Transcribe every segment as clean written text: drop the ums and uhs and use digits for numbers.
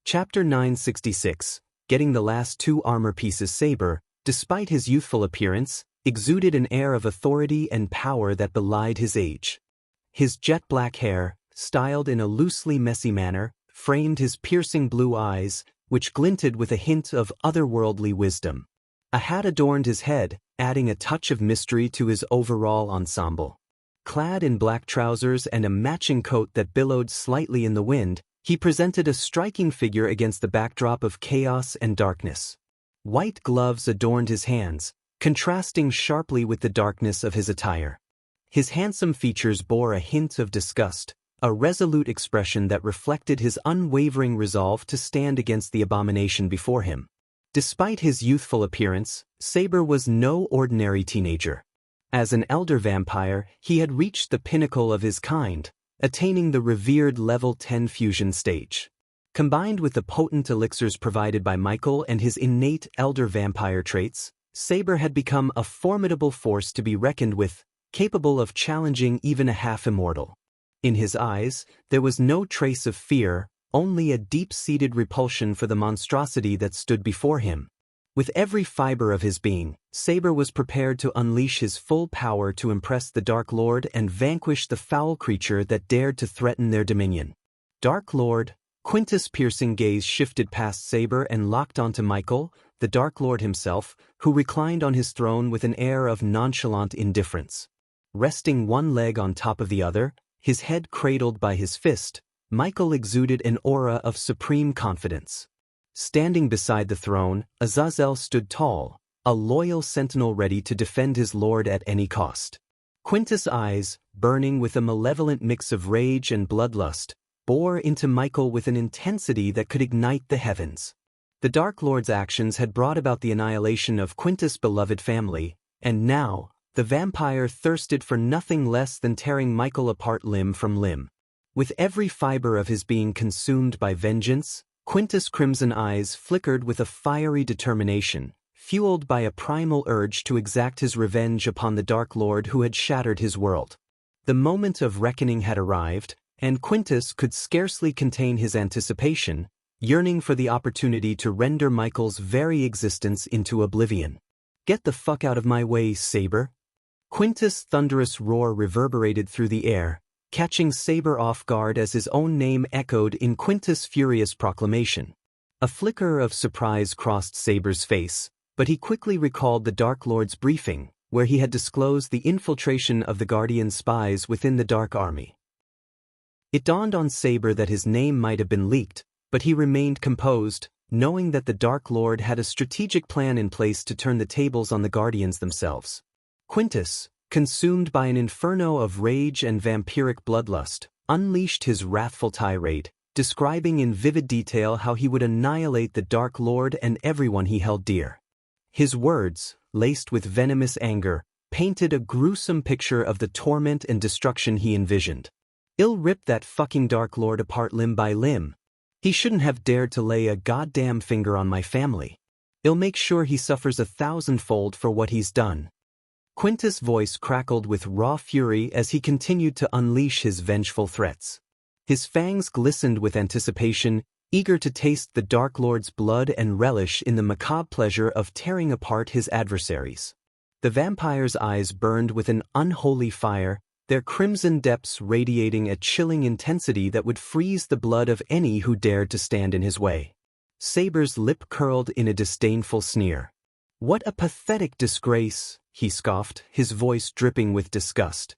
Chapter 966. Getting the last 2 armor pieces. Saber, despite his youthful appearance, exuded an air of authority and power that belied his age. His jet-black hair, styled in a loosely messy manner, framed his piercing blue eyes, which glinted with a hint of otherworldly wisdom. A hat adorned his head, adding a touch of mystery to his overall ensemble. Clad in black trousers and a matching coat that billowed slightly in the wind, he presented a striking figure against the backdrop of chaos and darkness. White gloves adorned his hands, contrasting sharply with the darkness of his attire. His handsome features bore a hint of disgust, a resolute expression that reflected his unwavering resolve to stand against the abomination before him. Despite his youthful appearance, Saber was no ordinary teenager. As an elder vampire, he had reached the pinnacle of his kind, attaining the revered level 10 fusion stage. Combined with the potent elixirs provided by Michael and his innate elder vampire traits, Saber had become a formidable force to be reckoned with, capable of challenging even a half-immortal. In his eyes, there was no trace of fear, only a deep-seated repulsion for the monstrosity that stood before him. With every fiber of his being, Saber was prepared to unleash his full power to impress the Dark Lord and vanquish the foul creature that dared to threaten their dominion. Dark Lord, Quintus' piercing gaze shifted past Saber and locked onto Michael, the Dark Lord himself, who reclined on his throne with an air of nonchalant indifference. Resting one leg on top of the other, his head cradled by his fist, Michael exuded an aura of supreme confidence. Standing beside the throne, Azazel stood tall, a loyal sentinel ready to defend his lord at any cost. Quintus' eyes, burning with a malevolent mix of rage and bloodlust, bore into Michael with an intensity that could ignite the heavens. The Dark Lord's actions had brought about the annihilation of Quintus' beloved family, and now, the vampire thirsted for nothing less than tearing Michael apart limb from limb. With every fiber of his being consumed by vengeance, Quintus' crimson eyes flickered with a fiery determination, fueled by a primal urge to exact his revenge upon the Dark Lord who had shattered his world. The moment of reckoning had arrived, and Quintus could scarcely contain his anticipation, yearning for the opportunity to render Michael's very existence into oblivion. "Get the fuck out of my way, Saber!" Quintus' thunderous roar reverberated through the air, catching Saber off guard as his own name echoed in Quintus' furious proclamation. A flicker of surprise crossed Saber's face, but he quickly recalled the Dark Lord's briefing, where he had disclosed the infiltration of the Guardian spies within the Dark Army. It dawned on Saber that his name might have been leaked, but he remained composed, knowing that the Dark Lord had a strategic plan in place to turn the tables on the Guardians themselves. Quintus, consumed by an inferno of rage and vampiric bloodlust, unleashed his wrathful tirade, describing in vivid detail how he would annihilate the Dark Lord and everyone he held dear. His words, laced with venomous anger, painted a gruesome picture of the torment and destruction he envisioned. "I'll rip that fucking Dark Lord apart limb by limb. He shouldn't have dared to lay a goddamn finger on my family. I'll make sure he suffers 1,000-fold for what he's done." Quintus' voice crackled with raw fury as he continued to unleash his vengeful threats. His fangs glistened with anticipation, eager to taste the Dark Lord's blood and relish in the macabre pleasure of tearing apart his adversaries. The vampire's eyes burned with an unholy fire, their crimson depths radiating a chilling intensity that would freeze the blood of any who dared to stand in his way. Saber's lip curled in a disdainful sneer. "What a pathetic disgrace," he scoffed, his voice dripping with disgust.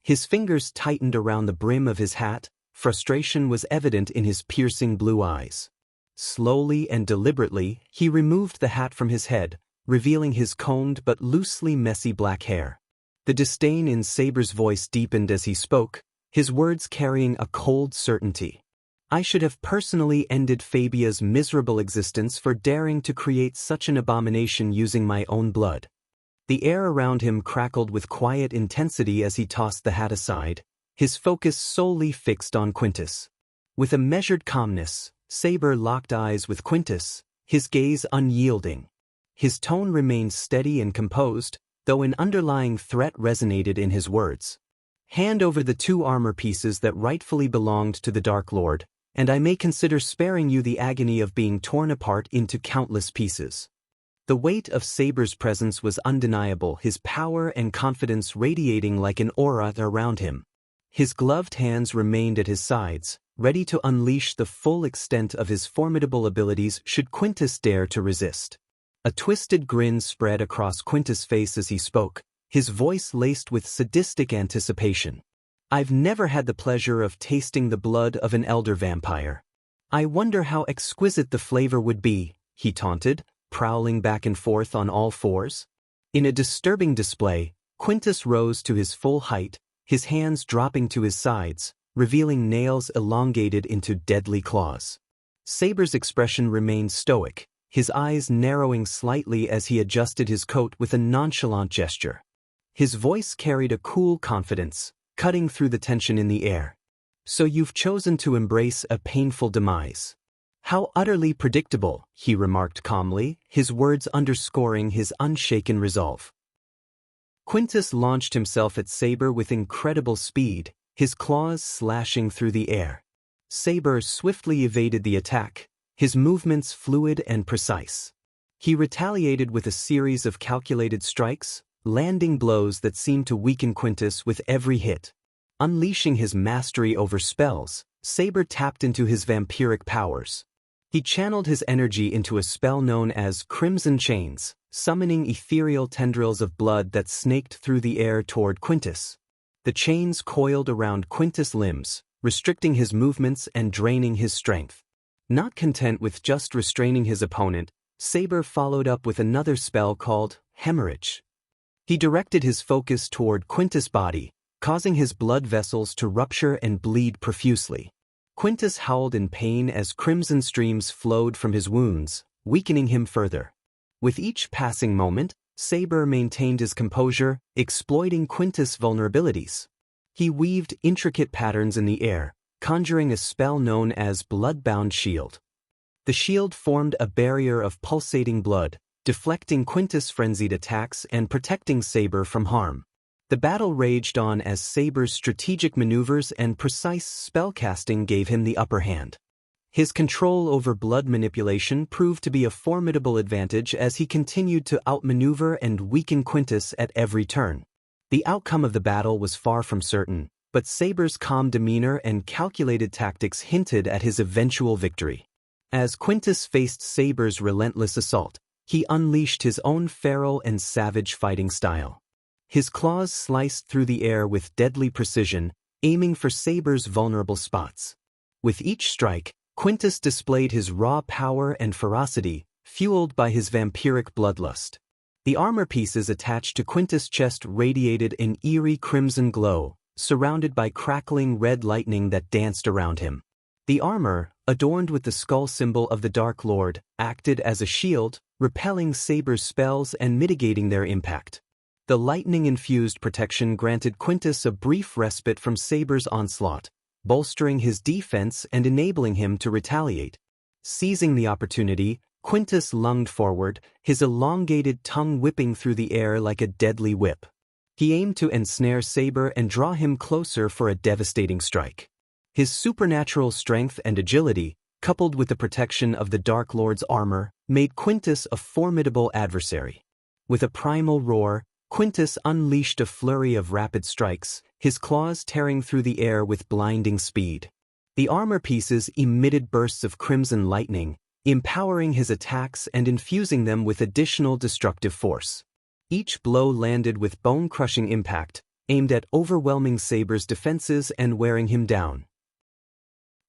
His fingers tightened around the brim of his hat, frustration was evident in his piercing blue eyes. Slowly and deliberately, he removed the hat from his head, revealing his combed but loosely messy black hair. The disdain in Saber's voice deepened as he spoke, his words carrying a cold certainty. "I should have personally ended Fabia's miserable existence for daring to create such an abomination using my own blood." The air around him crackled with quiet intensity as he tossed the hat aside, his focus solely fixed on Quintus. With a measured calmness, Saber locked eyes with Quintus, his gaze unyielding. His tone remained steady and composed, though an underlying threat resonated in his words. "Hand over the 2 armor pieces that rightfully belonged to the Dark Lord, and I may consider sparing you the agony of being torn apart into countless pieces." The weight of Saber's presence was undeniable, his power and confidence radiating like an aura around him. His gloved hands remained at his sides, ready to unleash the full extent of his formidable abilities should Quintus dare to resist. A twisted grin spread across Quintus' face as he spoke, his voice laced with sadistic anticipation. "I've never had the pleasure of tasting the blood of an elder vampire. I wonder how exquisite the flavor would be," he taunted, prowling back and forth on all fours. In a disturbing display, Quintus rose to his full height, his hands dropping to his sides, revealing nails elongated into deadly claws. Saber's expression remained stoic, his eyes narrowing slightly as he adjusted his coat with a nonchalant gesture. His voice carried a cool confidence, cutting through the tension in the air. "So you've chosen to embrace a painful demise. How utterly predictable," he remarked calmly, his words underscoring his unshaken resolve. Quintus launched himself at Saber with incredible speed, his claws slashing through the air. Saber swiftly evaded the attack, his movements fluid and precise. He retaliated with a series of calculated strikes, landing blows that seemed to weaken Quintus with every hit. Unleashing his mastery over spells, Saber tapped into his vampiric powers. He channeled his energy into a spell known as Crimson Chains, summoning ethereal tendrils of blood that snaked through the air toward Quintus. The chains coiled around Quintus' limbs, restricting his movements and draining his strength. Not content with just restraining his opponent, Saber followed up with another spell called Hemorrhage. He directed his focus toward Quintus' body, causing his blood vessels to rupture and bleed profusely. Quintus howled in pain as crimson streams flowed from his wounds, weakening him further. With each passing moment, Saber maintained his composure, exploiting Quintus' vulnerabilities. He weaved intricate patterns in the air, conjuring a spell known as Bloodbound Shield. The shield formed a barrier of pulsating blood, deflecting Quintus' frenzied attacks and protecting Saber from harm. The battle raged on as Saber's strategic maneuvers and precise spellcasting gave him the upper hand. His control over blood manipulation proved to be a formidable advantage as he continued to outmaneuver and weaken Quintus at every turn. The outcome of the battle was far from certain, but Saber's calm demeanor and calculated tactics hinted at his eventual victory. As Quintus faced Saber's relentless assault, he unleashed his own feral and savage fighting style. His claws sliced through the air with deadly precision, aiming for Saber's vulnerable spots. With each strike, Quintus displayed his raw power and ferocity, fueled by his vampiric bloodlust. The armor pieces attached to Quintus' chest radiated an eerie crimson glow, surrounded by crackling red lightning that danced around him. The armor, adorned with the skull symbol of the Dark Lord, acted as a shield, repelling Saber's spells and mitigating their impact. The lightning-infused protection granted Quintus a brief respite from Saber's onslaught, bolstering his defense and enabling him to retaliate. Seizing the opportunity, Quintus lunged forward, his elongated tongue whipping through the air like a deadly whip. He aimed to ensnare Saber and draw him closer for a devastating strike. His supernatural strength and agility, coupled with the protection of the Dark Lord's armor, made Quintus a formidable adversary. With a primal roar, Quintus unleashed a flurry of rapid strikes, his claws tearing through the air with blinding speed. The armor pieces emitted bursts of crimson lightning, empowering his attacks and infusing them with additional destructive force. Each blow landed with bone-crushing impact, aimed at overwhelming Saber's defenses and wearing him down.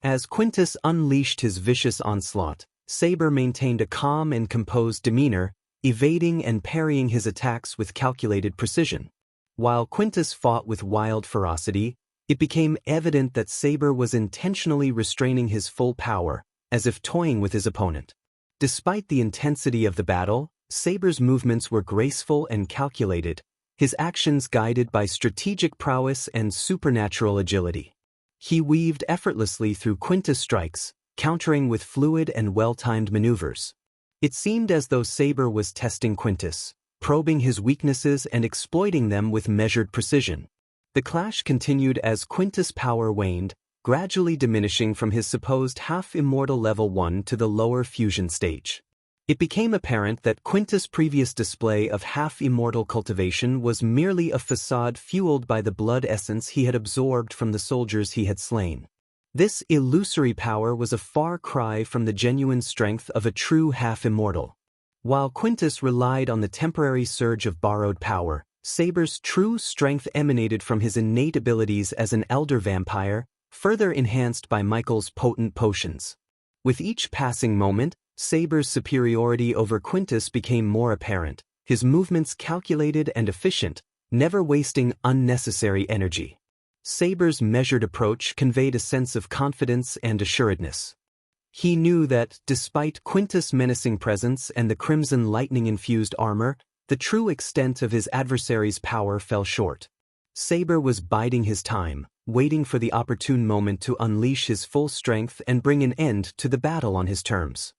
As Quintus unleashed his vicious onslaught, Saber maintained a calm and composed demeanor, evading and parrying his attacks with calculated precision. While Quintus fought with wild ferocity, it became evident that Saber was intentionally restraining his full power, as if toying with his opponent. Despite the intensity of the battle, Saber's movements were graceful and calculated, his actions guided by strategic prowess and supernatural agility. He weaved effortlessly through Quintus' strikes, countering with fluid and well-timed maneuvers. It seemed as though Saber was testing Quintus, probing his weaknesses and exploiting them with measured precision. The clash continued as Quintus' power waned, gradually diminishing from his supposed half-immortal level 1 to the lower fusion stage. It became apparent that Quintus' previous display of half-immortal cultivation was merely a facade fueled by the blood essence he had absorbed from the soldiers he had slain. This illusory power was a far cry from the genuine strength of a true half-immortal. While Quintus relied on the temporary surge of borrowed power, Saber's true strength emanated from his innate abilities as an elder vampire, further enhanced by Michael's potent potions. With each passing moment, Saber's superiority over Quintus became more apparent, his movements calculated and efficient, never wasting unnecessary energy. Saber's measured approach conveyed a sense of confidence and assuredness. He knew that, despite Quintus' menacing presence and the crimson lightning-infused armor, the true extent of his adversary's power fell short. Saber was biding his time, waiting for the opportune moment to unleash his full strength and bring an end to the battle on his terms.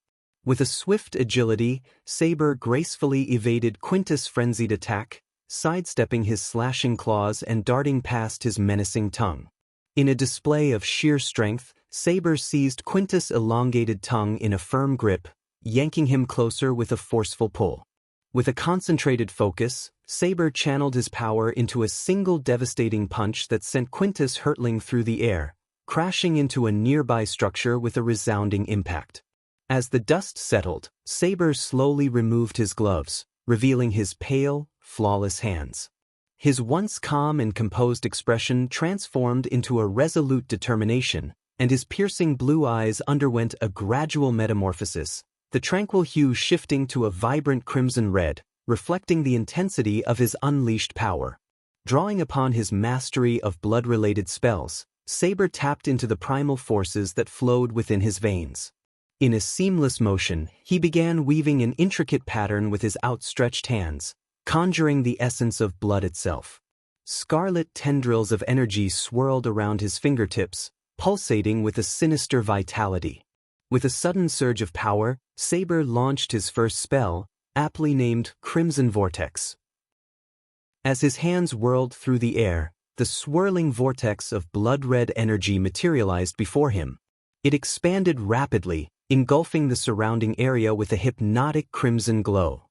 With a swift agility, Saber gracefully evaded Quintus' frenzied attack, sidestepping his slashing claws and darting past his menacing tongue. In a display of sheer strength, Saber seized Quintus' elongated tongue in a firm grip, yanking him closer with a forceful pull. With a concentrated focus, Saber channeled his power into a single devastating punch that sent Quintus hurtling through the air, crashing into a nearby structure with a resounding impact. As the dust settled, Saber slowly removed his gloves, revealing his pale, flawless hands. His once calm and composed expression transformed into a resolute determination, and his piercing blue eyes underwent a gradual metamorphosis, the tranquil hue shifting to a vibrant crimson red, reflecting the intensity of his unleashed power. Drawing upon his mastery of blood-related spells, Saber tapped into the primal forces that flowed within his veins. In a seamless motion, he began weaving an intricate pattern with his outstretched hands, conjuring the essence of blood itself. Scarlet tendrils of energy swirled around his fingertips, pulsating with a sinister vitality. With a sudden surge of power, Saber launched his first spell, aptly named Crimson Vortex. As his hands whirled through the air, the swirling vortex of blood-red energy materialized before him. It expanded rapidly, engulfing the surrounding area with a hypnotic crimson glow.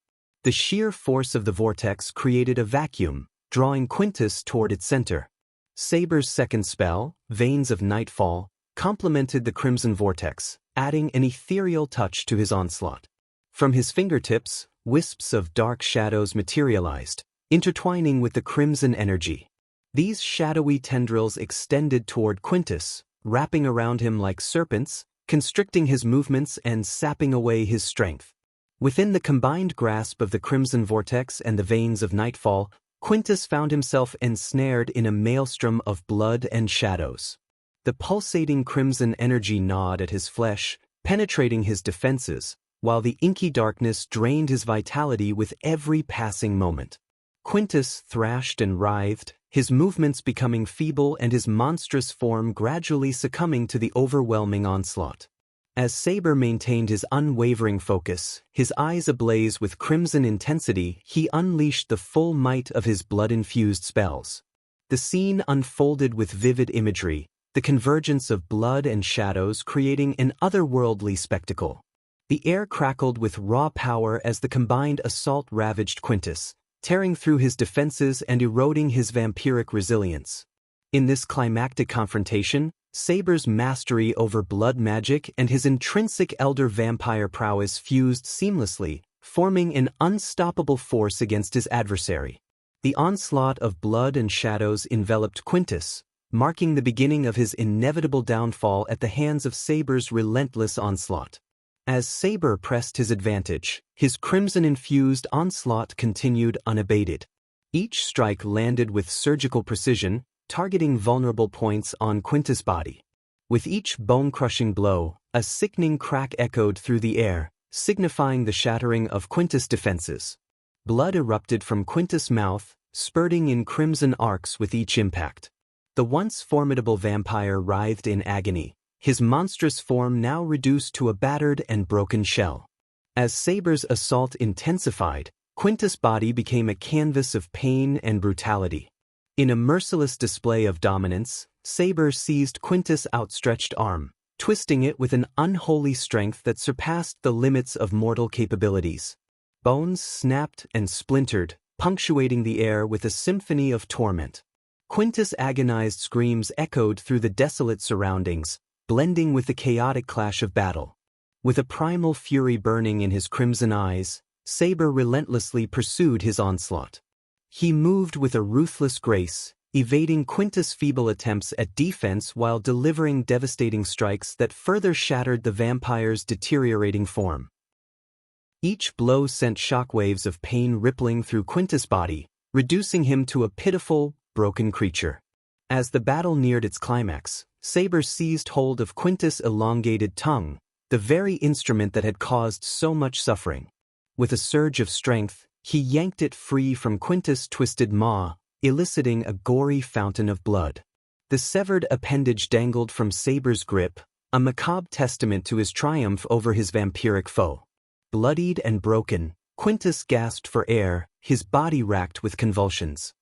The sheer force of the vortex created a vacuum, drawing Quintus toward its center. Saber's second spell, Veins of Nightfall, complemented the crimson vortex, adding an ethereal touch to his onslaught. From his fingertips, wisps of dark shadows materialized, intertwining with the crimson energy. These shadowy tendrils extended toward Quintus, wrapping around him like serpents, constricting his movements and sapping away his strength. Within the combined grasp of the crimson vortex and the veins of nightfall, Quintus found himself ensnared in a maelstrom of blood and shadows. The pulsating crimson energy gnawed at his flesh, penetrating his defenses, while the inky darkness drained his vitality with every passing moment. Quintus thrashed and writhed, his movements becoming feeble and his monstrous form gradually succumbing to the overwhelming onslaught. As Saber maintained his unwavering focus, his eyes ablaze with crimson intensity, he unleashed the full might of his blood-infused spells. The scene unfolded with vivid imagery, the convergence of blood and shadows creating an otherworldly spectacle. The air crackled with raw power as the combined assault ravaged Quintus, tearing through his defenses and eroding his vampiric resilience. In this climactic confrontation, Saber's mastery over blood magic and his intrinsic elder vampire prowess fused seamlessly, forming an unstoppable force against his adversary. The onslaught of blood and shadows enveloped Quintus, marking the beginning of his inevitable downfall at the hands of Saber's relentless onslaught. As Saber pressed his advantage, his crimson-infused onslaught continued unabated. Each strike landed with surgical precision, targeting vulnerable points on Quintus' body. With each bone-crushing blow, a sickening crack echoed through the air, signifying the shattering of Quintus' defenses. Blood erupted from Quintus' mouth, spurting in crimson arcs with each impact. The once formidable vampire writhed in agony, his monstrous form now reduced to a battered and broken shell. As Saber's assault intensified, Quintus' body became a canvas of pain and brutality. In a merciless display of dominance, Saber seized Quintus' outstretched arm, twisting it with an unholy strength that surpassed the limits of mortal capabilities. Bones snapped and splintered, punctuating the air with a symphony of torment. Quintus' agonized screams echoed through the desolate surroundings, blending with the chaotic clash of battle. With a primal fury burning in his crimson eyes, Saber relentlessly pursued his onslaught. He moved with a ruthless grace, evading Quintus' feeble attempts at defense while delivering devastating strikes that further shattered the vampire's deteriorating form. Each blow sent shockwaves of pain rippling through Quintus' body, reducing him to a pitiful, broken creature. As the battle neared its climax, Saber seized hold of Quintus' elongated tongue, the very instrument that had caused so much suffering. With a surge of strength, he yanked it free from Quintus' twisted maw, eliciting a gory fountain of blood. The severed appendage dangled from Saber's grip, a macabre testament to his triumph over his vampiric foe. Bloodied and broken, Quintus gasped for air, his body racked with convulsions.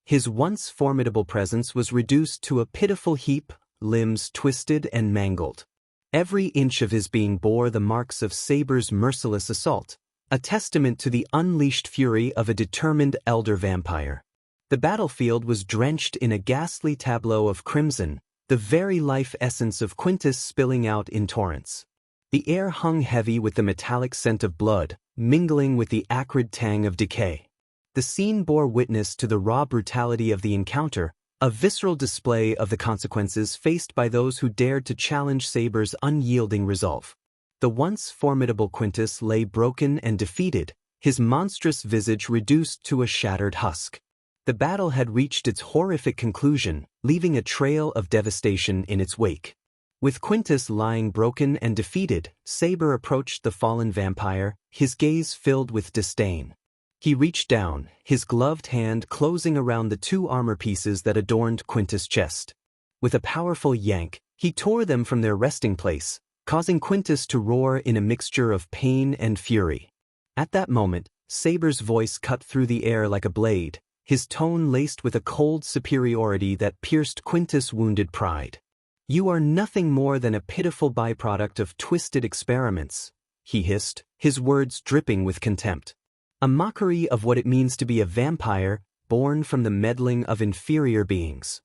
His once formidable presence was reduced to a pitiful heap, limbs twisted and mangled. Every inch of his being bore the marks of Saber's merciless assault, a testament to the unleashed fury of a determined elder vampire. The battlefield was drenched in a ghastly tableau of crimson, the very life essence of Quintus spilling out in torrents. The air hung heavy with the metallic scent of blood, mingling with the acrid tang of decay. The scene bore witness to the raw brutality of the encounter, a visceral display of the consequences faced by those who dared to challenge Saber's unyielding resolve. The once formidable Quintus lay broken and defeated, his monstrous visage reduced to a shattered husk. The battle had reached its horrific conclusion, leaving a trail of devastation in its wake. With Quintus lying broken and defeated, Saber approached the fallen vampire, his gaze filled with disdain. He reached down, his gloved hand closing around the two armor pieces that adorned Quintus' chest. With a powerful yank, he tore them from their resting place, causing Quintus to roar in a mixture of pain and fury. At that moment, Saber's voice cut through the air like a blade, his tone laced with a cold superiority that pierced Quintus' wounded pride. "You are nothing more than a pitiful byproduct of twisted experiments," he hissed, his words dripping with contempt. A mockery of what it means to be a vampire, born from the meddling of inferior beings.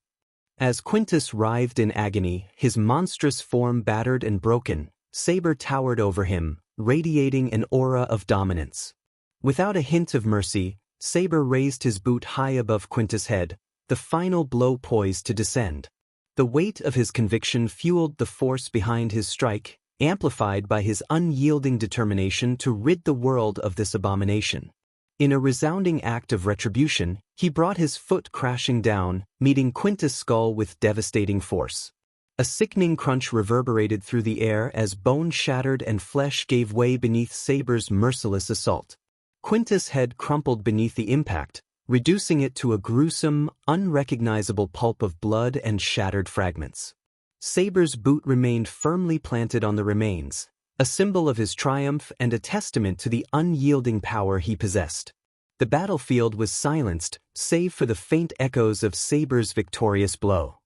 As Quintus writhed in agony, his monstrous form battered and broken, Saber towered over him, radiating an aura of dominance. Without a hint of mercy, Saber raised his boot high above Quintus' head, the final blow poised to descend. The weight of his conviction fueled the force behind his strike, amplified by his unyielding determination to rid the world of this abomination. In a resounding act of retribution, he brought his foot crashing down, meeting Quintus' skull with devastating force. A sickening crunch reverberated through the air as bone shattered and flesh gave way beneath Saber's merciless assault. Quintus' head crumpled beneath the impact, reducing it to a gruesome, unrecognizable pulp of blood and shattered fragments. Saber's boot remained firmly planted on the remains, a symbol of his triumph and a testament to the unyielding power he possessed. The battlefield was silenced, save for the faint echoes of Saber's victorious blow.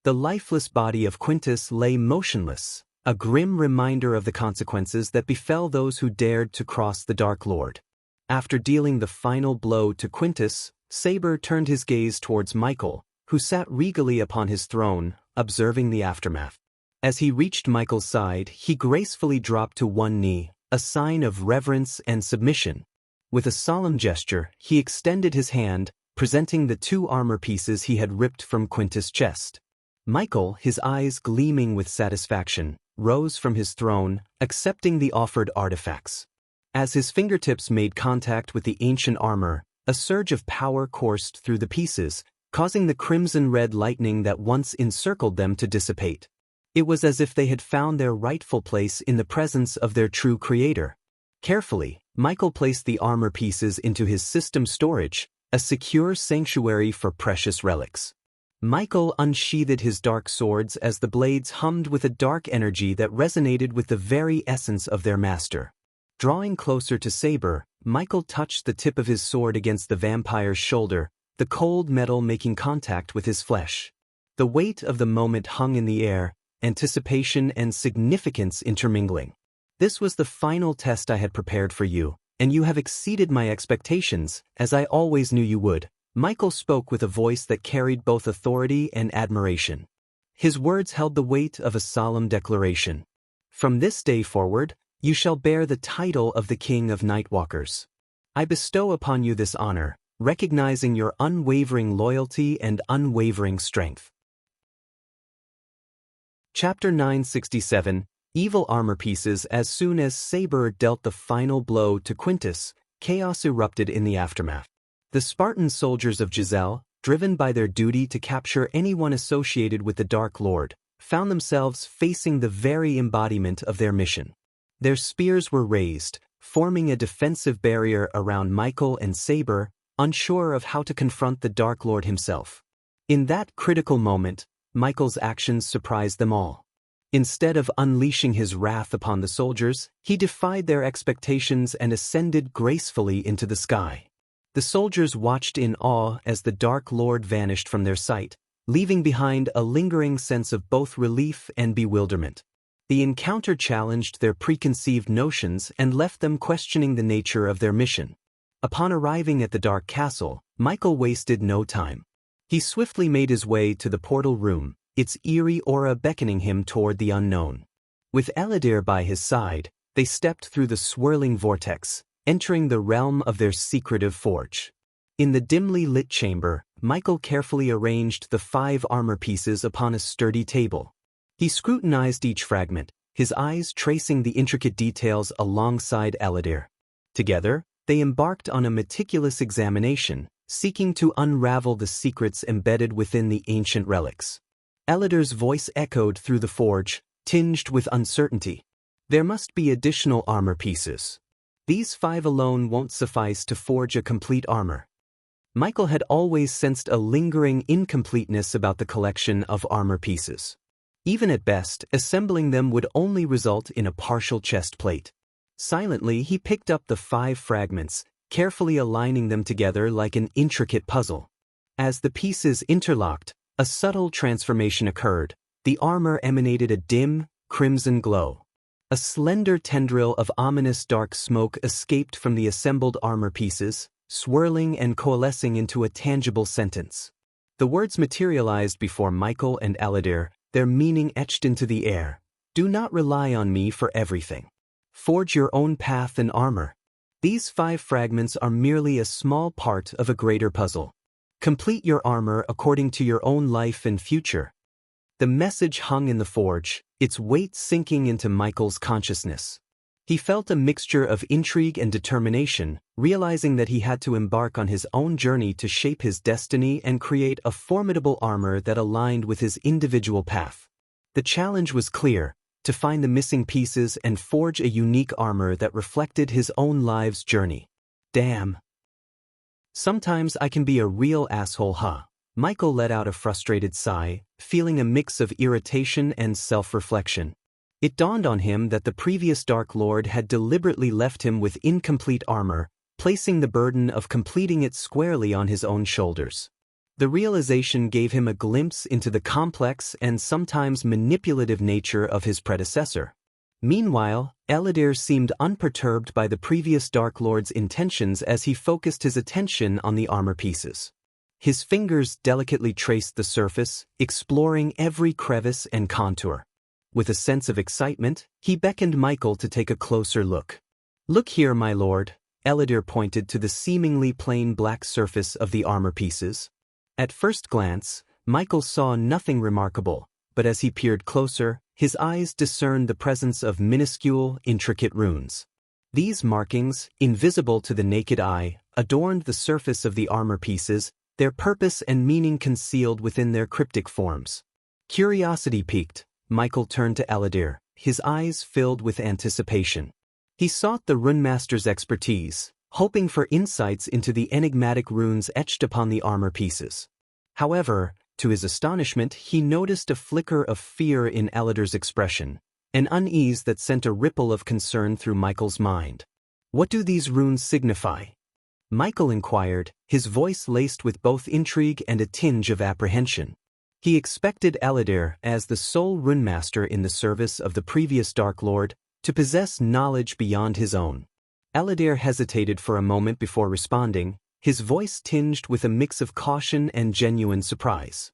The lifeless body of Quintus lay motionless, a grim reminder of the consequences that befell those who dared to cross the Dark Lord. After dealing the final blow to Quintus, Saber turned his gaze towards Michael, who sat regally upon his throne, observing the aftermath. As he reached Michael's side, he gracefully dropped to one knee, a sign of reverence and submission. With a solemn gesture, he extended his hand, presenting the two armor pieces he had ripped from Quintus' chest. Michael, his eyes gleaming with satisfaction, rose from his throne, accepting the offered artifacts. As his fingertips made contact with the ancient armor, a surge of power coursed through the pieces, causing the crimson-red lightning that once encircled them to dissipate. It was as if they had found their rightful place in the presence of their true creator. Carefully, Michael placed the armor pieces into his system storage, a secure sanctuary for precious relics. Michael unsheathed his dark swords as the blades hummed with a dark energy that resonated with the very essence of their master. Drawing closer to Saber, Michael touched the tip of his sword against the vampire's shoulder, the cold metal making contact with his flesh. The weight of the moment hung in the air, anticipation and significance intermingling. This was the final test I had prepared for you, and you have exceeded my expectations, as I always knew you would. Michael spoke with a voice that carried both authority and admiration. His words held the weight of a solemn declaration. From this day forward, you shall bear the title of the King of Nightwalkers. I bestow upon you this honor, recognizing your unwavering loyalty and unwavering strength. Chapter 967, Evil Armor Pieces. As soon as Saber dealt the final blow to Quintus, chaos erupted in the aftermath. The Spartan soldiers of Giselle, driven by their duty to capture anyone associated with the Dark Lord, found themselves facing the very embodiment of their mission. Their spears were raised, forming a defensive barrier around Michael and Saber, unsure of how to confront the Dark Lord himself. In that critical moment, Michael's actions surprised them all. Instead of unleashing his wrath upon the soldiers, he defied their expectations and ascended gracefully into the sky. The soldiers watched in awe as the Dark Lord vanished from their sight, leaving behind a lingering sense of both relief and bewilderment. The encounter challenged their preconceived notions and left them questioning the nature of their mission. Upon arriving at the Dark Castle, Michael wasted no time. He swiftly made his way to the portal room, its eerie aura beckoning him toward the unknown. With Eladir by his side, they stepped through the swirling vortex, entering the realm of their secretive forge. In the dimly lit chamber, Michael carefully arranged the 5 armor pieces upon a sturdy table. He scrutinized each fragment, his eyes tracing the intricate details alongside Eladir. Together, they embarked on a meticulous examination, seeking to unravel the secrets embedded within the ancient relics. Eladir's voice echoed through the forge, tinged with uncertainty. There must be additional armor pieces. These 5 alone won't suffice to forge a complete armor. Michael had always sensed a lingering incompleteness about the collection of armor pieces. Even at best, assembling them would only result in a partial chest plate. Silently, he picked up the 5 fragments, carefully aligning them together like an intricate puzzle. As the pieces interlocked, a subtle transformation occurred. The armor emanated a dim, crimson glow. A slender tendril of ominous dark smoke escaped from the assembled armor pieces, swirling and coalescing into a tangible sentence. The words materialized before Michael and Eladir, their meaning etched into the air. Do not rely on me for everything. Forge your own path and armor. These 5 fragments are merely a small part of a greater puzzle. Complete your armor according to your own life and future. The message hung in the forge, its weight sinking into Michael's consciousness. He felt a mixture of intrigue and determination, realizing that he had to embark on his own journey to shape his destiny and create a formidable armor that aligned with his individual path. The challenge was clear: to find the missing pieces and forge a unique armor that reflected his own life's journey. Damn. Sometimes I can be a real asshole, huh? Michael let out a frustrated sigh, feeling a mix of irritation and self-reflection. It dawned on him that the previous Dark Lord had deliberately left him with incomplete armor, placing the burden of completing it squarely on his own shoulders. The realization gave him a glimpse into the complex and sometimes manipulative nature of his predecessor. Meanwhile, Eladir seemed unperturbed by the previous Dark Lord's intentions as he focused his attention on the armor pieces. His fingers delicately traced the surface, exploring every crevice and contour. With a sense of excitement, he beckoned Michael to take a closer look. Look here, my lord. Eladir pointed to the seemingly plain black surface of the armor pieces. At first glance, Michael saw nothing remarkable, but as he peered closer, his eyes discerned the presence of minuscule, intricate runes. These markings, invisible to the naked eye, adorned the surface of the armor pieces, their purpose and meaning concealed within their cryptic forms. Curiosity piqued, Michael turned to Eladir, his eyes filled with anticipation. He sought the runemaster's expertise, hoping for insights into the enigmatic runes etched upon the armor pieces. However, to his astonishment, he noticed a flicker of fear in Eladir's expression, an unease that sent a ripple of concern through Michael's mind. What do these runes signify? Michael inquired, his voice laced with both intrigue and a tinge of apprehension. He expected Elidare, as the sole runemaster in the service of the previous Dark Lord, to possess knowledge beyond his own. Elidare hesitated for a moment before responding, his voice tinged with a mix of caution and genuine surprise.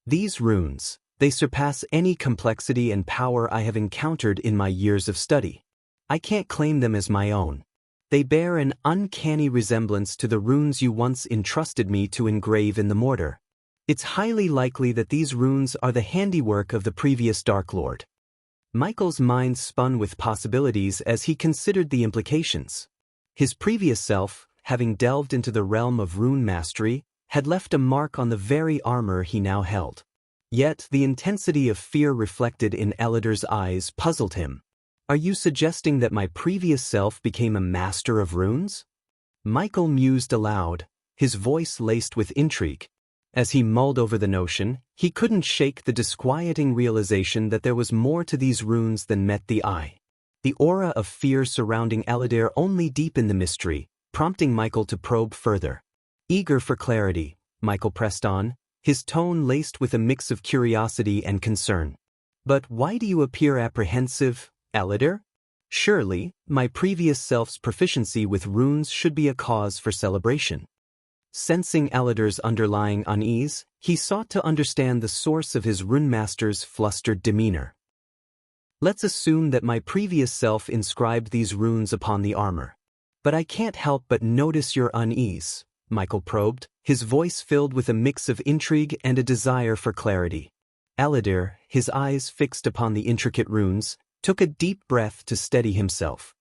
These runes, they surpass any complexity and power I have encountered in my years of study. I can't claim them as my own. They bear an uncanny resemblance to the runes you once entrusted me to engrave in the mortar. It's highly likely that these runes are the handiwork of the previous Dark Lord. Michael's mind spun with possibilities as he considered the implications. His previous self, having delved into the realm of rune mastery, had left a mark on the very armor he now held. Yet the intensity of fear reflected in Elidare's eyes puzzled him. Are you suggesting that my previous self became a master of runes? Michael mused aloud, his voice laced with intrigue. As he mulled over the notion, he couldn't shake the disquieting realization that there was more to these runes than met the eye. The aura of fear surrounding Elidare only deepened the mystery, prompting Michael to probe further. Eager for clarity, Michael pressed on, his tone laced with a mix of curiosity and concern. But why do you appear apprehensive, Elidare? Surely, my previous self's proficiency with runes should be a cause for celebration. Sensing Elidare's underlying unease, he sought to understand the source of his runemaster's flustered demeanor. Let's assume that my previous self inscribed these runes upon the armor. But I can't help but notice your unease, Michael probed, his voice filled with a mix of intrigue and a desire for clarity. Elidare, his eyes fixed upon the intricate runes, took a deep breath to steady himself.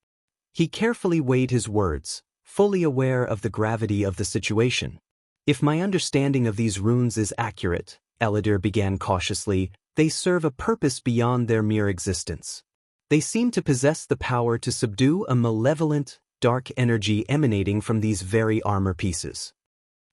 He carefully weighed his words, fully aware of the gravity of the situation. If my understanding of these runes is accurate, Elidare began cautiously, they serve a purpose beyond their mere existence. They seem to possess the power to subdue a malevolent, dark energy emanating from these very armor pieces.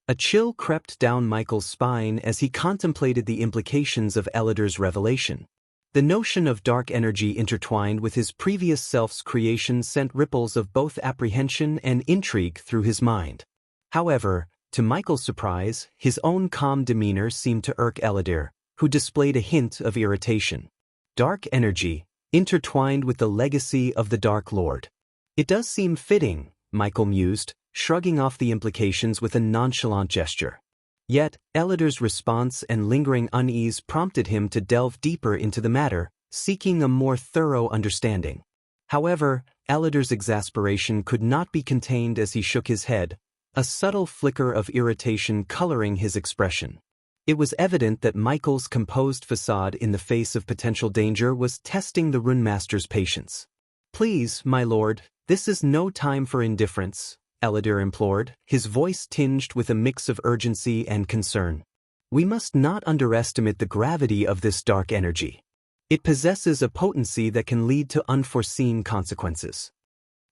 A chill crept down Michael's spine as he contemplated the implications of Elidare's revelation. The notion of dark energy intertwined with his previous self's creation sent ripples of both apprehension and intrigue through his mind. However, to Michael's surprise, his own calm demeanor seemed to irk Elidare, who displayed a hint of irritation. Dark energy, intertwined with the legacy of the Dark Lord. It does seem fitting, Michael mused, shrugging off the implications with a nonchalant gesture. Yet, Elidare's response and lingering unease prompted him to delve deeper into the matter, seeking a more thorough understanding. However, Elidare's exasperation could not be contained as he shook his head, a subtle flicker of irritation coloring his expression. It was evident that Michael's composed facade in the face of potential danger was testing the runemaster's patience. Please, my lord, this is no time for indifference, Elidare implored, his voice tinged with a mix of urgency and concern. We must not underestimate the gravity of this dark energy. It possesses a potency that can lead to unforeseen consequences.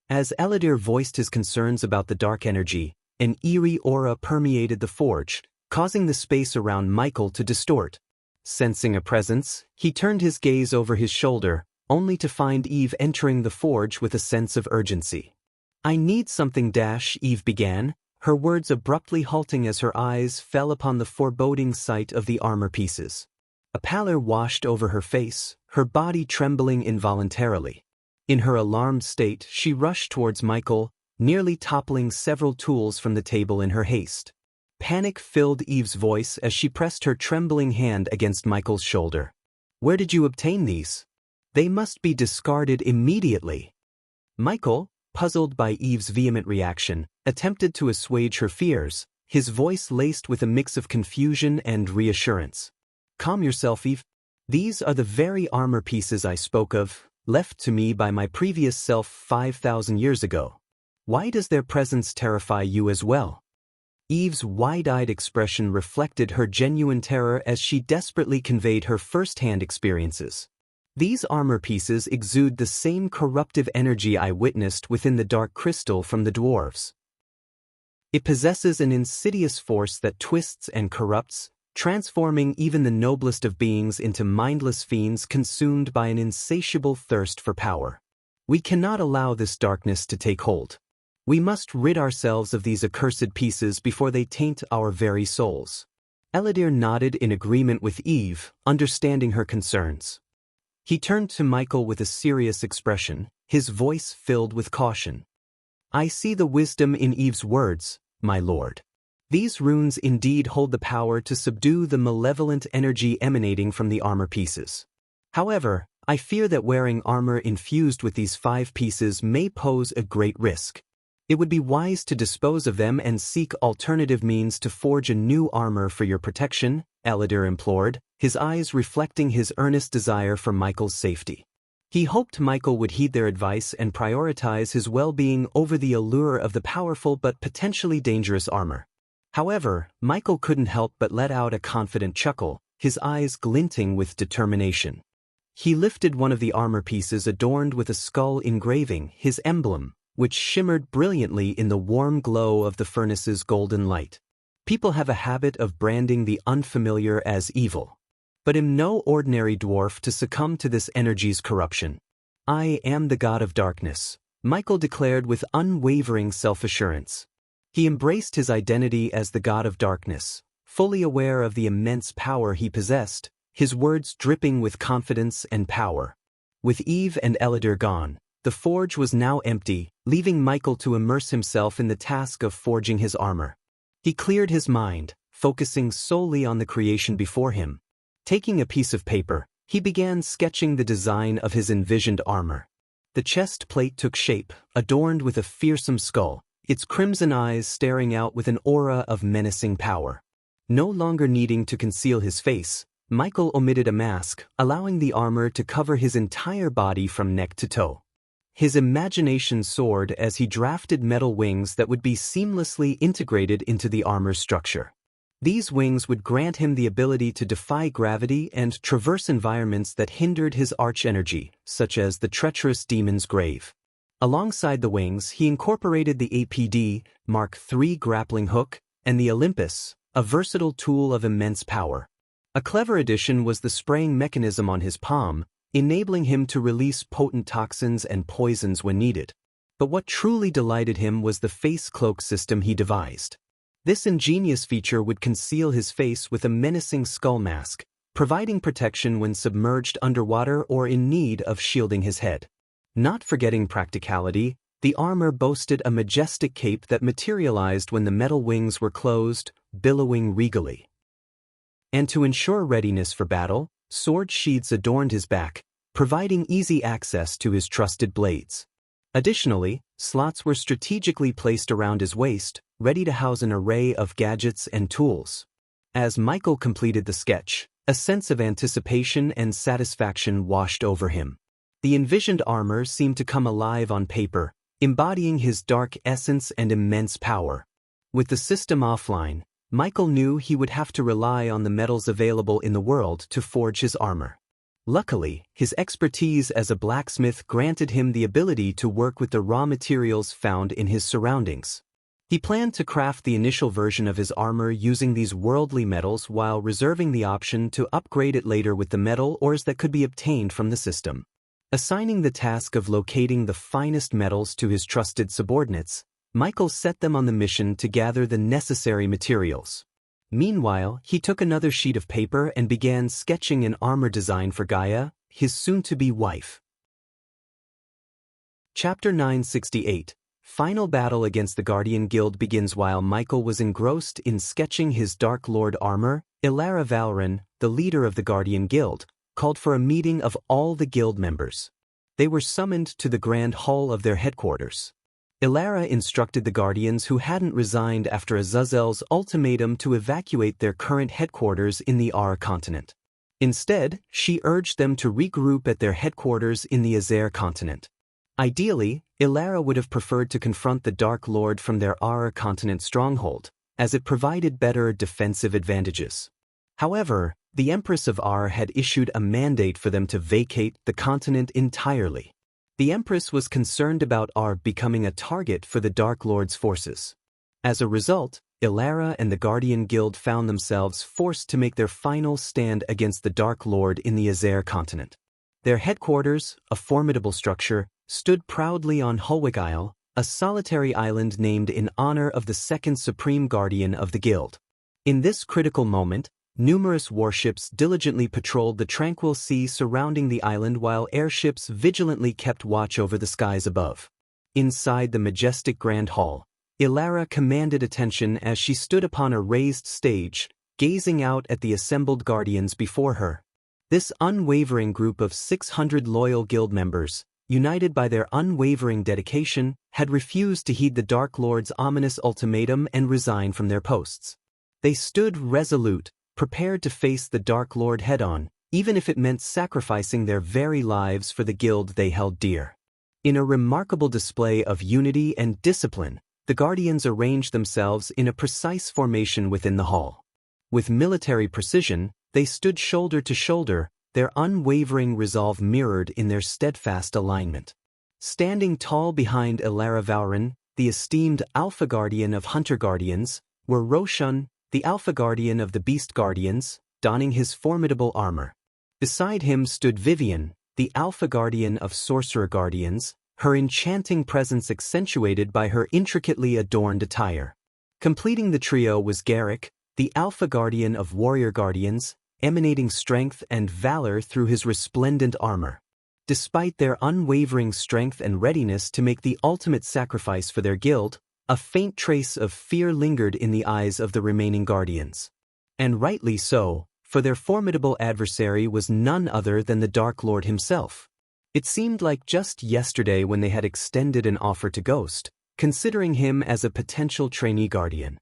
As Elidare voiced his concerns about the dark energy, an eerie aura permeated the forge, causing the space around Michael to distort. Sensing a presence, he turned his gaze over his shoulder, only to find Eve entering the forge with a sense of urgency. I need something, Eve began, her words abruptly halting as her eyes fell upon the foreboding sight of the armor pieces. A pallor washed over her face, her body trembling involuntarily. In her alarmed state, she rushed towards Michael, nearly toppling several tools from the table in her haste. Panic filled Eve's voice as she pressed her trembling hand against Michael's shoulder. Where did you obtain these? They must be discarded immediately. Michael, puzzled by Eve's vehement reaction, attempted to assuage her fears, his voice laced with a mix of confusion and reassurance. Calm yourself, Eve. These are the very armor pieces I spoke of, left to me by my previous self 5,000 years ago. Why does their presence terrify you as well? Eve's wide-eyed expression reflected her genuine terror as she desperately conveyed her first-hand experiences. These armor pieces exude the same corruptive energy I witnessed within the dark crystal from the dwarves. It possesses an insidious force that twists and corrupts, transforming even the noblest of beings into mindless fiends consumed by an insatiable thirst for power. We cannot allow this darkness to take hold. We must rid ourselves of these accursed pieces before they taint our very souls. Eladir nodded in agreement with Eve, understanding her concerns. He turned to Michael with a serious expression, his voice filled with caution. "I see the wisdom in Eve's words, my lord. These runes indeed hold the power to subdue the malevolent energy emanating from the armor pieces. However, I fear that wearing armor infused with these 5 pieces may pose a great risk. It would be wise to dispose of them and seek alternative means to forge a new armor for your protection," Eladir implored, his eyes reflecting his earnest desire for Michael's safety. He hoped Michael would heed their advice and prioritize his well-being over the allure of the powerful but potentially dangerous armor. However, Michael couldn't help but let out a confident chuckle, his eyes glinting with determination. He lifted one of the armor pieces adorned with a skull engraving, his emblem, which shimmered brilliantly in the warm glow of the furnace's golden light. People have a habit of branding the unfamiliar as evil. But am no ordinary dwarf to succumb to this energy's corruption. "I am the god of darkness," Michael declared with unwavering self-assurance. He embraced his identity as the god of darkness, fully aware of the immense power he possessed, his words dripping with confidence and power. With Eve and Eladir gone, the forge was now empty, leaving Michael to immerse himself in the task of forging his armor. He cleared his mind, focusing solely on the creation before him. Taking a piece of paper, he began sketching the design of his envisioned armor. The chest plate took shape, adorned with a fearsome skull, its crimson eyes staring out with an aura of menacing power. No longer needing to conceal his face, Michael omitted a mask, allowing the armor to cover his entire body from neck to toe. His imagination soared as he drafted metal wings that would be seamlessly integrated into the armor's structure. These wings would grant him the ability to defy gravity and traverse environments that hindered his arch-energy, such as the treacherous demon's grave. Alongside the wings, he incorporated the APD Mark III grappling hook and the Olympus, a versatile tool of immense power. A clever addition was the spraying mechanism on his palm, enabling him to release potent toxins and poisons when needed. But what truly delighted him was the face cloak system he devised. This ingenious feature would conceal his face with a menacing skull mask, providing protection when submerged underwater or in need of shielding his head. Not forgetting practicality, the armor boasted a majestic cape that materialized when the metal wings were closed, billowing regally. And to ensure readiness for battle, sword sheaths adorned his back, providing easy access to his trusted blades. Additionally, slots were strategically placed around his waist, ready to house an array of gadgets and tools. As Michael completed the sketch, a sense of anticipation and satisfaction washed over him. The envisioned armor seemed to come alive on paper, embodying his dark essence and immense power. With the system offline, Michael knew he would have to rely on the metals available in the world to forge his armor. Luckily, his expertise as a blacksmith granted him the ability to work with the raw materials found in his surroundings. He planned to craft the initial version of his armor using these worldly metals while reserving the option to upgrade it later with the metal ores that could be obtained from the system. Assigning the task of locating the finest metals to his trusted subordinates, Michael set them on the mission to gather the necessary materials. Meanwhile, he took another sheet of paper and began sketching an armor design for Gaia, his soon-to-be wife. Chapter 968. Final battle against the Guardian Guild begins. While Michael was engrossed in sketching his Dark Lord armor, Ilara Valrin, the leader of the Guardian Guild, called for a meeting of all the guild members. They were summoned to the grand hall of their headquarters. Ilara instructed the Guardians who hadn't resigned after Azazel's ultimatum to evacuate their current headquarters in the Ar continent. Instead, she urged them to regroup at their headquarters in the Azer continent. Ideally, Ilara would have preferred to confront the Dark Lord from their Ar continent stronghold, as it provided better defensive advantages. However, the Empress of Ar had issued a mandate for them to vacate the continent entirely. The Empress was concerned about Ar becoming a target for the Dark Lord's forces. As a result, Ilara and the Guardian Guild found themselves forced to make their final stand against the Dark Lord in the Azer continent. Their headquarters, a formidable structure, stood proudly on Hulwick Isle, a solitary island named in honor of the second Supreme Guardian of the Guild. In this critical moment, numerous warships diligently patrolled the tranquil sea surrounding the island while airships vigilantly kept watch over the skies above. Inside the majestic Grand Hall, Ilara commanded attention as she stood upon a raised stage, gazing out at the assembled guardians before her. This unwavering group of 600 loyal guild members, united by their unwavering dedication, had refused to heed the Dark Lord's ominous ultimatum and resign from their posts. They stood resolute, prepared to face the Dark Lord head-on, even if it meant sacrificing their very lives for the guild they held dear. In a remarkable display of unity and discipline, the Guardians arranged themselves in a precise formation within the hall. With military precision, they stood shoulder to shoulder, their unwavering resolve mirrored in their steadfast alignment. Standing tall behind Ilara Vauren, the esteemed Alpha Guardian of Hunter Guardians, were Roshan, the Alpha Guardian of the Beast Guardians, donning his formidable armor. Beside him stood Vivian, the Alpha Guardian of Sorcerer Guardians, her enchanting presence accentuated by her intricately adorned attire. Completing the trio was Garrick, the Alpha Guardian of Warrior Guardians, emanating strength and valor through his resplendent armor. Despite their unwavering strength and readiness to make the ultimate sacrifice for their guild, a faint trace of fear lingered in the eyes of the remaining Guardians. And rightly so, for their formidable adversary was none other than the Dark Lord himself. It seemed like just yesterday when they had extended an offer to Ghost, considering him as a potential trainee Guardian.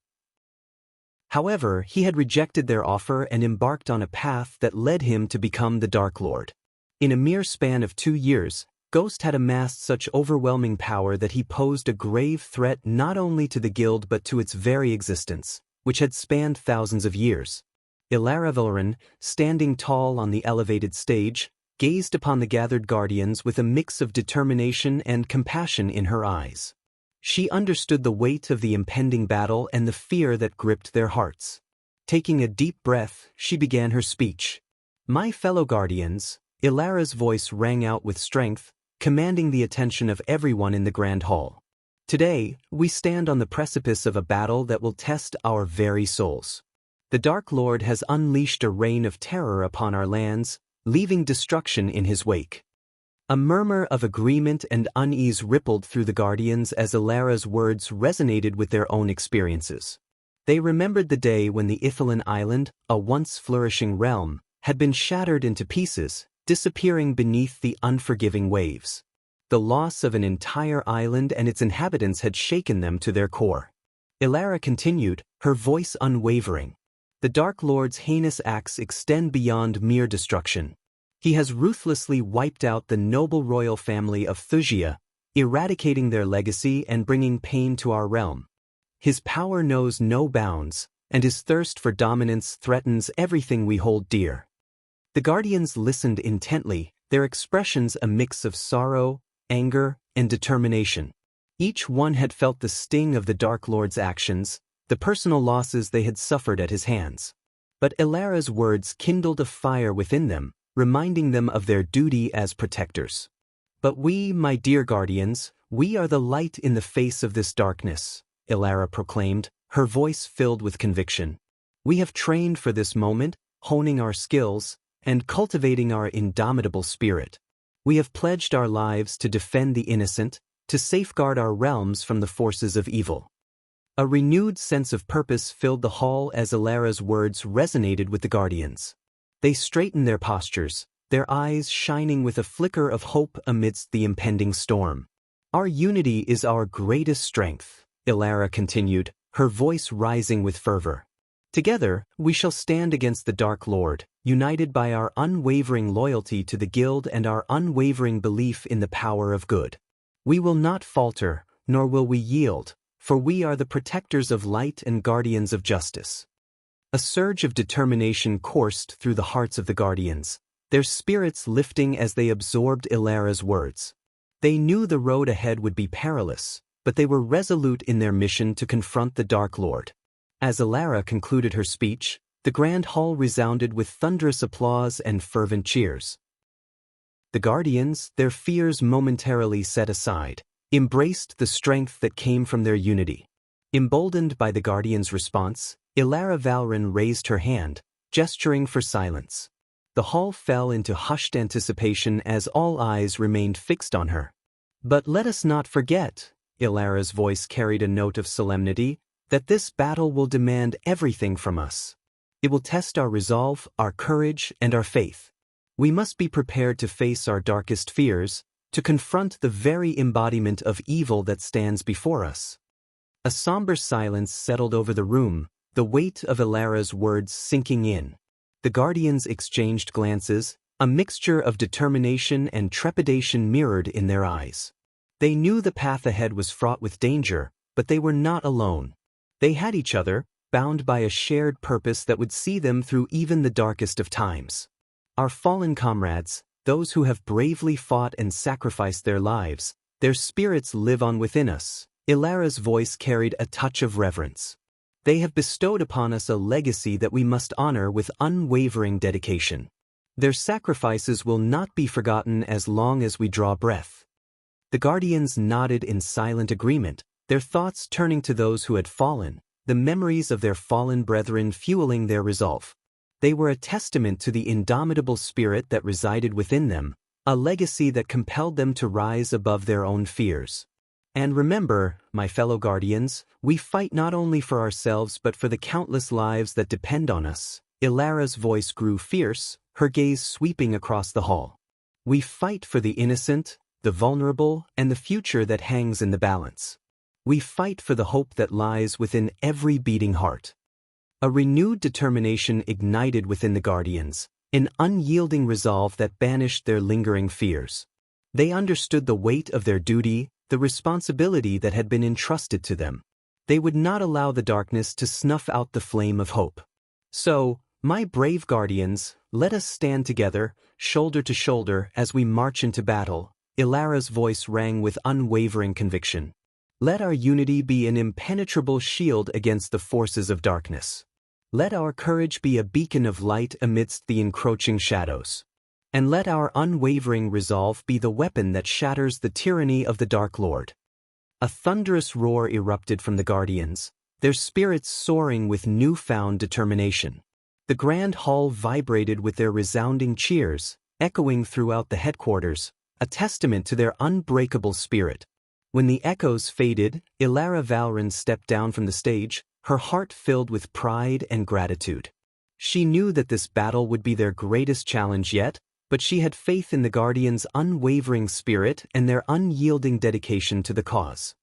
However, he had rejected their offer and embarked on a path that led him to become the Dark Lord. In a mere span of 2 years, Ghost had amassed such overwhelming power that he posed a grave threat not only to the guild but to its very existence, which had spanned thousands of years. Ilara Vauren, standing tall on the elevated stage, gazed upon the gathered guardians with a mix of determination and compassion in her eyes. She understood the weight of the impending battle and the fear that gripped their hearts. Taking a deep breath, she began her speech. "My fellow guardians," Ilara's voice rang out with strength, commanding the attention of everyone in the Grand Hall. "Today, we stand on the precipice of a battle that will test our very souls. The Dark Lord has unleashed a reign of terror upon our lands, leaving destruction in his wake." A murmur of agreement and unease rippled through the Guardians as Ilara's words resonated with their own experiences. They remembered the day when the Ithalan Island, a once flourishing realm, had been shattered into pieces, disappearing beneath the unforgiving waves. The loss of an entire island and its inhabitants had shaken them to their core. Ilara continued, her voice unwavering. "The Dark Lord's heinous acts extend beyond mere destruction. He has ruthlessly wiped out the noble royal family of Thusia, eradicating their legacy and bringing pain to our realm. His power knows no bounds, and his thirst for dominance threatens everything we hold dear." The Guardians listened intently, their expressions a mix of sorrow, anger, and determination. Each one had felt the sting of the Dark Lord's actions, the personal losses they had suffered at his hands. But Ilara's words kindled a fire within them, reminding them of their duty as protectors. "But we, my dear Guardians, we are the light in the face of this darkness," Ilara proclaimed, her voice filled with conviction. "We have trained for this moment, honing our skills, and cultivating our indomitable spirit. We have pledged our lives to defend the innocent, to safeguard our realms from the forces of evil." A renewed sense of purpose filled the hall as Ilara's words resonated with the Guardians. They straightened their postures, their eyes shining with a flicker of hope amidst the impending storm. "Our unity is our greatest strength," Ilara continued, her voice rising with fervor. "Together, we shall stand against the Dark Lord, united by our unwavering loyalty to the Guild and our unwavering belief in the power of good. We will not falter, nor will we yield, for we are the protectors of light and guardians of justice." A surge of determination coursed through the hearts of the Guardians, their spirits lifting as they absorbed Ilara's words. They knew the road ahead would be perilous, but they were resolute in their mission to confront the Dark Lord. As Ilara concluded her speech, the Grand Hall resounded with thunderous applause and fervent cheers. The Guardians, their fears momentarily set aside, embraced the strength that came from their unity. Emboldened by the Guardian's response, Ilara Valrin raised her hand, gesturing for silence. The hall fell into hushed anticipation as all eyes remained fixed on her. But let us not forget, Ilara's voice carried a note of solemnity, that this battle will demand everything from us. It will test our resolve, our courage, and our faith. We must be prepared to face our darkest fears, to confront the very embodiment of evil that stands before us. A somber silence settled over the room, the weight of Ilara's words sinking in. The Guardians exchanged glances, a mixture of determination and trepidation mirrored in their eyes. They knew the path ahead was fraught with danger, but they were not alone. They had each other, bound by a shared purpose that would see them through even the darkest of times. Our fallen comrades, those who have bravely fought and sacrificed their lives, their spirits live on within us. Ilara's voice carried a touch of reverence. They have bestowed upon us a legacy that we must honor with unwavering dedication. Their sacrifices will not be forgotten as long as we draw breath. The Guardians nodded in silent agreement, their thoughts turning to those who had fallen, the memories of their fallen brethren fueling their resolve. They were a testament to the indomitable spirit that resided within them, a legacy that compelled them to rise above their own fears. And remember, my fellow Guardians, we fight not only for ourselves but for the countless lives that depend on us. Ilara's voice grew fierce, her gaze sweeping across the hall. We fight for the innocent, the vulnerable, and the future that hangs in the balance. We fight for the hope that lies within every beating heart. A renewed determination ignited within the Guardians, an unyielding resolve that banished their lingering fears. They understood the weight of their duty, the responsibility that had been entrusted to them. They would not allow the darkness to snuff out the flame of hope. So, my brave Guardians, let us stand together, shoulder to shoulder, as we march into battle. Ilara's voice rang with unwavering conviction. Let our unity be an impenetrable shield against the forces of darkness. Let our courage be a beacon of light amidst the encroaching shadows. And let our unwavering resolve be the weapon that shatters the tyranny of the Dark Lord. A thunderous roar erupted from the Guardians, their spirits soaring with newfound determination. The grand hall vibrated with their resounding cheers, echoing throughout the headquarters, a testament to their unbreakable spirit. When the echoes faded, Ilara Valrin stepped down from the stage, her heart filled with pride and gratitude. She knew that this battle would be their greatest challenge yet, but she had faith in the Guardians' unwavering spirit and their unyielding dedication to the cause.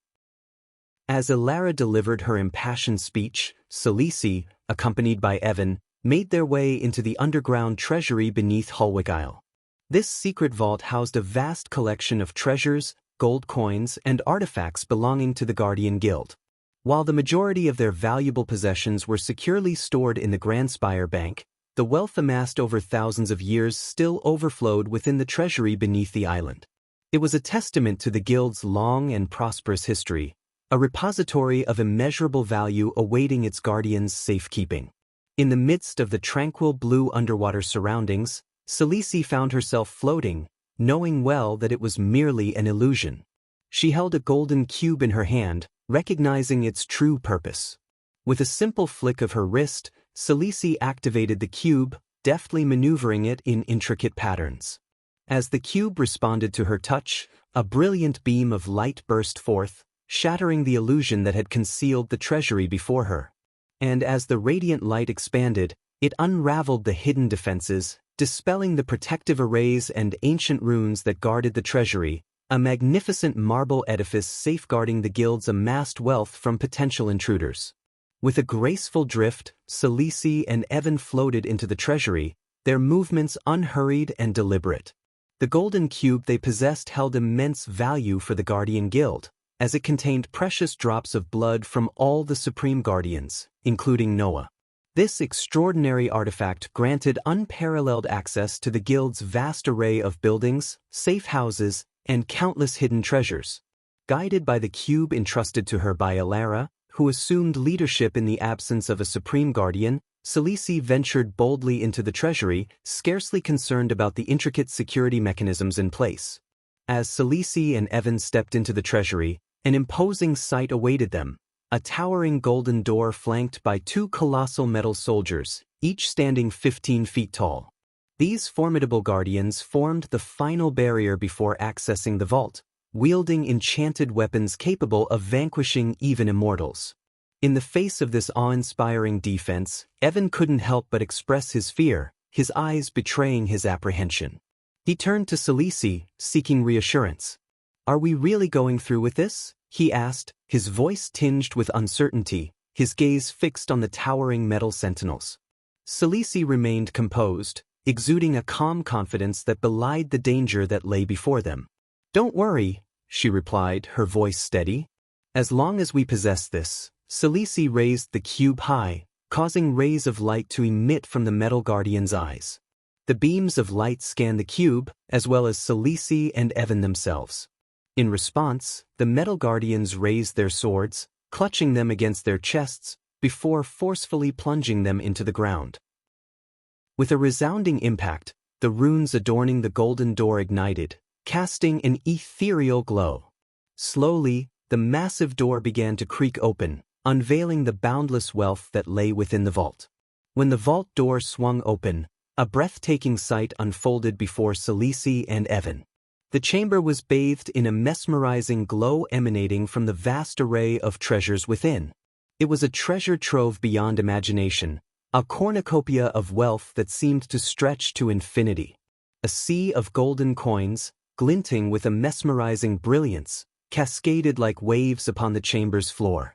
As Ilara delivered her impassioned speech, Salisi, accompanied by Evan, made their way into the underground treasury beneath Hulwick Isle. This secret vault housed a vast collection of treasures, gold coins, and artifacts belonging to the Guardian Guild. While the majority of their valuable possessions were securely stored in the Grandspire Bank, the wealth amassed over thousands of years still overflowed within the treasury beneath the island. It was a testament to the Guild's long and prosperous history, a repository of immeasurable value awaiting its guardians' safekeeping. In the midst of the tranquil blue underwater surroundings, Salisi found herself floating, knowing well that it was merely an illusion. She held a golden cube in her hand, recognizing its true purpose. With a simple flick of her wrist, Salisi activated the cube, deftly maneuvering it in intricate patterns. As the cube responded to her touch, a brilliant beam of light burst forth, shattering the illusion that had concealed the treasury before her. And as the radiant light expanded, it unraveled the hidden defenses, dispelling the protective arrays and ancient runes that guarded the treasury, a magnificent marble edifice safeguarding the Guild's amassed wealth from potential intruders. With a graceful drift, Salisi and Evan floated into the treasury, their movements unhurried and deliberate. The golden cube they possessed held immense value for the Guardian Guild, as it contained precious drops of blood from all the Supreme Guardians, including Noah. This extraordinary artifact granted unparalleled access to the Guild's vast array of buildings, safe houses, and countless hidden treasures. Guided by the cube entrusted to her by Ilara, who assumed leadership in the absence of a Supreme Guardian, Salisi ventured boldly into the treasury, scarcely concerned about the intricate security mechanisms in place. As Salisi and Evan stepped into the treasury, an imposing sight awaited them, a towering golden door flanked by two colossal metal soldiers, each standing 15 feet tall. These formidable guardians formed the final barrier before accessing the vault, wielding enchanted weapons capable of vanquishing even immortals. In the face of this awe-inspiring defense, Evan couldn't help but express his fear, his eyes betraying his apprehension. He turned to Selisi, seeking reassurance. "Are we really going through with this?" he asked, his voice tinged with uncertainty, his gaze fixed on the towering metal sentinels. Selisi remained composed, exuding a calm confidence that belied the danger that lay before them. "Don't worry," she replied, her voice steady. "As long as we possess this." Selisi raised the cube high, causing rays of light to emit from the metal guardian's eyes. The beams of light scanned the cube, as well as Selisi and Evan themselves. In response, the metal guardians raised their swords, clutching them against their chests, before forcefully plunging them into the ground. With a resounding impact, the runes adorning the golden door ignited, casting an ethereal glow. Slowly, the massive door began to creak open, unveiling the boundless wealth that lay within the vault. When the vault door swung open, a breathtaking sight unfolded before Selisi and Evan. The chamber was bathed in a mesmerizing glow emanating from the vast array of treasures within. It was a treasure trove beyond imagination, a cornucopia of wealth that seemed to stretch to infinity. A sea of golden coins, glinting with a mesmerizing brilliance, cascaded like waves upon the chamber's floor.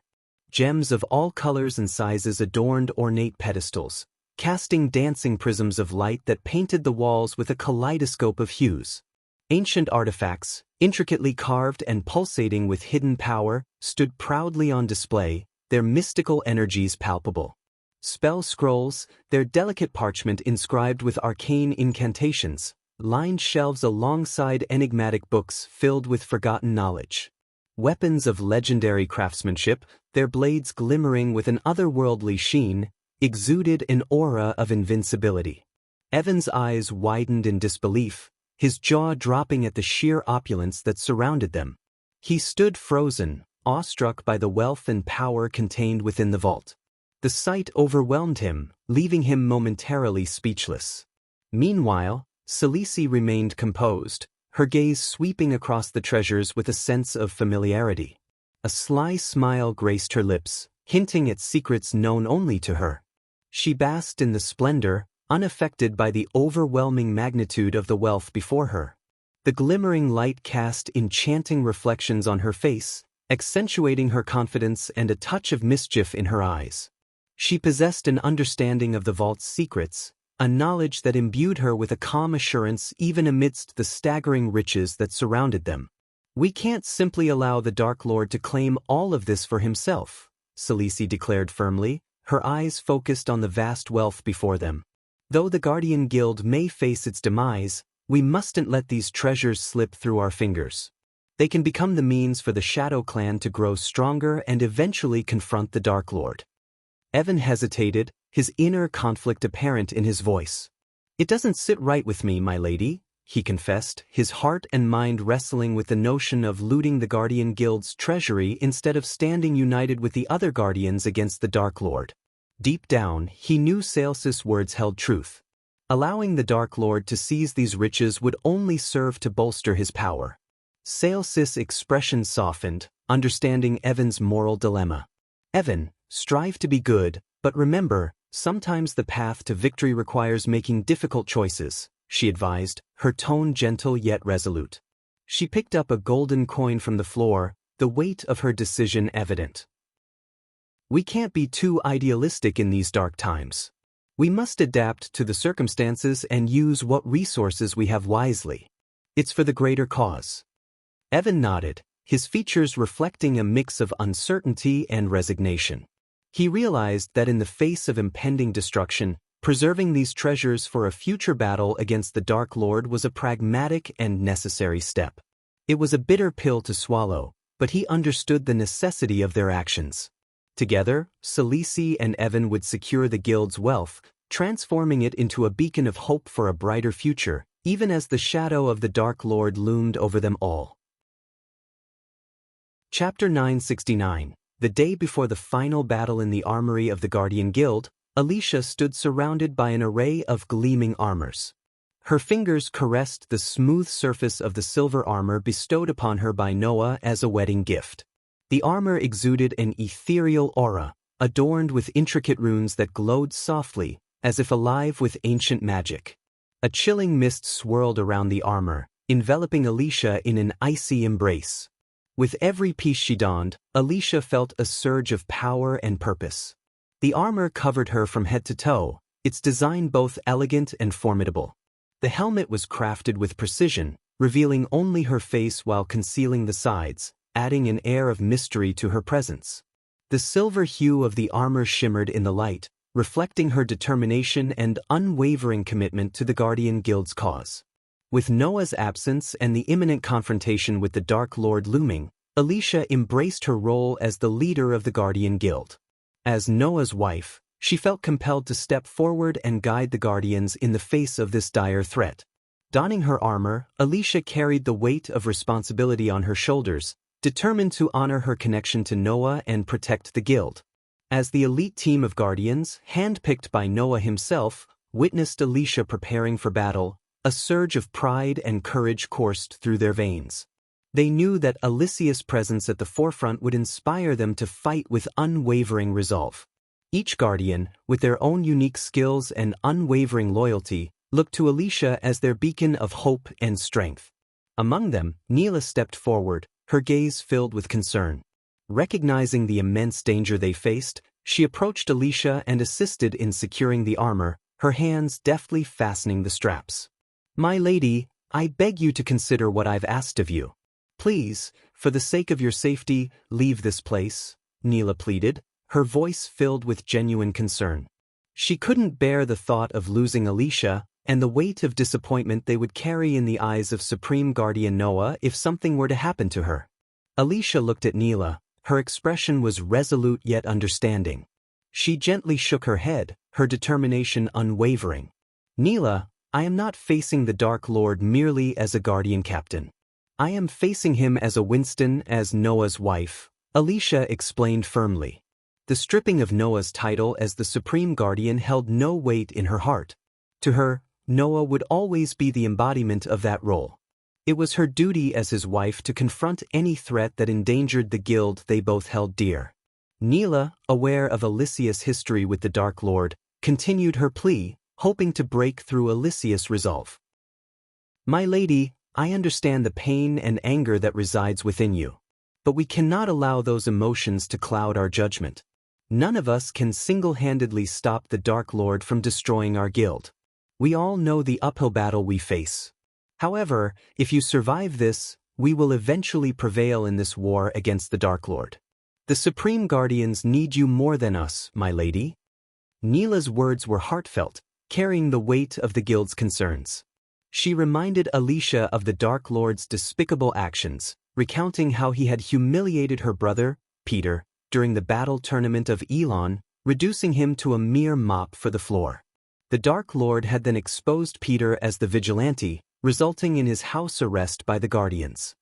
Gems of all colors and sizes adorned ornate pedestals, casting dancing prisms of light that painted the walls with a kaleidoscope of hues. Ancient artifacts, intricately carved and pulsating with hidden power, stood proudly on display, their mystical energies palpable. Spell scrolls, their delicate parchment inscribed with arcane incantations, lined shelves alongside enigmatic books filled with forgotten knowledge. Weapons of legendary craftsmanship, their blades glimmering with an otherworldly sheen, exuded an aura of invincibility. Evan's eyes widened in disbelief, his jaw dropping at the sheer opulence that surrounded them. He stood frozen, awestruck by the wealth and power contained within the vault. The sight overwhelmed him, leaving him momentarily speechless. Meanwhile, Selisi remained composed, her gaze sweeping across the treasures with a sense of familiarity. A sly smile graced her lips, hinting at secrets known only to her. She basked in the splendor, unaffected by the overwhelming magnitude of the wealth before her. The glimmering light cast enchanting reflections on her face, accentuating her confidence and a touch of mischief in her eyes. She possessed an understanding of the vault's secrets, a knowledge that imbued her with a calm assurance even amidst the staggering riches that surrounded them. "We can't simply allow the Dark Lord to claim all of this for himself," Selisi declared firmly, her eyes focused on the vast wealth before them. "Though the Guardian Guild may face its demise, we mustn't let these treasures slip through our fingers. They can become the means for the Shadow Clan to grow stronger and eventually confront the Dark Lord." Evan hesitated, his inner conflict apparent in his voice. "It doesn't sit right with me, my lady," he confessed, his heart and mind wrestling with the notion of looting the Guardian Guild's treasury instead of standing united with the other Guardians against the Dark Lord. Deep down, he knew Celsus' words held truth. Allowing the Dark Lord to seize these riches would only serve to bolster his power. Celsus' expression softened, understanding Evan's moral dilemma. "Evan, strive to be good, but remember, sometimes the path to victory requires making difficult choices," she advised, her tone gentle yet resolute. She picked up a golden coin from the floor, the weight of her decision evident. "We can't be too idealistic in these dark times. We must adapt to the circumstances and use what resources we have wisely. It's for the greater cause." Evan nodded, his features reflecting a mix of uncertainty and resignation. He realized that in the face of impending destruction, preserving these treasures for a future battle against the Dark Lord was a pragmatic and necessary step. It was a bitter pill to swallow, but he understood the necessity of their actions. Together, Selisi and Evan would secure the guild's wealth, transforming it into a beacon of hope for a brighter future, even as the shadow of the Dark Lord loomed over them all. Chapter 969. The day before the final battle in the armory of the Guardian Guild, Alicia stood surrounded by an array of gleaming armors. Her fingers caressed the smooth surface of the silver armor bestowed upon her by Noah as a wedding gift. The armor exuded an ethereal aura, adorned with intricate runes that glowed softly, as if alive with ancient magic. A chilling mist swirled around the armor, enveloping Alicia in an icy embrace. With every piece she donned, Alicia felt a surge of power and purpose. The armor covered her from head to toe, its design both elegant and formidable. The helmet was crafted with precision, revealing only her face while concealing the sides, adding an air of mystery to her presence. The silver hue of the armor shimmered in the light, reflecting her determination and unwavering commitment to the Guardian Guild's cause. With Noah's absence and the imminent confrontation with the Dark Lord looming, Alicia embraced her role as the leader of the Guardian Guild. As Noah's wife, she felt compelled to step forward and guide the Guardians in the face of this dire threat. Donning her armor, Alicia carried the weight of responsibility on her shoulders, determined to honor her connection to Noah and protect the Guild. As the elite team of Guardians, handpicked by Noah himself, witnessed Alicia preparing for battle, a surge of pride and courage coursed through their veins. They knew that Alicia's presence at the forefront would inspire them to fight with unwavering resolve. Each Guardian, with their own unique skills and unwavering loyalty, looked to Alicia as their beacon of hope and strength. Among them, Neela stepped forward, her gaze filled with concern. Recognizing the immense danger they faced, she approached Alicia and assisted in securing the armor, her hands deftly fastening the straps. "My lady, I beg you to consider what I've asked of you. Please, for the sake of your safety, leave this place," Neela pleaded, her voice filled with genuine concern. She couldn't bear the thought of losing Alicia and the weight of disappointment they would carry in the eyes of Supreme Guardian Noah if something were to happen to her. Alicia looked at Neela. Her expression was resolute yet understanding. She gently shook her head, her determination unwavering. "Neela, I am not facing the Dark Lord merely as a Guardian captain. I am facing him as a Winston, as Noah's wife," Alicia explained firmly. The stripping of Noah's title as the Supreme Guardian held no weight in her heart. To her, Noah would always be the embodiment of that role. It was her duty as his wife to confront any threat that endangered the guild they both held dear. Neela, aware of Alicia's history with the Dark Lord, continued her plea, hoping to break through Alicia's resolve. "My lady, I understand the pain and anger that resides within you. But we cannot allow those emotions to cloud our judgment. None of us can single-handedly stop the Dark Lord from destroying our guild. We all know the uphill battle we face. However, if you survive this, we will eventually prevail in this war against the Dark Lord. The Supreme Guardians need you more than us, my lady." Neela's words were heartfelt, carrying the weight of the guild's concerns. She reminded Alicia of the Dark Lord's despicable actions, recounting how he had humiliated her brother, Peter, during the battle tournament of Elon, reducing him to a mere mop for the floor. The Dark Lord had then exposed Peter as the vigilante, resulting in his house arrest by the Guardians.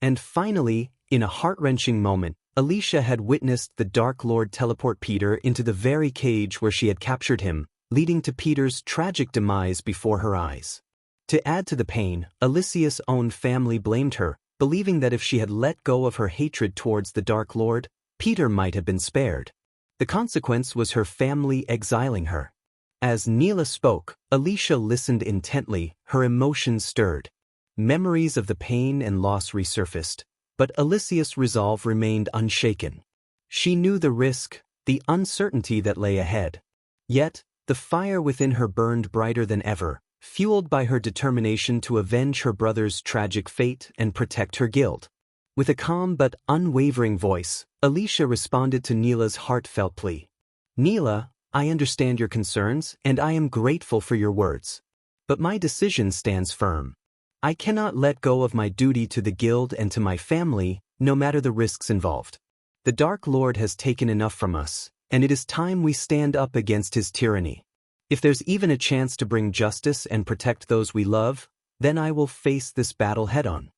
And finally, in a heart-wrenching moment, Alicia had witnessed the Dark Lord teleport Peter into the very cage where she had captured him, leading to Peter's tragic demise before her eyes. To add to the pain, Alicia's own family blamed her, believing that if she had let go of her hatred towards the Dark Lord, Peter might have been spared. The consequence was her family exiling her. As Neela spoke, Alicia listened intently, her emotions stirred. Memories of the pain and loss resurfaced, but Alicia's resolve remained unshaken. She knew the risk, the uncertainty that lay ahead. Yet, the fire within her burned brighter than ever, fueled by her determination to avenge her brother's tragic fate and protect her guild. With a calm but unwavering voice, Alicia responded to Neela's heartfelt plea. "Neela, I understand your concerns, and I am grateful for your words. But my decision stands firm. I cannot let go of my duty to the guild and to my family, no matter the risks involved. The Dark Lord has taken enough from us, and it is time we stand up against his tyranny. If there's even a chance to bring justice and protect those we love, then I will face this battle head-on."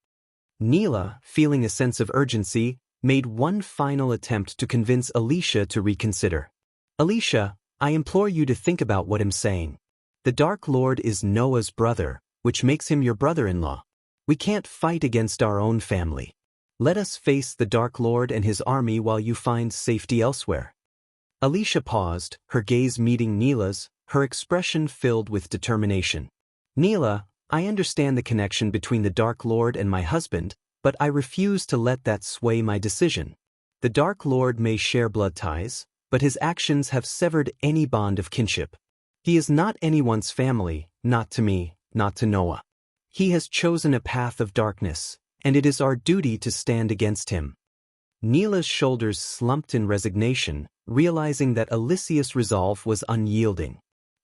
Neela, feeling a sense of urgency, made one final attempt to convince Alicia to reconsider. Alicia, I implore you to think about what I'm saying. The Dark Lord is Noah's brother, which makes him your brother-in-law. We can't fight against our own family. Let us face the Dark Lord and his army while you find safety elsewhere. Alicia paused, her gaze meeting Neela's, her expression filled with determination. Neela, I understand the connection between the Dark Lord and my husband, but I refuse to let that sway my decision. The Dark Lord may share blood ties, but his actions have severed any bond of kinship. He is not anyone's family, not to me, not to Noah. He has chosen a path of darkness, and it is our duty to stand against him. Neela's shoulders slumped in resignation, realizing that Alicia's resolve was unyielding.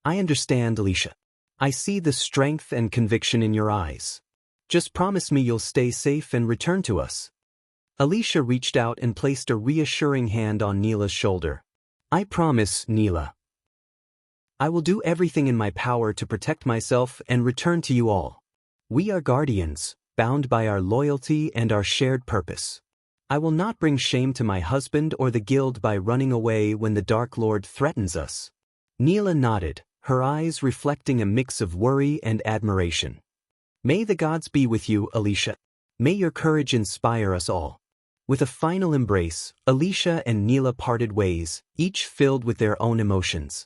I understand, Alicia. I see the strength and conviction in your eyes. Just promise me you'll stay safe and return to us. Alicia reached out and placed a reassuring hand on Neela's shoulder. I promise, Neela. I will do everything in my power to protect myself and return to you all. We are guardians, bound by our loyalty and our shared purpose. I will not bring shame to my husband or the guild by running away when the Dark Lord threatens us. Neela nodded, her eyes reflecting a mix of worry and admiration. May the gods be with you, Alicia. May your courage inspire us all. With a final embrace, Alicia and Neela parted ways, each filled with their own emotions.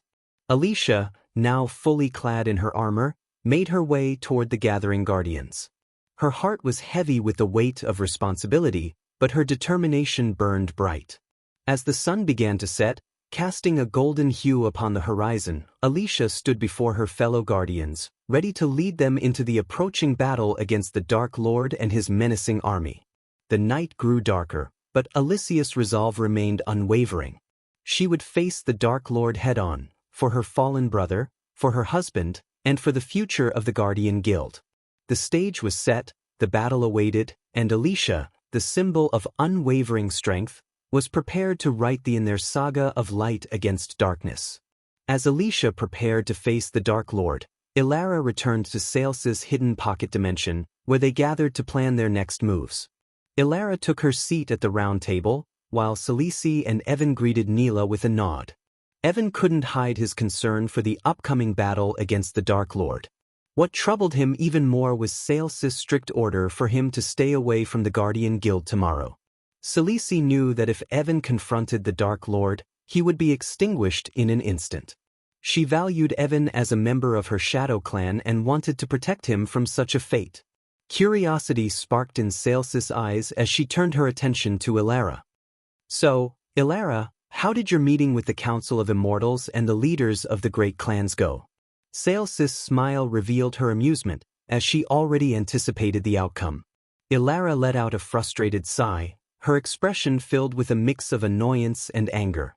Alicia, now fully clad in her armor, made her way toward the gathering guardians. Her heart was heavy with the weight of responsibility, but her determination burned bright. As the sun began to set, casting a golden hue upon the horizon, Alicia stood before her fellow guardians, ready to lead them into the approaching battle against the Dark Lord and his menacing army. The night grew darker, but Alicia's resolve remained unwavering. She would face the Dark Lord head-on, for her fallen brother, for her husband, and for the future of the Guardian Guild. The stage was set, the battle awaited, and Alicia, the symbol of unwavering strength, was prepared to write in their saga of light against darkness. As Alicia prepared to face the Dark Lord, Ilara returned to Sales's hidden pocket dimension, where they gathered to plan their next moves. Ilara took her seat at the round table, while Salisi and Evan greeted Neela with a nod. Evan couldn't hide his concern for the upcoming battle against the Dark Lord. What troubled him even more was Sales's strict order for him to stay away from the Guardian Guild tomorrow. Salisi knew that if Evan confronted the Dark Lord, he would be extinguished in an instant. She valued Evan as a member of her shadow clan and wanted to protect him from such a fate. Curiosity sparked in Sales's eyes as she turned her attention to Ilara. So, Ilara, how did your meeting with the Council of Immortals and the leaders of the great clans go? Sales's smile revealed her amusement, as she already anticipated the outcome. Ilara let out a frustrated sigh, her expression filled with a mix of annoyance and anger.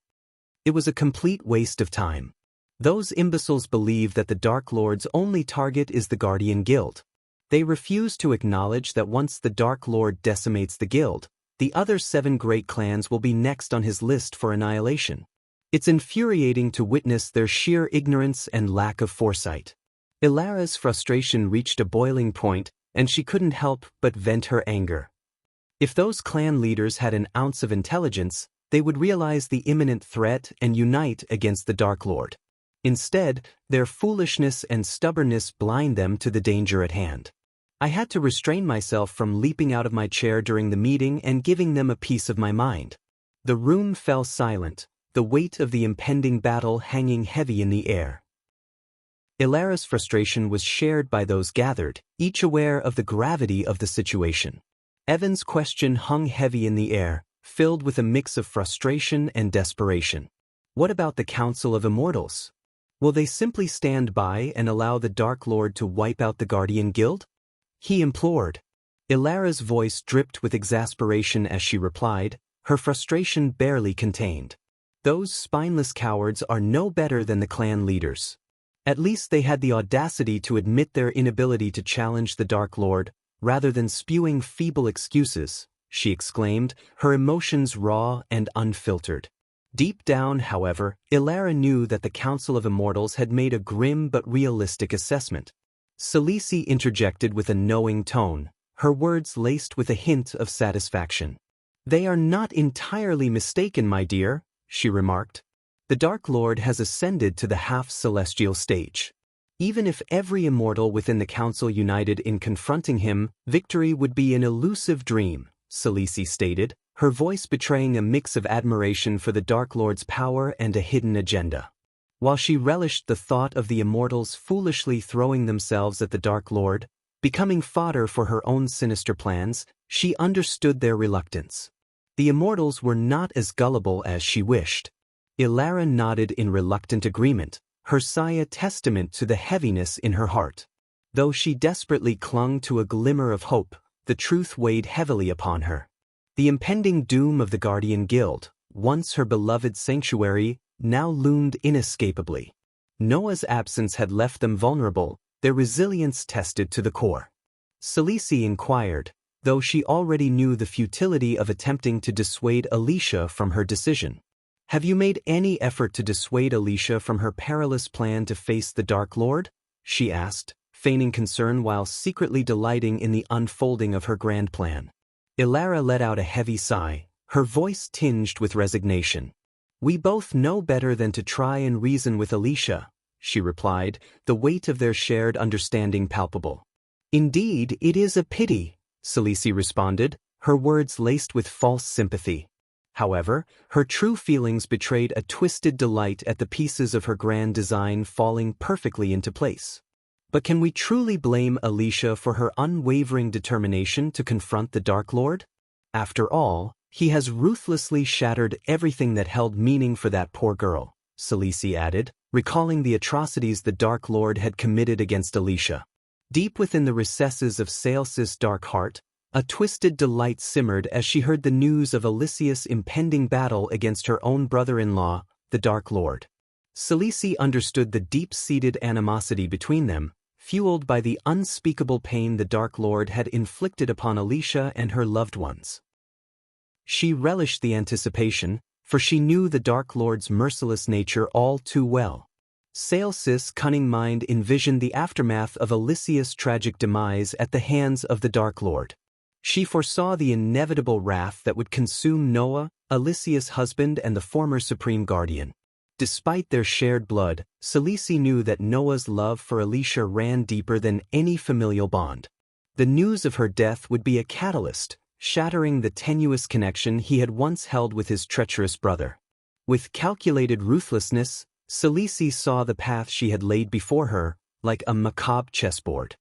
It was a complete waste of time. Those imbeciles believe that the Dark Lord's only target is the Guardian Guild. They refuse to acknowledge that once the Dark Lord decimates the guild, the other 7 great clans will be next on his list for annihilation. It's infuriating to witness their sheer ignorance and lack of foresight. Ilara's frustration reached a boiling point, and she couldn't help but vent her anger. If those clan leaders had an ounce of intelligence, they would realize the imminent threat and unite against the Dark Lord. Instead, their foolishness and stubbornness blind them to the danger at hand. I had to restrain myself from leaping out of my chair during the meeting and giving them a piece of my mind. The room fell silent, the weight of the impending battle hanging heavy in the air. Ilara's frustration was shared by those gathered, each aware of the gravity of the situation. Evan's question hung heavy in the air, filled with a mix of frustration and desperation. What about the Council of Immortals? Will they simply stand by and allow the Dark Lord to wipe out the Guardian Guild? He implored. Ilara's voice dripped with exasperation as she replied, her frustration barely contained. Those spineless cowards are no better than the clan leaders. At least they had the audacity to admit their inability to challenge the Dark Lord, rather than spewing feeble excuses, she exclaimed, her emotions raw and unfiltered. Deep down, however, Ilara knew that the Council of Immortals had made a grim but realistic assessment. Salisi interjected with a knowing tone, her words laced with a hint of satisfaction. "They are not entirely mistaken, my dear," she remarked. "The Dark Lord has ascended to the half-celestial stage. Even if every immortal within the Council united in confronting him, victory would be an elusive dream," Khaleesi stated, her voice betraying a mix of admiration for the Dark Lord's power and a hidden agenda. While she relished the thought of the immortals foolishly throwing themselves at the Dark Lord, becoming fodder for her own sinister plans, she understood their reluctance. The immortals were not as gullible as she wished. Elara nodded in reluctant agreement, her sigh a testament to the heaviness in her heart. Though she desperately clung to a glimmer of hope, the truth weighed heavily upon her. The impending doom of the Guardian Guild, once her beloved sanctuary, now loomed inescapably. Noah's absence had left them vulnerable, their resilience tested to the core. Khaleesi inquired, though she already knew the futility of attempting to dissuade Alicia from her decision. "Have you made any effort to dissuade Alicia from her perilous plan to face the Dark Lord?" she asked, feigning concern while secretly delighting in the unfolding of her grand plan. Elara let out a heavy sigh, her voice tinged with resignation. "We both know better than to try and reason with Alicia," she replied, the weight of their shared understanding palpable. "Indeed, it is a pity," Khaleesi responded, her words laced with false sympathy. However, her true feelings betrayed a twisted delight at the pieces of her grand design falling perfectly into place. "But can we truly blame Alicia for her unwavering determination to confront the Dark Lord? After all, he has ruthlessly shattered everything that held meaning for that poor girl," Khaleesi added, recalling the atrocities the Dark Lord had committed against Alicia. Deep within the recesses of Saelsis' dark heart, a twisted delight simmered as she heard the news of Alicia's impending battle against her own brother-in-law, the Dark Lord. Khaleesi understood the deep-seated animosity between them, fueled by the unspeakable pain the Dark Lord had inflicted upon Alicia and her loved ones. She relished the anticipation, for she knew the Dark Lord's merciless nature all too well. Saelsis' cunning mind envisioned the aftermath of Alicia's tragic demise at the hands of the Dark Lord. She foresaw the inevitable wrath that would consume Noah, Alicia's husband and the former Supreme Guardian. Despite their shared blood, Khaleesi knew that Noah's love for Alicia ran deeper than any familial bond. The news of her death would be a catalyst, shattering the tenuous connection he had once held with his treacherous brother. With calculated ruthlessness, Khaleesi saw the path she had laid before her, like a macabre chessboard.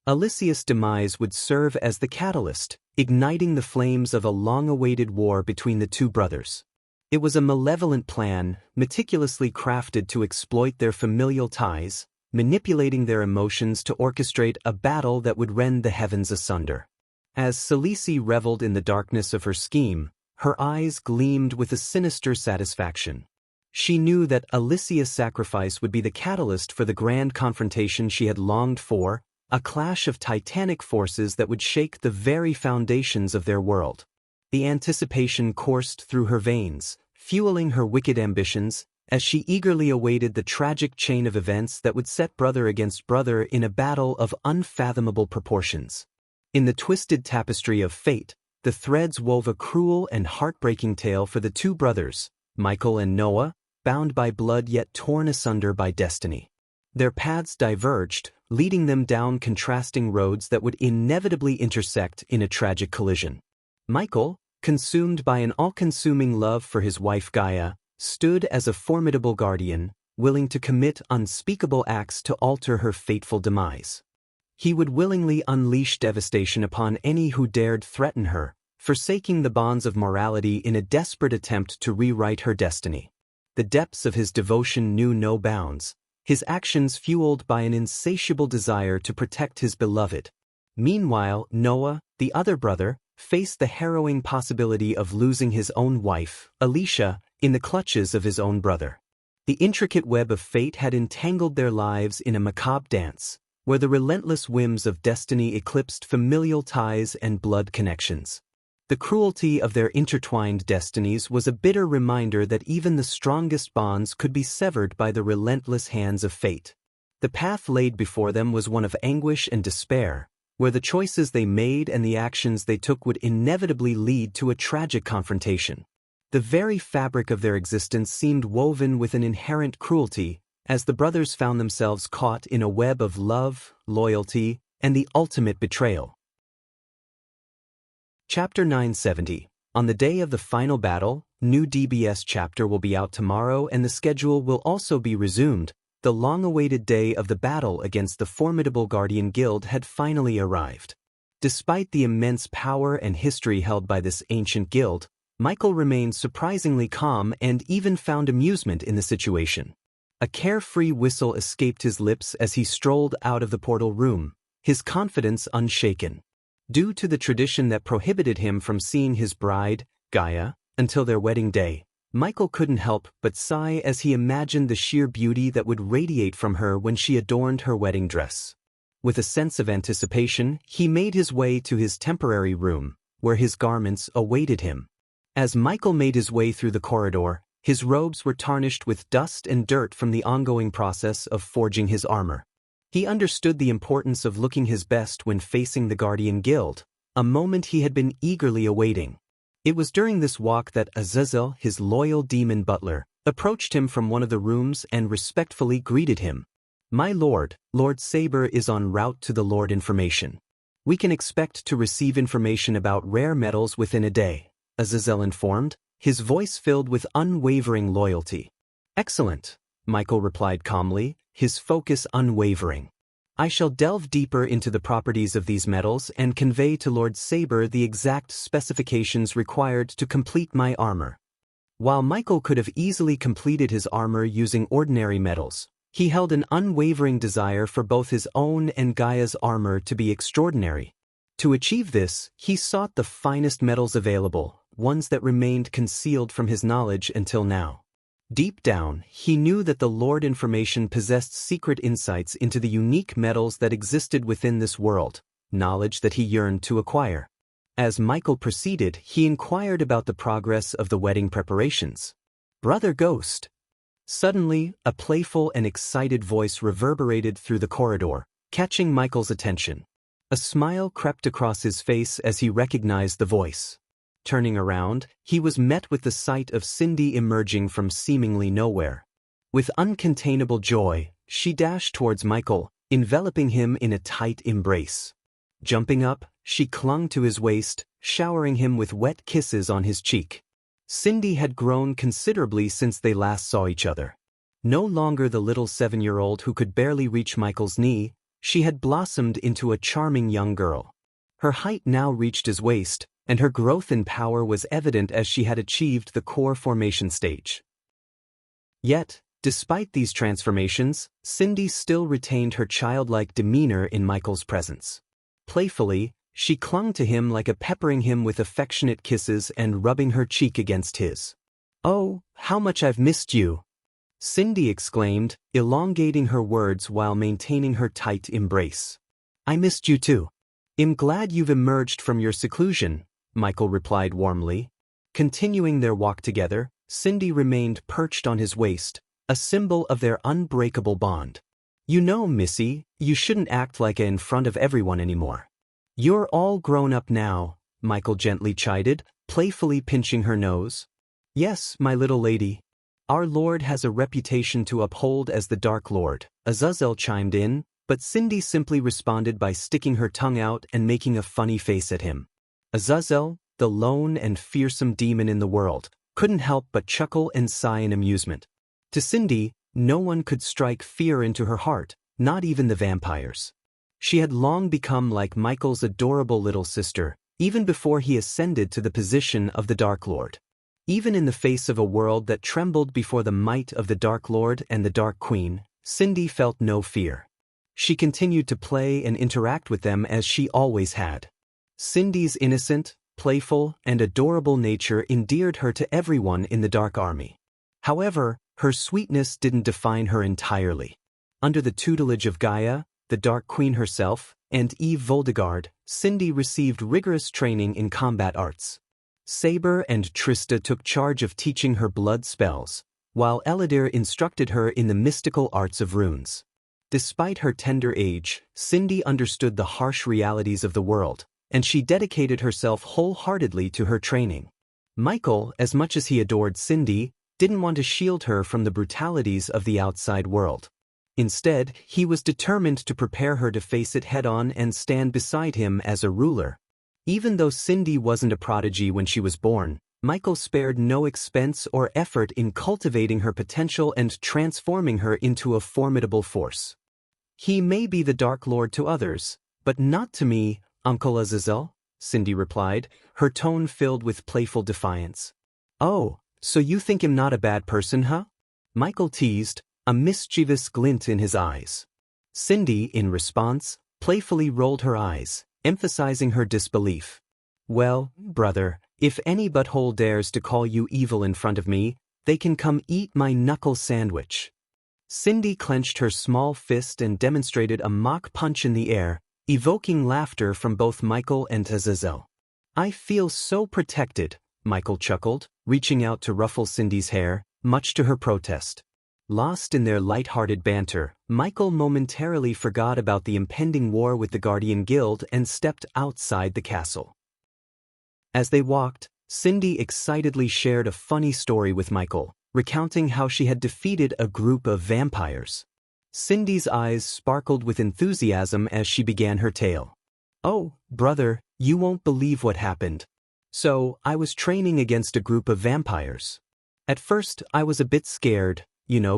Alicia's demise would serve as the catalyst, igniting the flames of a long-awaited war between the two brothers. It was a malevolent plan, meticulously crafted to exploit their familial ties, manipulating their emotions to orchestrate a battle that would rend the heavens asunder. As Khaleesi reveled in the darkness of her scheme, her eyes gleamed with a sinister satisfaction. She knew that Alicia's sacrifice would be the catalyst for the grand confrontation she had longed for, a clash of titanic forces that would shake the very foundations of their world. The anticipation coursed through her veins, fueling her wicked ambitions, as she eagerly awaited the tragic chain of events that would set brother against brother in a battle of unfathomable proportions. In the twisted tapestry of fate, the threads wove a cruel and heartbreaking tale for the two brothers, Michael and Noah, bound by blood yet torn asunder by destiny. Their paths diverged, leading them down contrasting roads that would inevitably intersect in a tragic collision. Michael, consumed by an all-consuming love for his wife Gaia, stood as a formidable guardian, willing to commit unspeakable acts to alter her fateful demise. He would willingly unleash devastation upon any who dared threaten her, forsaking the bonds of morality in a desperate attempt to rewrite her destiny. The depths of his devotion knew no bounds, his actions fueled by an insatiable desire to protect his beloved. Meanwhile, Noah, the other brother, faced the harrowing possibility of losing his own wife, Alicia, in the clutches of his own brother. The intricate web of fate had entangled their lives in a macabre dance, where the relentless whims of destiny eclipsed familial ties and blood connections. The cruelty of their intertwined destinies was a bitter reminder that even the strongest bonds could be severed by the relentless hands of fate. The path laid before them was one of anguish and despair, where the choices they made and the actions they took would inevitably lead to a tragic confrontation. The very fabric of their existence seemed woven with an inherent cruelty, as the brothers found themselves caught in a web of love, loyalty, and the ultimate betrayal. Chapter 970. On the day of the final battle, new DBS chapter will be out tomorrow and the schedule will also be resumed. The long-awaited day of the battle against the formidable Guardian Guild had finally arrived. Despite the immense power and history held by this ancient guild, Michael remained surprisingly calm and even found amusement in the situation. A carefree whistle escaped his lips as he strolled out of the portal room, his confidence unshaken. Due to the tradition that prohibited him from seeing his bride, Gaia, until their wedding day, Michael couldn't help but sigh as he imagined the sheer beauty that would radiate from her when she adorned her wedding dress. With a sense of anticipation, he made his way to his temporary room, where his garments awaited him. As Michael made his way through the corridor, his robes were tarnished with dust and dirt from the ongoing process of forging his armor. He understood the importance of looking his best when facing the Guardian Guild, a moment he had been eagerly awaiting. It was during this walk that Azazel, his loyal demon butler, approached him from one of the rooms and respectfully greeted him. "My lord, Lord Saber is en route to the Lord Information. We can expect to receive information about rare metals within a day," Azazel informed, his voice filled with unwavering loyalty. "Excellent," Michael replied calmly, his focus unwavering. "I shall delve deeper into the properties of these metals and convey to Lord Saber the exact specifications required to complete my armor." While Michael could have easily completed his armor using ordinary metals, he held an unwavering desire for both his own and Gaia's armor to be extraordinary. To achieve this, he sought the finest metals available, ones that remained concealed from his knowledge until now. Deep down, he knew that the Lord Information possessed secret insights into the unique metals that existed within this world, knowledge that he yearned to acquire. As Michael proceeded, he inquired about the progress of the wedding preparations. "Brother Ghost." Suddenly, a playful and excited voice reverberated through the corridor, catching Michael's attention. A smile crept across his face as he recognized the voice. Turning around, he was met with the sight of Cindy emerging from seemingly nowhere. With uncontainable joy, she dashed towards Michael, enveloping him in a tight embrace. Jumping up, she clung to his waist, showering him with wet kisses on his cheek. Cindy had grown considerably since they last saw each other. No longer the little 7-year-old who could barely reach Michael's knee, she had blossomed into a charming young girl. Her height now reached his waist, and her growth in power was evident as she had achieved the core formation stage. Yet, despite these transformations, Cindy still retained her childlike demeanor in Michael's presence. Playfully, she clung to him like a peppering him with affectionate kisses and rubbing her cheek against his. "Oh, how much I've missed you!" Cindy exclaimed, elongating her words while maintaining her tight embrace. "I missed you too. I'm glad you've emerged from your seclusion," Michael replied warmly. Continuing their walk together, Cindy remained perched on his waist, a symbol of their unbreakable bond. "You know, Missy, you shouldn't act like in front of everyone anymore. You're all grown up now," Michael gently chided, playfully pinching her nose. "Yes, my little lady. Our Lord has a reputation to uphold as the Dark Lord," Azazel chimed in, but Cindy simply responded by sticking her tongue out and making a funny face at him. Azazel, the lone and fearsome demon in the world, couldn't help but chuckle and sigh in amusement. To Cindy, no one could strike fear into her heart, not even the vampires. She had long become like Michael's adorable little sister, even before he ascended to the position of the Dark Lord. Even in the face of a world that trembled before the might of the Dark Lord and the Dark Queen, Cindy felt no fear. She continued to play and interact with them as she always had. Cindy's innocent, playful, and adorable nature endeared her to everyone in the Dark Army. However, her sweetness didn't define her entirely. Under the tutelage of Gaia, the Dark Queen herself, and Eve Voldegard, Cindy received rigorous training in combat arts. Saber and Trista took charge of teaching her blood spells, while Eladir instructed her in the mystical arts of runes. Despite her tender age, Cindy understood the harsh realities of the world, and she dedicated herself wholeheartedly to her training. Michael, as much as he adored Cindy, didn't want to shield her from the brutalities of the outside world. Instead, he was determined to prepare her to face it head-on and stand beside him as a ruler. Even though Cindy wasn't a prodigy when she was born, Michael spared no expense or effort in cultivating her potential and transforming her into a formidable force. "He may be the Dark Lord to others, but not to me, Uncle Azazel," Cindy replied, her tone filled with playful defiance. "Oh, so you think him not a bad person, huh?" Michael teased, a mischievous glint in his eyes. Cindy, in response, playfully rolled her eyes, emphasizing her disbelief. "Well, brother, if any butthole dares to call you evil in front of me, they can come eat my knuckle sandwich." Cindy clenched her small fist and demonstrated a mock punch in the air, evoking laughter from both Michael and Azazel. "I feel so protected," Michael chuckled, reaching out to ruffle Cindy's hair, much to her protest. Lost in their light-hearted banter, Michael momentarily forgot about the impending war with the Guardian Guild and stepped outside the castle. As they walked, Cindy excitedly shared a funny story with Michael, recounting how she had defeated a group of vampires. Cindy's eyes sparkled with enthusiasm as she began her tale. "Oh, brother, you won't believe what happened. So, I was training against a group of vampires. At first, I was a bit scared,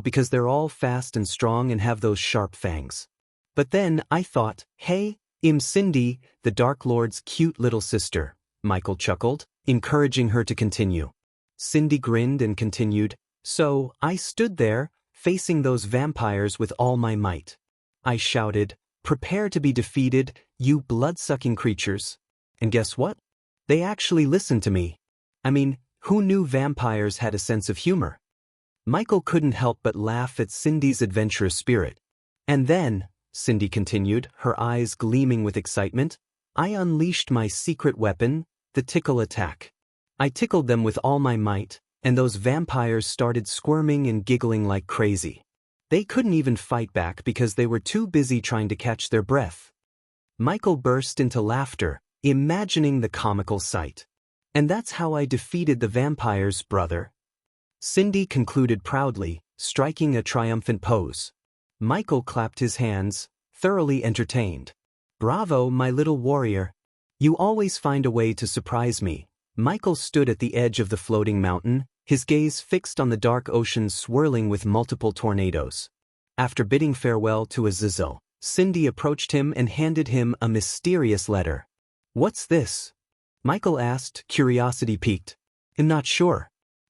because they're all fast and strong and have those sharp fangs. But then I thought, hey, Cindy, the Dark Lord's cute little sister," Michael chuckled, encouraging her to continue. Cindy grinned and continued, "So, I stood there, facing those vampires with all my might. I shouted, 'Prepare to be defeated, you blood-sucking creatures.' And guess what? They actually listened to me. I mean, who knew vampires had a sense of humor?" Michael couldn't help but laugh at Cindy's adventurous spirit. "And then," Cindy continued, her eyes gleaming with excitement, "I unleashed my secret weapon, the tickle attack. I tickled them with all my might, and those vampires started squirming and giggling like crazy. They couldn't even fight back because they were too busy trying to catch their breath." Michael burst into laughter, imagining the comical sight. "And that's how I defeated the vampires, brother," Cindy concluded proudly, striking a triumphant pose. Michael clapped his hands, thoroughly entertained. "Bravo, my little warrior. You always find a way to surprise me." Michael stood at the edge of the floating mountain, his gaze fixed on the dark ocean swirling with multiple tornadoes. After bidding farewell to Azazel, Cindy approached him and handed him a mysterious letter. "What's this?" Michael asked, curiosity piqued. "I'm not sure.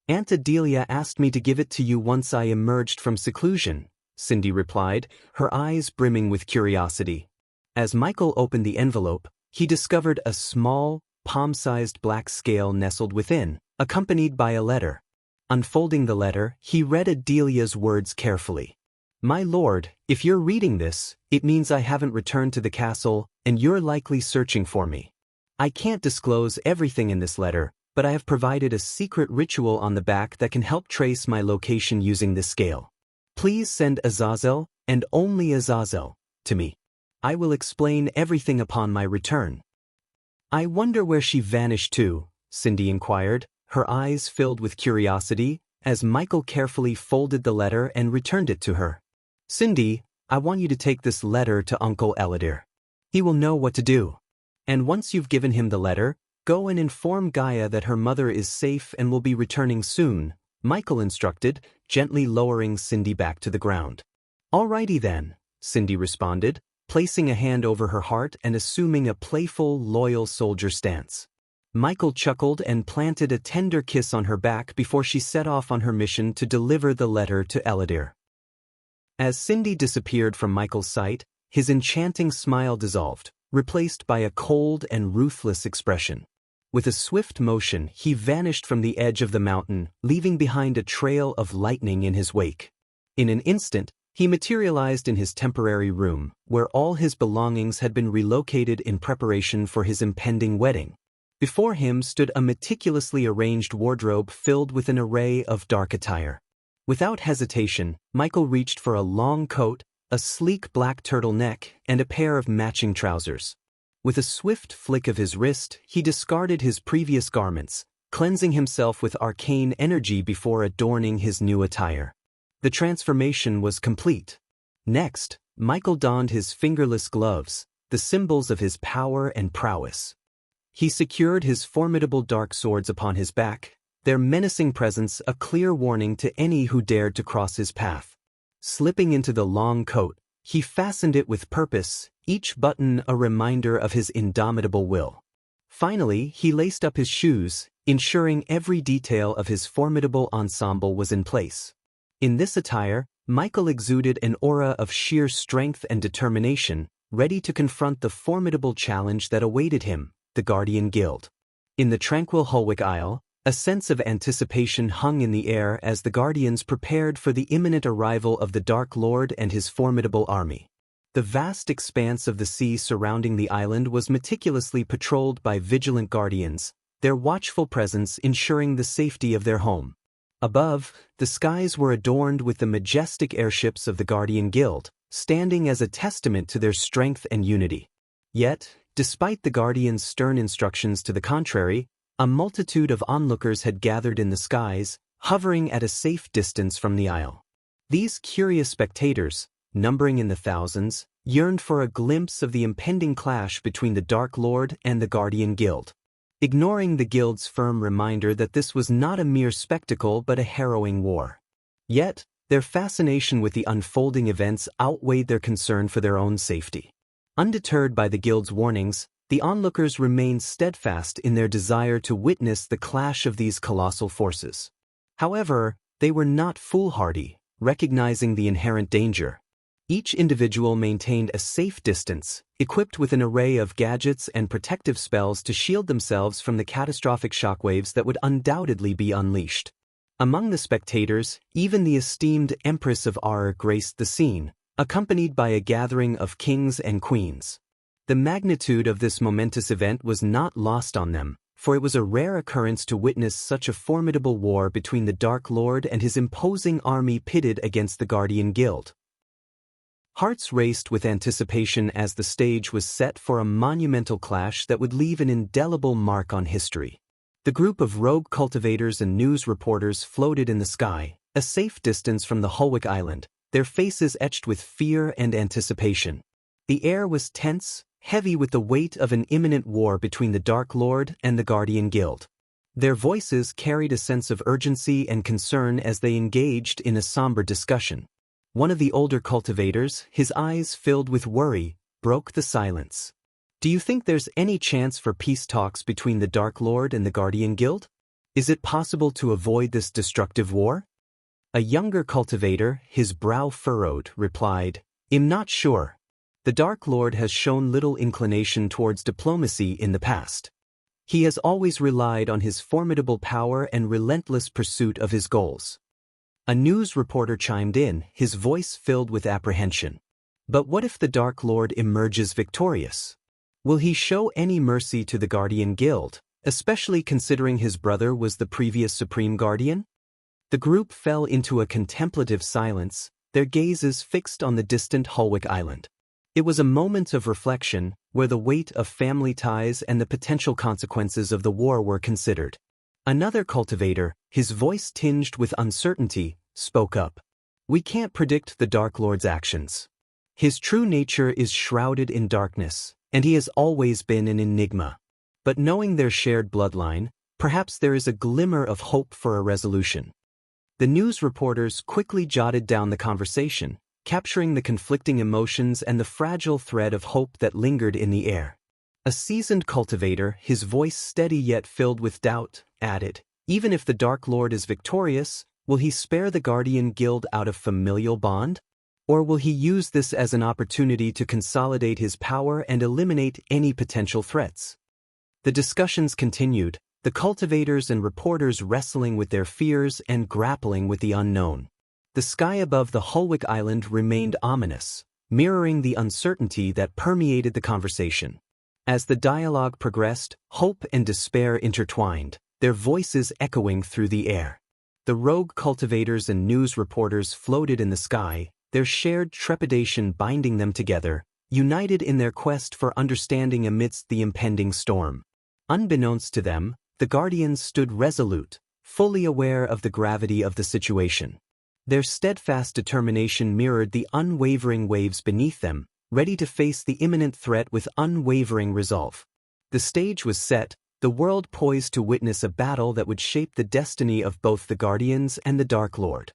Aunt Adelia asked me to give it to you once I emerged from seclusion," Cindy replied, her eyes brimming with curiosity. As Michael opened the envelope, he discovered a small, palm-sized black scale nestled within, accompanied by a letter. Unfolding the letter, he read Adelia's words carefully. "My lord, if you're reading this, it means I haven't returned to the castle, and you're likely searching for me. I can't disclose everything in this letter, but I have provided a secret ritual on the back that can help trace my location using this scale. Please send Azazel, and only Azazel, to me. I will explain everything upon my return." "I wonder where she vanished to," Cindy inquired, her eyes filled with curiosity, as Michael carefully folded the letter and returned it to her. "Cindy, I want you to take this letter to Uncle Eladir. He will know what to do. And once you've given him the letter, go and inform Gaia that her mother is safe and will be returning soon," Michael instructed, gently lowering Cindy back to the ground. "Alrighty then," Cindy responded, placing a hand over her heart and assuming a playful, loyal soldier stance. Michael chuckled and planted a tender kiss on her back before she set off on her mission to deliver the letter to Eladir. As Cindy disappeared from Michael's sight, his enchanting smile dissolved, replaced by a cold and ruthless expression. With a swift motion, he vanished from the edge of the mountain, leaving behind a trail of lightning in his wake. In an instant, he materialized in his temporary room, where all his belongings had been relocated in preparation for his impending wedding. Before him stood a meticulously arranged wardrobe filled with an array of dark attire. Without hesitation, Michael reached for a long coat, a sleek black turtleneck, and a pair of matching trousers. With a swift flick of his wrist, he discarded his previous garments, cleansing himself with arcane energy before adorning his new attire. The transformation was complete. Next, Michael donned his fingerless gloves, the symbols of his power and prowess. He secured his formidable dark swords upon his back, their menacing presence a clear warning to any who dared to cross his path. Slipping into the long coat, he fastened it with purpose, each button a reminder of his indomitable will. Finally, he laced up his shoes, ensuring every detail of his formidable ensemble was in place. In this attire, Michael exuded an aura of sheer strength and determination, ready to confront the formidable challenge that awaited him, the Guardian Guild. In the tranquil Holwick Isle, a sense of anticipation hung in the air as the Guardians prepared for the imminent arrival of the Dark Lord and his formidable army. The vast expanse of the sea surrounding the island was meticulously patrolled by vigilant guardians, their watchful presence ensuring the safety of their home. Above, the skies were adorned with the majestic airships of the Guardian Guild, standing as a testament to their strength and unity. Yet, despite the Guardians' stern instructions to the contrary, a multitude of onlookers had gathered in the skies, hovering at a safe distance from the isle. These curious spectators, numbering in the thousands, yearned for a glimpse of the impending clash between the Dark Lord and the Guardian Guild. Ignoring the Guild's firm reminder that this was not a mere spectacle but a harrowing war. Yet, their fascination with the unfolding events outweighed their concern for their own safety. Undeterred by the Guild's warnings, the onlookers remained steadfast in their desire to witness the clash of these colossal forces. However, they were not foolhardy, recognizing the inherent danger. Each individual maintained a safe distance, equipped with an array of gadgets and protective spells to shield themselves from the catastrophic shockwaves that would undoubtedly be unleashed. Among the spectators, even the esteemed Empress of Ar graced the scene, accompanied by a gathering of kings and queens. The magnitude of this momentous event was not lost on them, for it was a rare occurrence to witness such a formidable war between the Dark Lord and his imposing army pitted against the Guardian Guild. Hearts raced with anticipation as the stage was set for a monumental clash that would leave an indelible mark on history. The group of rogue cultivators and news reporters floated in the sky, a safe distance from the Holwick Island, their faces etched with fear and anticipation. The air was tense, heavy with the weight of an imminent war between the Dark Lord and the Guardian Guild. Their voices carried a sense of urgency and concern as they engaged in a somber discussion. One of the older cultivators, his eyes filled with worry, broke the silence. "Do you think there's any chance for peace talks between the Dark Lord and the Guardian Guild? Is it possible to avoid this destructive war?" A younger cultivator, his brow furrowed, replied, "I'm not sure. The Dark Lord has shown little inclination towards diplomacy in the past. He has always relied on his formidable power and relentless pursuit of his goals." A news reporter chimed in, his voice filled with apprehension. "But what if the Dark Lord emerges victorious? Will he show any mercy to the Guardian Guild, especially considering his brother was the previous Supreme Guardian?" The group fell into a contemplative silence, their gazes fixed on the distant Holwick Island. It was a moment of reflection, where the weight of family ties and the potential consequences of the war were considered. Another cultivator, his voice tinged with uncertainty, spoke up. "We can't predict the Dark Lord's actions. His true nature is shrouded in darkness, and he has always been an enigma. But knowing their shared bloodline, perhaps there is a glimmer of hope for a resolution." The news reporters quickly jotted down the conversation, capturing the conflicting emotions and the fragile thread of hope that lingered in the air. A seasoned cultivator, his voice steady yet filled with doubt, added, "Even if the Dark Lord is victorious, will he spare the Guardian Guild out of familial bond? Or will he use this as an opportunity to consolidate his power and eliminate any potential threats?" The discussions continued, the cultivators and reporters wrestling with their fears and grappling with the unknown. The sky above the Holwick Island remained ominous, mirroring the uncertainty that permeated the conversation. As the dialogue progressed, hope and despair intertwined, their voices echoing through the air. The rogue cultivators and news reporters floated in the sky, their shared trepidation binding them together, united in their quest for understanding amidst the impending storm. Unbeknownst to them, the Guardians stood resolute, fully aware of the gravity of the situation. Their steadfast determination mirrored the unwavering waves beneath them, ready to face the imminent threat with unwavering resolve. The stage was set, the world poised to witness a battle that would shape the destiny of both the Guardians and the Dark Lord.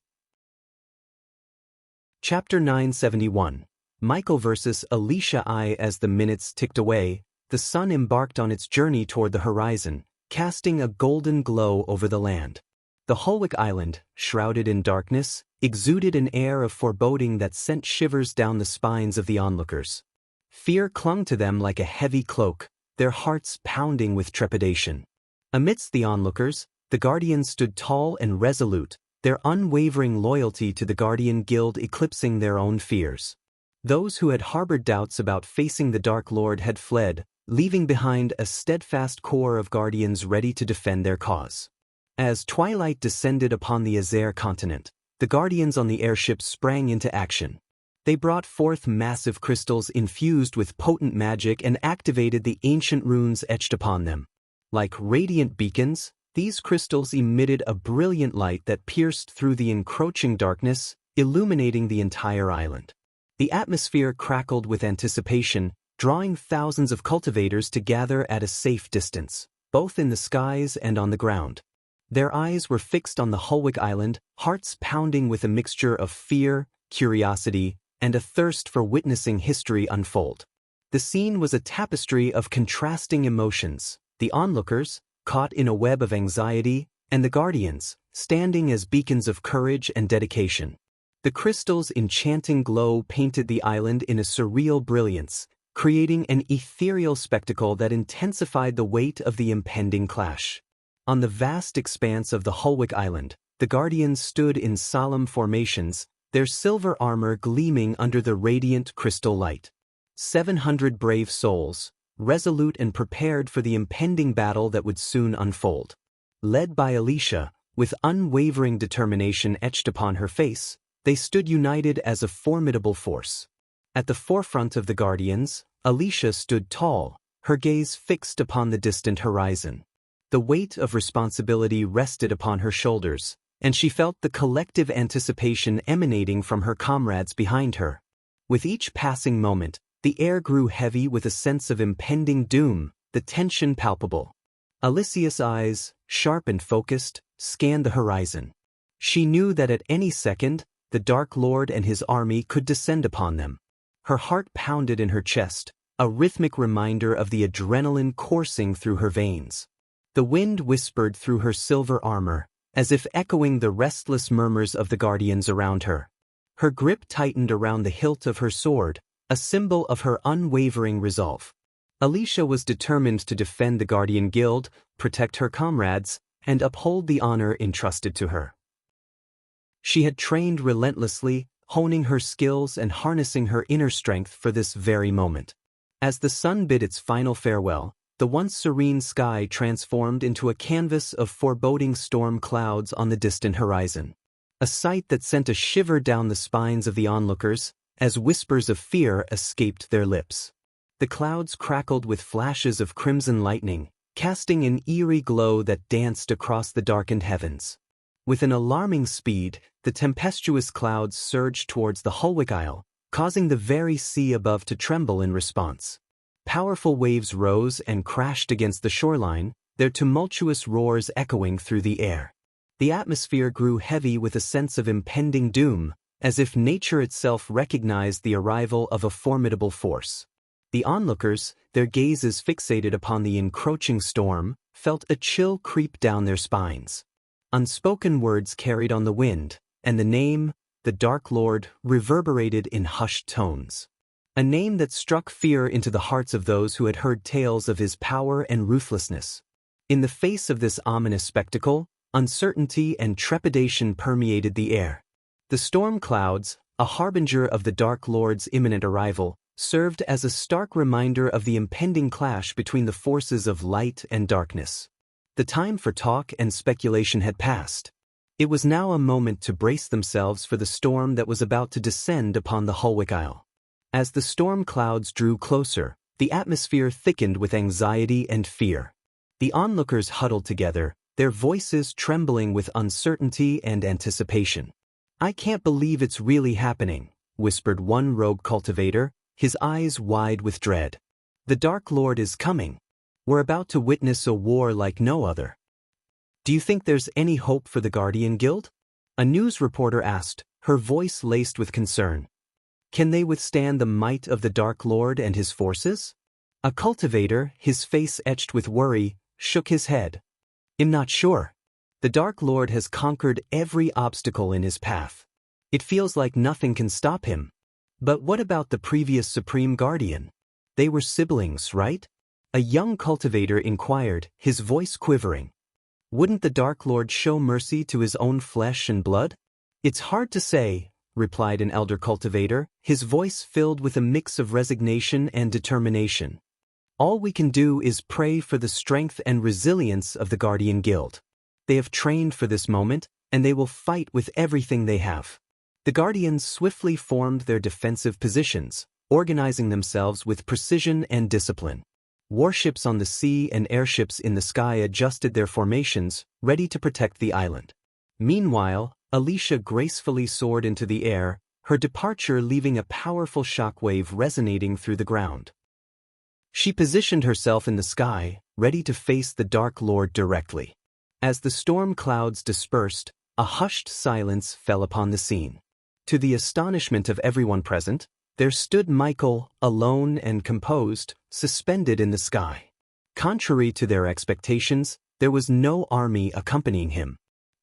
Chapter 971. Michael vs. Alicia. As the minutes ticked away, the sun embarked on its journey toward the horizon, casting a golden glow over the land. The Holwick Island, shrouded in darkness, exuded an air of foreboding that sent shivers down the spines of the onlookers. Fear clung to them like a heavy cloak, their hearts pounding with trepidation. Amidst the onlookers, the Guardians stood tall and resolute, their unwavering loyalty to the Guardian Guild eclipsing their own fears. Those who had harbored doubts about facing the Dark Lord had fled, leaving behind a steadfast core of Guardians ready to defend their cause. As twilight descended upon the Azer continent, the Guardians on the airship sprang into action. They brought forth massive crystals infused with potent magic and activated the ancient runes etched upon them. Like radiant beacons, these crystals emitted a brilliant light that pierced through the encroaching darkness, illuminating the entire island. The atmosphere crackled with anticipation, drawing thousands of cultivators to gather at a safe distance, both in the skies and on the ground. Their eyes were fixed on the Holwick Island, hearts pounding with a mixture of fear, curiosity, and a thirst for witnessing history unfold. The scene was a tapestry of contrasting emotions, the onlookers, caught in a web of anxiety, and the Guardians, standing as beacons of courage and dedication. The crystal's enchanting glow painted the island in a surreal brilliance, creating an ethereal spectacle that intensified the weight of the impending clash. On the vast expanse of the Holwick Island, the Guardians stood in solemn formations, their silver armor gleaming under the radiant crystal light. 700 brave souls, resolute and prepared for the impending battle that would soon unfold. Led by Alicia, with unwavering determination etched upon her face, they stood united as a formidable force. At the forefront of the Guardians, Alicia stood tall, her gaze fixed upon the distant horizon. The weight of responsibility rested upon her shoulders, and she felt the collective anticipation emanating from her comrades behind her. With each passing moment, the air grew heavy with a sense of impending doom, the tension palpable. Alicia's eyes, sharp and focused, scanned the horizon. She knew that at any second, the Dark Lord and his army could descend upon them. Her heart pounded in her chest, a rhythmic reminder of the adrenaline coursing through her veins. The wind whispered through her silver armor, as if echoing the restless murmurs of the Guardians around her. Her grip tightened around the hilt of her sword, a symbol of her unwavering resolve. Alicia was determined to defend the Guardian Guild, protect her comrades, and uphold the honor entrusted to her. She had trained relentlessly, honing her skills and harnessing her inner strength for this very moment. As the sun bid its final farewell, the once serene sky transformed into a canvas of foreboding storm clouds on the distant horizon. A sight that sent a shiver down the spines of the onlookers, as whispers of fear escaped their lips. The clouds crackled with flashes of crimson lightning, casting an eerie glow that danced across the darkened heavens. With an alarming speed, the tempestuous clouds surged towards the Holwick Isle, causing the very sea above to tremble in response. Powerful waves rose and crashed against the shoreline, their tumultuous roars echoing through the air. The atmosphere grew heavy with a sense of impending doom, as if nature itself recognized the arrival of a formidable force. The onlookers, their gazes fixated upon the encroaching storm, felt a chill creep down their spines. Unspoken words carried on the wind, and the name, the Dark Lord, reverberated in hushed tones. A name that struck fear into the hearts of those who had heard tales of his power and ruthlessness. In the face of this ominous spectacle, uncertainty and trepidation permeated the air. The storm clouds, a harbinger of the Dark Lord's imminent arrival, served as a stark reminder of the impending clash between the forces of light and darkness. The time for talk and speculation had passed. It was now a moment to brace themselves for the storm that was about to descend upon the Hulwick Isle. As the storm clouds drew closer, the atmosphere thickened with anxiety and fear. The onlookers huddled together, their voices trembling with uncertainty and anticipation. "I can't believe it's really happening," whispered one rogue cultivator, his eyes wide with dread. "The Dark Lord is coming. We're about to witness a war like no other." "Do you think there's any hope for the Guardian Guild?" a news reporter asked, her voice laced with concern. "Can they withstand the might of the Dark Lord and his forces?" A cultivator, his face etched with worry, shook his head. "I'm not sure. The Dark Lord has conquered every obstacle in his path. It feels like nothing can stop him." "But what about the previous Supreme Guardian? They were siblings, right?" a young cultivator inquired, his voice quivering. "Wouldn't the Dark Lord show mercy to his own flesh and blood?" "It's hard to say," replied an elder cultivator, his voice filled with a mix of resignation and determination. "All we can do is pray for the strength and resilience of the Guardian Guild. They have trained for this moment, and they will fight with everything they have." The Guardians swiftly formed their defensive positions, organizing themselves with precision and discipline. Warships on the sea and airships in the sky adjusted their formations, ready to protect the island. Meanwhile, Alicia gracefully soared into the air, her departure leaving a powerful shockwave resonating through the ground. She positioned herself in the sky, ready to face the Dark Lord directly. As the storm clouds dispersed, a hushed silence fell upon the scene. To the astonishment of everyone present, there stood Michael, alone and composed, suspended in the sky. Contrary to their expectations, there was no army accompanying him.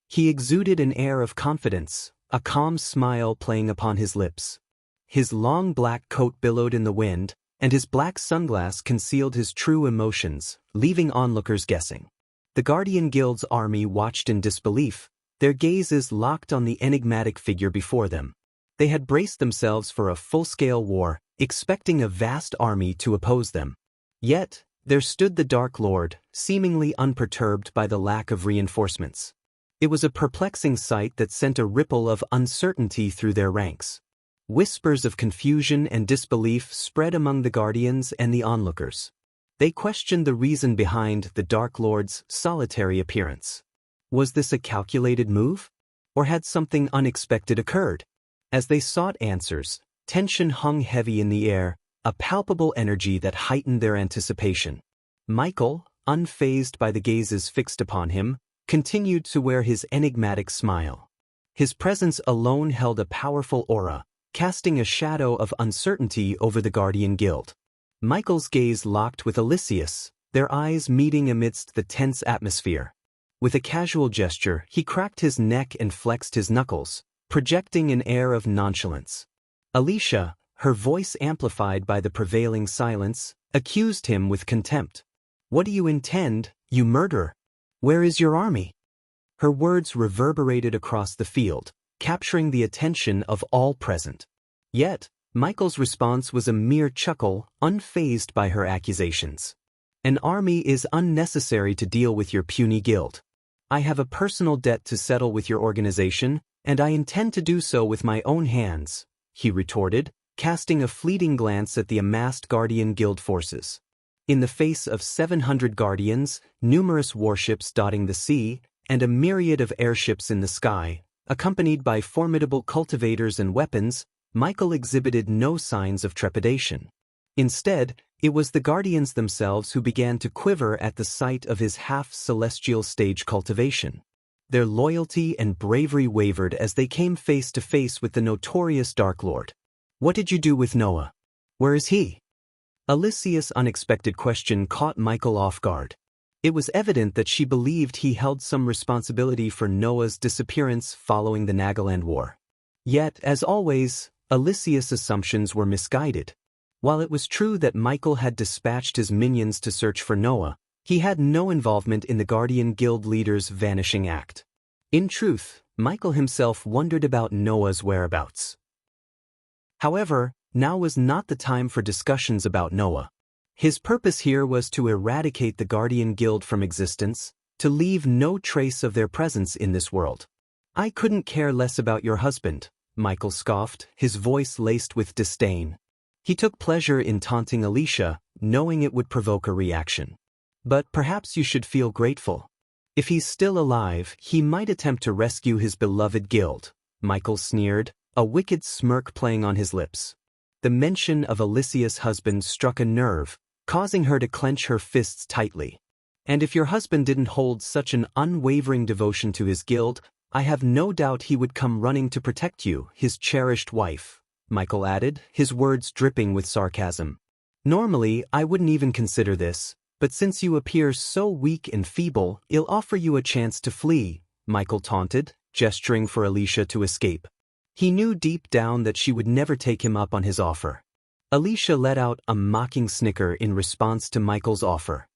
He exuded an air of confidence, a calm smile playing upon his lips. His long black coat billowed in the wind, and his black sunglass concealed his true emotions, leaving onlookers guessing. The Guardian Guild's army watched in disbelief, their gazes locked on the enigmatic figure before them. They had braced themselves for a full-scale war, expecting a vast army to oppose them. Yet, there stood the Dark Lord, seemingly unperturbed by the lack of reinforcements. It was a perplexing sight that sent a ripple of uncertainty through their ranks. Whispers of confusion and disbelief spread among the Guardians and the onlookers. They questioned the reason behind the Dark Lord's solitary appearance. Was this a calculated move? Or had something unexpected occurred? As they sought answers, tension hung heavy in the air, a palpable energy that heightened their anticipation. Michael, unfazed by the gazes fixed upon him, continued to wear his enigmatic smile. His presence alone held a powerful aura, casting a shadow of uncertainty over the Guardian Guild. Michael's gaze locked with Alicius, their eyes meeting amidst the tense atmosphere. With a casual gesture, he cracked his neck and flexed his knuckles, projecting an air of nonchalance. Alicia, her voice amplified by the prevailing silence, accused him with contempt. "What do you intend, you murderer? Where is your army?" Her words reverberated across the field, capturing the attention of all present. Yet, Michael's response was a mere chuckle, unfazed by her accusations. "An army is unnecessary to deal with your puny guild. I have a personal debt to settle with your organization, and I intend to do so with my own hands," he retorted, casting a fleeting glance at the amassed Guardian Guild forces. In the face of 700 Guardians, numerous warships dotting the sea, and a myriad of airships in the sky, accompanied by formidable cultivators and weapons, Michael exhibited no signs of trepidation. Instead, it was the Guardians themselves who began to quiver at the sight of his half-celestial stage cultivation. Their loyalty and bravery wavered as they came face to face with the notorious Dark Lord. "What did you do with Noah? Where is he?" Alicia's unexpected question caught Michael off guard. It was evident that she believed he held some responsibility for Noah's disappearance following the Nagaland War. Yet, as always, Alicia's assumptions were misguided. While it was true that Michael had dispatched his minions to search for Noah, he had no involvement in the Guardian Guild leader's vanishing act. In truth, Michael himself wondered about Noah's whereabouts. However, now was not the time for discussions about Noah. His purpose here was to eradicate the Guardian Guild from existence, to leave no trace of their presence in this world. I couldn't care less about your husband, Michael scoffed, his voice laced with disdain. He took pleasure in taunting Alicia, knowing it would provoke a reaction. But perhaps you should feel grateful. If he's still alive, he might attempt to rescue his beloved guild, Michael sneered, a wicked smirk playing on his lips. The mention of Alicia's husband struck a nerve, causing her to clench her fists tightly. And if your husband didn't hold such an unwavering devotion to his guild, I have no doubt he would come running to protect you, his cherished wife, Michael added, his words dripping with sarcasm. Normally, I wouldn't even consider this, but since you appear so weak and feeble, I'll offer you a chance to flee, Michael taunted, gesturing for Alicia to escape. He knew deep down that she would never take him up on his offer. Alicia let out a mocking snicker in response to Michael's offer.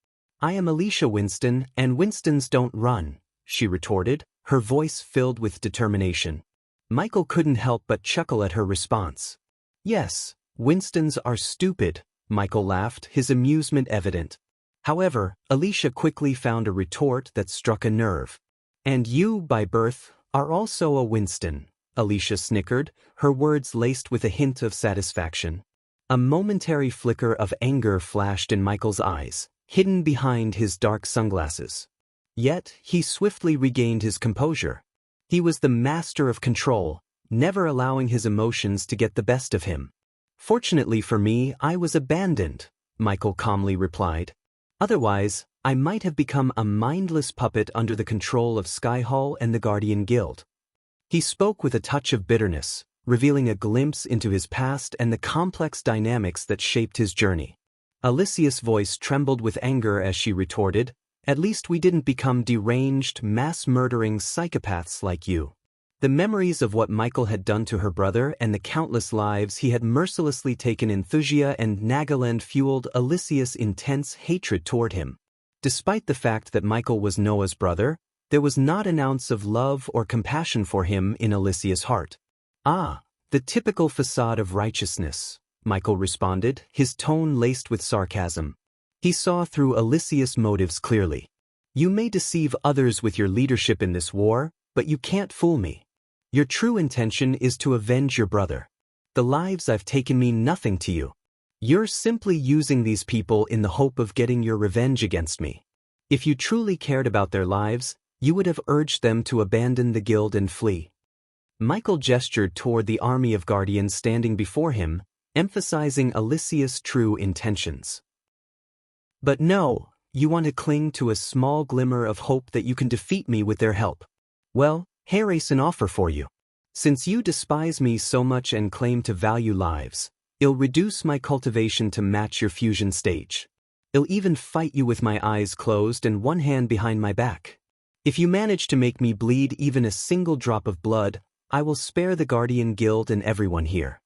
I am Alicia Winston, and Winstons don't run, she retorted, her voice filled with determination. Michael couldn't help but chuckle at her response. Yes, Winstons are stupid, Michael laughed, his amusement evident. However, Alicia quickly found a retort that struck a nerve. And you, by birth, are also a Winston, Alicia snickered, her words laced with a hint of satisfaction. A momentary flicker of anger flashed in Michael's eyes, hidden behind his dark sunglasses. Yet, he swiftly regained his composure. He was the master of control, never allowing his emotions to get the best of him. Fortunately for me, I was abandoned, Michael calmly replied. Otherwise, I might have become a mindless puppet under the control of Skyhall and the Guardian Guild. He spoke with a touch of bitterness, revealing a glimpse into his past and the complex dynamics that shaped his journey. Alicia's voice trembled with anger as she retorted, At least we didn't become deranged, mass-murdering psychopaths like you. The memories of what Michael had done to her brother and the countless lives he had mercilessly taken in Thusia and Nagaland fueled Alicia's intense hatred toward him. Despite the fact that Michael was Noah's brother, there was not an ounce of love or compassion for him in Alicia's heart. Ah, the typical facade of righteousness, Michael responded, his tone laced with sarcasm. He saw through Alicia's motives clearly. You may deceive others with your leadership in this war, but you can't fool me. Your true intention is to avenge your brother. The lives I've taken mean nothing to you. You're simply using these people in the hope of getting your revenge against me. If you truly cared about their lives, you would have urged them to abandon the guild and flee. Michael gestured toward the army of guardians standing before him, emphasizing Alicia's true intentions. But no, you want to cling to a small glimmer of hope that you can defeat me with their help. Well, here is an offer for you. Since you despise me so much and claim to value lives, I'll reduce my cultivation to match your fusion stage. I'll even fight you with my eyes closed and one hand behind my back. If you manage to make me bleed even a single drop of blood, I will spare the Guardian Guild and everyone here.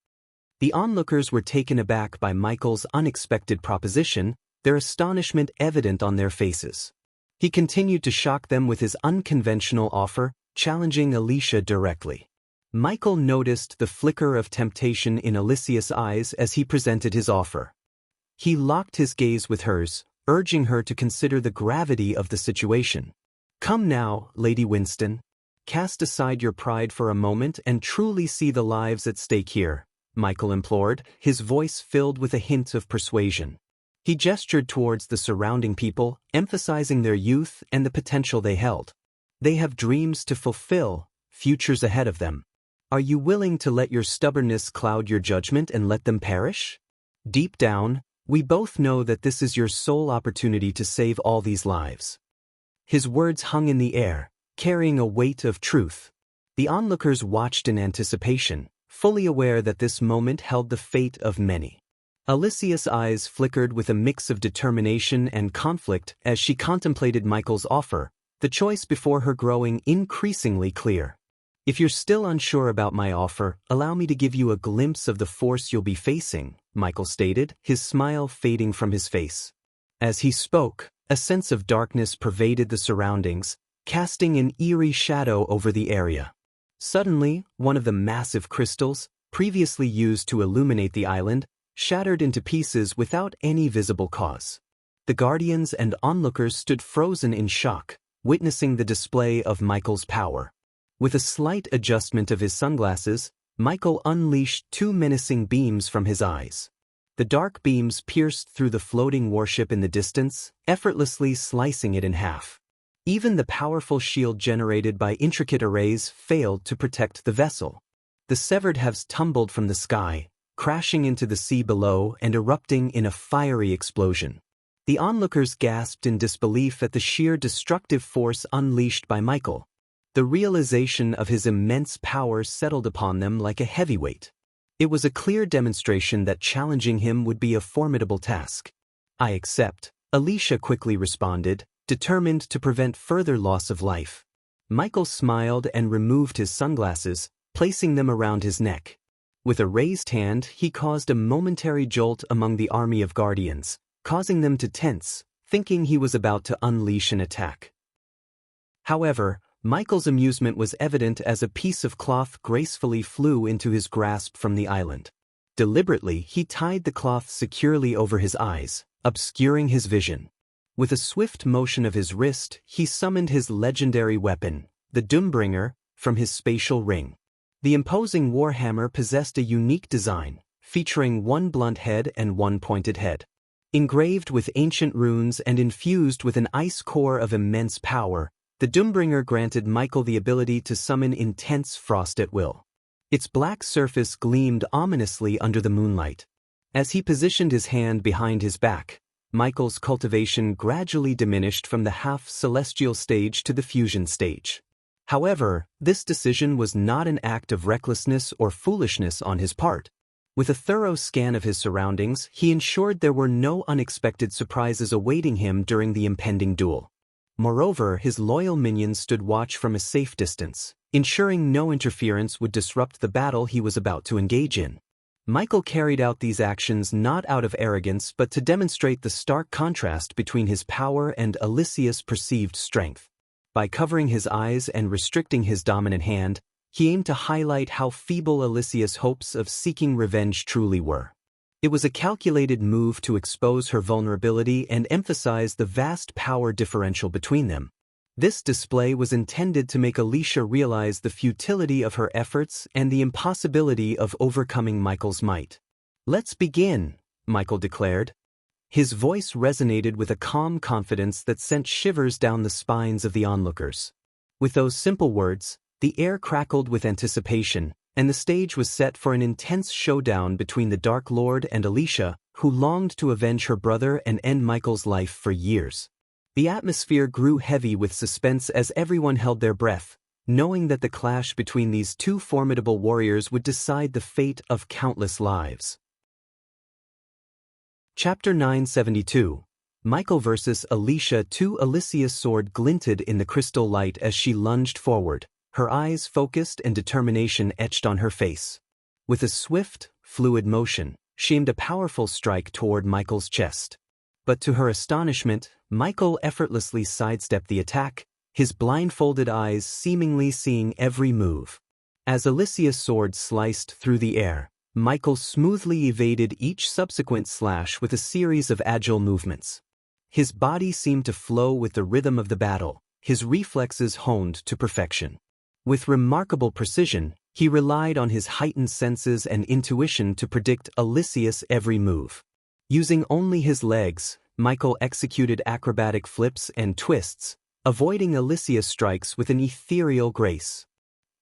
The onlookers were taken aback by Michael's unexpected proposition, their astonishment evident on their faces. He continued to shock them with his unconventional offer, challenging Alicia directly. Michael noticed the flicker of temptation in Alicia's eyes as he presented his offer. He locked his gaze with hers, urging her to consider the gravity of the situation. Come now, Lady Winston. Cast aside your pride for a moment and truly see the lives at stake here, Michael implored, his voice filled with a hint of persuasion. He gestured towards the surrounding people, emphasizing their youth and the potential they held. They have dreams to fulfill, futures ahead of them. Are you willing to let your stubbornness cloud your judgment and let them perish? Deep down, we both know that this is your sole opportunity to save all these lives. His words hung in the air, carrying a weight of truth. The onlookers watched in anticipation, fully aware that this moment held the fate of many. Alicia's eyes flickered with a mix of determination and conflict as she contemplated Michael's offer, the choice before her growing increasingly clear. If you're still unsure about my offer, allow me to give you a glimpse of the force you'll be facing, Michael stated, his smile fading from his face. As he spoke, a sense of darkness pervaded the surroundings, casting an eerie shadow over the area. Suddenly, one of the massive crystals, previously used to illuminate the island, shattered into pieces without any visible cause. The guardians and onlookers stood frozen in shock, witnessing the display of Michael's power. With a slight adjustment of his sunglasses, Michael unleashed two menacing beams from his eyes. The dark beams pierced through the floating warship in the distance, effortlessly slicing it in half. Even the powerful shield generated by intricate arrays failed to protect the vessel. The severed halves tumbled from the sky, crashing into the sea below and erupting in a fiery explosion. The onlookers gasped in disbelief at the sheer destructive force unleashed by Michael. The realization of his immense power settled upon them like a heavyweight. It was a clear demonstration that challenging him would be a formidable task. "I accept," Alicia quickly responded, determined to prevent further loss of life. Michael smiled and removed his sunglasses, placing them around his neck. With a raised hand, he caused a momentary jolt among the army of guardians, causing them to tense, thinking he was about to unleash an attack. However, Michael's amusement was evident as a piece of cloth gracefully flew into his grasp from the island. Deliberately, he tied the cloth securely over his eyes, obscuring his vision. With a swift motion of his wrist, he summoned his legendary weapon, the Doombringer, from his spatial ring. The imposing warhammer possessed a unique design, featuring one blunt head and one pointed head. Engraved with ancient runes and infused with an ice core of immense power, the Doombringer granted Michael the ability to summon intense frost at will. Its black surface gleamed ominously under the moonlight. As he positioned his hand behind his back, Michael's cultivation gradually diminished from the half-celestial stage to the fusion stage. However, this decision was not an act of recklessness or foolishness on his part. With a thorough scan of his surroundings, he ensured there were no unexpected surprises awaiting him during the impending duel. Moreover, his loyal minions stood watch from a safe distance, ensuring no interference would disrupt the battle he was about to engage in. Michael carried out these actions not out of arrogance but to demonstrate the stark contrast between his power and Alicia's perceived strength. By covering his eyes and restricting his dominant hand, he aimed to highlight how feeble Alicia's hopes of seeking revenge truly were. It was a calculated move to expose her vulnerability and emphasize the vast power differential between them. This display was intended to make Alicia realize the futility of her efforts and the impossibility of overcoming Michael's might. "Let's begin," Michael declared. His voice resonated with a calm confidence that sent shivers down the spines of the onlookers. With those simple words, the air crackled with anticipation, and the stage was set for an intense showdown between the Dark Lord and Alicia, who longed to avenge her brother and end Michael's life for years. The atmosphere grew heavy with suspense as everyone held their breath, knowing that the clash between these two formidable warriors would decide the fate of countless lives. Chapter 972. Michael vs. Alicia. Alicia's sword glinted in the crystal light as she lunged forward, her eyes focused and determination etched on her face. With a swift, fluid motion, she aimed a powerful strike toward Michael's chest. But to her astonishment, Michael effortlessly sidestepped the attack, his blindfolded eyes seemingly seeing every move. As Alicia's sword sliced through the air, Michael smoothly evaded each subsequent slash with a series of agile movements. His body seemed to flow with the rhythm of the battle, his reflexes honed to perfection. With remarkable precision, he relied on his heightened senses and intuition to predict Alicia's every move. Using only his legs, Michael executed acrobatic flips and twists, avoiding Alicia's strikes with an ethereal grace.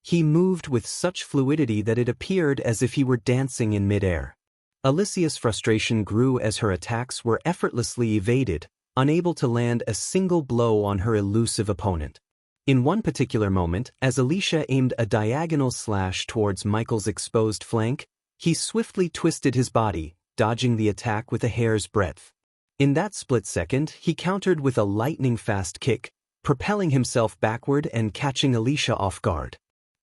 He moved with such fluidity that it appeared as if he were dancing in midair. Alicia's frustration grew as her attacks were effortlessly evaded, unable to land a single blow on her elusive opponent. In one particular moment, as Alicia aimed a diagonal slash towards Michael's exposed flank, he swiftly twisted his body, dodging the attack with a hair's breadth. In that split second, he countered with a lightning-fast kick, propelling himself backward and catching Alicia off guard.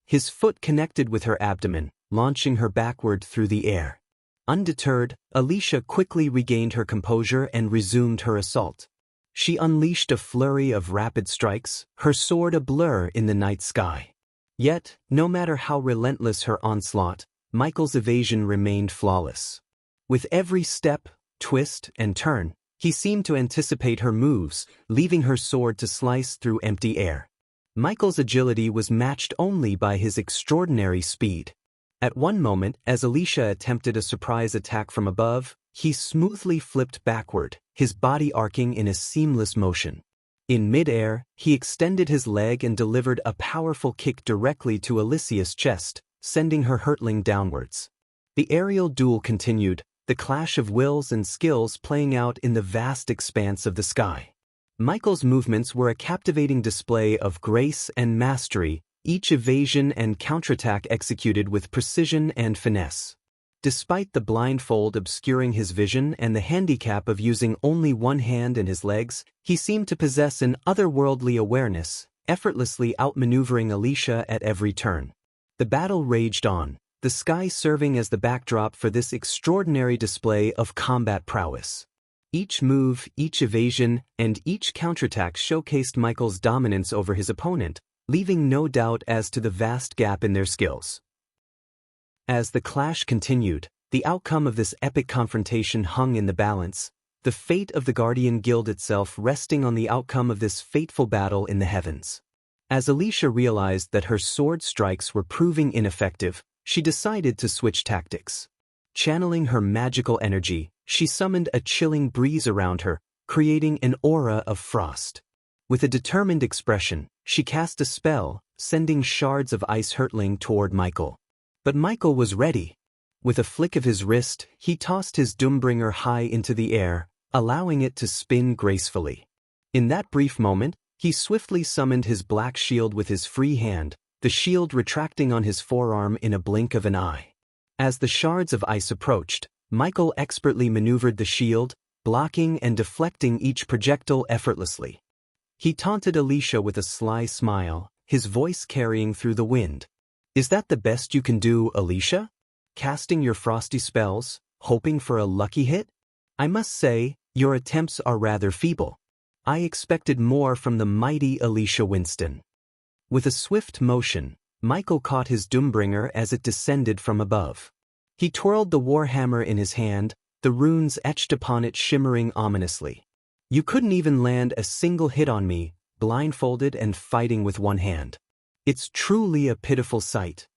His foot connected with her abdomen, launching her backward through the air. Undeterred, Alicia quickly regained her composure and resumed her assault. She unleashed a flurry of rapid strikes, her sword a blur in the night sky. Yet, no matter how relentless her onslaught, Michael's evasion remained flawless. With every step, twist, and turn, he seemed to anticipate her moves, leaving her sword to slice through empty air. Michael's agility was matched only by his extraordinary speed. At one moment, as Alicia attempted a surprise attack from above, he smoothly flipped backward, his body arcing in a seamless motion. In mid-air, he extended his leg and delivered a powerful kick directly to Alicia's chest, sending her hurtling downwards. The aerial duel continued, the clash of wills and skills playing out in the vast expanse of the sky. Michael's movements were a captivating display of grace and mastery, each evasion and counterattack executed with precision and finesse. Despite the blindfold obscuring his vision and the handicap of using only one hand and his legs, he seemed to possess an otherworldly awareness, effortlessly outmaneuvering Alicia at every turn. The battle raged on, the sky serving as the backdrop for this extraordinary display of combat prowess. Each move, each evasion, and each counterattack showcased Michael's dominance over his opponent, leaving no doubt as to the vast gap in their skills. As the clash continued, the outcome of this epic confrontation hung in the balance, the fate of the Guardian Guild itself resting on the outcome of this fateful battle in the heavens. As Alicia realized that her sword strikes were proving ineffective, she decided to switch tactics. Channeling her magical energy, she summoned a chilling breeze around her, creating an aura of frost. With a determined expression, she cast a spell, sending shards of ice hurtling toward Michael. But Michael was ready. With a flick of his wrist, he tossed his Doombringer high into the air, allowing it to spin gracefully. In that brief moment, he swiftly summoned his black shield with his free hand, the shield retracting on his forearm in a blink of an eye. As the shards of ice approached, Michael expertly maneuvered the shield, blocking and deflecting each projectile effortlessly. He taunted Alicia with a sly smile, his voice carrying through the wind. "Is that the best you can do, Alicia? Casting your frosty spells, hoping for a lucky hit? I must say, your attempts are rather feeble. I expected more from the mighty Alicia Winston." With a swift motion, Michael caught his Doombringer as it descended from above. He twirled the warhammer in his hand, the runes etched upon it shimmering ominously. "You couldn't even land a single hit on me, blindfolded and fighting with one hand. It's truly a pitiful sight."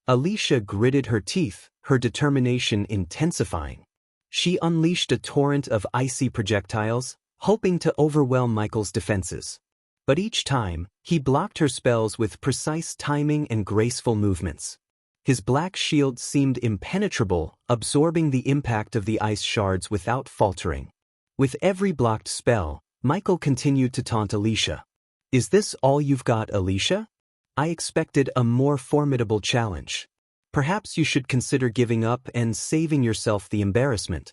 Alicia gritted her teeth, her determination intensifying. She unleashed a torrent of icy projectiles, hoping to overwhelm Michael's defenses. But each time, he blocked her spells with precise timing and graceful movements. His black shield seemed impenetrable, absorbing the impact of the ice shards without faltering. With every blocked spell, Michael continued to taunt Alicia. "Is this all you've got, Alicia? I expected a more formidable challenge. Perhaps you should consider giving up and saving yourself the embarrassment."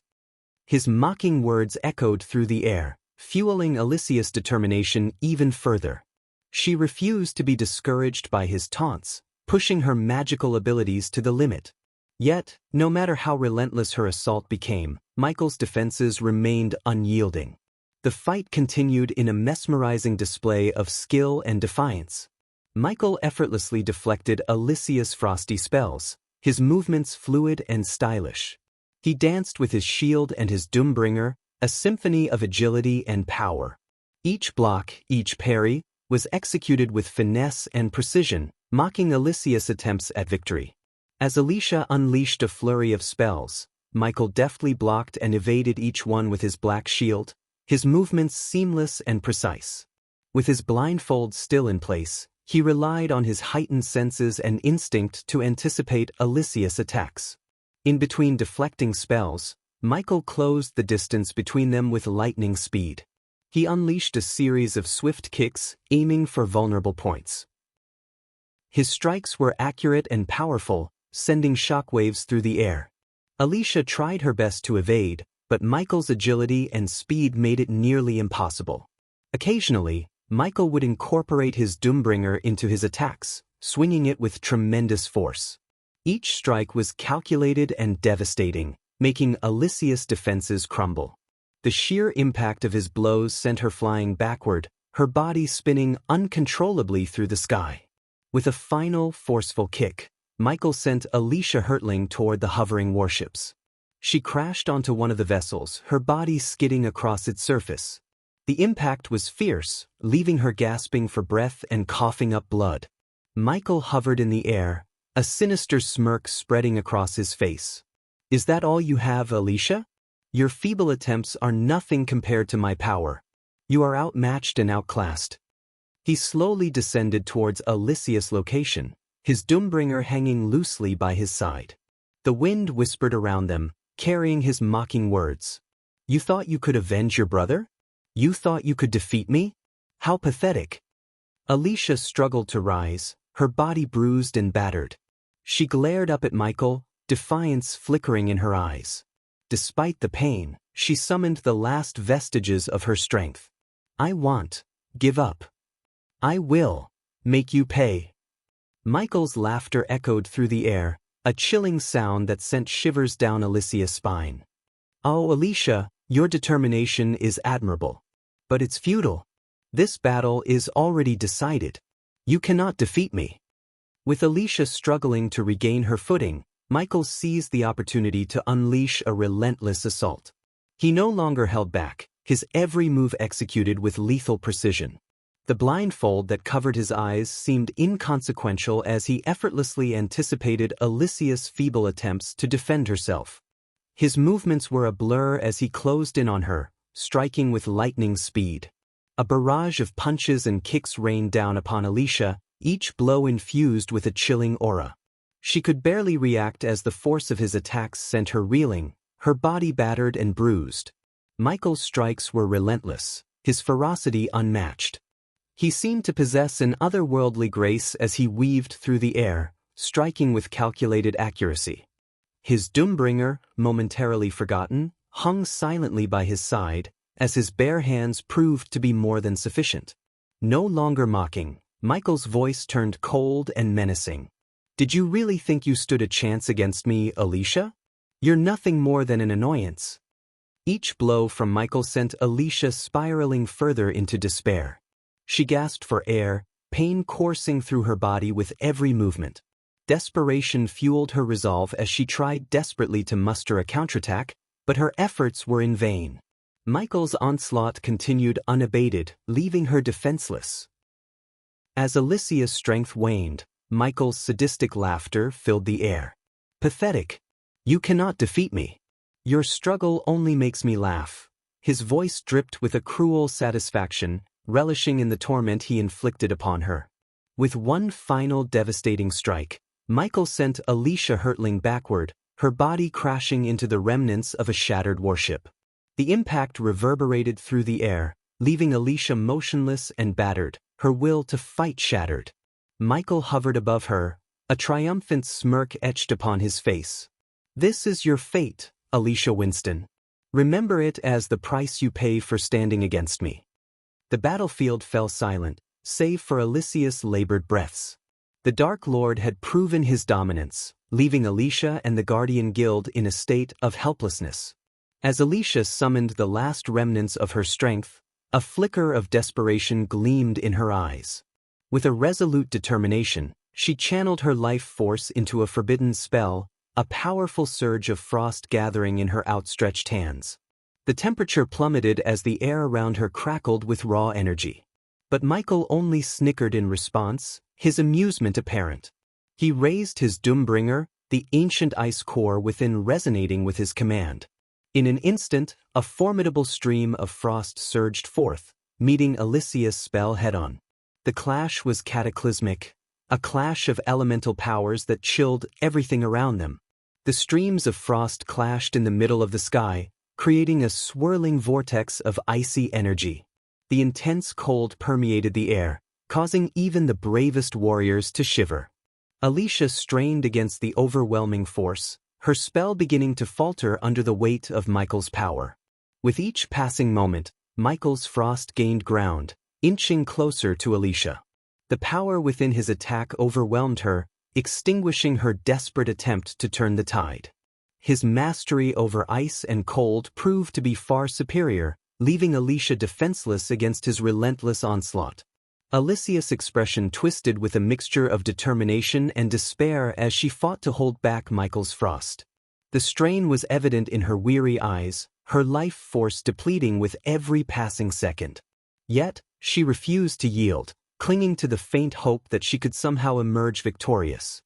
His mocking words echoed through the air, fueling Alicia's determination even further. She refused to be discouraged by his taunts, pushing her magical abilities to the limit. Yet, no matter how relentless her assault became, Michael's defenses remained unyielding. The fight continued in a mesmerizing display of skill and defiance. Michael effortlessly deflected Alicia's frosty spells, his movements fluid and stylish. He danced with his shield and his Doombringer, a symphony of agility and power. Each block, each parry, was executed with finesse and precision, mocking Alicia's attempts at victory. As Alicia unleashed a flurry of spells, Michael deftly blocked and evaded each one with his black shield, his movements seamless and precise. With his blindfold still in place, he relied on his heightened senses and instinct to anticipate Alicia's attacks. In between deflecting spells, Michael closed the distance between them with lightning speed. He unleashed a series of swift kicks, aiming for vulnerable points. His strikes were accurate and powerful, sending shockwaves through the air. Alicia tried her best to evade, but Michael's agility and speed made it nearly impossible. Occasionally, Michael would incorporate his Doombringer into his attacks, swinging it with tremendous force. Each strike was calculated and devastating, making Alicia's defenses crumble. The sheer impact of his blows sent her flying backward, her body spinning uncontrollably through the sky. With a final, forceful kick, Michael sent Alicia hurtling toward the hovering warships. She crashed onto one of the vessels, her body skidding across its surface. The impact was fierce, leaving her gasping for breath and coughing up blood. Michael hovered in the air, a sinister smirk spreading across his face. "Is that all you have, Alicia? Your feeble attempts are nothing compared to my power. You are outmatched and outclassed." He slowly descended towards Alicia's location, his doombringer hanging loosely by his side. The wind whispered around them, carrying his mocking words. "You thought you could avenge your brother? You thought you could defeat me? How pathetic." Alicia struggled to rise, her body bruised and battered. She glared up at Michael, defiance flickering in her eyes. Despite the pain, she summoned the last vestiges of her strength. "I won't give up. I will make you pay." Michael's laughter echoed through the air, a chilling sound that sent shivers down Alicia's spine. "Oh, Alicia, your determination is admirable. But it's futile. This battle is already decided. You cannot defeat me." With Alicia struggling to regain her footing, Michael seized the opportunity to unleash a relentless assault. He no longer held back, his every move executed with lethal precision. The blindfold that covered his eyes seemed inconsequential as he effortlessly anticipated Alicia's feeble attempts to defend herself. His movements were a blur as he closed in on her, striking with lightning speed. A barrage of punches and kicks rained down upon Alicia, each blow infused with a chilling aura. She could barely react as the force of his attacks sent her reeling, her body battered and bruised. Michael's strikes were relentless, his ferocity unmatched. He seemed to possess an otherworldly grace as he weaved through the air, striking with calculated accuracy. His doombringer, momentarily forgotten, hung silently by his side, as his bare hands proved to be more than sufficient. No longer mocking, Michael's voice turned cold and menacing. "Did you really think you stood a chance against me, Alicia? You're nothing more than an annoyance." Each blow from Michael sent Alicia spiraling further into despair. She gasped for air, pain coursing through her body with every movement. Desperation fueled her resolve as she tried desperately to muster a counterattack, but her efforts were in vain. Michael's onslaught continued unabated, leaving her defenseless. As Alicia's strength waned, Michael's sadistic laughter filled the air. "Pathetic. You cannot defeat me. Your struggle only makes me laugh." His voice dripped with a cruel satisfaction, relishing in the torment he inflicted upon her. With one final devastating strike, Michael sent Alicia hurtling backward, her body crashing into the remnants of a shattered warship. The impact reverberated through the air, leaving Alicia motionless and battered, her will to fight shattered. Michael hovered above her, a triumphant smirk etched upon his face. "This is your fate, Alicia Winston. Remember it as the price you pay for standing against me." The battlefield fell silent, save for Alicia's labored breaths. The Dark Lord had proven his dominance, leaving Alicia and the Guardian Guild in a state of helplessness. As Alicia summoned the last remnants of her strength, a flicker of desperation gleamed in her eyes. With a resolute determination, she channeled her life force into a forbidden spell, a powerful surge of frost gathering in her outstretched hands. The temperature plummeted as the air around her crackled with raw energy. But Michael only snickered in response, his amusement apparent. He raised his doombringer, the ancient ice core within resonating with his command. In an instant, a formidable stream of frost surged forth, meeting Alicia's spell head-on. The clash was cataclysmic, a clash of elemental powers that chilled everything around them. The streams of frost clashed in the middle of the sky, creating a swirling vortex of icy energy. The intense cold permeated the air, causing even the bravest warriors to shiver. Alicia strained against the overwhelming force, her spell beginning to falter under the weight of Michael's power. With each passing moment, Michael's frost gained ground, inching closer to Alicia. The power within his attack overwhelmed her, extinguishing her desperate attempt to turn the tide. His mastery over ice and cold proved to be far superior, leaving Alicia defenseless against his relentless onslaught. Alicia's expression twisted with a mixture of determination and despair as she fought to hold back Michael's frost. The strain was evident in her weary eyes, her life force depleting with every passing second. Yet, she refused to yield, clinging to the faint hope that she could somehow emerge victorious.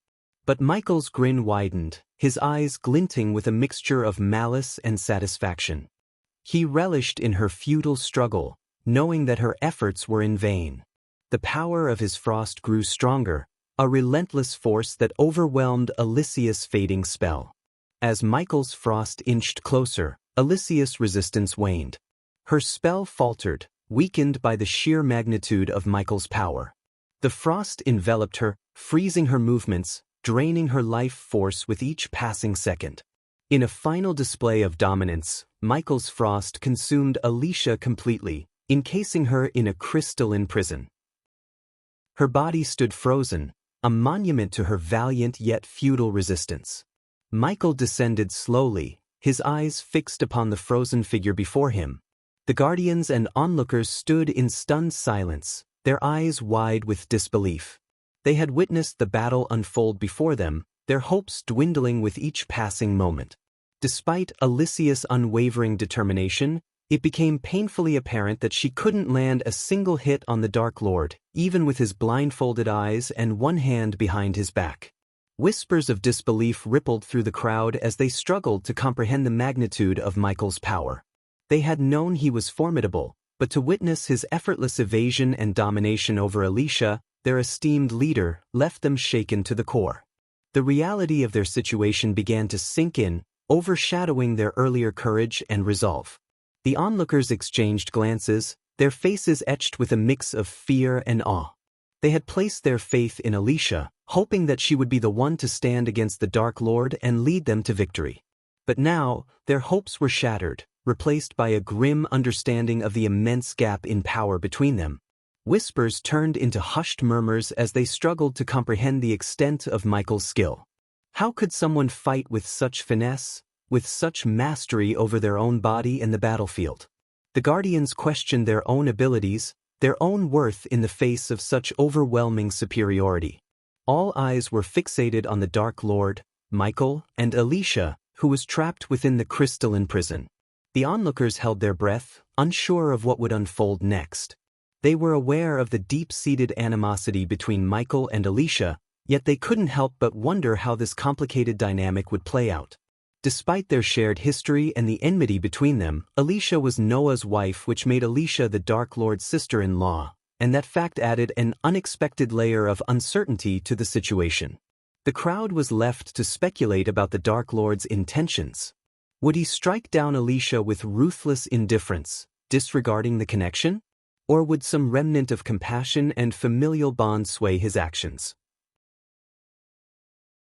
But Michael's grin widened, his eyes glinting with a mixture of malice and satisfaction. He relished in her futile struggle, knowing that her efforts were in vain. The power of his frost grew stronger, a relentless force that overwhelmed Alicia's fading spell. As Michael's frost inched closer, Alicia's resistance waned. Her spell faltered, weakened by the sheer magnitude of Michael's power. The frost enveloped her, freezing her movements, draining her life force with each passing second. In a final display of dominance, Michael's frost consumed Alicia completely, encasing her in a crystalline prison. Her body stood frozen, a monument to her valiant yet futile resistance. Michael descended slowly, his eyes fixed upon the frozen figure before him. The guardians and onlookers stood in stunned silence, their eyes wide with disbelief. They had witnessed the battle unfold before them, their hopes dwindling with each passing moment. Despite Alicia's unwavering determination, it became painfully apparent that she couldn't land a single hit on the Dark Lord, even with his blindfolded eyes and one hand behind his back. Whispers of disbelief rippled through the crowd as they struggled to comprehend the magnitude of Michael's power. They had known he was formidable, but to witness his effortless evasion and domination over Alicia, their esteemed leader, left them shaken to the core. The reality of their situation began to sink in, overshadowing their earlier courage and resolve. The onlookers exchanged glances, their faces etched with a mix of fear and awe. They had placed their faith in Alicia, hoping that she would be the one to stand against the Dark Lord and lead them to victory. But now, their hopes were shattered, replaced by a grim understanding of the immense gap in power between them. Whispers turned into hushed murmurs as they struggled to comprehend the extent of Michael's skill. How could someone fight with such finesse, with such mastery over their own body and the battlefield? The Guardians questioned their own abilities, their own worth in the face of such overwhelming superiority. All eyes were fixated on the Dark Lord, Michael, and Alicia, who was trapped within the crystalline prison. The onlookers held their breath, unsure of what would unfold next. They were aware of the deep-seated animosity between Michael and Alicia, yet they couldn't help but wonder how this complicated dynamic would play out. Despite their shared history and the enmity between them, Alicia was Noah's wife, which made Alicia the Dark Lord's sister-in-law, and that fact added an unexpected layer of uncertainty to the situation. The crowd was left to speculate about the Dark Lord's intentions. Would he strike down Alicia with ruthless indifference, disregarding the connection? Or would some remnant of compassion and familial bond sway his actions?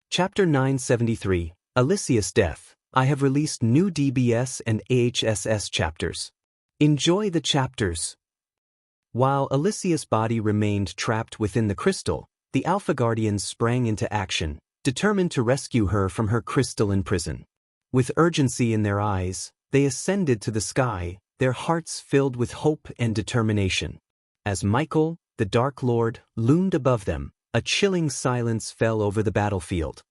Chapter 973, Alicia's Death. I have released new DBS and AHSS chapters. Enjoy the chapters. While Alicia's body remained trapped within the crystal, the Alpha Guardians sprang into action, determined to rescue her from her crystalline prison. With urgency in their eyes, they ascended to the sky, their hearts filled with hope and determination. As Michael, the Dark Lord, loomed above them, a chilling silence fell over the battlefield.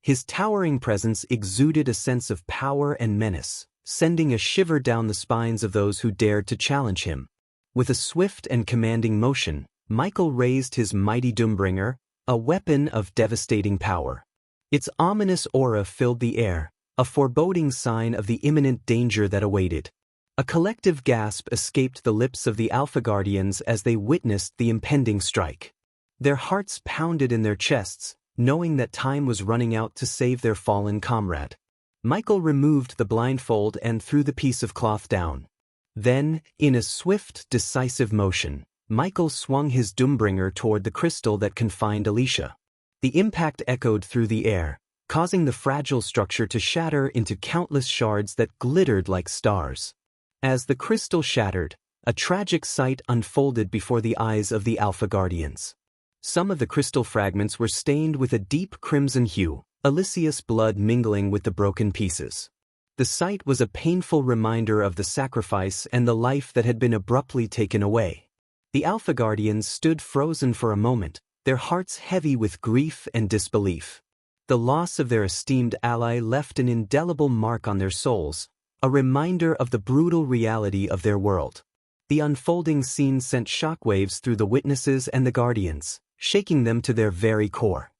His towering presence exuded a sense of power and menace, sending a shiver down the spines of those who dared to challenge him. With a swift and commanding motion, Michael raised his mighty Doombringer, a weapon of devastating power. Its ominous aura filled the air, a foreboding sign of the imminent danger that awaited. A collective gasp escaped the lips of the Alpha Guardians as they witnessed the impending strike. Their hearts pounded in their chests, knowing that time was running out to save their fallen comrade. Michael removed the blindfold and threw the piece of cloth down. Then, in a swift, decisive motion, Michael swung his Doombringer toward the crystal that confined Alicia. The impact echoed through the air, causing the fragile structure to shatter into countless shards that glittered like stars. As the crystal shattered, a tragic sight unfolded before the eyes of the Alpha Guardians. Some of the crystal fragments were stained with a deep crimson hue, Alicia's blood mingling with the broken pieces. The sight was a painful reminder of the sacrifice and the life that had been abruptly taken away. The Alpha Guardians stood frozen for a moment, their hearts heavy with grief and disbelief. The loss of their esteemed ally left an indelible mark on their souls, a reminder of the brutal reality of their world. The unfolding scene sent shockwaves through the witnesses and the guardians, shaking them to their very core.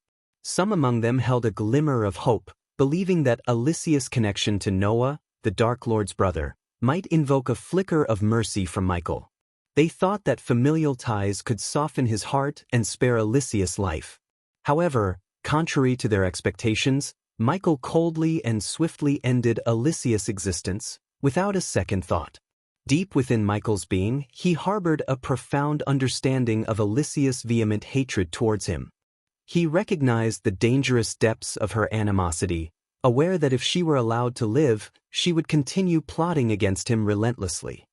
Some among them held a glimmer of hope, believing that Alicia's connection to Noah, the Dark Lord's brother, might invoke a flicker of mercy from Michael. They thought that familial ties could soften his heart and spare Alicia's life. However, contrary to their expectations, Michael coldly and swiftly ended Alicia's existence, without a second thought. Deep within Michael's being, he harbored a profound understanding of Alicia's vehement hatred towards him. He recognized the dangerous depths of her animosity, aware that if she were allowed to live, she would continue plotting against him relentlessly.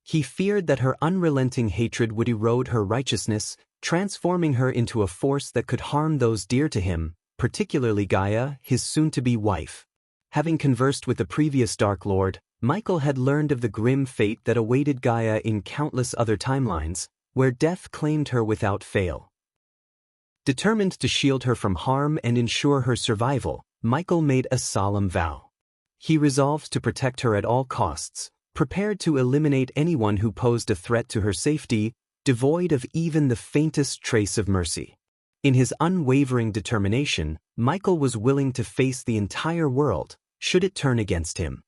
He feared that her unrelenting hatred would erode her righteousness, transforming her into a force that could harm those dear to him, particularly Gaia, his soon-to-be wife. Having conversed with the previous Dark Lord, Michael had learned of the grim fate that awaited Gaia in countless other timelines, where death claimed her without fail. Determined to shield her from harm and ensure her survival, Michael made a solemn vow. He resolved to protect her at all costs, prepared to eliminate anyone who posed a threat to her safety, devoid of even the faintest trace of mercy. In his unwavering determination, Michael was willing to face the entire world, should it turn against him.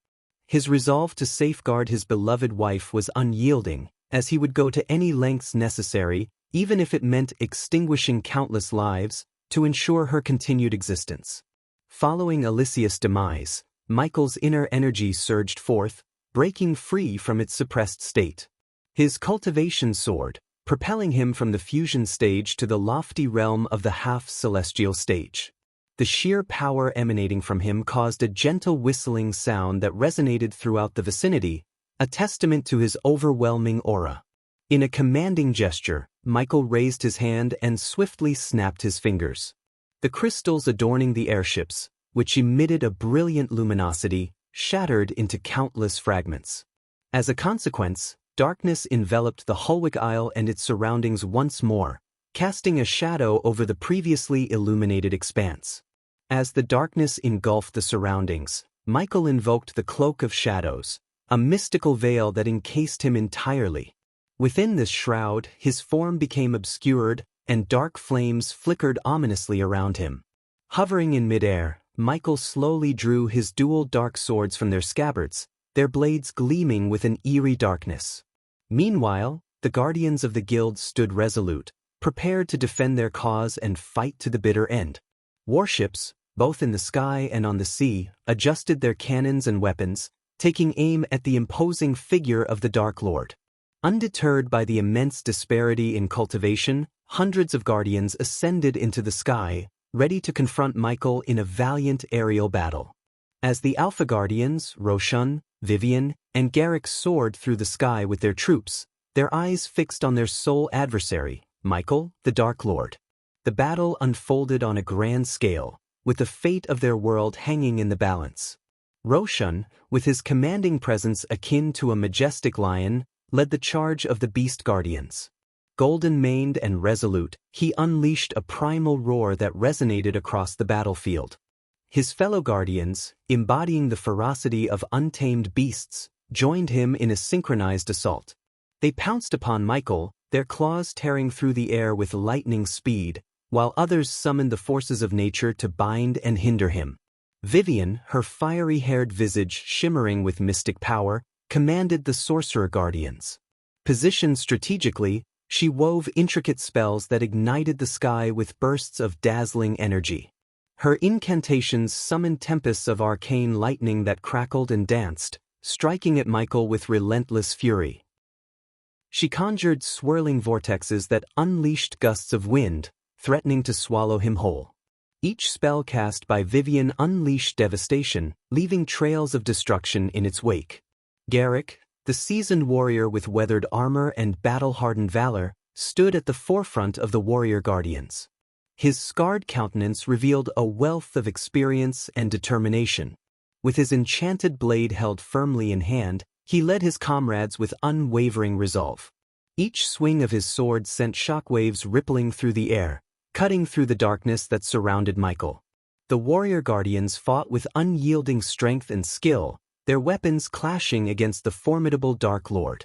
His resolve to safeguard his beloved wife was unyielding, as he would go to any lengths necessary, even if it meant extinguishing countless lives, to ensure her continued existence. Following Alicia's demise, Michael's inner energy surged forth, breaking free from its suppressed state. His cultivation soared, propelling him from the fusion stage to the lofty realm of the half-celestial stage. The sheer power emanating from him caused a gentle whistling sound that resonated throughout the vicinity, a testament to his overwhelming aura. In a commanding gesture, Michael raised his hand and swiftly snapped his fingers. The crystals adorning the airships, which emitted a brilliant luminosity, shattered into countless fragments. As a consequence, darkness enveloped the Hulwick Isle and its surroundings once more, casting a shadow over the previously illuminated expanse. As the darkness engulfed the surroundings, Michael invoked the Cloak of Shadows, a mystical veil that encased him entirely. Within this shroud, his form became obscured, and dark flames flickered ominously around him. Hovering in midair, Michael slowly drew his dual dark swords from their scabbards, their blades gleaming with an eerie darkness. Meanwhile, the guardians of the guild stood resolute, prepared to defend their cause and fight to the bitter end. Warships, both in the sky and on the sea, adjusted their cannons and weapons, taking aim at the imposing figure of the Dark Lord. Undeterred by the immense disparity in cultivation, hundreds of guardians ascended into the sky, ready to confront Michael in a valiant aerial battle. As the Alpha Guardians, Roshan, Vivian, and Garrick soared through the sky with their troops, their eyes fixed on their sole adversary, Michael, the Dark Lord. The battle unfolded on a grand scale, with the fate of their world hanging in the balance. Roshan, with his commanding presence akin to a majestic lion, led the charge of the Beast Guardians. Golden-maned and resolute, he unleashed a primal roar that resonated across the battlefield. His fellow guardians, embodying the ferocity of untamed beasts, joined him in a synchronized assault. They pounced upon Michael, their claws tearing through the air with lightning speed, while others summoned the forces of nature to bind and hinder him. Vivian, her fiery-haired visage shimmering with mystic power, commanded the Sorcerer Guardians. Positioned strategically, she wove intricate spells that ignited the sky with bursts of dazzling energy. Her incantations summoned tempests of arcane lightning that crackled and danced, striking at Michael with relentless fury. She conjured swirling vortexes that unleashed gusts of wind, threatening to swallow him whole. Each spell cast by Vivian unleashed devastation, leaving trails of destruction in its wake. Garrick, the seasoned warrior with weathered armor and battle-hardened valor, stood at the forefront of the warrior guardians. His scarred countenance revealed a wealth of experience and determination. With his enchanted blade held firmly in hand, he led his comrades with unwavering resolve. Each swing of his sword sent shockwaves rippling through the air, cutting through the darkness that surrounded Michael. The warrior guardians fought with unyielding strength and skill, their weapons clashing against the formidable Dark Lord.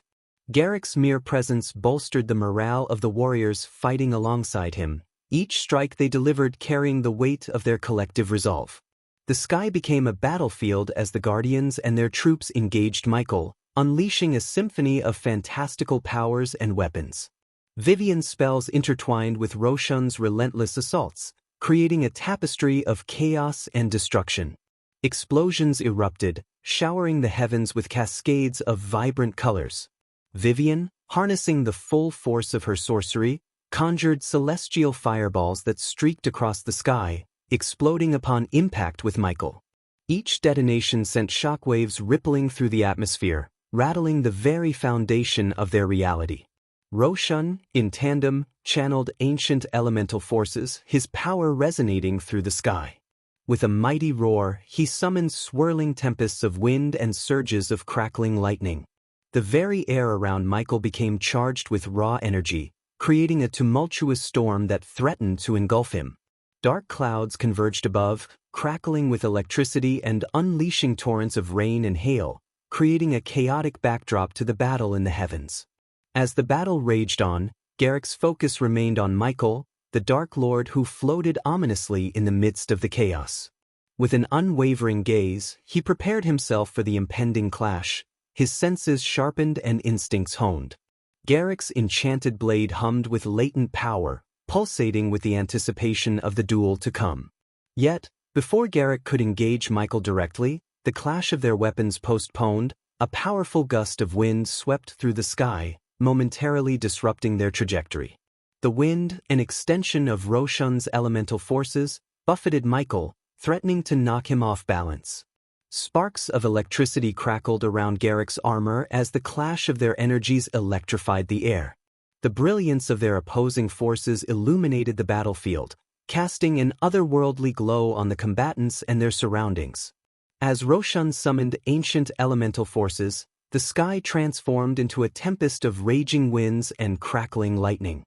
Garrick's mere presence bolstered the morale of the warriors fighting alongside him, each strike they delivered carrying the weight of their collective resolve. The sky became a battlefield as the Guardians and their troops engaged Michael, unleashing a symphony of fantastical powers and weapons. Vivian's spells intertwined with Roshan's relentless assaults, creating a tapestry of chaos and destruction. Explosions erupted, showering the heavens with cascades of vibrant colors. Vivian, harnessing the full force of her sorcery, conjured celestial fireballs that streaked across the sky, exploding upon impact with Michael. Each detonation sent shockwaves rippling through the atmosphere, rattling the very foundation of their reality. Roshan, in tandem, channeled ancient elemental forces, his power resonating through the sky. With a mighty roar, he summoned swirling tempests of wind and surges of crackling lightning. The very air around Michael became charged with raw energy, creating a tumultuous storm that threatened to engulf him. Dark clouds converged above, crackling with electricity and unleashing torrents of rain and hail, creating a chaotic backdrop to the battle in the heavens. As the battle raged on, Garrick's focus remained on Michael, the Dark Lord who floated ominously in the midst of the chaos. With an unwavering gaze, he prepared himself for the impending clash, his senses sharpened and instincts honed. Garrick's enchanted blade hummed with latent power, pulsating with the anticipation of the duel to come. Yet, before Garrick could engage Michael directly, the clash of their weapons postponed, a powerful gust of wind swept through the sky, momentarily disrupting their trajectory. The wind, an extension of Roshan's elemental forces, buffeted Michael, threatening to knock him off balance. Sparks of electricity crackled around Garrick's armor as the clash of their energies electrified the air. The brilliance of their opposing forces illuminated the battlefield, casting an otherworldly glow on the combatants and their surroundings. As Roshan summoned ancient elemental forces, the sky transformed into a tempest of raging winds and crackling lightning.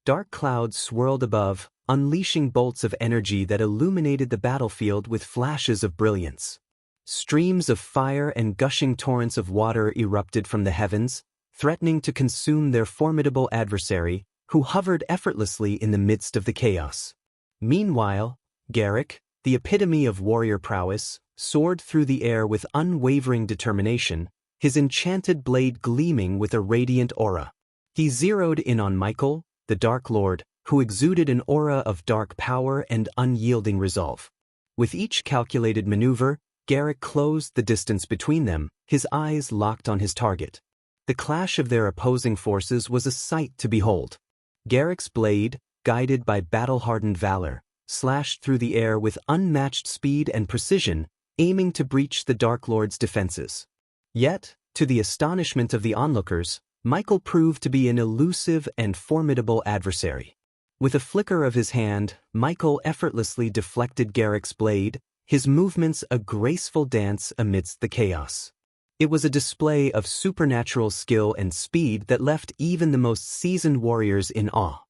Dark clouds swirled above, unleashing bolts of energy that illuminated the battlefield with flashes of brilliance. Streams of fire and gushing torrents of water erupted from the heavens, threatening to consume their formidable adversary, who hovered effortlessly in the midst of the chaos. Meanwhile, Garrick, the epitome of warrior prowess, soared through the air with unwavering determination, his enchanted blade gleaming with a radiant aura. He zeroed in on Michael, the Dark Lord, who exuded an aura of dark power and unyielding resolve. With each calculated maneuver, Garrick closed the distance between them, his eyes locked on his target. The clash of their opposing forces was a sight to behold. Garrick's blade, guided by battle-hardened valor, slashed through the air with unmatched speed and precision, aiming to breach the Dark Lord's defenses. Yet, to the astonishment of the onlookers, Michael proved to be an elusive and formidable adversary. With a flicker of his hand, Michael effortlessly deflected Garrick's blade, his movements a graceful dance amidst the chaos. It was a display of supernatural skill and speed that left even the most seasoned warriors in awe.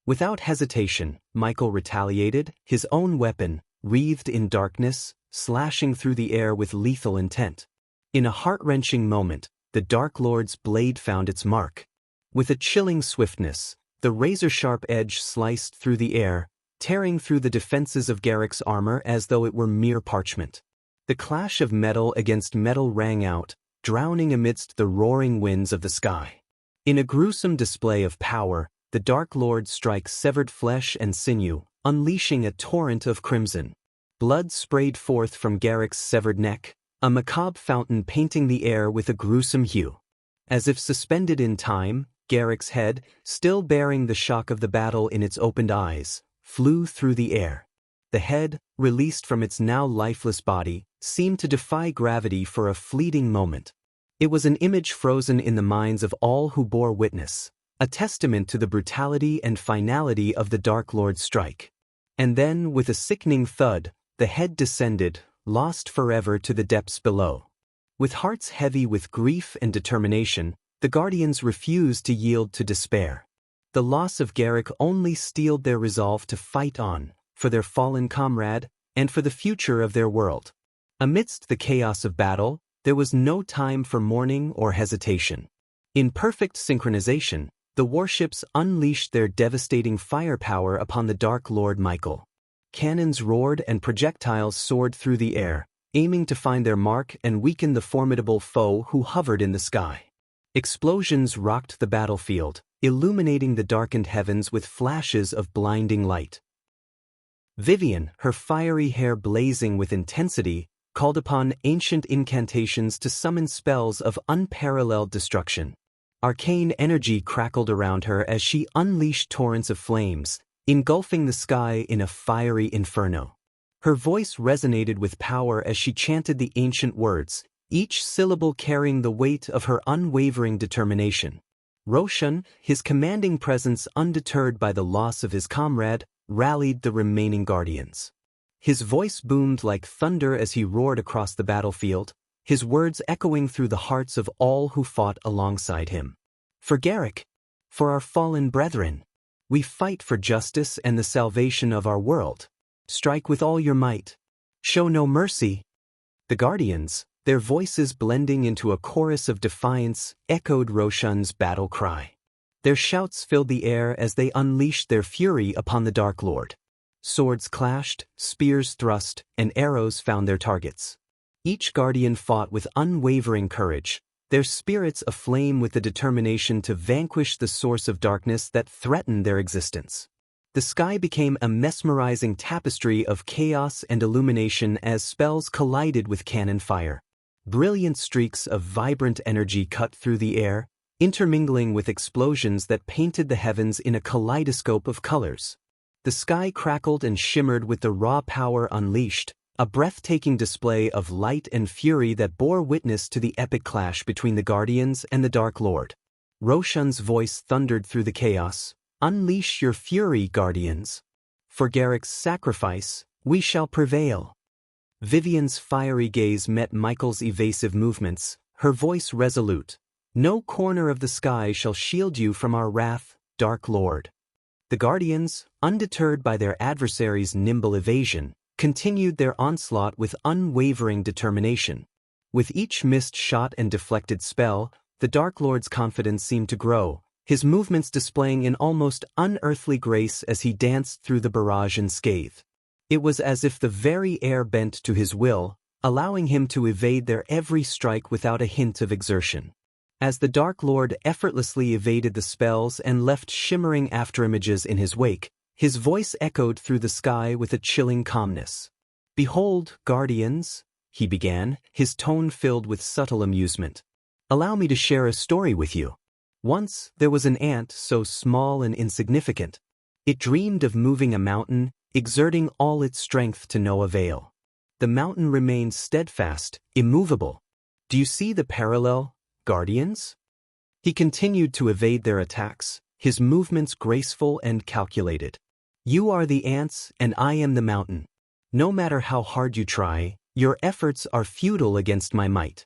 Without hesitation, Michael retaliated, his own weapon, wreathed in darkness, slashing through the air with lethal intent. In a heart-wrenching moment, the Dark Lord's blade found its mark. With a chilling swiftness, the razor-sharp edge sliced through the air, tearing through the defenses of Garrick's armor as though it were mere parchment. The clash of metal against metal rang out, drowning amidst the roaring winds of the sky. In a gruesome display of power, the Dark Lord struck severed flesh and sinew, unleashing a torrent of crimson. Blood sprayed forth from Garrick's severed neck, a macabre fountain painting the air with a gruesome hue. As if suspended in time, Garrick's head, still bearing the shock of the battle in its opened eyes, flew through the air. The head, released from its now lifeless body, seemed to defy gravity for a fleeting moment. It was an image frozen in the minds of all who bore witness, a testament to the brutality and finality of the Dark Lord's strike. And then, with a sickening thud, the head descended, lost forever to the depths below. With hearts heavy with grief and determination, the Guardians refused to yield to despair. The loss of Garrick only steeled their resolve to fight on, for their fallen comrade, and for the future of their world. Amidst the chaos of battle, there was no time for mourning or hesitation. In perfect synchronization, the warships unleashed their devastating firepower upon the Dark Lord Michael. Cannons roared and projectiles soared through the air, aiming to find their mark and weaken the formidable foe who hovered in the sky. Explosions rocked the battlefield, illuminating the darkened heavens with flashes of blinding light. Vivian, her fiery hair blazing with intensity, called upon ancient incantations to summon spells of unparalleled destruction. Arcane energy crackled around her as she unleashed torrents of flames, engulfing the sky in a fiery inferno. Her voice resonated with power as she chanted the ancient words, each syllable carrying the weight of her unwavering determination. Roshan, his commanding presence undeterred by the loss of his comrade, rallied the remaining guardians. His voice boomed like thunder as he roared across the battlefield, his words echoing through the hearts of all who fought alongside him. For Garrick, for our fallen brethren, we fight for justice and the salvation of our world. Strike with all your might. Show no mercy. The guardians, their voices blending into a chorus of defiance, echoed Roshan's battle cry. Their shouts filled the air as they unleashed their fury upon the Dark Lord. Swords clashed, spears thrust, and arrows found their targets. Each guardian fought with unwavering courage, their spirits aflame with the determination to vanquish the source of darkness that threatened their existence. The sky became a mesmerizing tapestry of chaos and illumination as spells collided with cannon fire. Brilliant streaks of vibrant energy cut through the air, intermingling with explosions that painted the heavens in a kaleidoscope of colors. The sky crackled and shimmered with the raw power unleashed, a breathtaking display of light and fury that bore witness to the epic clash between the Guardians and the Dark Lord. Roshan's voice thundered through the chaos, "Unleash your fury, Guardians. For Garrick's sacrifice, we shall prevail." Vivian's fiery gaze met Michael's evasive movements, her voice resolute. "No corner of the sky shall shield you from our wrath, Dark Lord." The Guardians, undeterred by their adversary's nimble evasion, continued their onslaught with unwavering determination. With each missed shot and deflected spell, the Dark Lord's confidence seemed to grow, his movements displaying an almost unearthly grace as he danced through the barrage unscathed. It was as if the very air bent to his will, allowing him to evade their every strike without a hint of exertion. As the Dark Lord effortlessly evaded the spells and left shimmering afterimages in his wake, his voice echoed through the sky with a chilling calmness. "Behold, Guardians," he began, his tone filled with subtle amusement. "Allow me to share a story with you. Once there was an ant so small and insignificant. It dreamed of moving a mountain, exerting all its strength to no avail. The mountain remained steadfast, immovable. Do you see the parallel, Guardians?" He continued to evade their attacks, his movements graceful and calculated. "You are the ants and I am the mountain. No matter how hard you try, your efforts are futile against my might."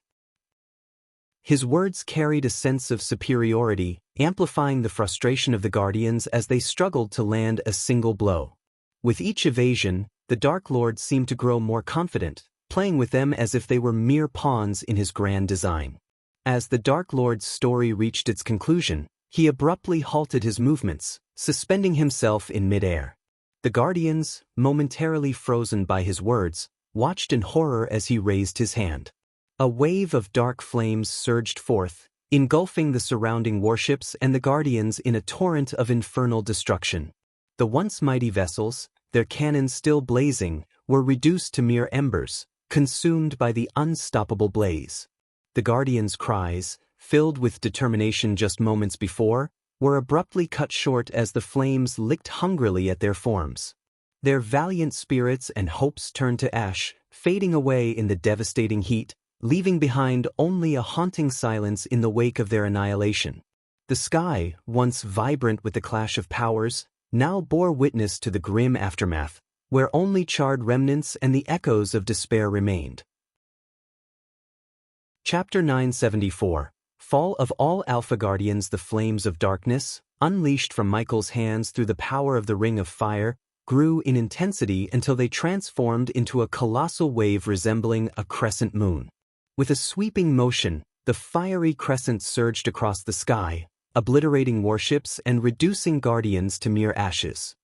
His words carried a sense of superiority, amplifying the frustration of the Guardians as they struggled to land a single blow. With each evasion, the Dark Lord seemed to grow more confident, playing with them as if they were mere pawns in his grand design. As the Dark Lord's story reached its conclusion, he abruptly halted his movements, suspending himself in midair. The Guardians, momentarily frozen by his words, watched in horror as he raised his hand. A wave of dark flames surged forth, engulfing the surrounding warships and the Guardians in a torrent of infernal destruction. The once mighty vessels, their cannons still blazing, were reduced to mere embers, consumed by the unstoppable blaze. The Guardians' cries, filled with determination just moments before, were abruptly cut short as the flames licked hungrily at their forms. Their valiant spirits and hopes turned to ash, fading away in the devastating heat, leaving behind only a haunting silence in the wake of their annihilation. The sky, once vibrant with the clash of powers, now bore witness to the grim aftermath, where only charred remnants and the echoes of despair remained. Chapter 974. Fall of all Alpha Guardians. The flames of darkness, unleashed from Michael's hands through the power of the Ring of Fire, grew in intensity until they transformed into a colossal wave resembling a crescent moon. With a sweeping motion, the fiery crescent surged across the sky, obliterating warships and reducing guardians to mere ashes.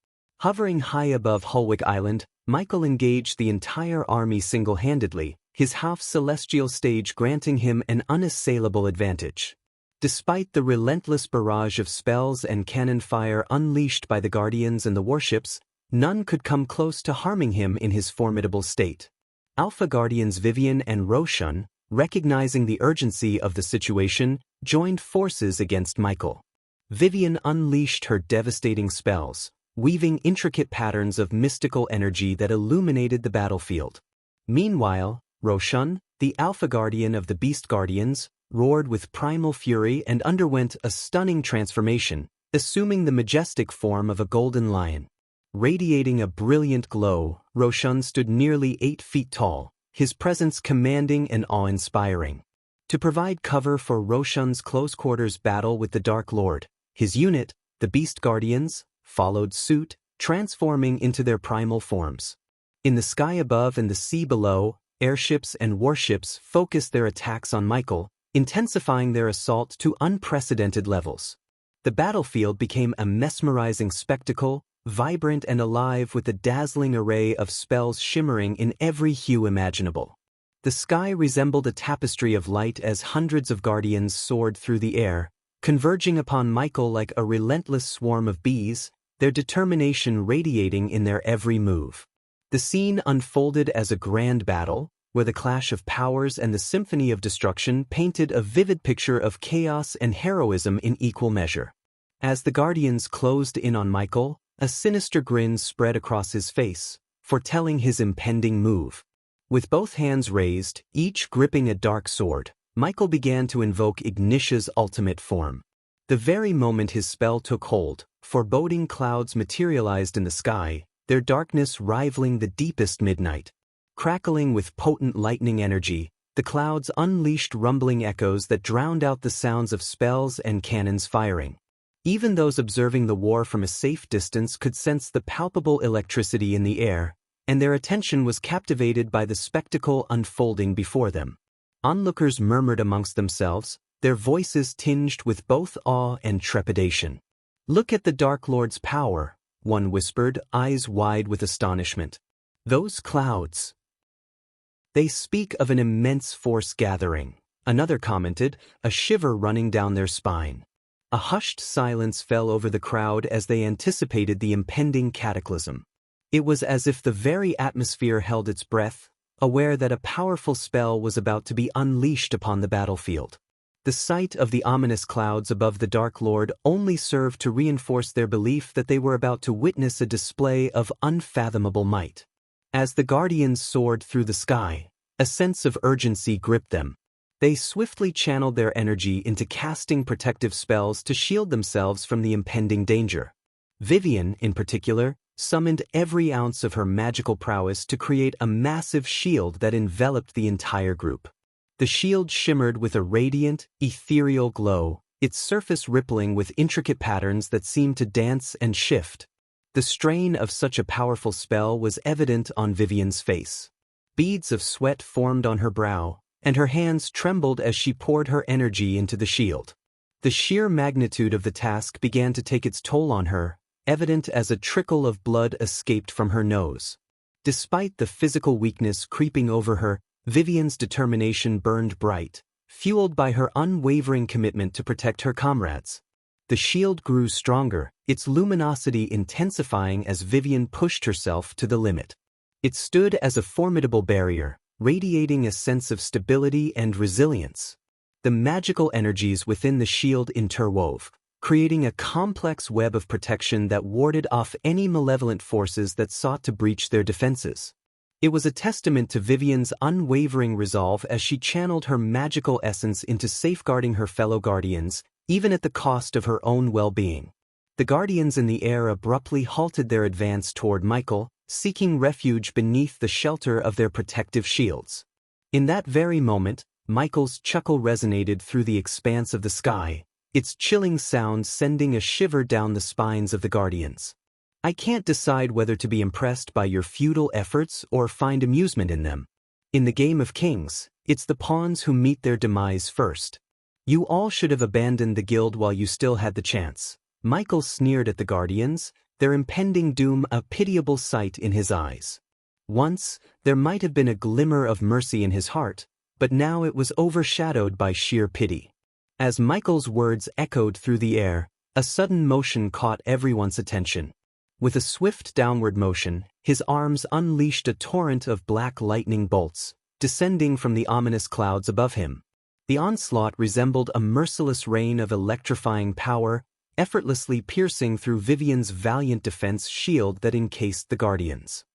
Hovering high above Hulwick Island, Michael engaged the entire army single-handedly, his half-celestial stage granting him an unassailable advantage. Despite the relentless barrage of spells and cannon fire unleashed by the guardians and the warships, none could come close to harming him in his formidable state. Alpha Guardians Vivian and Roshan, recognizing the urgency of the situation, joined forces against Michael. Vivian unleashed her devastating spells, weaving intricate patterns of mystical energy that illuminated the battlefield. Meanwhile, Roshan, the Alpha Guardian of the Beast Guardians, roared with primal fury and underwent a stunning transformation, assuming the majestic form of a golden lion. Radiating a brilliant glow, Roshan stood nearly 8 feet tall, his presence commanding and awe-inspiring. To provide cover for Roshan's close-quarters battle with the Dark Lord, his unit, the Beast Guardians, followed suit, transforming into their primal forms. In the sky above and the sea below, airships and warships focused their attacks on Michael, intensifying their assault to unprecedented levels. The battlefield became a mesmerizing spectacle, vibrant and alive with a dazzling array of spells shimmering in every hue imaginable. The sky resembled a tapestry of light as hundreds of guardians soared through the air, converging upon Michael like a relentless swarm of bees, their determination radiating in their every move. The scene unfolded as a grand battle, where the clash of powers and the symphony of destruction painted a vivid picture of chaos and heroism in equal measure. As the guardians closed in on Michael, a sinister grin spread across his face, foretelling his impending move. With both hands raised, each gripping a dark sword, Michael began to invoke Ignitia's ultimate form. The very moment his spell took hold, foreboding clouds materialized in the sky, their darkness rivaling the deepest midnight. Crackling with potent lightning energy, the clouds unleashed rumbling echoes that drowned out the sounds of spells and cannons firing. Even those observing the war from a safe distance could sense the palpable electricity in the air, and their attention was captivated by the spectacle unfolding before them. Onlookers murmured amongst themselves, their voices tinged with both awe and trepidation. "Look at the Dark Lord's power," one whispered, eyes wide with astonishment. "Those clouds. They speak of an immense force gathering," another commented, a shiver running down their spine. A hushed silence fell over the crowd as they anticipated the impending cataclysm. It was as if the very atmosphere held its breath, aware that a powerful spell was about to be unleashed upon the battlefield. The sight of the ominous clouds above the Dark Lord only served to reinforce their belief that they were about to witness a display of unfathomable might. As the guardians soared through the sky, a sense of urgency gripped them. They swiftly channeled their energy into casting protective spells to shield themselves from the impending danger. Vivian, in particular, summoned every ounce of her magical prowess to create a massive shield that enveloped the entire group. The shield shimmered with a radiant, ethereal glow, its surface rippling with intricate patterns that seemed to dance and shift. The strain of such a powerful spell was evident on Vivian's face. Beads of sweat formed on her brow, and her hands trembled as she poured her energy into the shield. The sheer magnitude of the task began to take its toll on her, evident as a trickle of blood escaped from her nose. Despite the physical weakness creeping over her, Vivian's determination burned bright, fueled by her unwavering commitment to protect her comrades. The shield grew stronger, its luminosity intensifying as Vivian pushed herself to the limit. It stood as a formidable barrier, radiating a sense of stability and resilience. The magical energies within the shield interwove, creating a complex web of protection that warded off any malevolent forces that sought to breach their defenses. It was a testament to Vivian's unwavering resolve as she channeled her magical essence into safeguarding her fellow guardians, even at the cost of her own well-being. The guardians in the air abruptly halted their advance toward Michael, seeking refuge beneath the shelter of their protective shields. In that very moment, Michael's chuckle resonated through the expanse of the sky, its chilling sound sending a shiver down the spines of the guardians. I can't decide whether to be impressed by your futile efforts or find amusement in them. In the game of kings, it's the pawns who meet their demise first. You all should have abandoned the guild while you still had the chance. Michael sneered at the guardians, their impending doom a pitiable sight in his eyes. Once, there might have been a glimmer of mercy in his heart, but now it was overshadowed by sheer pity. As Michael's words echoed through the air, a sudden motion caught everyone's attention. With a swift downward motion, his arms unleashed a torrent of black lightning bolts, descending from the ominous clouds above him. The onslaught resembled a merciless rain of electrifying power, effortlessly piercing through Vivian's valiant defense shield that encased the guardians.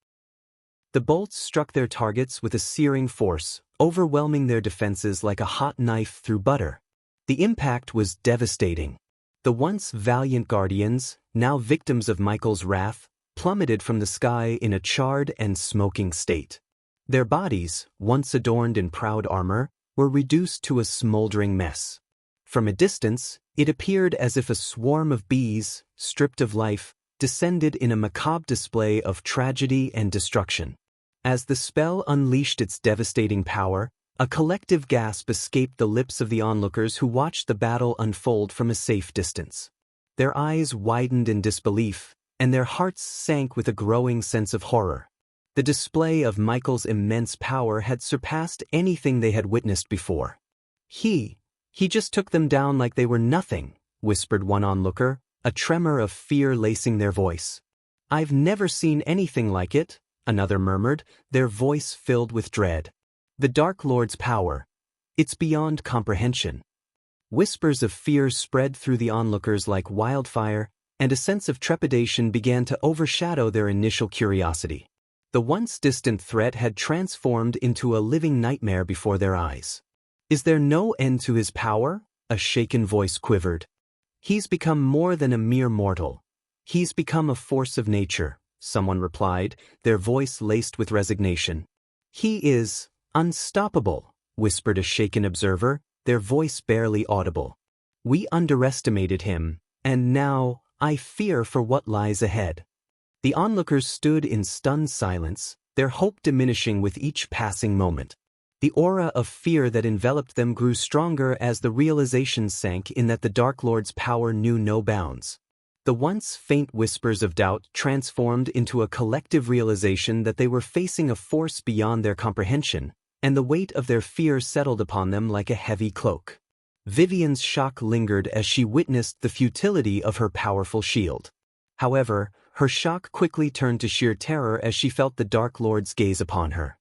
The bolts struck their targets with a searing force, overwhelming their defenses like a hot knife through butter. The impact was devastating. The once valiant guardians, now victims of Michael's wrath, plummeted from the sky in a charred and smoking state. Their bodies, once adorned in proud armor, were reduced to a smoldering mess. From a distance, it appeared as if a swarm of bees, stripped of life, descended in a macabre display of tragedy and destruction. As the spell unleashed its devastating power, a collective gasp escaped the lips of the onlookers who watched the battle unfold from a safe distance. Their eyes widened in disbelief, and their hearts sank with a growing sense of horror. The display of Michael's immense power had surpassed anything they had witnessed before. He just took them down like they were nothing, whispered one onlooker, a tremor of fear lacing their voice. I've never seen anything like it, another murmured, their voice filled with dread. The Dark Lord's power. It's beyond comprehension. Whispers of fear spread through the onlookers like wildfire, and a sense of trepidation began to overshadow their initial curiosity. The once distant threat had transformed into a living nightmare before their eyes. Is there no end to his power? A shaken voice quivered. He's become more than a mere mortal. He's become a force of nature, someone replied, their voice laced with resignation. He is unstoppable, whispered a shaken observer, their voice barely audible. We underestimated him, and now I fear for what lies ahead. The onlookers stood in stunned silence, their hope diminishing with each passing moment. The aura of fear that enveloped them grew stronger as the realization sank in that the Dark Lord's power knew no bounds. The once faint whispers of doubt transformed into a collective realization that they were facing a force beyond their comprehension, and the weight of their fear settled upon them like a heavy cloak. Vivian's shock lingered as she witnessed the futility of her powerful shield. However, her shock quickly turned to sheer terror as she felt the Dark Lord's gaze upon her.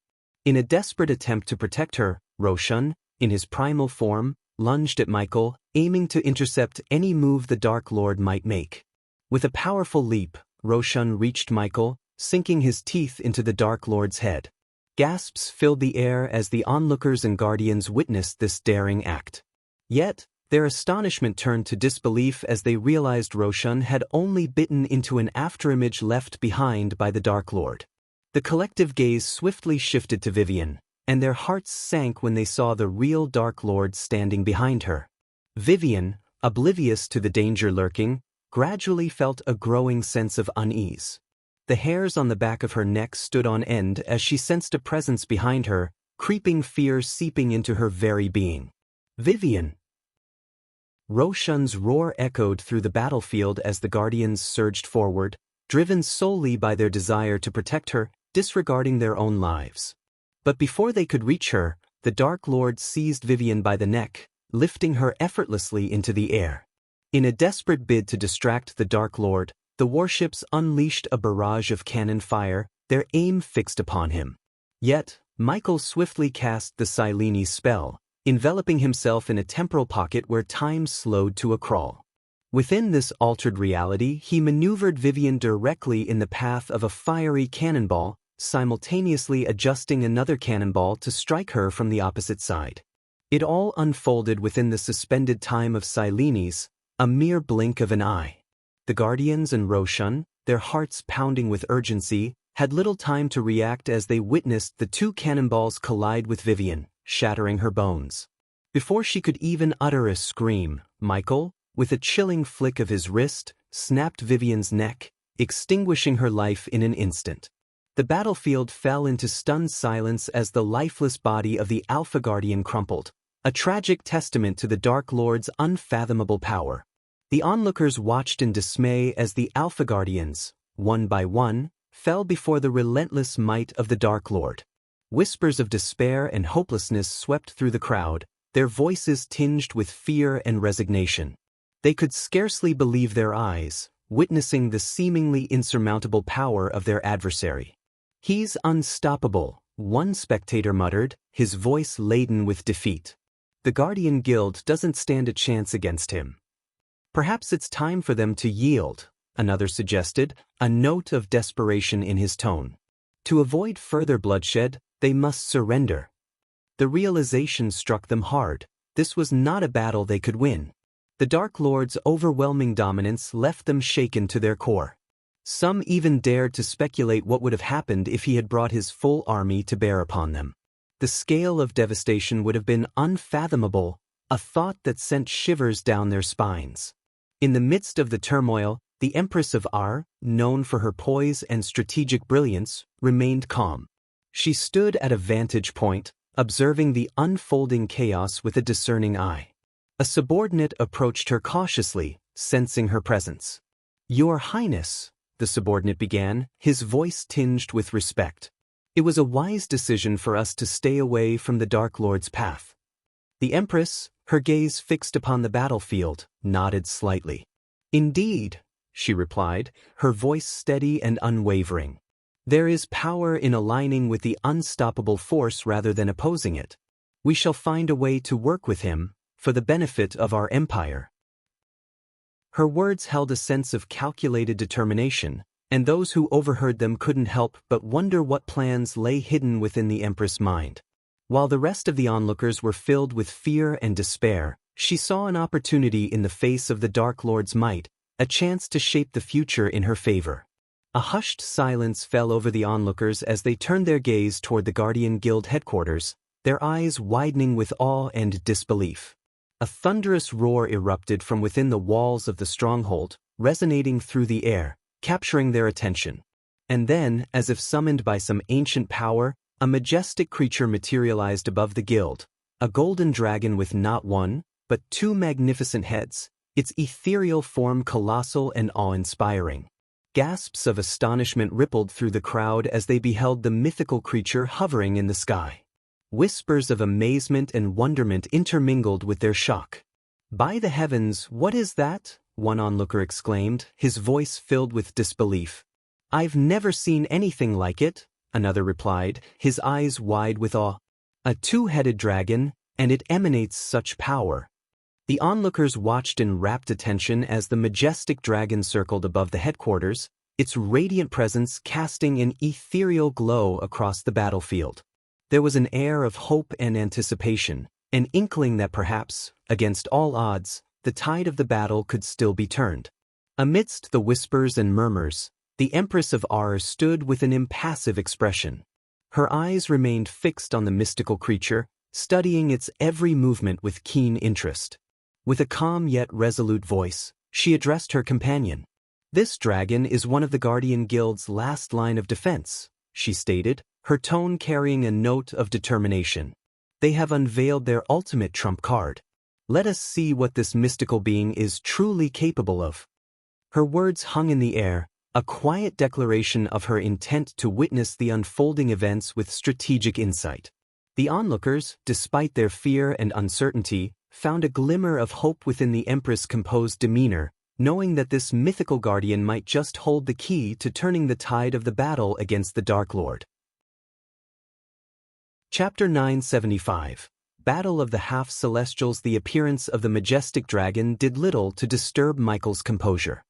In a desperate attempt to protect her, Roshan, in his primal form, lunged at Michael, aiming to intercept any move the Dark Lord might make. With a powerful leap, Roshan reached Michael, sinking his teeth into the Dark Lord's head. Gasps filled the air as the onlookers and guardians witnessed this daring act. Yet, their astonishment turned to disbelief as they realized Roshan had only bitten into an afterimage left behind by the Dark Lord. The collective gaze swiftly shifted to Vivian, and their hearts sank when they saw the real Dark Lord standing behind her. Vivian, oblivious to the danger lurking, gradually felt a growing sense of unease. The hairs on the back of her neck stood on end as she sensed a presence behind her, creeping fear seeping into her very being. Vivian! Roshan's roar echoed through the battlefield as the Guardians surged forward, driven solely by their desire to protect her, disregarding their own lives. But before they could reach her, the Dark Lord seized Vivian by the neck, lifting her effortlessly into the air. In a desperate bid to distract the Dark Lord, the warships unleashed a barrage of cannon fire, their aim fixed upon him. Yet, Michael swiftly cast the Silene spell, enveloping himself in a temporal pocket where time slowed to a crawl. Within this altered reality, he maneuvered Vivian directly in the path of a fiery cannonball, simultaneously adjusting another cannonball to strike her from the opposite side. It all unfolded within the suspended time of Silene's, a mere blink of an eye. The Guardians and Roshan, their hearts pounding with urgency, had little time to react as they witnessed the two cannonballs collide with Vivian, shattering her bones. Before she could even utter a scream, Michael, with a chilling flick of his wrist, snapped Vivian's neck, extinguishing her life in an instant. The battlefield fell into stunned silence as the lifeless body of the Alpha Guardian crumpled, a tragic testament to the Dark Lord's unfathomable power. The onlookers watched in dismay as the Alpha Guardians, one by one, fell before the relentless might of the Dark Lord. Whispers of despair and hopelessness swept through the crowd, their voices tinged with fear and resignation. They could scarcely believe their eyes, witnessing the seemingly insurmountable power of their adversary. "He's unstoppable," one spectator muttered, his voice laden with defeat. "The Guardian Guild doesn't stand a chance against him." "Perhaps it's time for them to yield," another suggested, a note of desperation in his tone. To avoid further bloodshed, they must surrender. The realization struck them hard. This was not a battle they could win. The Dark Lord's overwhelming dominance left them shaken to their core. Some even dared to speculate what would have happened if he had brought his full army to bear upon them. The scale of devastation would have been unfathomable, a thought that sent shivers down their spines. In the midst of the turmoil, the Empress of Ar, known for her poise and strategic brilliance, remained calm. She stood at a vantage point, observing the unfolding chaos with a discerning eye. A subordinate approached her cautiously, sensing her presence. "Your Highness," the subordinate began, his voice tinged with respect. "It was a wise decision for us to stay away from the Dark Lord's path." The Empress, her gaze fixed upon the battlefield, nodded slightly. "Indeed," she replied, her voice steady and unwavering. "There is power in aligning with the unstoppable force rather than opposing it. We shall find a way to work with him, for the benefit of our empire." Her words held a sense of calculated determination, and those who overheard them couldn't help but wonder what plans lay hidden within the Empress' mind. While the rest of the onlookers were filled with fear and despair, she saw an opportunity in the face of the Dark Lord's might, a chance to shape the future in her favor. A hushed silence fell over the onlookers as they turned their gaze toward the Guardian Guild headquarters, their eyes widening with awe and disbelief. A thunderous roar erupted from within the walls of the stronghold, resonating through the air, capturing their attention. And then, as if summoned by some ancient power, a majestic creature materialized above the guild, a golden dragon with not one, but two magnificent heads, its ethereal form colossal and awe-inspiring. Gasps of astonishment rippled through the crowd as they beheld the mythical creature hovering in the sky. Whispers of amazement and wonderment intermingled with their shock. "By the heavens, what is that?" one onlooker exclaimed, his voice filled with disbelief. "I've never seen anything like it," another replied, his eyes wide with awe. "A two-headed dragon, and it emanates such power." The onlookers watched in rapt attention as the majestic dragon circled above the headquarters, its radiant presence casting an ethereal glow across the battlefield. There was an air of hope and anticipation, an inkling that perhaps, against all odds, the tide of the battle could still be turned. Amidst the whispers and murmurs, the Empress of Ar stood with an impassive expression. Her eyes remained fixed on the mystical creature, studying its every movement with keen interest. With a calm yet resolute voice, she addressed her companion. "This dragon is one of the Guardian Guild's last line of defense," she stated, her tone carrying a note of determination. "They have unveiled their ultimate trump card. Let us see what this mystical being is truly capable of." Her words hung in the air, a quiet declaration of her intent to witness the unfolding events with strategic insight. The onlookers, despite their fear and uncertainty, found a glimmer of hope within the Empress' composed demeanor, knowing that this mythical guardian might just hold the key to turning the tide of the battle against the Dark Lord. Chapter 975. Battle of the Half-Celestials. The appearance of the majestic dragon did little to disturb Michael's composure.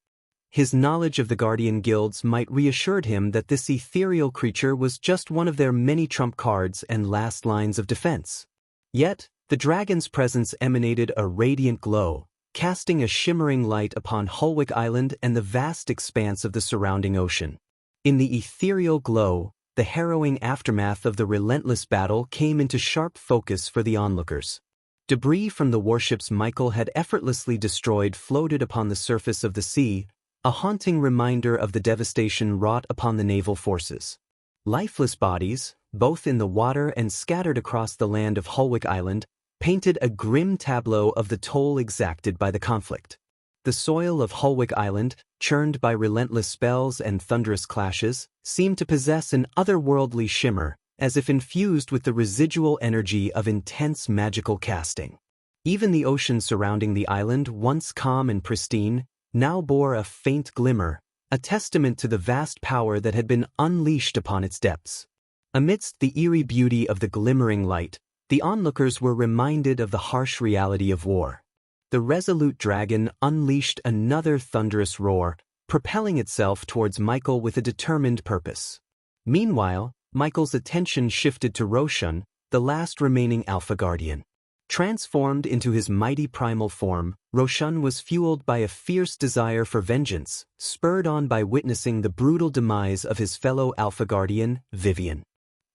His knowledge of the Guardian Guilds might reassured him that this ethereal creature was just one of their many trump cards and last lines of defense. Yet, the dragon's presence emanated a radiant glow, casting a shimmering light upon Hulwick Island and the vast expanse of the surrounding ocean. In the ethereal glow, the harrowing aftermath of the relentless battle came into sharp focus for the onlookers. Debris from the warships Michael had effortlessly destroyed floated upon the surface of the sea, a haunting reminder of the devastation wrought upon the naval forces. Lifeless bodies, both in the water and scattered across the land of Holwick Island, painted a grim tableau of the toll exacted by the conflict. The soil of Holwick Island, churned by relentless spells and thunderous clashes, seemed to possess an otherworldly shimmer, as if infused with the residual energy of intense magical casting. Even the ocean surrounding the island, once calm and pristine, now bore a faint glimmer, a testament to the vast power that had been unleashed upon its depths. Amidst the eerie beauty of the glimmering light, the onlookers were reminded of the harsh reality of war. The resolute dragon unleashed another thunderous roar, propelling itself towards Michael with a determined purpose. Meanwhile, Michael's attention shifted to Roshan, the last remaining Alpha Guardian. Transformed into his mighty primal form, Roshan was fueled by a fierce desire for vengeance, spurred on by witnessing the brutal demise of his fellow Alpha Guardian, Vivian.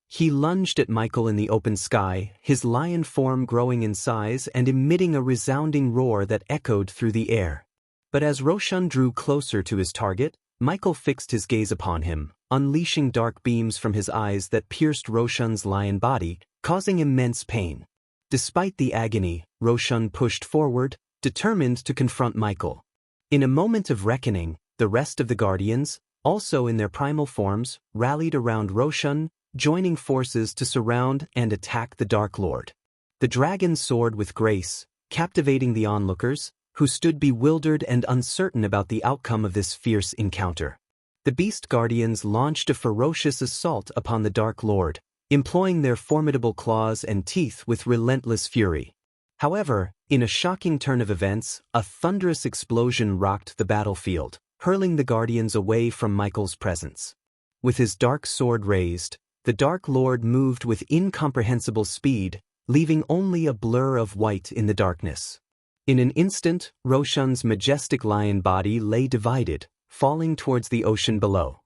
He lunged at Michael in the open sky, his lion form growing in size and emitting a resounding roar that echoed through the air. But as Roshan drew closer to his target, Michael fixed his gaze upon him, unleashing dark beams from his eyes that pierced Roshan's lion body, causing immense pain. Despite the agony, Roshan pushed forward, determined to confront Michael. In a moment of reckoning, the rest of the Guardians, also in their primal forms, rallied around Roshan, joining forces to surround and attack the Dark Lord. The dragon soared with grace, captivating the onlookers, who stood bewildered and uncertain about the outcome of this fierce encounter. The Beast Guardians launched a ferocious assault upon the Dark Lord, employing their formidable claws and teeth with relentless fury. However, in a shocking turn of events, a thunderous explosion rocked the battlefield, hurling the Guardians away from Michael's presence. With his dark sword raised, the Dark Lord moved with incomprehensible speed, leaving only a blur of white in the darkness. In an instant, Roshan's majestic lion body lay divided, falling towards the ocean below.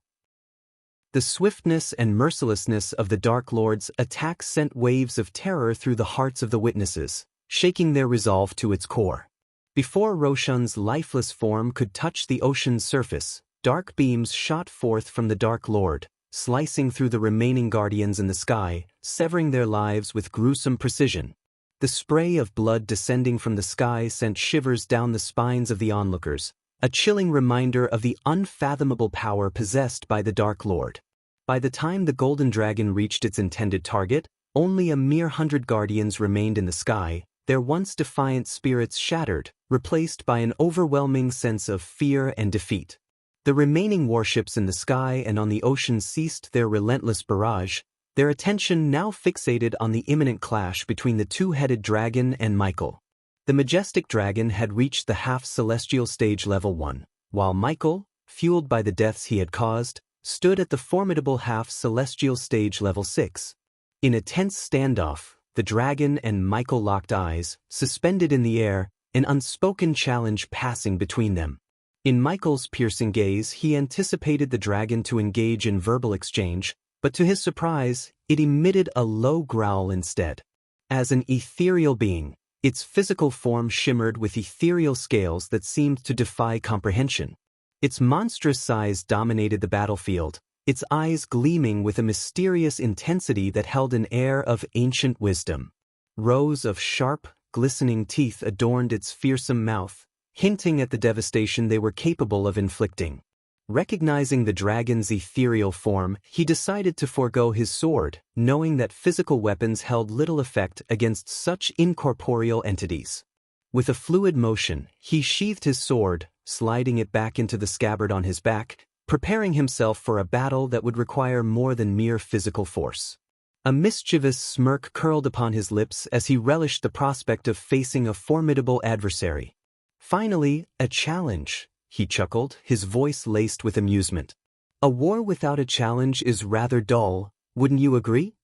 The swiftness and mercilessness of the Dark Lord's attack sent waves of terror through the hearts of the witnesses, shaking their resolve to its core. Before Roshan's lifeless form could touch the ocean's surface, dark beams shot forth from the Dark Lord, slicing through the remaining Guardians in the sky, severing their lives with gruesome precision. The spray of blood descending from the sky sent shivers down the spines of the onlookers, a chilling reminder of the unfathomable power possessed by the Dark Lord. By the time the Golden Dragon reached its intended target, only a mere 100 Guardians remained in the sky, their once defiant spirits shattered, replaced by an overwhelming sense of fear and defeat. The remaining warships in the sky and on the ocean ceased their relentless barrage, their attention now fixated on the imminent clash between the two-headed dragon and Michael. The majestic dragon had reached the half-celestial stage level 1, while Michael, fueled by the deaths he had caused, stood at the formidable half-celestial stage level 6. In a tense standoff, the dragon and Michael locked eyes, suspended in the air, an unspoken challenge passing between them. In Michael's piercing gaze, he anticipated the dragon to engage in verbal exchange, but to his surprise, it emitted a low growl instead. As an ethereal being, its physical form shimmered with ethereal scales that seemed to defy comprehension. Its monstrous size dominated the battlefield, its eyes gleaming with a mysterious intensity that held an air of ancient wisdom. Rows of sharp, glistening teeth adorned its fearsome mouth, hinting at the devastation they were capable of inflicting. Recognizing the dragon's ethereal form, he decided to forego his sword, knowing that physical weapons held little effect against such incorporeal entities. With a fluid motion, he sheathed his sword, sliding it back into the scabbard on his back, preparing himself for a battle that would require more than mere physical force. A mischievous smirk curled upon his lips as he relished the prospect of facing a formidable adversary. Finally, a challenge, he chuckled, his voice laced with amusement. A war without a challenge is rather dull, wouldn't you agree?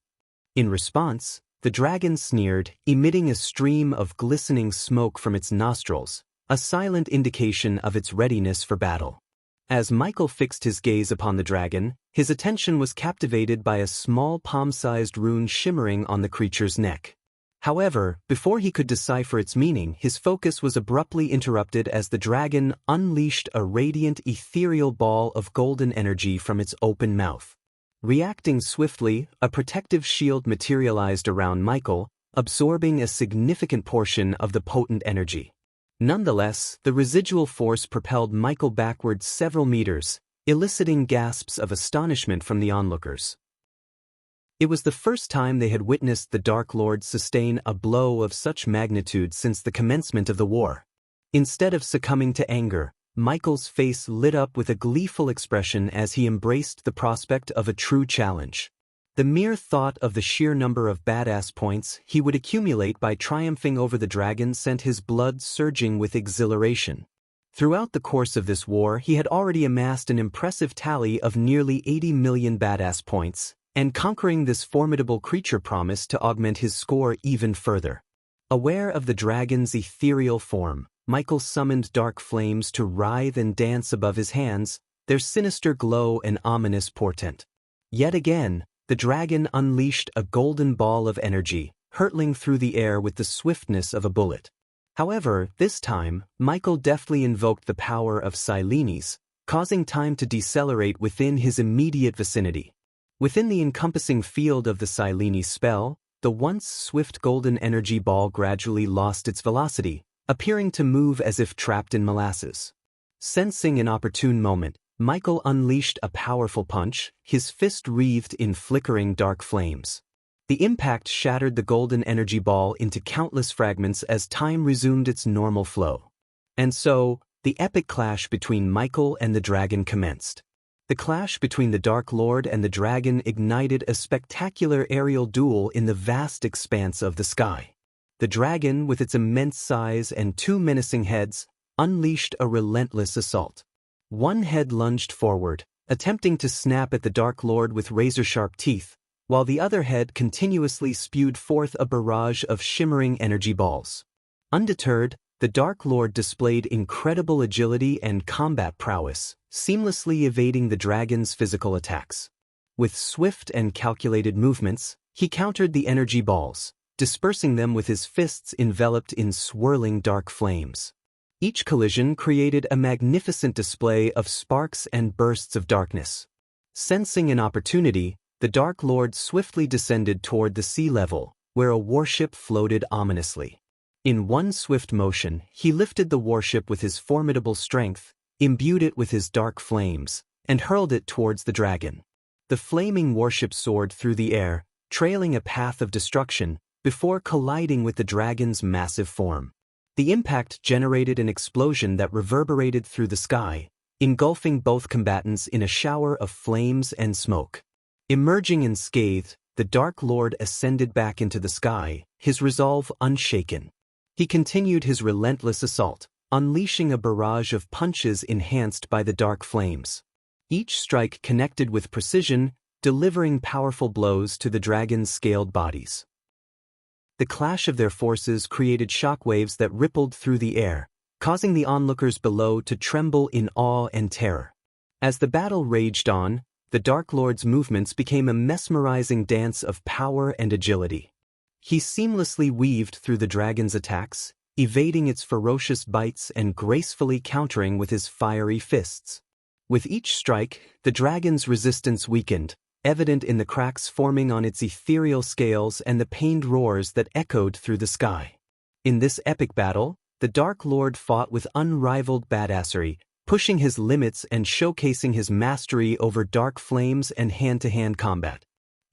In response, the dragon sneered, emitting a stream of glistening smoke from its nostrils, a silent indication of its readiness for battle. As Michael fixed his gaze upon the dragon, his attention was captivated by a small palm-sized rune shimmering on the creature's neck. However, before he could decipher its meaning, his focus was abruptly interrupted as the dragon unleashed a radiant ethereal ball of golden energy from its open mouth. Reacting swiftly, a protective shield materialized around Michael, absorbing a significant portion of the potent energy. Nonetheless, the residual force propelled Michael backwards several meters, eliciting gasps of astonishment from the onlookers. It was the first time they had witnessed the Dark Lord sustain a blow of such magnitude since the commencement of the war. Instead of succumbing to anger, Michael's face lit up with a gleeful expression as he embraced the prospect of a true challenge. The mere thought of the sheer number of badass points he would accumulate by triumphing over the dragon sent his blood surging with exhilaration. Throughout the course of this war, he had already amassed an impressive tally of nearly 80 million badass points, and conquering this formidable creature promised to augment his score even further. Aware of the dragon's ethereal form, Michael summoned dark flames to writhe and dance above his hands, their sinister glow an ominous portent. Yet again, the dragon unleashed a golden ball of energy, hurtling through the air with the swiftness of a bullet. However, this time, Michael deftly invoked the power of Silenes, causing time to decelerate within his immediate vicinity. Within the encompassing field of the Silenes spell, the once swift golden energy ball gradually lost its velocity, appearing to move as if trapped in molasses. Sensing an opportune moment, Michael unleashed a powerful punch, his fist wreathed in flickering dark flames. The impact shattered the golden energy ball into countless fragments as time resumed its normal flow. And so, the epic clash between Michael and the dragon commenced. The clash between the Dark Lord and the dragon ignited a spectacular aerial duel in the vast expanse of the sky. The dragon, with its immense size and two menacing heads, unleashed a relentless assault. One head lunged forward, attempting to snap at the Dark Lord with razor-sharp teeth, while the other head continuously spewed forth a barrage of shimmering energy balls. Undeterred, the Dark Lord displayed incredible agility and combat prowess, seamlessly evading the dragon's physical attacks. With swift and calculated movements, he countered the energy balls, dispersing them with his fists enveloped in swirling dark flames. Each collision created a magnificent display of sparks and bursts of darkness. Sensing an opportunity, the Dark Lord swiftly descended toward the sea level, where a warship floated ominously. In one swift motion, he lifted the warship with his formidable strength, imbued it with his dark flames, and hurled it towards the dragon. The flaming warship soared through the air, trailing a path of destruction, before colliding with the dragon's massive form. The impact generated an explosion that reverberated through the sky, engulfing both combatants in a shower of flames and smoke. Emerging unscathed, the Dark Lord ascended back into the sky, his resolve unshaken. He continued his relentless assault, unleashing a barrage of punches enhanced by the dark flames. Each strike connected with precision, delivering powerful blows to the dragon's scaled bodies. The clash of their forces created shockwaves that rippled through the air, causing the onlookers below to tremble in awe and terror. As the battle raged on, the Dark Lord's movements became a mesmerizing dance of power and agility. He seamlessly weaved through the dragon's attacks, evading its ferocious bites and gracefully countering with his fiery fists. With each strike, the dragon's resistance weakened, evident in the cracks forming on its ethereal scales and the pained roars that echoed through the sky. In this epic battle, the Dark Lord fought with unrivaled badassery, pushing his limits and showcasing his mastery over dark flames and hand-to-hand combat.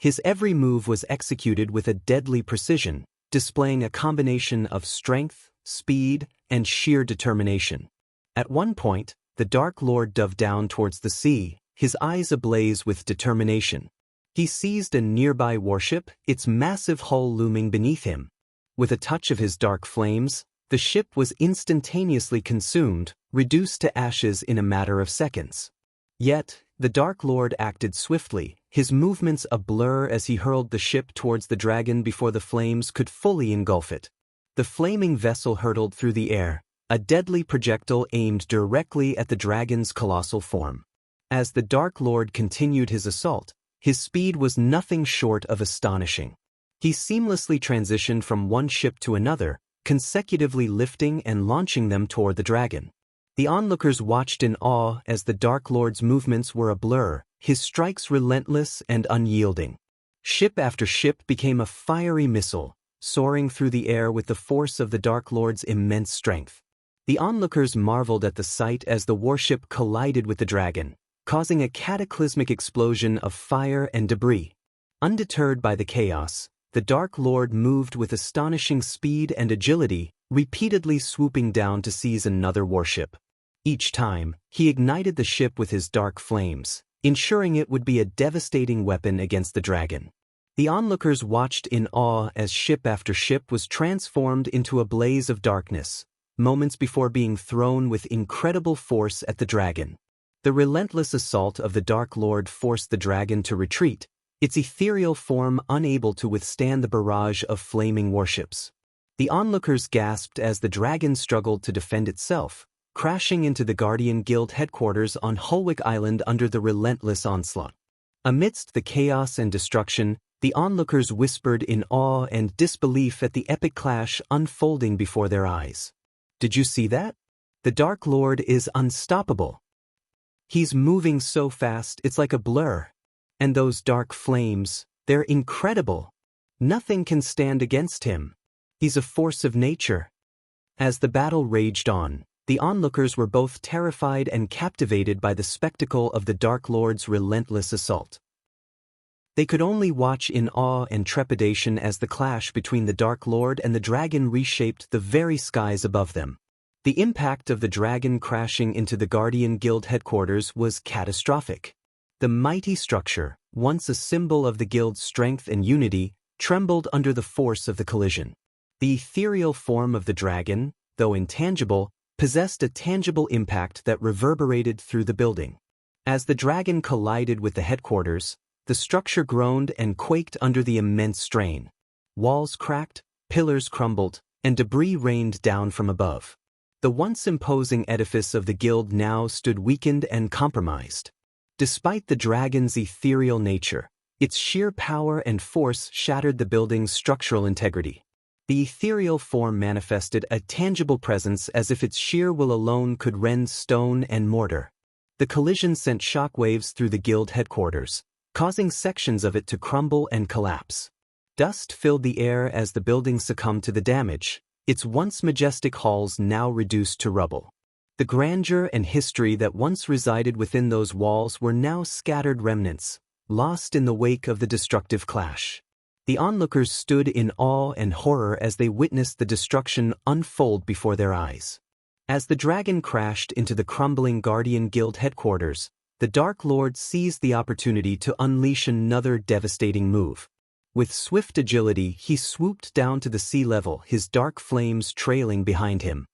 His every move was executed with a deadly precision, displaying a combination of strength, speed, and sheer determination. At one point, the Dark Lord dove down towards the sea, his eyes ablaze with determination. He seized a nearby warship, its massive hull looming beneath him. With a touch of his dark flames, the ship was instantaneously consumed, reduced to ashes in a matter of seconds. Yet, the Dark Lord acted swiftly, his movements a blur as he hurled the ship towards the dragon before the flames could fully engulf it. The flaming vessel hurtled through the air, a deadly projectile aimed directly at the dragon's colossal form. As the Dark Lord continued his assault, his speed was nothing short of astonishing. He seamlessly transitioned from one ship to another, consecutively lifting and launching them toward the dragon. The onlookers watched in awe as the Dark Lord's movements were a blur, his strikes relentless and unyielding. Ship after ship became a fiery missile, soaring through the air with the force of the Dark Lord's immense strength. The onlookers marveled at the sight as the warship collided with the dragon, causing a cataclysmic explosion of fire and debris. Undeterred by the chaos, the Dark Lord moved with astonishing speed and agility, repeatedly swooping down to seize another warship. Each time, he ignited the ship with his dark flames, ensuring it would be a devastating weapon against the dragon. The onlookers watched in awe as ship after ship was transformed into a blaze of darkness, moments before being thrown with incredible force at the dragon. The relentless assault of the Dark Lord forced the dragon to retreat, its ethereal form unable to withstand the barrage of flaming warships. The onlookers gasped as the dragon struggled to defend itself, crashing into the Guardian Guild headquarters on Hulwick Island under the relentless onslaught. Amidst the chaos and destruction, the onlookers whispered in awe and disbelief at the epic clash unfolding before their eyes. Did you see that? The Dark Lord is unstoppable. He's moving so fast it's like a blur. And those dark flames, they're incredible. Nothing can stand against him. He's a force of nature. As the battle raged on, the onlookers were both terrified and captivated by the spectacle of the Dark Lord's relentless assault. They could only watch in awe and trepidation as the clash between the Dark Lord and the dragon reshaped the very skies above them. The impact of the dragon crashing into the Guardian Guild headquarters was catastrophic. The mighty structure, once a symbol of the guild's strength and unity, trembled under the force of the collision. The ethereal form of the dragon, though intangible, possessed a tangible impact that reverberated through the building. As the dragon collided with the headquarters, the structure groaned and quaked under the immense strain. Walls cracked, pillars crumbled, and debris rained down from above. The once imposing edifice of the guild now stood weakened and compromised. Despite the dragon's ethereal nature, its sheer power and force shattered the building's structural integrity. The ethereal form manifested a tangible presence as if its sheer will alone could rend stone and mortar. The collision sent shockwaves through the guild headquarters, causing sections of it to crumble and collapse. Dust filled the air as the building succumbed to the damage, its once majestic halls now reduced to rubble. The grandeur and history that once resided within those walls were now scattered remnants, lost in the wake of the destructive clash. The onlookers stood in awe and horror as they witnessed the destruction unfold before their eyes. As the dragon crashed into the crumbling Guardian Guild headquarters, the Dark Lord seized the opportunity to unleash another devastating move. With swift agility, he swooped down to the sea level, his dark flames trailing behind him.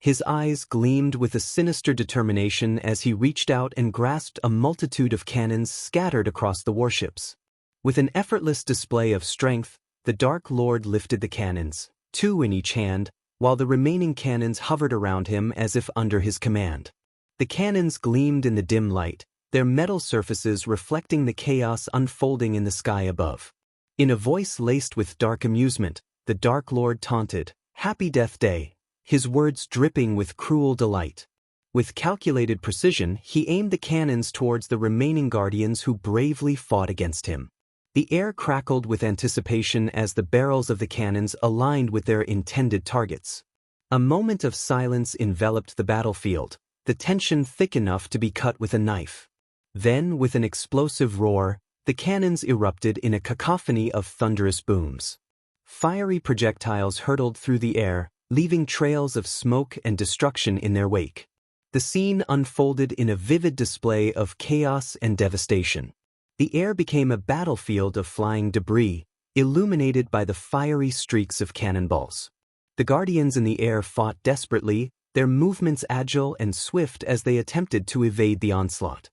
His eyes gleamed with a sinister determination as he reached out and grasped a multitude of cannons scattered across the warships. With an effortless display of strength, the Dark Lord lifted the cannons, 2 in each hand, while the remaining cannons hovered around him as if under his command. The cannons gleamed in the dim light, their metal surfaces reflecting the chaos unfolding in the sky above. In a voice laced with dark amusement, the Dark Lord taunted, "Happy Death Day," his words dripping with cruel delight. With calculated precision, he aimed the cannons towards the remaining guardians who bravely fought against him. The air crackled with anticipation as the barrels of the cannons aligned with their intended targets. A moment of silence enveloped the battlefield, the tension thick enough to be cut with a knife. Then, with an explosive roar, the cannons erupted in a cacophony of thunderous booms. Fiery projectiles hurtled through the air, leaving trails of smoke and destruction in their wake. The scene unfolded in a vivid display of chaos and devastation. The air became a battlefield of flying debris, illuminated by the fiery streaks of cannonballs. The guardians in the air fought desperately, their movements agile and swift as they attempted to evade the onslaught.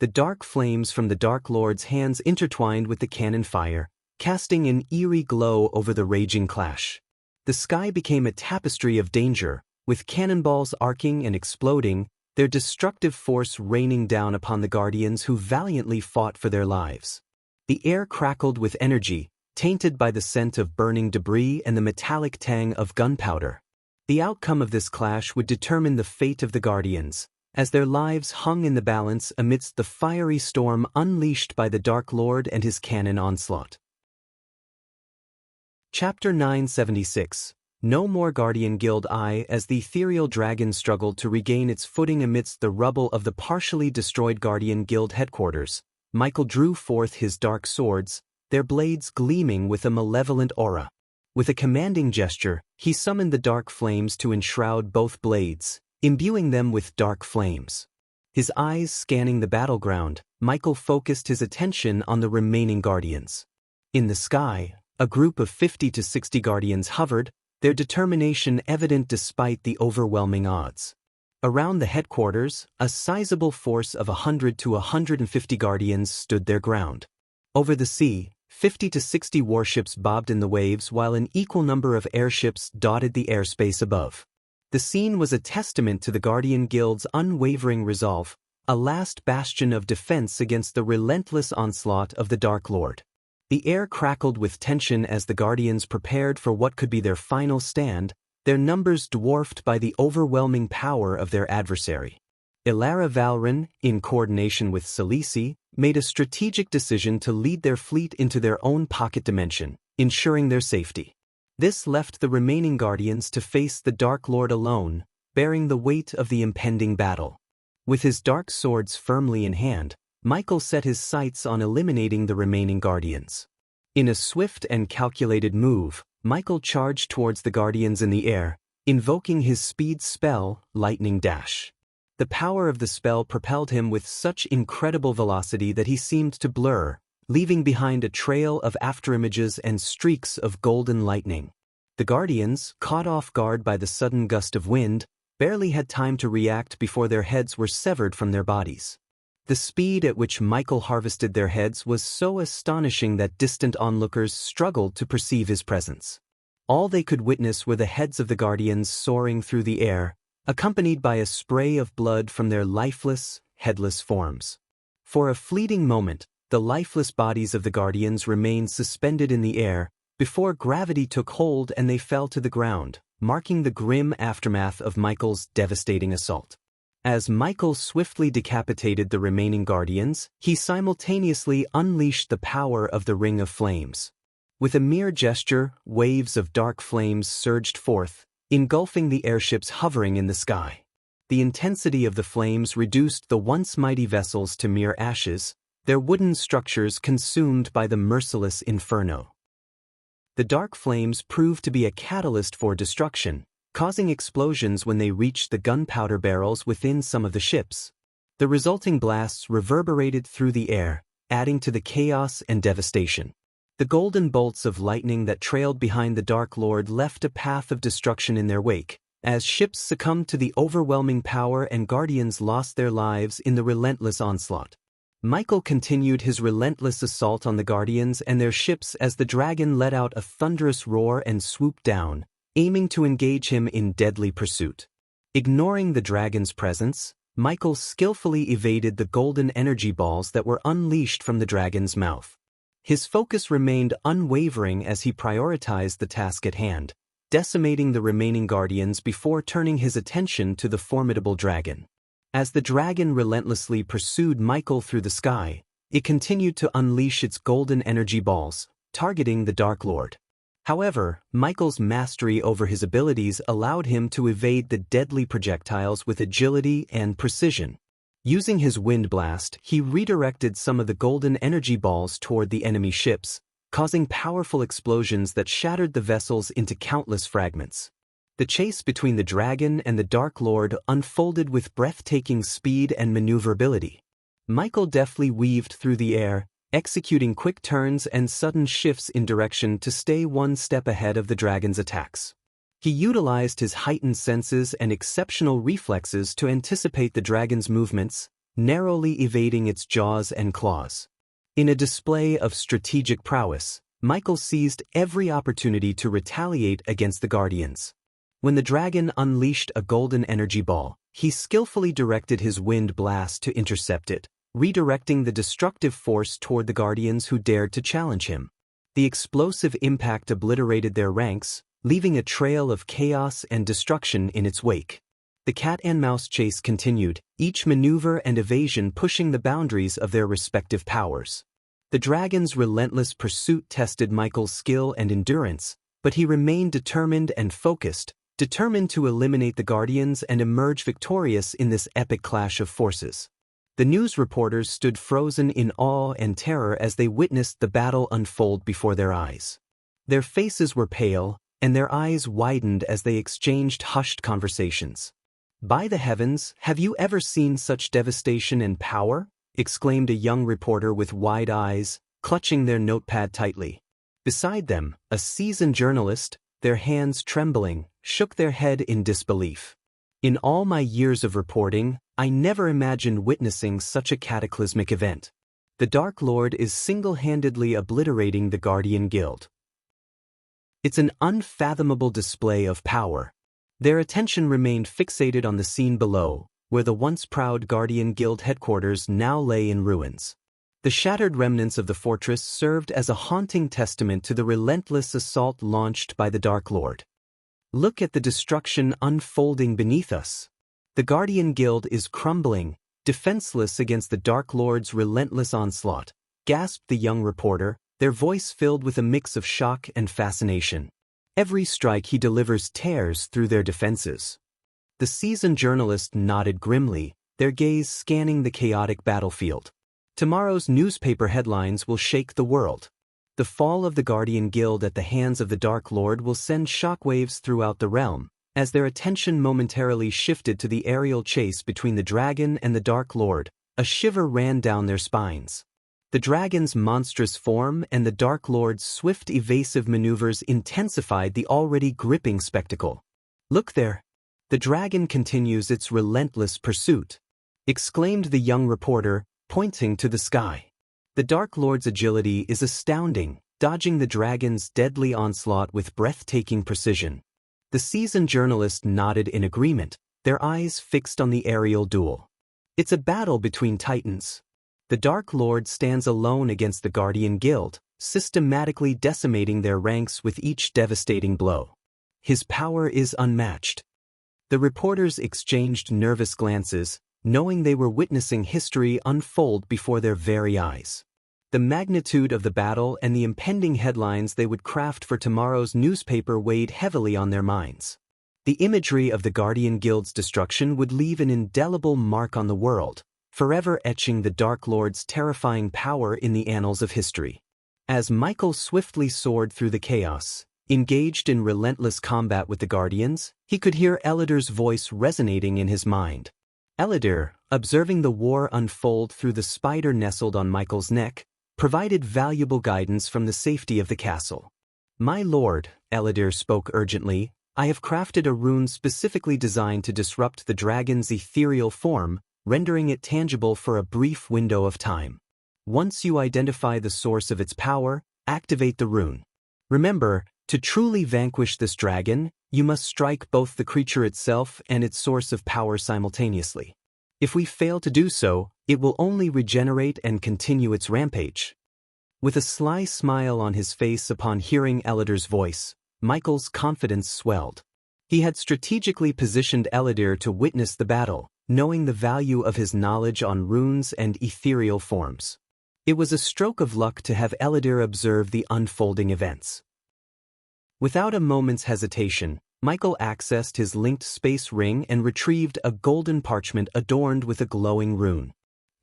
The dark flames from the Dark Lord's hands intertwined with the cannon fire, casting an eerie glow over the raging clash. The sky became a tapestry of danger, with cannonballs arcing and exploding, their destructive force raining down upon the guardians who valiantly fought for their lives. The air crackled with energy, tainted by the scent of burning debris and the metallic tang of gunpowder. The outcome of this clash would determine the fate of the Guardians, as their lives hung in the balance amidst the fiery storm unleashed by the Dark Lord and his cannon onslaught. Chapter 976. No more Guardian Guild. As the ethereal dragon struggled to regain its footing amidst the rubble of the partially destroyed Guardian Guild headquarters, Michael drew forth his dark swords, their blades gleaming with a malevolent aura. With a commanding gesture, he summoned the dark flames to enshroud both blades, imbuing them with dark flames. His eyes scanning the battleground, Michael focused his attention on the remaining Guardians. In the sky, a group of 50 to 60 Guardians hovered, their determination evident despite the overwhelming odds. Around the headquarters, a sizable force of 100 to 150 Guardians stood their ground. Over the sea, 50 to 60 warships bobbed in the waves while an equal number of airships dotted the airspace above. The scene was a testament to the Guardian Guild's unwavering resolve, a last bastion of defense against the relentless onslaught of the Dark Lord. The air crackled with tension as the Guardians prepared for what could be their final stand, their numbers dwarfed by the overwhelming power of their adversary. Ilara Valrin, in coordination with Salisi, made a strategic decision to lead their fleet into their own pocket dimension, ensuring their safety. This left the remaining Guardians to face the Dark Lord alone, bearing the weight of the impending battle. With his dark swords firmly in hand, Michael set his sights on eliminating the remaining Guardians. In a swift and calculated move, Michael charged towards the Guardians in the air, invoking his speed spell, Lightning Dash. The power of the spell propelled him with such incredible velocity that he seemed to blur, leaving behind a trail of afterimages and streaks of golden lightning. The Guardians, caught off guard by the sudden gust of wind, barely had time to react before their heads were severed from their bodies. The speed at which Michael harvested their heads was so astonishing that distant onlookers struggled to perceive his presence. All they could witness were the heads of the Guardians soaring through the air, accompanied by a spray of blood from their lifeless, headless forms. For a fleeting moment, the lifeless bodies of the Guardians remained suspended in the air, before gravity took hold and they fell to the ground, marking the grim aftermath of Michael's devastating assault. As Michael swiftly decapitated the remaining Guardians, he simultaneously unleashed the power of the Ring of Flames. With a mere gesture, waves of dark flames surged forth, engulfing the airships hovering in the sky. The intensity of the flames reduced the once mighty vessels to mere ashes, their wooden structures consumed by the merciless inferno. The dark flames proved to be a catalyst for destruction, causing explosions when they reached the gunpowder barrels within some of the ships. The resulting blasts reverberated through the air, adding to the chaos and devastation. The golden bolts of lightning that trailed behind the Dark Lord left a path of destruction in their wake, as ships succumbed to the overwhelming power and Guardians lost their lives in the relentless onslaught. Michael continued his relentless assault on the Guardians and their ships as the dragon let out a thunderous roar and swooped down, aiming to engage him in deadly pursuit. Ignoring the dragon's presence, Michael skillfully evaded the golden energy balls that were unleashed from the dragon's mouth. His focus remained unwavering as he prioritized the task at hand, decimating the remaining Guardians before turning his attention to the formidable dragon. As the dragon relentlessly pursued Michael through the sky, it continued to unleash its golden energy balls, targeting the Dark Lord. However, Michael's mastery over his abilities allowed him to evade the deadly projectiles with agility and precision. Using his wind blast, he redirected some of the golden energy balls toward the enemy ships, causing powerful explosions that shattered the vessels into countless fragments. The chase between the dragon and the Dark Lord unfolded with breathtaking speed and maneuverability. Michael deftly weaved through the air, executing quick turns and sudden shifts in direction to stay one step ahead of the dragon's attacks. He utilized his heightened senses and exceptional reflexes to anticipate the dragon's movements, narrowly evading its jaws and claws. In a display of strategic prowess, Michael seized every opportunity to retaliate against the Guardians. When the dragon unleashed a golden energy ball, he skillfully directed his wind blast to intercept it, redirecting the destructive force toward the Guardians who dared to challenge him. The explosive impact obliterated their ranks, leaving a trail of chaos and destruction in its wake. The cat-and-mouse chase continued, each maneuver and evasion pushing the boundaries of their respective powers. The dragon's relentless pursuit tested Michael's skill and endurance, but he remained determined and focused, determined to eliminate the Guardians and emerge victorious in this epic clash of forces. The news reporters stood frozen in awe and terror as they witnessed the battle unfold before their eyes. Their faces were pale, and their eyes widened as they exchanged hushed conversations. "By the heavens, have you ever seen such devastation and power?" exclaimed a young reporter with wide eyes, clutching their notepad tightly. Beside them, a seasoned journalist, their hands trembling, shook their head in disbelief. "In all my years of reporting, I never imagined witnessing such a cataclysmic event. The Dark Lord is single-handedly obliterating the Guardian Guild. It's an unfathomable display of power." Their attention remained fixated on the scene below, where the once proud Guardian Guild headquarters now lay in ruins. The shattered remnants of the fortress served as a haunting testament to the relentless assault launched by the Dark Lord. "Look at the destruction unfolding beneath us. The Guardian Guild is crumbling, defenseless against the Dark Lord's relentless onslaught," gasped the young reporter, their voice filled with a mix of shock and fascination. "Every strike he delivers tears through their defenses." The seasoned journalist nodded grimly, their gaze scanning the chaotic battlefield. "Tomorrow's newspaper headlines will shake the world. The fall of the Guardian Guild at the hands of the Dark Lord will send shockwaves throughout the realm." As their attention momentarily shifted to the aerial chase between the dragon and the Dark Lord, a shiver ran down their spines. The dragon's monstrous form and the Dark Lord's swift evasive maneuvers intensified the already gripping spectacle. "Look there! The dragon continues its relentless pursuit," exclaimed the young reporter, pointing to the sky. "The Dark Lord's agility is astounding, dodging the dragon's deadly onslaught with breathtaking precision." The seasoned journalist nodded in agreement, their eyes fixed on the aerial duel. "It's a battle between titans. The Dark Lord stands alone against the Guardian Guild, systematically decimating their ranks with each devastating blow. His power is unmatched." The reporters exchanged nervous glances, knowing they were witnessing history unfold before their very eyes. The magnitude of the battle and the impending headlines they would craft for tomorrow's newspaper weighed heavily on their minds. The imagery of the Guardian Guild's destruction would leave an indelible mark on the world, forever etching the Dark Lord's terrifying power in the annals of history. As Michael swiftly soared through the chaos, engaged in relentless combat with the Guardians, he could hear Elidir's voice resonating in his mind. Elidir, observing the war unfold through the spider nestled on Michael's neck, provided valuable guidance from the safety of the castle. "My lord," Elidir spoke urgently, "I have crafted a rune specifically designed to disrupt the dragon's ethereal form, rendering it tangible for a brief window of time. Once you identify the source of its power, activate the rune. Remember, to truly vanquish this dragon, you must strike both the creature itself and its source of power simultaneously. If we fail to do so, it will only regenerate and continue its rampage." With a sly smile on his face upon hearing Elidir's voice, Michael's confidence swelled. He had strategically positioned Elidir to witness the battle, knowing the value of his knowledge on runes and ethereal forms. It was a stroke of luck to have Elidir observe the unfolding events. Without a moment's hesitation, Michael accessed his linked space ring and retrieved a golden parchment adorned with a glowing rune.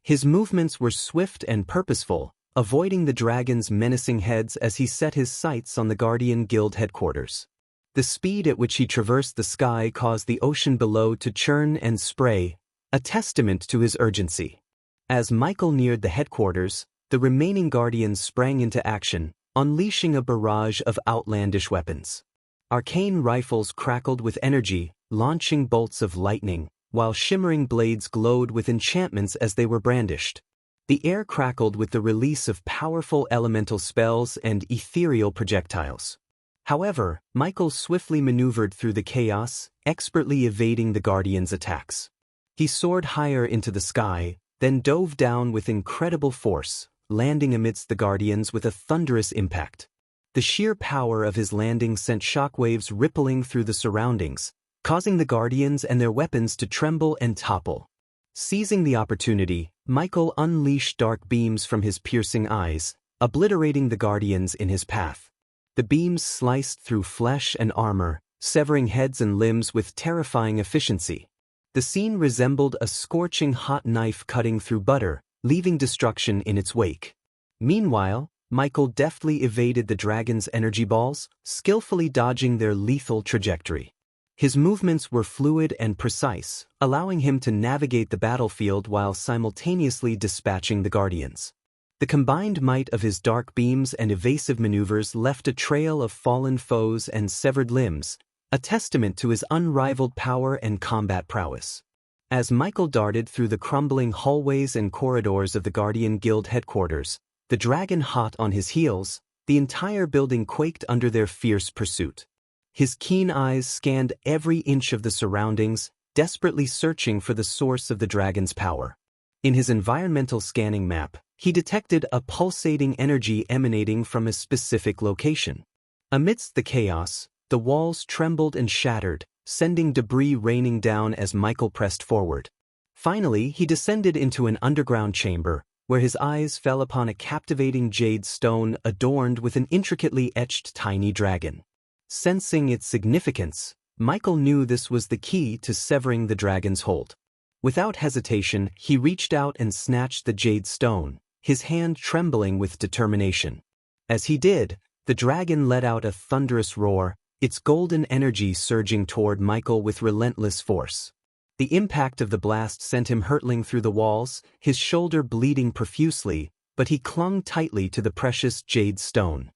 His movements were swift and purposeful, avoiding the dragon's menacing heads as he set his sights on the Guardian Guild headquarters. The speed at which he traversed the sky caused the ocean below to churn and spray, a testament to his urgency. As Michael neared the headquarters, the remaining Guardians sprang into action, unleashing a barrage of outlandish weapons. Arcane rifles crackled with energy, launching bolts of lightning, while shimmering blades glowed with enchantments as they were brandished. The air crackled with the release of powerful elemental spells and ethereal projectiles. However, Michael swiftly maneuvered through the chaos, expertly evading the Guardians' attacks. He soared higher into the sky, then dove down with incredible force, landing amidst the Guardians with a thunderous impact. The sheer power of his landing sent shockwaves rippling through the surroundings, causing the Guardians and their weapons to tremble and topple. Seizing the opportunity, Michael unleashed dark beams from his piercing eyes, obliterating the Guardians in his path. The beams sliced through flesh and armor, severing heads and limbs with terrifying efficiency. The scene resembled a scorching hot knife cutting through butter, leaving destruction in its wake. Meanwhile, Michael deftly evaded the dragon's energy balls, skillfully dodging their lethal trajectory. His movements were fluid and precise, allowing him to navigate the battlefield while simultaneously dispatching the Guardians. The combined might of his dark beams and evasive maneuvers left a trail of fallen foes and severed limbs, a testament to his unrivaled power and combat prowess. As Michael darted through the crumbling hallways and corridors of the Guardian Guild headquarters, the dragon hot on his heels, the entire building quaked under their fierce pursuit. His keen eyes scanned every inch of the surroundings, desperately searching for the source of the dragon's power. In his environmental scanning map, he detected a pulsating energy emanating from a specific location. Amidst the chaos, the walls trembled and shattered, sending debris raining down as Michael pressed forward. Finally, he descended into an underground chamber, where his eyes fell upon a captivating jade stone adorned with an intricately etched tiny dragon. Sensing its significance, Michael knew this was the key to severing the dragon's hold. Without hesitation, he reached out and snatched the jade stone, his hand trembling with determination. As he did, the dragon let out a thunderous roar, its golden energy surging toward Michael with relentless force. The impact of the blast sent him hurtling through the walls, his shoulder bleeding profusely, but he clung tightly to the precious jade stone.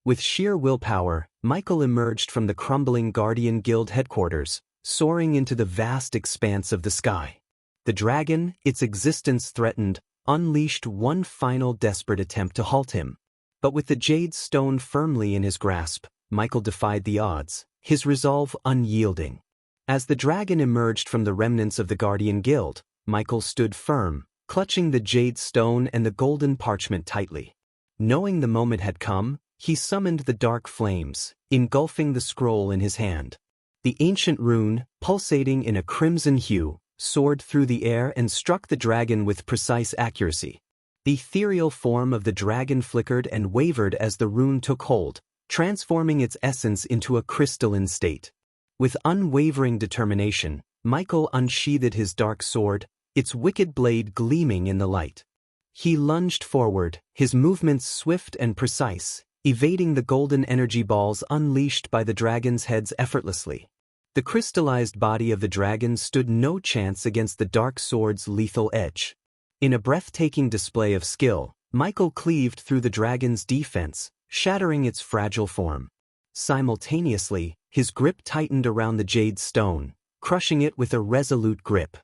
With sheer willpower, Michael emerged from the crumbling Guardian Guild headquarters, soaring into the vast expanse of the sky. The dragon, its existence threatened, unleashed one final desperate attempt to halt him. But with the jade stone firmly in his grasp, Michael defied the odds, his resolve unyielding. As the dragon emerged from the remnants of the Guardian Guild, Michael stood firm, clutching the jade stone and the golden parchment tightly. Knowing the moment had come, he summoned the dark flames, engulfing the scroll in his hand. The ancient rune, pulsating in a crimson hue, soared through the air and struck the dragon with precise accuracy. The ethereal form of the dragon flickered and wavered as the rune took hold, transforming its essence into a crystalline state. With unwavering determination, Michael unsheathed his dark sword, its wicked blade gleaming in the light. He lunged forward, his movements swift and precise, evading the golden energy balls unleashed by the dragon's heads effortlessly. The crystallized body of the dragon stood no chance against the dark sword's lethal edge. In a breathtaking display of skill, Michael cleaved through the dragon's defense, shattering its fragile form. Simultaneously, his grip tightened around the jade stone, crushing it with a resolute grip.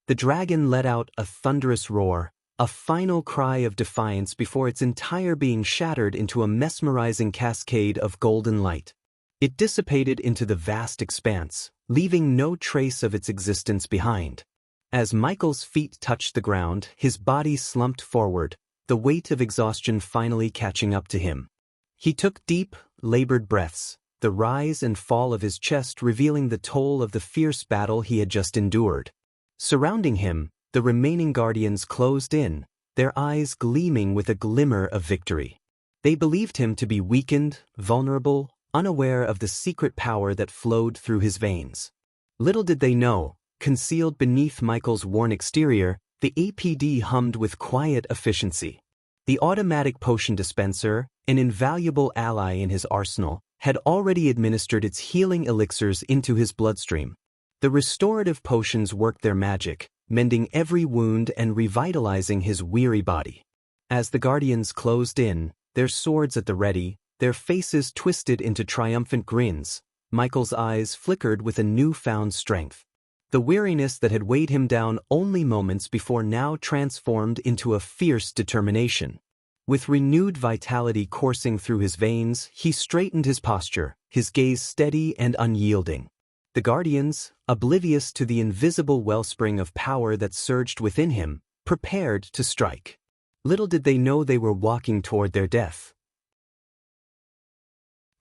The dragon let out a thunderous roar, a final cry of defiance before its entire being shattered into a mesmerizing cascade of golden light. It dissipated into the vast expanse, leaving no trace of its existence behind. As Michael's feet touched the ground, his body slumped forward, the weight of exhaustion finally catching up to him. He took deep, labored breaths, the rise and fall of his chest revealing the toll of the fierce battle he had just endured. Surrounding him, the remaining Guardians closed in, their eyes gleaming with a glimmer of victory. They believed him to be weakened, vulnerable, unaware of the secret power that flowed through his veins. Little did they know, concealed beneath Michael's worn exterior, the APD hummed with quiet efficiency. The automatic potion dispenser, an invaluable ally in his arsenal, had already administered its healing elixirs into his bloodstream. The restorative potions worked their magic, mending every wound and revitalizing his weary body. As the Guardians closed in, their swords at the ready, their faces twisted into triumphant grins, Michael's eyes flickered with a newfound strength. The weariness that had weighed him down only moments before now transformed into a fierce determination. With renewed vitality coursing through his veins, he straightened his posture, his gaze steady and unyielding. The Guardians, oblivious to the invisible wellspring of power that surged within him, prepared to strike. Little did they know they were walking toward their death.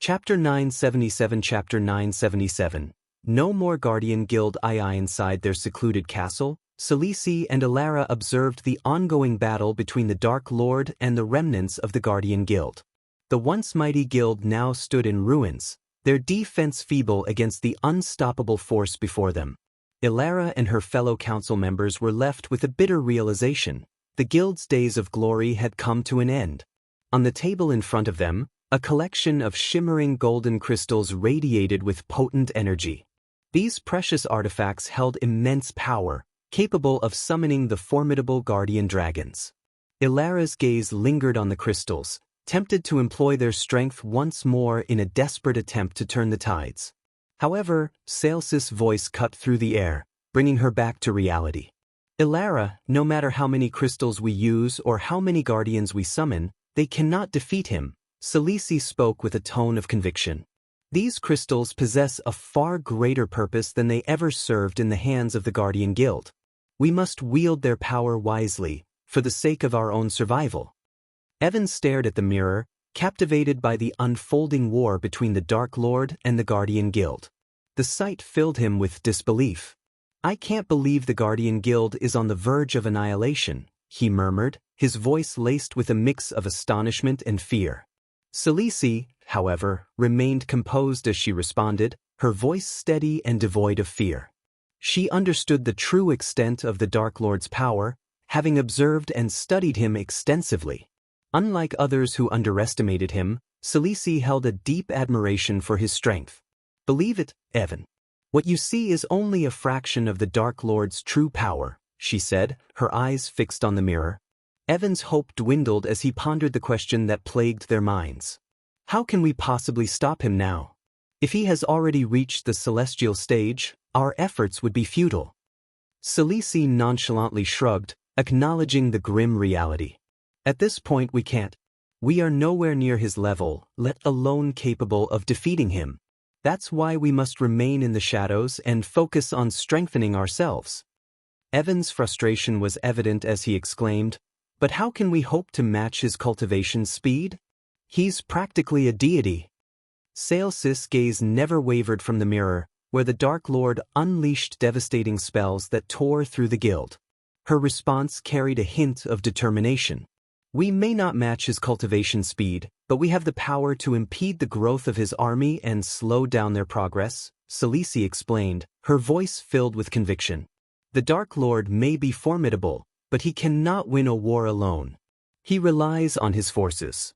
Chapter 977 Chapter 977 No more Guardian Guild II. Inside their secluded castle, Selisi and Elara observed the ongoing battle between the Dark Lord and the remnants of the Guardian Guild. The once mighty guild now stood in ruins, their defense feeble against the unstoppable force before them. Elara and her fellow council members were left with a bitter realization: the guild's days of glory had come to an end. On the table in front of them, a collection of shimmering golden crystals radiated with potent energy. These precious artifacts held immense power, capable of summoning the formidable guardian dragons. Elara's gaze lingered on the crystals, tempted to employ their strength once more in a desperate attempt to turn the tides. However, Celsis' voice cut through the air, bringing her back to reality. Elara, no matter how many crystals we use or how many guardians we summon, they cannot defeat him, Selisi spoke with a tone of conviction. These crystals possess a far greater purpose than they ever served in the hands of the Guardian Guild. We must wield their power wisely, for the sake of our own survival. Evan stared at the mirror, captivated by the unfolding war between the Dark Lord and the Guardian Guild. The sight filled him with disbelief. "I can't believe the Guardian Guild is on the verge of annihilation," he murmured, his voice laced with a mix of astonishment and fear. Selisi, however, remained composed as she responded, her voice steady and devoid of fear. She understood the true extent of the Dark Lord's power, having observed and studied him extensively. Unlike others who underestimated him, Selisi held a deep admiration for his strength. "Believe it, Evan. What you see is only a fraction of the Dark Lord's true power," she said, her eyes fixed on the mirror. Evan's hope dwindled as he pondered the question that plagued their minds. How can we possibly stop him now? If he has already reached the celestial stage, our efforts would be futile. Selisi nonchalantly shrugged, acknowledging the grim reality. "At this point we can't. We are nowhere near his level, let alone capable of defeating him. That's why we must remain in the shadows and focus on strengthening ourselves." Evan's frustration was evident as he exclaimed, "But how can we hope to match his cultivation speed? He's practically a deity." Celsis' gaze never wavered from the mirror, where the Dark Lord unleashed devastating spells that tore through the guild. Her response carried a hint of determination. "We may not match his cultivation speed, but we have the power to impede the growth of his army and slow down their progress," Selisi explained, her voice filled with conviction. "The Dark Lord may be formidable, but he cannot win a war alone. He relies on his forces.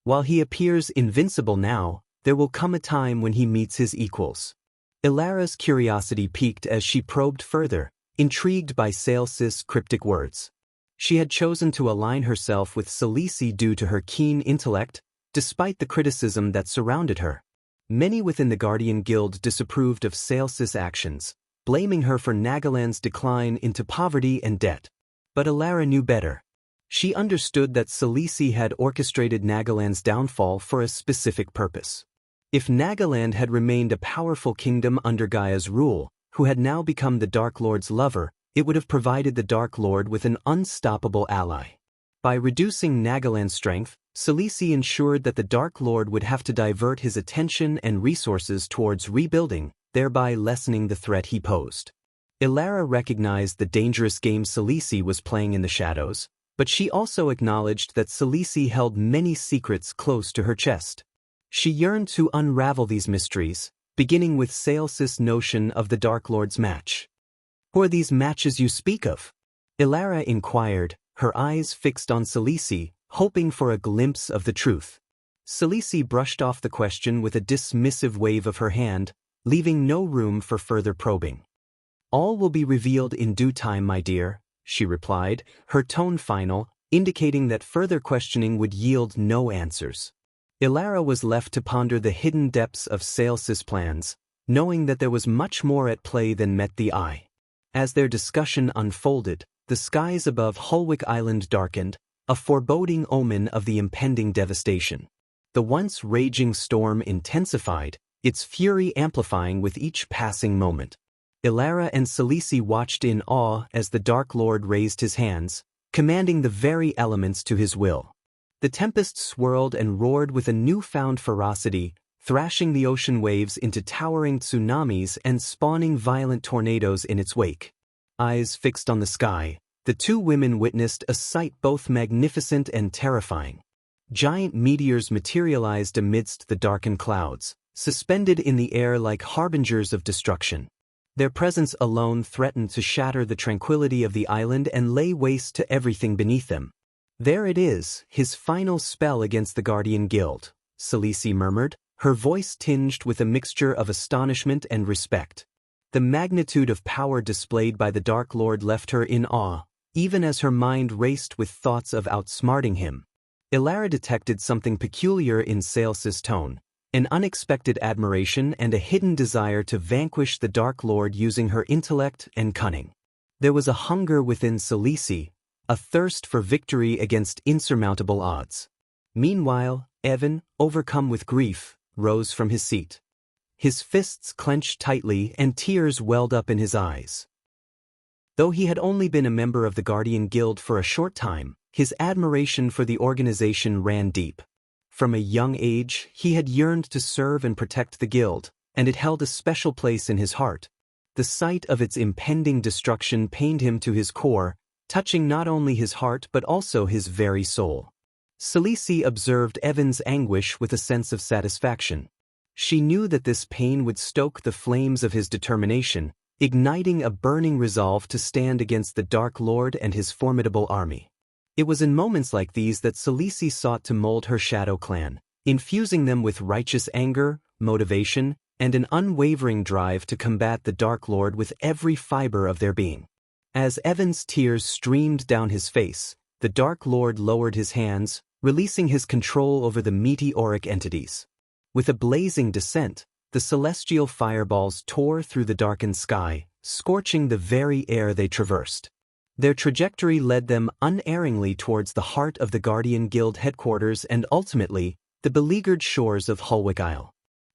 While he appears invincible now, there will come a time when he meets his equals." Elara's curiosity piqued as she probed further, intrigued by Celsis' cryptic words. She had chosen to align herself with Selisi due to her keen intellect, despite the criticism that surrounded her. Many within the Guardian Guild disapproved of Celsis' actions, blaming her for Nagaland's decline into poverty and debt. But Elara knew better. She understood that Selisi had orchestrated Nagaland's downfall for a specific purpose. If Nagaland had remained a powerful kingdom under Gaia's rule, who had now become the Dark Lord's lover, it would have provided the Dark Lord with an unstoppable ally. By reducing Nagaland's strength, Selisi ensured that the Dark Lord would have to divert his attention and resources towards rebuilding, thereby lessening the threat he posed. Elara recognized the dangerous game Selisi was playing in the shadows, but she also acknowledged that Selisi held many secrets close to her chest. She yearned to unravel these mysteries, beginning with Celsis' notion of the Dark Lord's match. "Who are these matches you speak of?" Elara inquired, her eyes fixed on Selisi, hoping for a glimpse of the truth. Selisi brushed off the question with a dismissive wave of her hand, leaving no room for further probing. "All will be revealed in due time, my dear," she replied, her tone final, indicating that further questioning would yield no answers. Elara was left to ponder the hidden depths of Celsis' plans, knowing that there was much more at play than met the eye. As their discussion unfolded, the skies above Hulwick Island darkened, a foreboding omen of the impending devastation. The once raging storm intensified, its fury amplifying with each passing moment. Elara and Selisi watched in awe as the Dark Lord raised his hands, commanding the very elements to his will. The tempest swirled and roared with a newfound ferocity, thrashing the ocean waves into towering tsunamis and spawning violent tornadoes in its wake. Eyes fixed on the sky, the two women witnessed a sight both magnificent and terrifying. Giant meteors materialized amidst the darkened clouds, suspended in the air like harbingers of destruction. Their presence alone threatened to shatter the tranquility of the island and lay waste to everything beneath them. "There it is, his final spell against the Guardian Guild," Khaleesi murmured, her voice tinged with a mixture of astonishment and respect. The magnitude of power displayed by the Dark Lord left her in awe, even as her mind raced with thoughts of outsmarting him. Ilara detected something peculiar in Sales's tone, an unexpected admiration and a hidden desire to vanquish the Dark Lord using her intellect and cunning. There was a hunger within Khaleesi, a thirst for victory against insurmountable odds. Meanwhile, Evan, overcome with grief, rose from his seat. His fists clenched tightly and tears welled up in his eyes. Though he had only been a member of the Guardian Guild for a short time, his admiration for the organization ran deep. From a young age, he had yearned to serve and protect the Guild, and it held a special place in his heart. The sight of its impending destruction pained him to his core, touching not only his heart but also his very soul. Khaleesi observed Evan's anguish with a sense of satisfaction. She knew that this pain would stoke the flames of his determination, igniting a burning resolve to stand against the Dark Lord and his formidable army. It was in moments like these that Khaleesi sought to mold her Shadow Clan, infusing them with righteous anger, motivation, and an unwavering drive to combat the Dark Lord with every fiber of their being. As Evan's tears streamed down his face, the Dark Lord lowered his hands, releasing his control over the meteoric entities. With a blazing descent, the celestial fireballs tore through the darkened sky, scorching the very air they traversed. Their trajectory led them unerringly towards the heart of the Guardian Guild headquarters and ultimately, the beleaguered shores of Holwick Isle.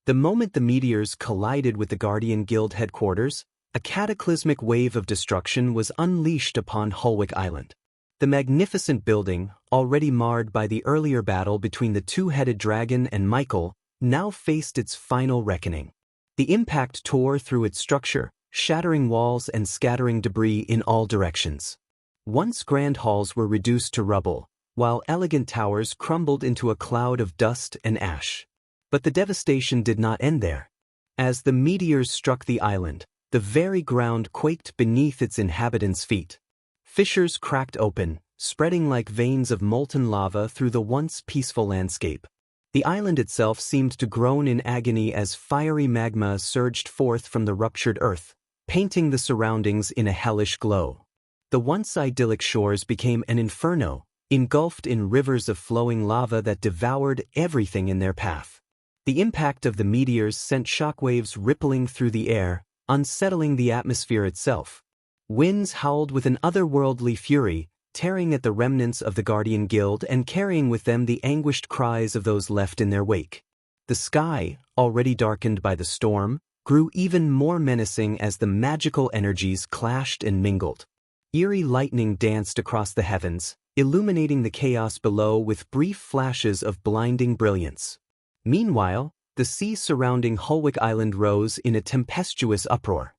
The moment the meteors collided with the Guardian Guild headquarters, a cataclysmic wave of destruction was unleashed upon Holwick Island. The magnificent building, already marred by the earlier battle between the two-headed dragon and Michael, now faced its final reckoning. The impact tore through its structure, shattering walls and scattering debris in all directions. Once grand halls were reduced to rubble, while elegant towers crumbled into a cloud of dust and ash. But the devastation did not end there. As the meteors struck the island, the very ground quaked beneath its inhabitants' feet. Fissures cracked open, spreading like veins of molten lava through the once peaceful landscape. The island itself seemed to groan in agony as fiery magma surged forth from the ruptured earth, painting the surroundings in a hellish glow. The once idyllic shores became an inferno, engulfed in rivers of flowing lava that devoured everything in their path. The impact of the meteors sent shockwaves rippling through the air, unsettling the atmosphere itself. Winds howled with an otherworldly fury, tearing at the remnants of the Guardian Guild and carrying with them the anguished cries of those left in their wake. The sky, already darkened by the storm, grew even more menacing as the magical energies clashed and mingled. Eerie lightning danced across the heavens, illuminating the chaos below with brief flashes of blinding brilliance. Meanwhile, the sea surrounding Holwick Island rose in a tempestuous uproar.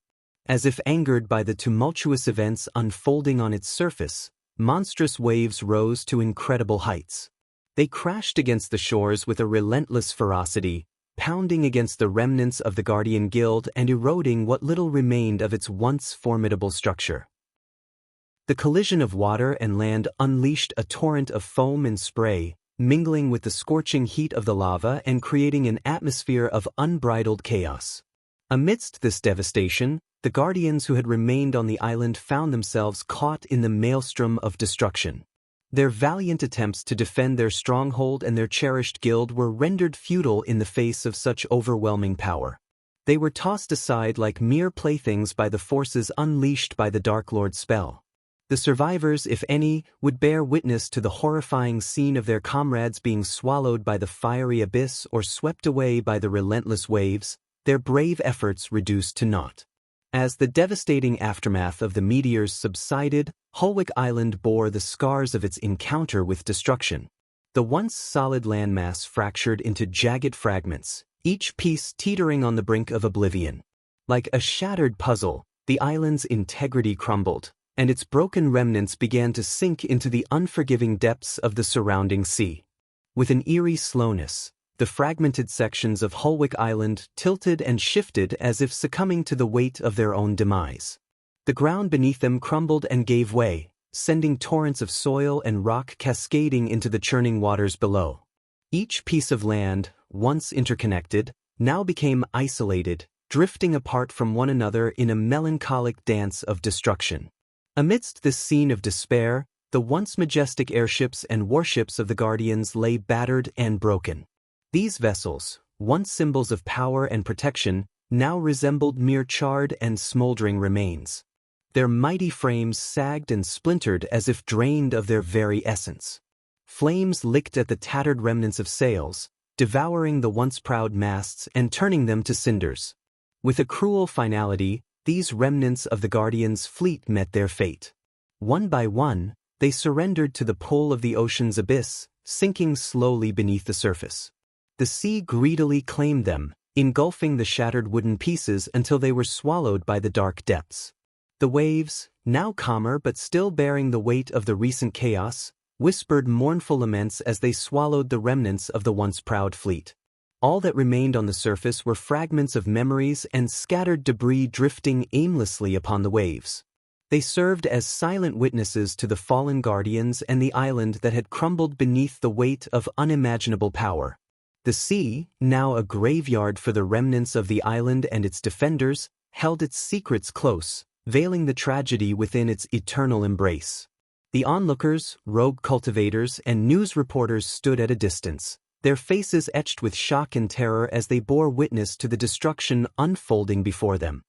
As if angered by the tumultuous events unfolding on its surface, monstrous waves rose to incredible heights. They crashed against the shores with a relentless ferocity, pounding against the remnants of the Guardian Guild and eroding what little remained of its once formidable structure. The collision of water and land unleashed a torrent of foam and spray, mingling with the scorching heat of the lava and creating an atmosphere of unbridled chaos. Amidst this devastation, the Guardians who had remained on the island found themselves caught in the maelstrom of destruction. Their valiant attempts to defend their stronghold and their cherished guild were rendered futile in the face of such overwhelming power. They were tossed aside like mere playthings by the forces unleashed by the Dark Lord's spell. The survivors, if any, would bear witness to the horrifying scene of their comrades being swallowed by the fiery abyss or swept away by the relentless waves, their brave efforts reduced to naught. As the devastating aftermath of the meteors subsided, Holwick Island bore the scars of its encounter with destruction. The once solid landmass fractured into jagged fragments, each piece teetering on the brink of oblivion. Like a shattered puzzle, the island's integrity crumbled, and its broken remnants began to sink into the unforgiving depths of the surrounding sea. With an eerie slowness, the fragmented sections of Holwick Island tilted and shifted as if succumbing to the weight of their own demise. The ground beneath them crumbled and gave way, sending torrents of soil and rock cascading into the churning waters below. Each piece of land, once interconnected, now became isolated, drifting apart from one another in a melancholic dance of destruction. Amidst this scene of despair, the once majestic airships and warships of the Guardians lay battered and broken. These vessels, once symbols of power and protection, now resembled mere charred and smoldering remains. Their mighty frames sagged and splintered as if drained of their very essence. Flames licked at the tattered remnants of sails, devouring the once proud masts and turning them to cinders. With a cruel finality, these remnants of the Guardian's fleet met their fate. One by one, they surrendered to the pull of the ocean's abyss, sinking slowly beneath the surface. The sea greedily claimed them, engulfing the shattered wooden pieces until they were swallowed by the dark depths. The waves, now calmer but still bearing the weight of the recent chaos, whispered mournful laments as they swallowed the remnants of the once proud fleet. All that remained on the surface were fragments of memories and scattered debris drifting aimlessly upon the waves. They served as silent witnesses to the fallen Guardians and the island that had crumbled beneath the weight of unimaginable power. The sea, now a graveyard for the remnants of the island and its defenders, held its secrets close, veiling the tragedy within its eternal embrace. The onlookers, rogue cultivators, and news reporters stood at a distance, their faces etched with shock and terror as they bore witness to the destruction unfolding before them.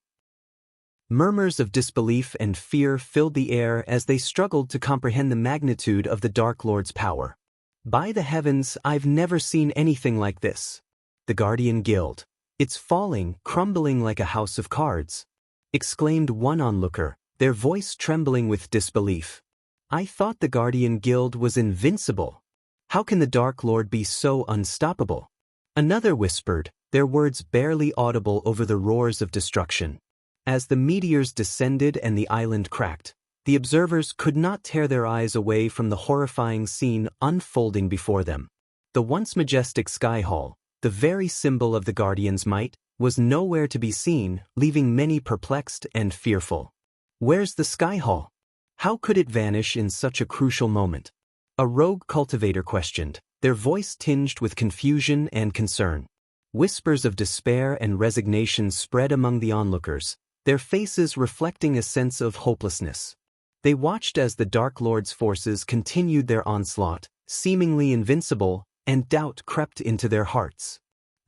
Murmurs of disbelief and fear filled the air as they struggled to comprehend the magnitude of the Dark Lord's power. "By the heavens, I've never seen anything like this. The Guardian Guild. It's falling, crumbling like a house of cards," exclaimed one onlooker, their voice trembling with disbelief. "I thought the Guardian Guild was invincible. How can the Dark Lord be so unstoppable?" Another whispered, their words barely audible over the roars of destruction. As the meteors descended and the island cracked, the observers could not tear their eyes away from the horrifying scene unfolding before them. The once majestic Sky Hall, the very symbol of the Guardian's might, was nowhere to be seen, leaving many perplexed and fearful. "Where's the Sky Hall? How could it vanish in such a crucial moment?" A rogue cultivator questioned, their voice tinged with confusion and concern. Whispers of despair and resignation spread among the onlookers, their faces reflecting a sense of hopelessness. They watched as the Dark Lord's forces continued their onslaught, seemingly invincible, and doubt crept into their hearts.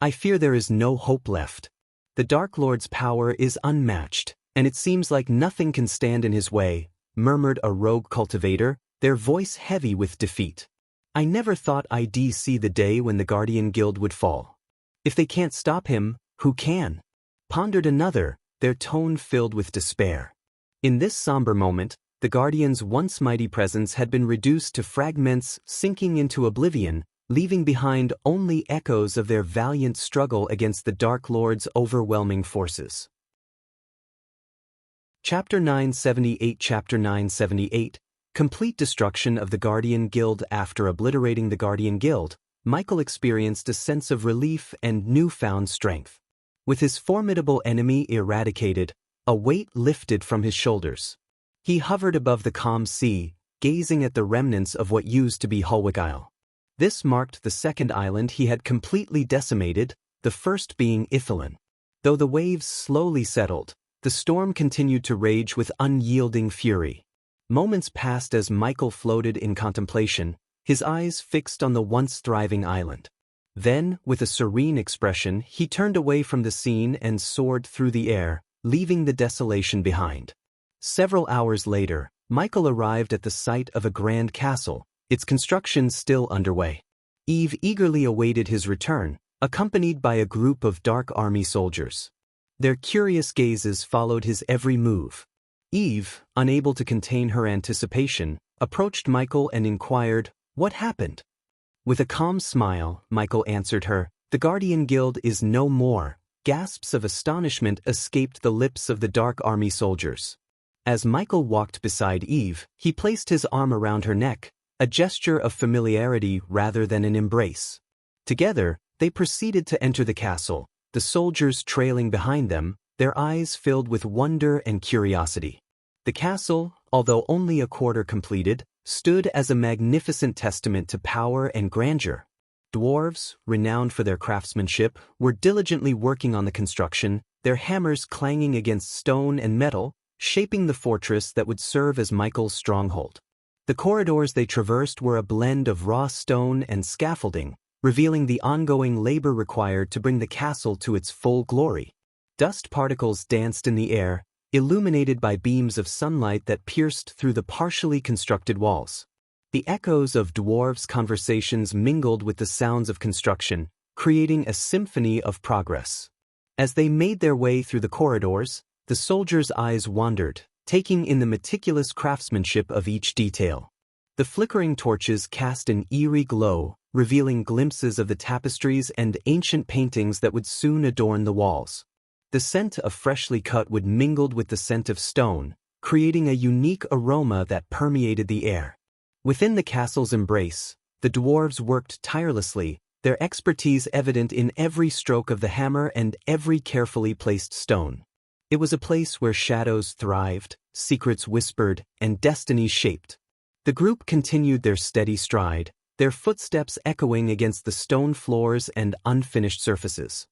"I fear there is no hope left. The Dark Lord's power is unmatched, and it seems like nothing can stand in his way," murmured a rogue cultivator, their voice heavy with defeat. "I never thought I'd see the day when the Guardian Guild would fall. If they can't stop him, who can?" pondered another, their tone filled with despair. In this somber moment, the Guardian's once mighty presence had been reduced to fragments sinking into oblivion, leaving behind only echoes of their valiant struggle against the Dark Lord's overwhelming forces. Chapter 978 Chapter 978 Complete destruction of the Guardian Guild. After obliterating the Guardian Guild, Michael experienced a sense of relief and newfound strength. With his formidable enemy eradicated, a weight lifted from his shoulders. He hovered above the calm sea, gazing at the remnants of what used to be Holwick Isle. This marked the second island he had completely decimated, the first being Ithelin. Though the waves slowly settled, the storm continued to rage with unyielding fury. Moments passed as Michael floated in contemplation, his eyes fixed on the once thriving island. Then, with a serene expression, he turned away from the scene and soared through the air, leaving the desolation behind. Several hours later, Michael arrived at the site of a grand castle, its construction still underway. Eve eagerly awaited his return, accompanied by a group of Dark Army soldiers. Their curious gazes followed his every move. Eve, unable to contain her anticipation, approached Michael and inquired, "What happened?" With a calm smile, Michael answered her, "The Guardian Guild is no more." Gasps of astonishment escaped the lips of the Dark Army soldiers. As Michael walked beside Eve, he placed his arm around her neck, a gesture of familiarity rather than an embrace. Together, they proceeded to enter the castle, the soldiers trailing behind them, their eyes filled with wonder and curiosity. The castle, although only a quarter completed, stood as a magnificent testament to power and grandeur. Dwarves, renowned for their craftsmanship, were diligently working on the construction, their hammers clanging against stone and metal, shaping the fortress that would serve as Michael's stronghold. The corridors they traversed were a blend of raw stone and scaffolding, revealing the ongoing labor required to bring the castle to its full glory. Dust particles danced in the air, illuminated by beams of sunlight that pierced through the partially constructed walls. The echoes of dwarves' conversations mingled with the sounds of construction, creating a symphony of progress. As they made their way through the corridors, the soldiers' eyes wandered, taking in the meticulous craftsmanship of each detail. The flickering torches cast an eerie glow, revealing glimpses of the tapestries and ancient paintings that would soon adorn the walls. The scent of freshly cut wood mingled with the scent of stone, creating a unique aroma that permeated the air. Within the castle's embrace, the dwarves worked tirelessly, their expertise evident in every stroke of the hammer and every carefully placed stone. It was a place where shadows thrived, secrets whispered, and destinies shaped. The group continued their steady stride, their footsteps echoing against the stone floors and unfinished surfaces.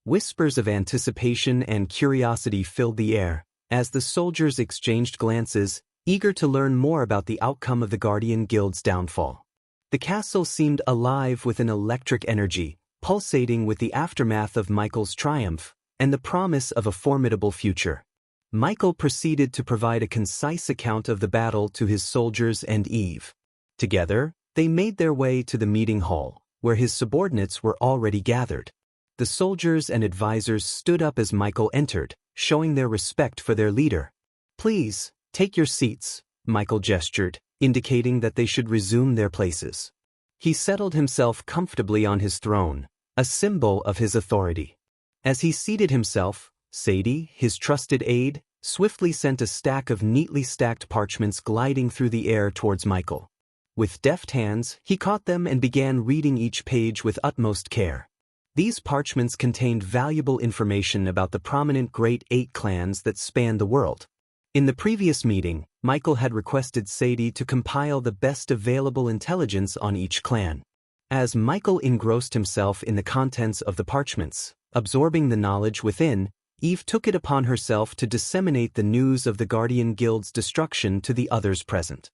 Whispers of anticipation and curiosity filled the air, as the soldiers exchanged glances, eager to learn more about the outcome of the Guardian Guild's downfall. The castle seemed alive with an electric energy, pulsating with the aftermath of Michael's triumph, and the promise of a formidable future. Michael proceeded to provide a concise account of the battle to his soldiers and Eve. Together, they made their way to the meeting hall, where his subordinates were already gathered. The soldiers and advisors stood up as Michael entered, showing their respect for their leader. "Please, take your seats," Michael gestured, indicating that they should resume their places. He settled himself comfortably on his throne, a symbol of his authority. As he seated himself, Sadie, his trusted aide, swiftly sent a stack of neatly stacked parchments gliding through the air towards Michael. With deft hands, he caught them and began reading each page with utmost care. These parchments contained valuable information about the prominent Great Eight clans that spanned the world. In the previous meeting, Michael had requested Sadie to compile the best available intelligence on each clan. As Michael engrossed himself in the contents of the parchments, absorbing the knowledge within, Eve took it upon herself to disseminate the news of the Guardian Guild's destruction to the others present.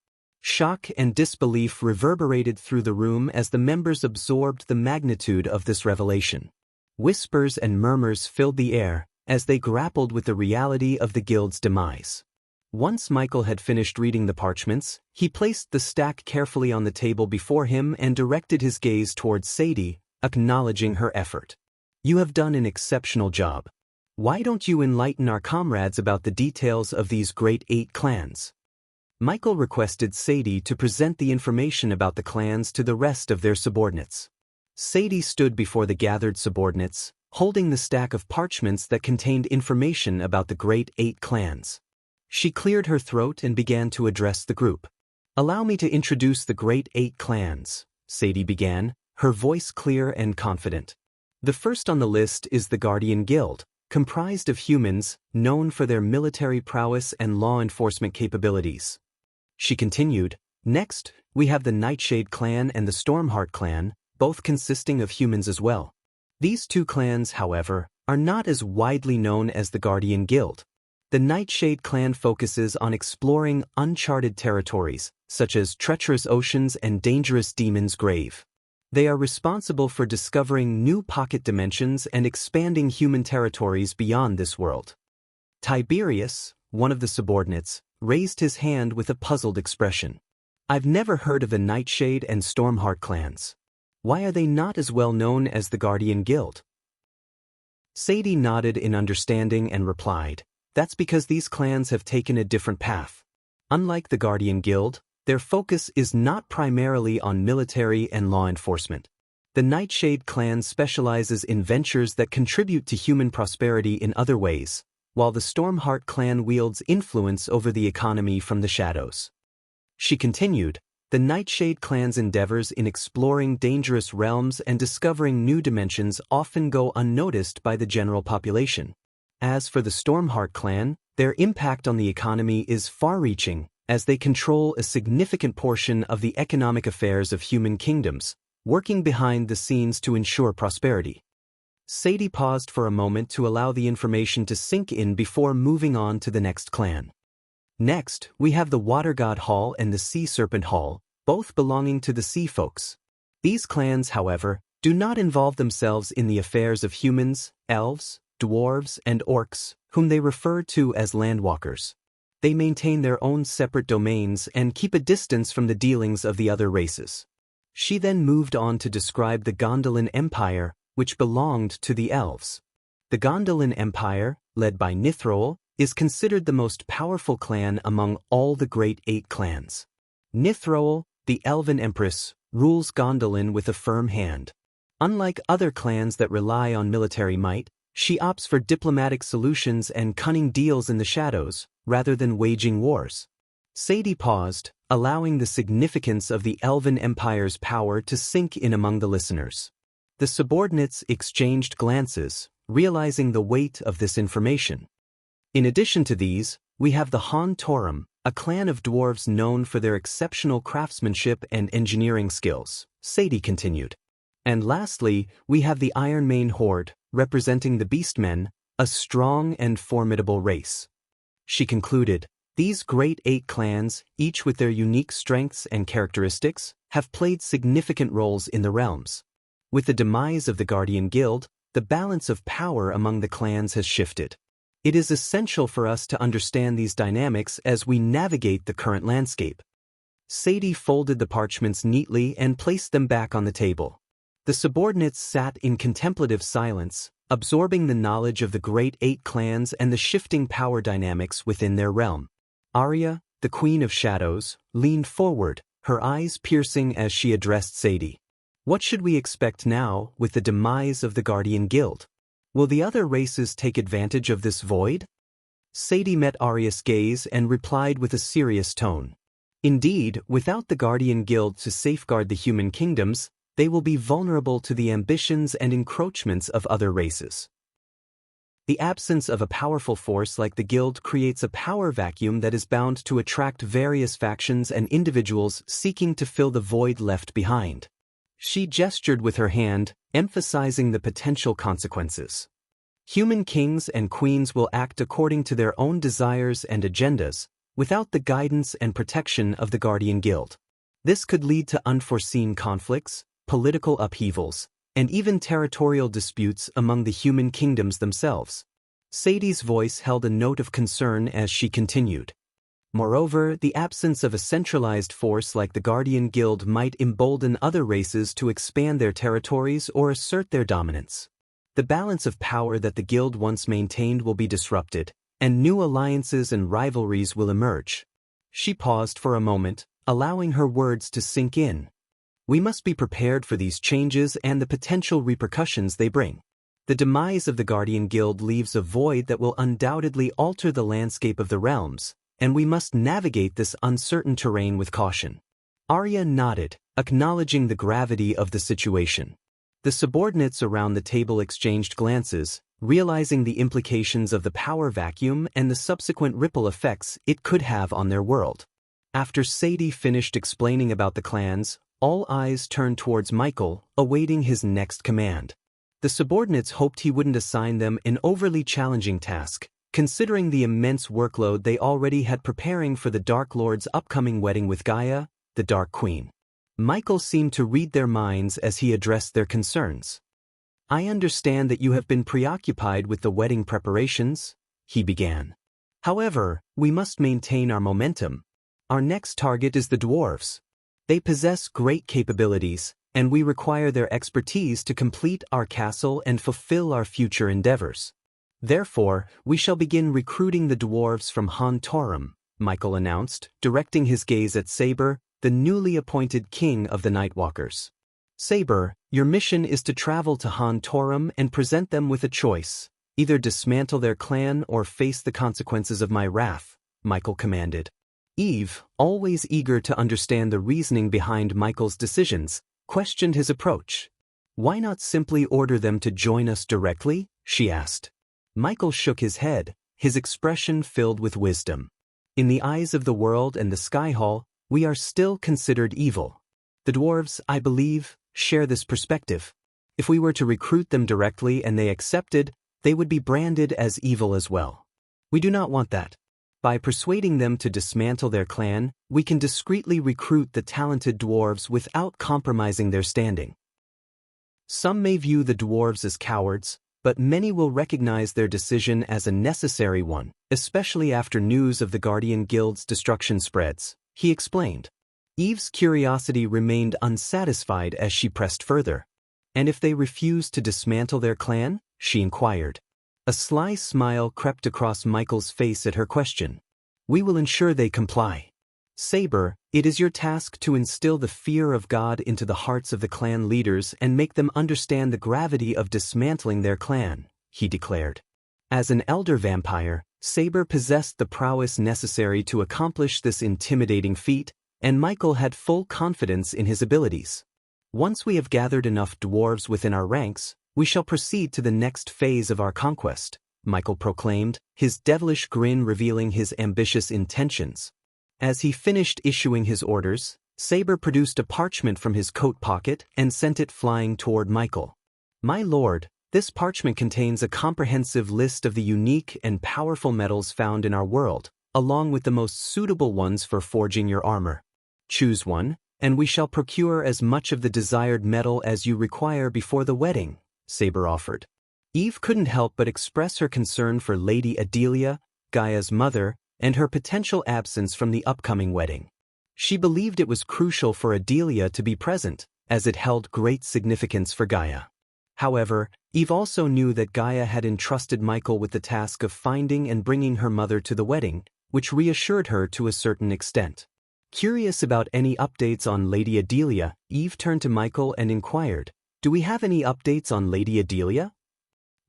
Shock and disbelief reverberated through the room as the members absorbed the magnitude of this revelation. Whispers and murmurs filled the air as they grappled with the reality of the guild's demise. Once Michael had finished reading the parchments, he placed the stack carefully on the table before him and directed his gaze towards Sadie, acknowledging her effort. "You have done an exceptional job. Why don't you enlighten our comrades about the details of these Great Eight clans?" Michael requested Sadie to present the information about the clans to the rest of their subordinates. Sadie stood before the gathered subordinates, holding the stack of parchments that contained information about the Great Eight clans. She cleared her throat and began to address the group. "Allow me to introduce the Great Eight clans," Sadie began, her voice clear and confident. "The first on the list is the Guardian Guild, comprised of humans known for their military prowess and law enforcement capabilities." She continued, "Next, we have the Nightshade clan and the Stormheart clan, both consisting of humans as well. These two clans, however, are not as widely known as the Guardian Guild. The Nightshade clan focuses on exploring uncharted territories, such as treacherous oceans and dangerous Demon's Grave. They are responsible for discovering new pocket dimensions and expanding human territories beyond this world." Tiberius, one of the subordinates, raised his hand with a puzzled expression. "I've never heard of the Nightshade and Stormheart clans. Why are they not as well known as the Guardian Guild?" Sadie nodded in understanding and replied, "That's because these clans have taken a different path. Unlike the Guardian Guild, their focus is not primarily on military and law enforcement. The Nightshade clan specializes in ventures that contribute to human prosperity in other ways, while the Stormheart clan wields influence over the economy from the shadows. She continued, the Nightshade clan's endeavors in exploring dangerous realms and discovering new dimensions often go unnoticed by the general population. As for the Stormheart clan, their impact on the economy is far-reaching, as they control a significant portion of the economic affairs of human kingdoms, working behind the scenes to ensure prosperity. Sadie paused for a moment to allow the information to sink in before moving on to the next clan. Next, we have the Water God Hall and the Sea Serpent Hall, both belonging to the Sea Folks. These clans, however, do not involve themselves in the affairs of humans, elves, dwarves, and orcs, whom they refer to as landwalkers. They maintain their own separate domains and keep a distance from the dealings of the other races. She then moved on to describe the Gondolin Empire, which belonged to the elves. The Gondolin Empire, led by Nithroel, is considered the most powerful clan among all the Great Eight clans. Nithroel, the Elven Empress, rules Gondolin with a firm hand. Unlike other clans that rely on military might, she opts for diplomatic solutions and cunning deals in the shadows, rather than waging wars. Sadie paused, allowing the significance of the Elven Empire's power to sink in among the listeners. The subordinates exchanged glances, realizing the weight of this information. In addition to these, we have the Han Torum, a clan of dwarves known for their exceptional craftsmanship and engineering skills, Sadie continued. And lastly, we have the Ironmane Horde, representing the Beastmen, a strong and formidable race. She concluded, these Great Eight clans, each with their unique strengths and characteristics, have played significant roles in the realms. With the demise of the Guardian Guild, the balance of power among the clans has shifted. It is essential for us to understand these dynamics as we navigate the current landscape. Sadie folded the parchments neatly and placed them back on the table. The subordinates sat in contemplative silence, absorbing the knowledge of the Great Eight clans and the shifting power dynamics within their realm. Arya, the Queen of Shadows, leaned forward, her eyes piercing as she addressed Sadie. What should we expect now with the demise of the Guardian Guild? Will the other races take advantage of this void? Sadie met Arya's gaze and replied with a serious tone. Indeed, without the Guardian Guild to safeguard the human kingdoms, they will be vulnerable to the ambitions and encroachments of other races. The absence of a powerful force like the Guild creates a power vacuum that is bound to attract various factions and individuals seeking to fill the void left behind. She gestured with her hand, emphasizing the potential consequences. Human kings and queens will act according to their own desires and agendas, without the guidance and protection of the Guardian Guild. This could lead to unforeseen conflicts, political upheavals, and even territorial disputes among the human kingdoms themselves. Sadie's voice held a note of concern as she continued. Moreover, the absence of a centralized force like the Guardian Guild might embolden other races to expand their territories or assert their dominance. The balance of power that the Guild once maintained will be disrupted, and new alliances and rivalries will emerge. She paused for a moment, allowing her words to sink in. We must be prepared for these changes and the potential repercussions they bring. The demise of the Guardian Guild leaves a void that will undoubtedly alter the landscape of the realms, and we must navigate this uncertain terrain with caution. Arya nodded, acknowledging the gravity of the situation. The subordinates around the table exchanged glances, realizing the implications of the power vacuum and the subsequent ripple effects it could have on their world. After Sadie finished explaining about the clans, all eyes turned towards Michael, awaiting his next command. The subordinates hoped he wouldn't assign them an overly challenging task, considering the immense workload they already had preparing for the Dark Lord's upcoming wedding with Gaia, the Dark Queen. Michael seemed to read their minds as he addressed their concerns. I understand that you have been preoccupied with the wedding preparations, he began. However, we must maintain our momentum. Our next target is the dwarves. They possess great capabilities, and we require their expertise to complete our castle and fulfill our future endeavors. Therefore, we shall begin recruiting the dwarves from Han Torum, Michael announced, directing his gaze at Saber, the newly appointed king of the Nightwalkers. Saber, your mission is to travel to Han Torum and present them with a choice. Either dismantle their clan or face the consequences of my wrath, Michael commanded. Eve, always eager to understand the reasoning behind Michael's decisions, questioned his approach. Why not simply order them to join us directly? She asked. Michael shook his head, his expression filled with wisdom. In the eyes of the world and the Sky Hall, we are still considered evil. The dwarves, I believe, share this perspective. If we were to recruit them directly and they accepted, they would be branded as evil as well. We do not want that. By persuading them to dismantle their clan, we can discreetly recruit the talented dwarves without compromising their standing. Some may view the dwarves as cowards, but many will recognize their decision as a necessary one, especially after news of the Guardian Guild's destruction spreads, he explained. Eve's curiosity remained unsatisfied as she pressed further. And if they refused to dismantle their clan? She inquired. A sly smile crept across Michael's face at her question. We will ensure they comply. Saber, it is your task to instill the fear of God into the hearts of the clan leaders and make them understand the gravity of dismantling their clan, he declared. As an elder vampire, Saber possessed the prowess necessary to accomplish this intimidating feat, and Michael had full confidence in his abilities. Once we have gathered enough dwarves within our ranks, we shall proceed to the next phase of our conquest, Michael proclaimed, his devilish grin revealing his ambitious intentions. As he finished issuing his orders, Saber produced a parchment from his coat pocket and sent it flying toward Michael. My lord, this parchment contains a comprehensive list of the unique and powerful metals found in our world, along with the most suitable ones for forging your armor. Choose one, and we shall procure as much of the desired metal as you require before the wedding, Saber offered. Eve couldn't help but express her concern for Lady Adelia, Gaia's mother, and her potential absence from the upcoming wedding. She believed it was crucial for Adelia to be present, as it held great significance for Gaia. However, Eve also knew that Gaia had entrusted Michael with the task of finding and bringing her mother to the wedding, which reassured her to a certain extent. Curious about any updates on Lady Adelia, Eve turned to Michael and inquired, Do we have any updates on Lady Adelia?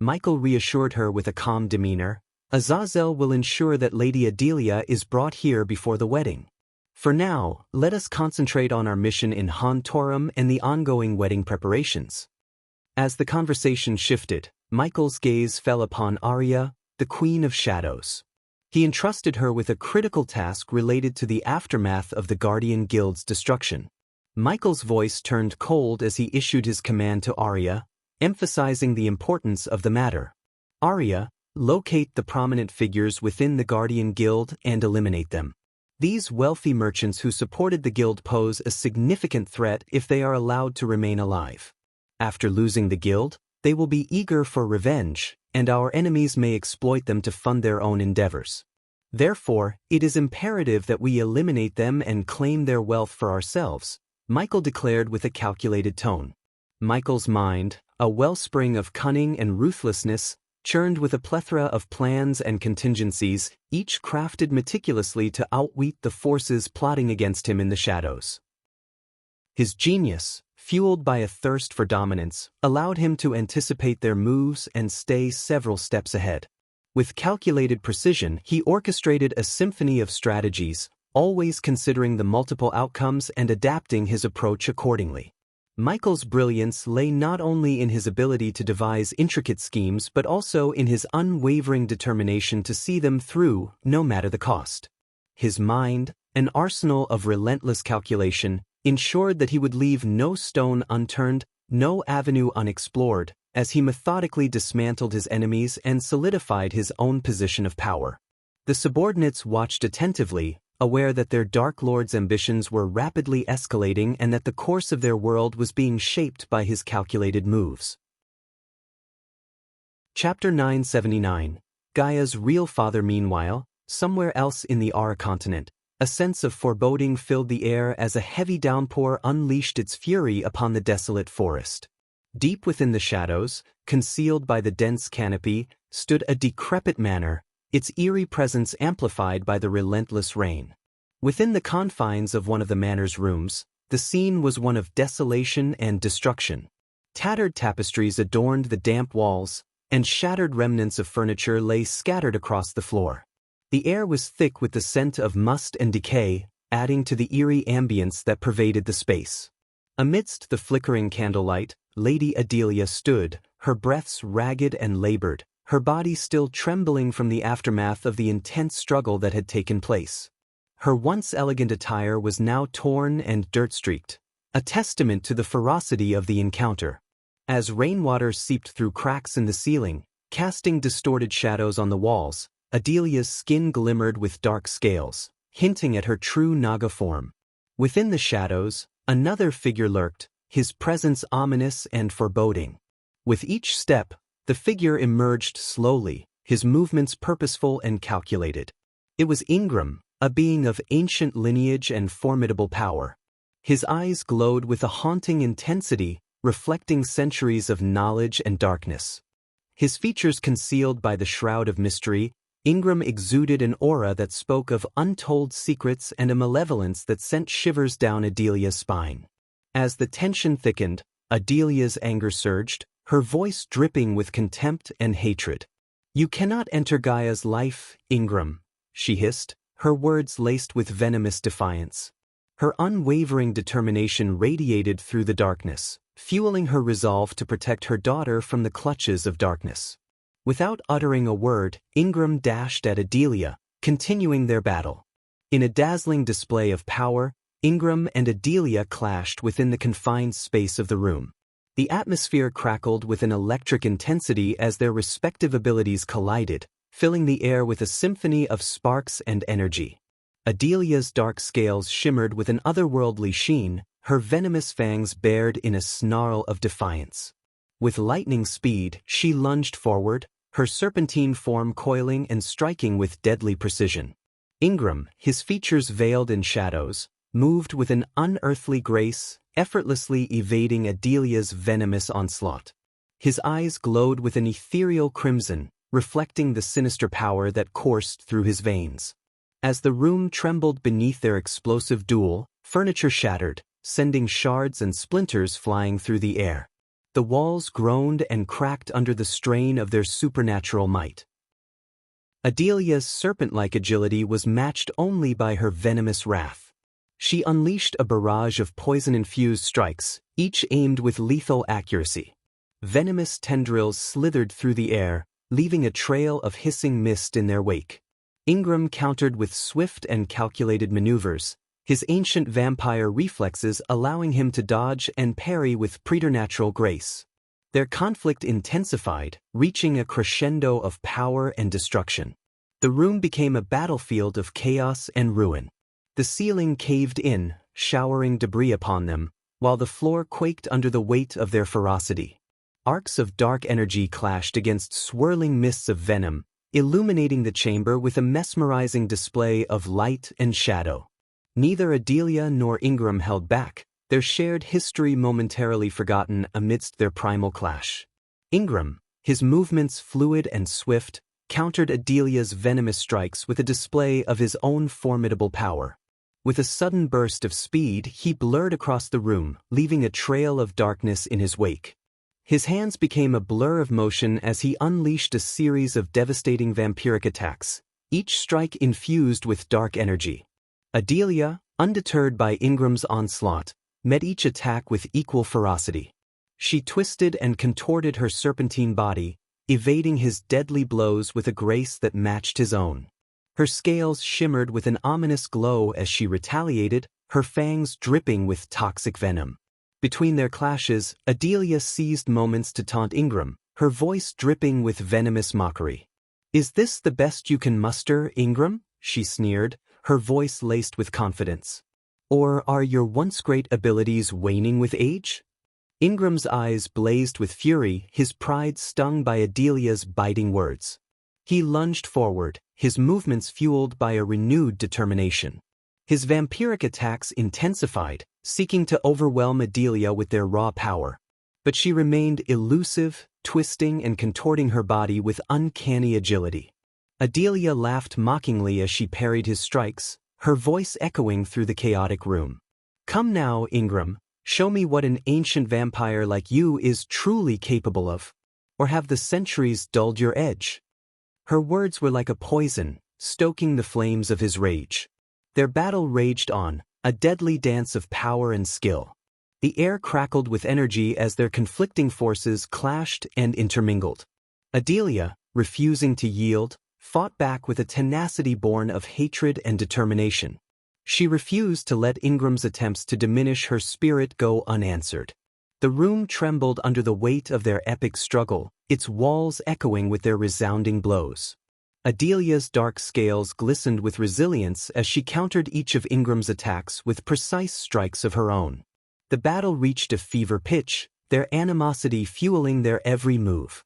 Michael reassured her with a calm demeanor, Azazel will ensure that Lady Adelia is brought here before the wedding. For now, let us concentrate on our mission in Han Torum and the ongoing wedding preparations. As the conversation shifted, Michael's gaze fell upon Arya, the Queen of Shadows. He entrusted her with a critical task related to the aftermath of the Guardian Guild's destruction. Michael's voice turned cold as he issued his command to Arya, emphasizing the importance of the matter. Arya, locate the prominent figures within the Guardian Guild and eliminate them. These wealthy merchants who supported the guild pose a significant threat if they are allowed to remain alive. After losing the guild, they will be eager for revenge, and our enemies may exploit them to fund their own endeavors. Therefore, it is imperative that we eliminate them and claim their wealth for ourselves, Michael declared with a calculated tone. Michael's mind, a wellspring of cunning and ruthlessness, churned with a plethora of plans and contingencies, each crafted meticulously to outwit the forces plotting against him in the shadows. His genius, fueled by a thirst for dominance, allowed him to anticipate their moves and stay several steps ahead. With calculated precision, he orchestrated a symphony of strategies, always considering the multiple outcomes and adapting his approach accordingly. Michael's brilliance lay not only in his ability to devise intricate schemes but also in his unwavering determination to see them through, no matter the cost. His mind, an arsenal of relentless calculation, ensured that he would leave no stone unturned, no avenue unexplored, as he methodically dismantled his enemies and solidified his own position of power. The subordinates watched attentively, aware that their Dark Lord's ambitions were rapidly escalating and that the course of their world was being shaped by his calculated moves. Chapter 979. Gaia's real father. Meanwhile, somewhere else in the Ara continent, a sense of foreboding filled the air as a heavy downpour unleashed its fury upon the desolate forest. Deep within the shadows, concealed by the dense canopy, stood a decrepit manor, its eerie presence amplified by the relentless rain. Within the confines of one of the manor's rooms, the scene was one of desolation and destruction. Tattered tapestries adorned the damp walls, and shattered remnants of furniture lay scattered across the floor. The air was thick with the scent of must and decay, adding to the eerie ambience that pervaded the space. Amidst the flickering candlelight, Lady Adelia stood, her breaths ragged and labored, her body still trembling from the aftermath of the intense struggle that had taken place. Her once elegant attire was now torn and dirt-streaked, a testament to the ferocity of the encounter. As rainwater seeped through cracks in the ceiling, casting distorted shadows on the walls, Adelia's skin glimmered with dark scales, hinting at her true Naga form. Within the shadows, another figure lurked, his presence ominous and foreboding. With each step, the figure emerged slowly, his movements purposeful and calculated. It was Ingram, a being of ancient lineage and formidable power. His eyes glowed with a haunting intensity, reflecting centuries of knowledge and darkness. His features concealed by the shroud of mystery, Ingram exuded an aura that spoke of untold secrets and a malevolence that sent shivers down Adelia's spine. As the tension thickened, Adelia's anger surged, her voice dripping with contempt and hatred. "You cannot enter Gaia's life, Ingram," she hissed, her words laced with venomous defiance. Her unwavering determination radiated through the darkness, fueling her resolve to protect her daughter from the clutches of darkness. Without uttering a word, Ingram dashed at Adelia, continuing their battle. In a dazzling display of power, Ingram and Adelia clashed within the confined space of the room. The atmosphere crackled with an electric intensity as their respective abilities collided, filling the air with a symphony of sparks and energy. Adelia's dark scales shimmered with an otherworldly sheen, her venomous fangs bared in a snarl of defiance. With lightning speed, she lunged forward, her serpentine form coiling and striking with deadly precision. Ingram, his features veiled in shadows, moved with an unearthly grace, effortlessly evading Adelia's venomous onslaught. His eyes glowed with an ethereal crimson, reflecting the sinister power that coursed through his veins. As the room trembled beneath their explosive duel, furniture shattered, sending shards and splinters flying through the air. The walls groaned and cracked under the strain of their supernatural might. Adelia's serpent-like agility was matched only by her venomous wrath. She unleashed a barrage of poison-infused strikes, each aimed with lethal accuracy. Venomous tendrils slithered through the air, leaving a trail of hissing mist in their wake. Ingram countered with swift and calculated maneuvers, his ancient vampire reflexes allowing him to dodge and parry with preternatural grace. Their conflict intensified, reaching a crescendo of power and destruction. The room became a battlefield of chaos and ruin. The ceiling caved in, showering debris upon them, while the floor quaked under the weight of their ferocity. Arcs of dark energy clashed against swirling mists of venom, illuminating the chamber with a mesmerizing display of light and shadow. Neither Adelia nor Ingram held back, their shared history momentarily forgotten amidst their primal clash. Ingram, his movements fluid and swift, countered Adelia's venomous strikes with a display of his own formidable power. With a sudden burst of speed, he blurred across the room, leaving a trail of darkness in his wake. His hands became a blur of motion as he unleashed a series of devastating vampiric attacks, each strike infused with dark energy. Adelia, undeterred by Ingram's onslaught, met each attack with equal ferocity. She twisted and contorted her serpentine body, evading his deadly blows with a grace that matched his own. Her scales shimmered with an ominous glow as she retaliated, her fangs dripping with toxic venom. Between their clashes, Adelia seized moments to taunt Ingram, her voice dripping with venomous mockery. "Is this the best you can muster, Ingram?" she sneered, her voice laced with confidence. "Or are your once great abilities waning with age?" Ingram's eyes blazed with fury, his pride stung by Adelia's biting words. He lunged forward, his movements fueled by a renewed determination. His vampiric attacks intensified, seeking to overwhelm Adelia with their raw power. But she remained elusive, twisting and contorting her body with uncanny agility. Adelia laughed mockingly as she parried his strikes, her voice echoing through the chaotic room. "Come now, Ingram, show me what an ancient vampire like you is truly capable of. Or have the centuries dulled your edge?" Her words were like a poison, stoking the flames of his rage. Their battle raged on, a deadly dance of power and skill. The air crackled with energy as their conflicting forces clashed and intermingled. Adelia, refusing to yield, fought back with a tenacity born of hatred and determination. She refused to let Ingram's attempts to diminish her spirit go unanswered. The room trembled under the weight of their epic struggle, its walls echoing with their resounding blows. Adelia's dark scales glistened with resilience as she countered each of Ingram's attacks with precise strikes of her own. The battle reached a fever pitch, their animosity fueling their every move.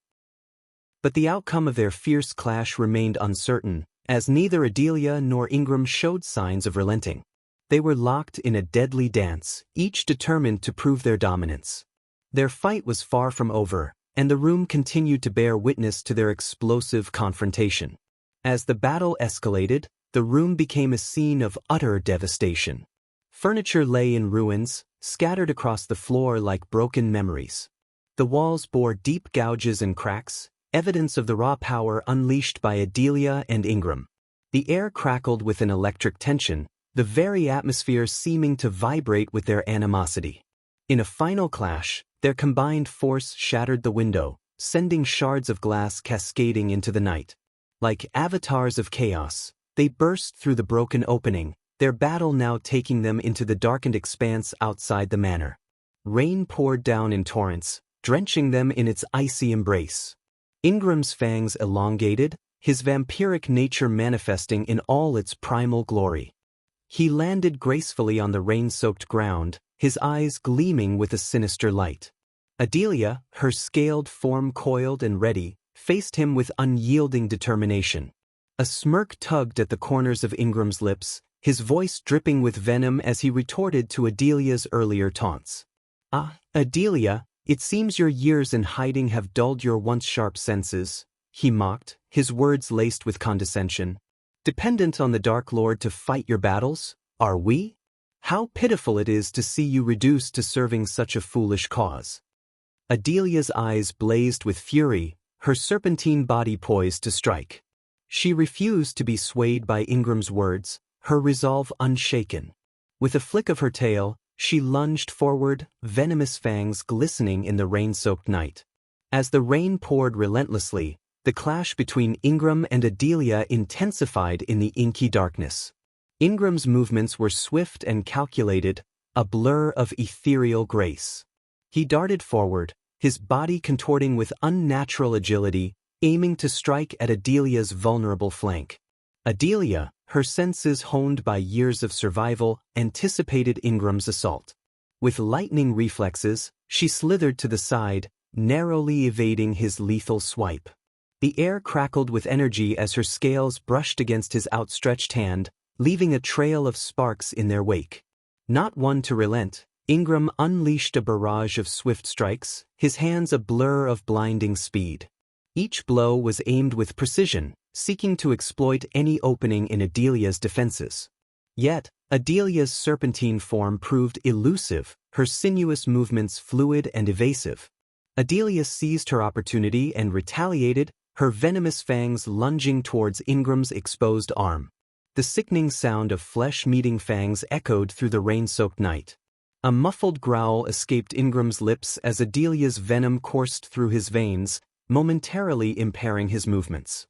But the outcome of their fierce clash remained uncertain, as neither Adelia nor Ingram showed signs of relenting. They were locked in a deadly dance, each determined to prove their dominance. Their fight was far from over, and the room continued to bear witness to their explosive confrontation. As the battle escalated, the room became a scene of utter devastation. Furniture lay in ruins, scattered across the floor like broken memories. The walls bore deep gouges and cracks, evidence of the raw power unleashed by Adelia and Ingram. The air crackled with an electric tension, the very atmosphere seeming to vibrate with their animosity. In a final clash, their combined force shattered the window, sending shards of glass cascading into the night. Like avatars of chaos, they burst through the broken opening, their battle now taking them into the darkened expanse outside the manor. Rain poured down in torrents, drenching them in its icy embrace. Ingram's fangs elongated, his vampiric nature manifesting in all its primal glory. He landed gracefully on the rain-soaked ground, his eyes gleaming with a sinister light. Adelia, her scaled form coiled and ready, faced him with unyielding determination. A smirk tugged at the corners of Ingram's lips, his voice dripping with venom as he retorted to Adelia's earlier taunts. "Ah, Adelia, it seems your years in hiding have dulled your once sharp senses," he mocked, his words laced with condescension. "Dependent on the Dark Lord to fight your battles, are we? How pitiful it is to see you reduced to serving such a foolish cause." Adelia's eyes blazed with fury, her serpentine body poised to strike. She refused to be swayed by Ingram's words, her resolve unshaken. With a flick of her tail, she lunged forward, venomous fangs glistening in the rain-soaked night. As the rain poured relentlessly, the clash between Ingram and Adelia intensified in the inky darkness. Ingram's movements were swift and calculated, a blur of ethereal grace. He darted forward, his body contorting with unnatural agility, aiming to strike at Adelia's vulnerable flank. Adelia, her senses honed by years of survival, anticipated Ingram's assault. With lightning reflexes, she slithered to the side, narrowly evading his lethal swipe. The air crackled with energy as her scales brushed against his outstretched hand, leaving a trail of sparks in their wake. Not one to relent, Ingram unleashed a barrage of swift strikes, his hands a blur of blinding speed. Each blow was aimed with precision, seeking to exploit any opening in Adelia's defenses. Yet, Adelia's serpentine form proved elusive, her sinuous movements fluid and evasive. Adelia seized her opportunity and retaliated, her venomous fangs lunging towards Ingram's exposed arm. The sickening sound of flesh-meeting fangs echoed through the rain-soaked night. A muffled growl escaped Ingram's lips as Adelia's venom coursed through his veins, momentarily impairing his movements.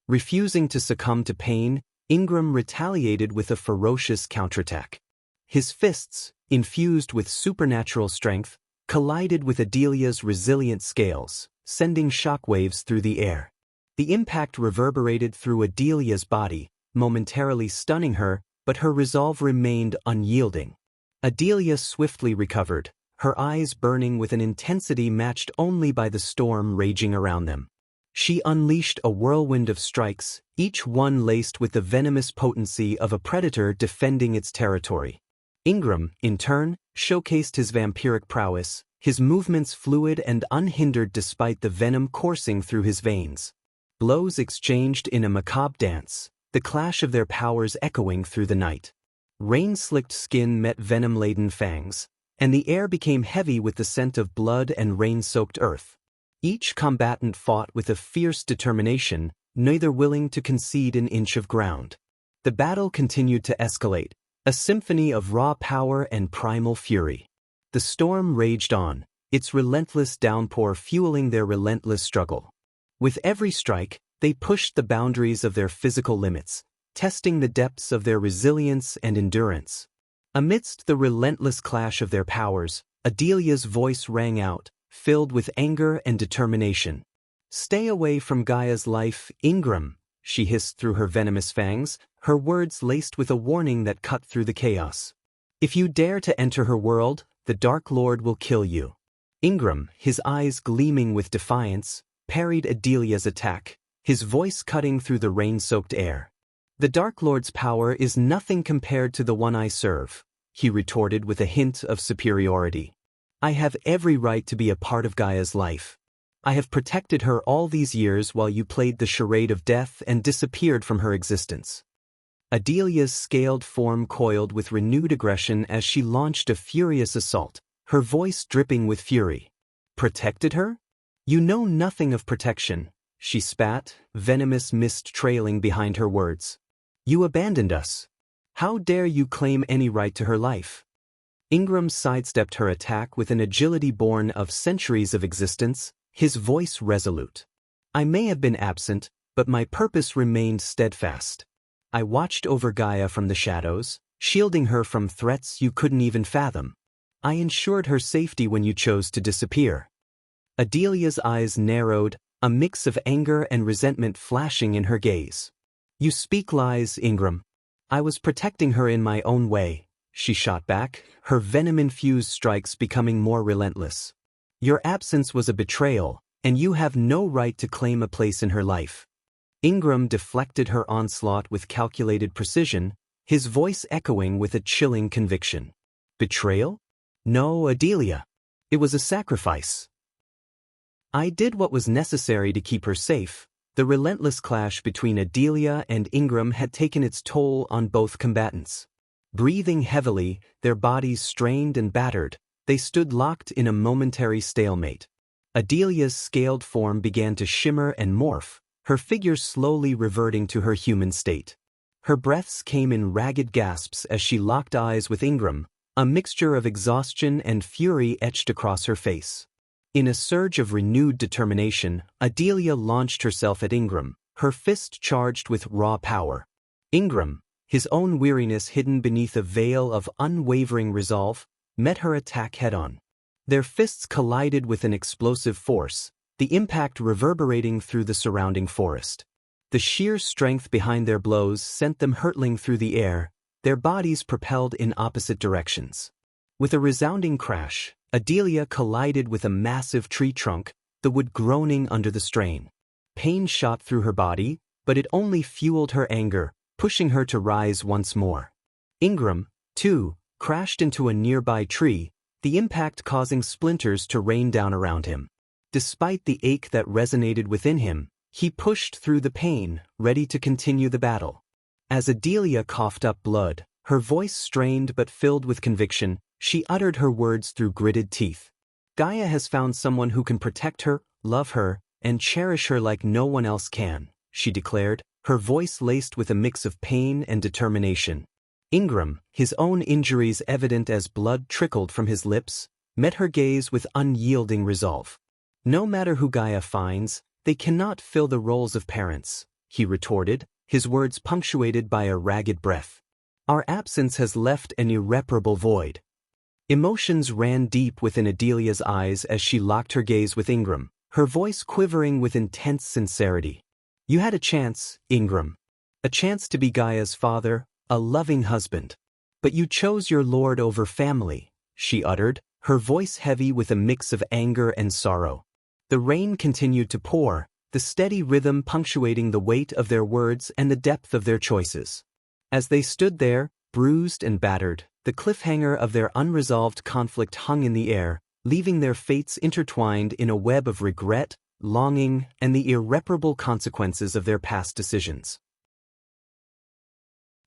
Refusing to succumb to pain, Ingram retaliated with a ferocious counterattack. His fists, infused with supernatural strength, collided with Adelia's resilient scales, sending shockwaves through the air. The impact reverberated through Adelia's body, momentarily stunning her, but her resolve remained unyielding. Adelia swiftly recovered, her eyes burning with an intensity matched only by the storm raging around them. She unleashed a whirlwind of strikes, each one laced with the venomous potency of a predator defending its territory. Ingram, in turn, showcased his vampiric prowess, his movements fluid and unhindered despite the venom coursing through his veins. Blows exchanged in a macabre dance, the clash of their powers echoing through the night. Rain-slicked skin met venom-laden fangs, and the air became heavy with the scent of blood and rain-soaked earth. Each combatant fought with a fierce determination, neither willing to concede an inch of ground. The battle continued to escalate, a symphony of raw power and primal fury. The storm raged on, its relentless downpour fueling their relentless struggle. With every strike, they pushed the boundaries of their physical limits, testing the depths of their resilience and endurance. Amidst the relentless clash of their powers, Adelia's voice rang out, filled with anger and determination. "Stay away from Gaia's life, Ingram," she hissed through her venomous fangs, her words laced with a warning that cut through the chaos. "If you dare to enter her world, the Dark Lord will kill you." Ingram, his eyes gleaming with defiance, parried Adelia's attack, his voice cutting through the rain-soaked air. "The Dark Lord's power is nothing compared to the one I serve," he retorted with a hint of superiority. "I have every right to be a part of Gaia's life. I have protected her all these years while you played the charade of death and disappeared from her existence." Adelia's scaled form coiled with renewed aggression as she launched a furious assault, her voice dripping with fury. "Protected her? You know nothing of protection," she spat, venomous mist trailing behind her words. "You abandoned us. How dare you claim any right to her life?" Ingram sidestepped her attack with an agility born of centuries of existence, his voice resolute. "I may have been absent, but my purpose remained steadfast. I watched over Gaia from the shadows, shielding her from threats you couldn't even fathom. I ensured her safety when you chose to disappear." Adelia's eyes narrowed, a mix of anger and resentment flashing in her gaze. "You speak lies, Ingram. I was protecting her in my own way," she shot back, her venom-infused strikes becoming more relentless. "Your absence was a betrayal, and you have no right to claim a place in her life." Ingram deflected her onslaught with calculated precision, his voice echoing with a chilling conviction. "Betrayal? No, Adelia. It was a sacrifice. I did what was necessary to keep her safe." The relentless clash between Adelia and Ingram had taken its toll on both combatants. Breathing heavily, their bodies strained and battered, they stood locked in a momentary stalemate. Adelia's scaled form began to shimmer and morph, her figure slowly reverting to her human state. Her breaths came in ragged gasps as she locked eyes with Ingram, a mixture of exhaustion and fury etched across her face. In a surge of renewed determination, Adelia launched herself at Ingram, her fist charged with raw power. Ingram, his own weariness hidden beneath a veil of unwavering resolve, met her attack head-on. Their fists collided with an explosive force, the impact reverberating through the surrounding forest. The sheer strength behind their blows sent them hurtling through the air, their bodies propelled in opposite directions. With a resounding crash, Adelia collided with a massive tree trunk, the wood groaning under the strain. Pain shot through her body, but it only fueled her anger, pushing her to rise once more. Ingram, too, crashed into a nearby tree, the impact causing splinters to rain down around him. Despite the ache that resonated within him, he pushed through the pain, ready to continue the battle. As Adelia coughed up blood, her voice strained but filled with conviction, she uttered her words through gritted teeth. "Gaia has found someone who can protect her, love her, and cherish her like no one else can," she declared, her voice laced with a mix of pain and determination. Ingram, his own injuries evident as blood trickled from his lips, met her gaze with unyielding resolve. "No matter who Gaia finds, they cannot fill the roles of parents," he retorted, his words punctuated by a ragged breath. "Our absence has left an irreparable void." Emotions ran deep within Adelia's eyes as she locked her gaze with Ingram, her voice quivering with intense sincerity. "You had a chance, Ingram. A chance to be Gaia's father, a loving husband. But you chose your lord over family," she uttered, her voice heavy with a mix of anger and sorrow. The rain continued to pour, the steady rhythm punctuating the weight of their words and the depth of their choices. As they stood there, bruised and battered, the cliffhanger of their unresolved conflict hung in the air, leaving their fates intertwined in a web of regret, longing, and the irreparable consequences of their past decisions.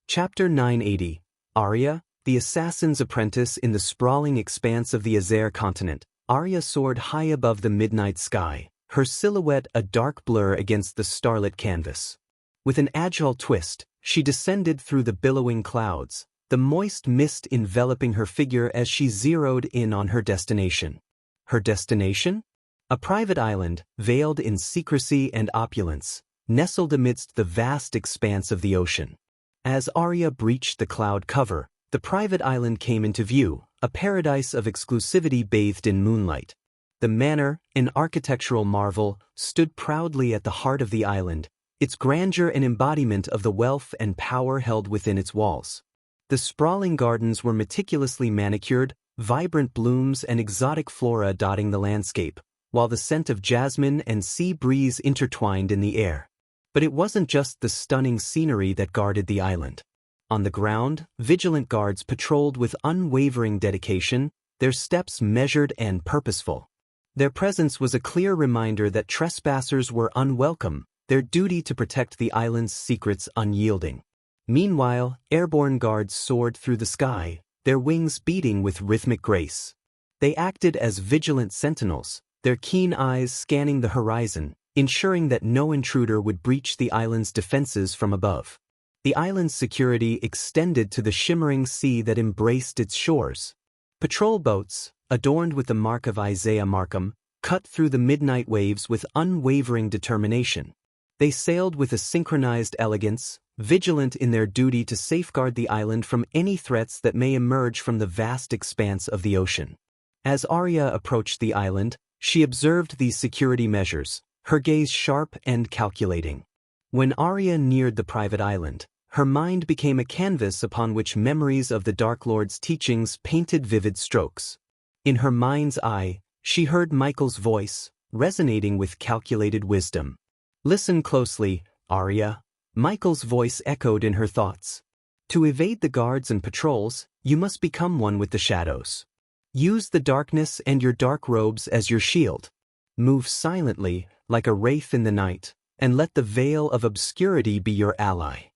Chapter 980. Arya, the assassin's apprentice in the sprawling expanse of the Azer continent. Arya soared high above the midnight sky, her silhouette a dark blur against the starlit canvas. With an agile twist, she descended through the billowing clouds, the moist mist enveloping her figure as she zeroed in on her destination. Her destination? A private island, veiled in secrecy and opulence, nestled amidst the vast expanse of the ocean. As Arya breached the cloud cover, the private island came into view, a paradise of exclusivity bathed in moonlight. The manor, an architectural marvel, stood proudly at the heart of the island, its grandeur an embodiment of the wealth and power held within its walls. The sprawling gardens were meticulously manicured, vibrant blooms and exotic flora dotting the landscape, while the scent of jasmine and sea breeze intertwined in the air. But it wasn't just the stunning scenery that guarded the island. On the ground, vigilant guards patrolled with unwavering dedication, their steps measured and purposeful. Their presence was a clear reminder that trespassers were unwelcome, their duty to protect the island's secrets unyielding. Meanwhile, airborne guards soared through the sky, their wings beating with rhythmic grace. They acted as vigilant sentinels, their keen eyes scanning the horizon, ensuring that no intruder would breach the island's defenses from above. The island's security extended to the shimmering sea that embraced its shores. Patrol boats, adorned with the mark of Isaiah Markham, cut through the midnight waves with unwavering determination. They sailed with a synchronized elegance, vigilant in their duty to safeguard the island from any threats that may emerge from the vast expanse of the ocean. As Arya approached the island, she observed these security measures, her gaze sharp and calculating. When Arya neared the private island, her mind became a canvas upon which memories of the Dark Lord's teachings painted vivid strokes. In her mind's eye, she heard Michael's voice, resonating with calculated wisdom. "Listen closely, Arya," Michael's voice echoed in her thoughts. "To evade the guards and patrols, you must become one with the shadows. Use the darkness and your dark robes as your shield. Move silently, like a wraith in the night, and let the veil of obscurity be your ally."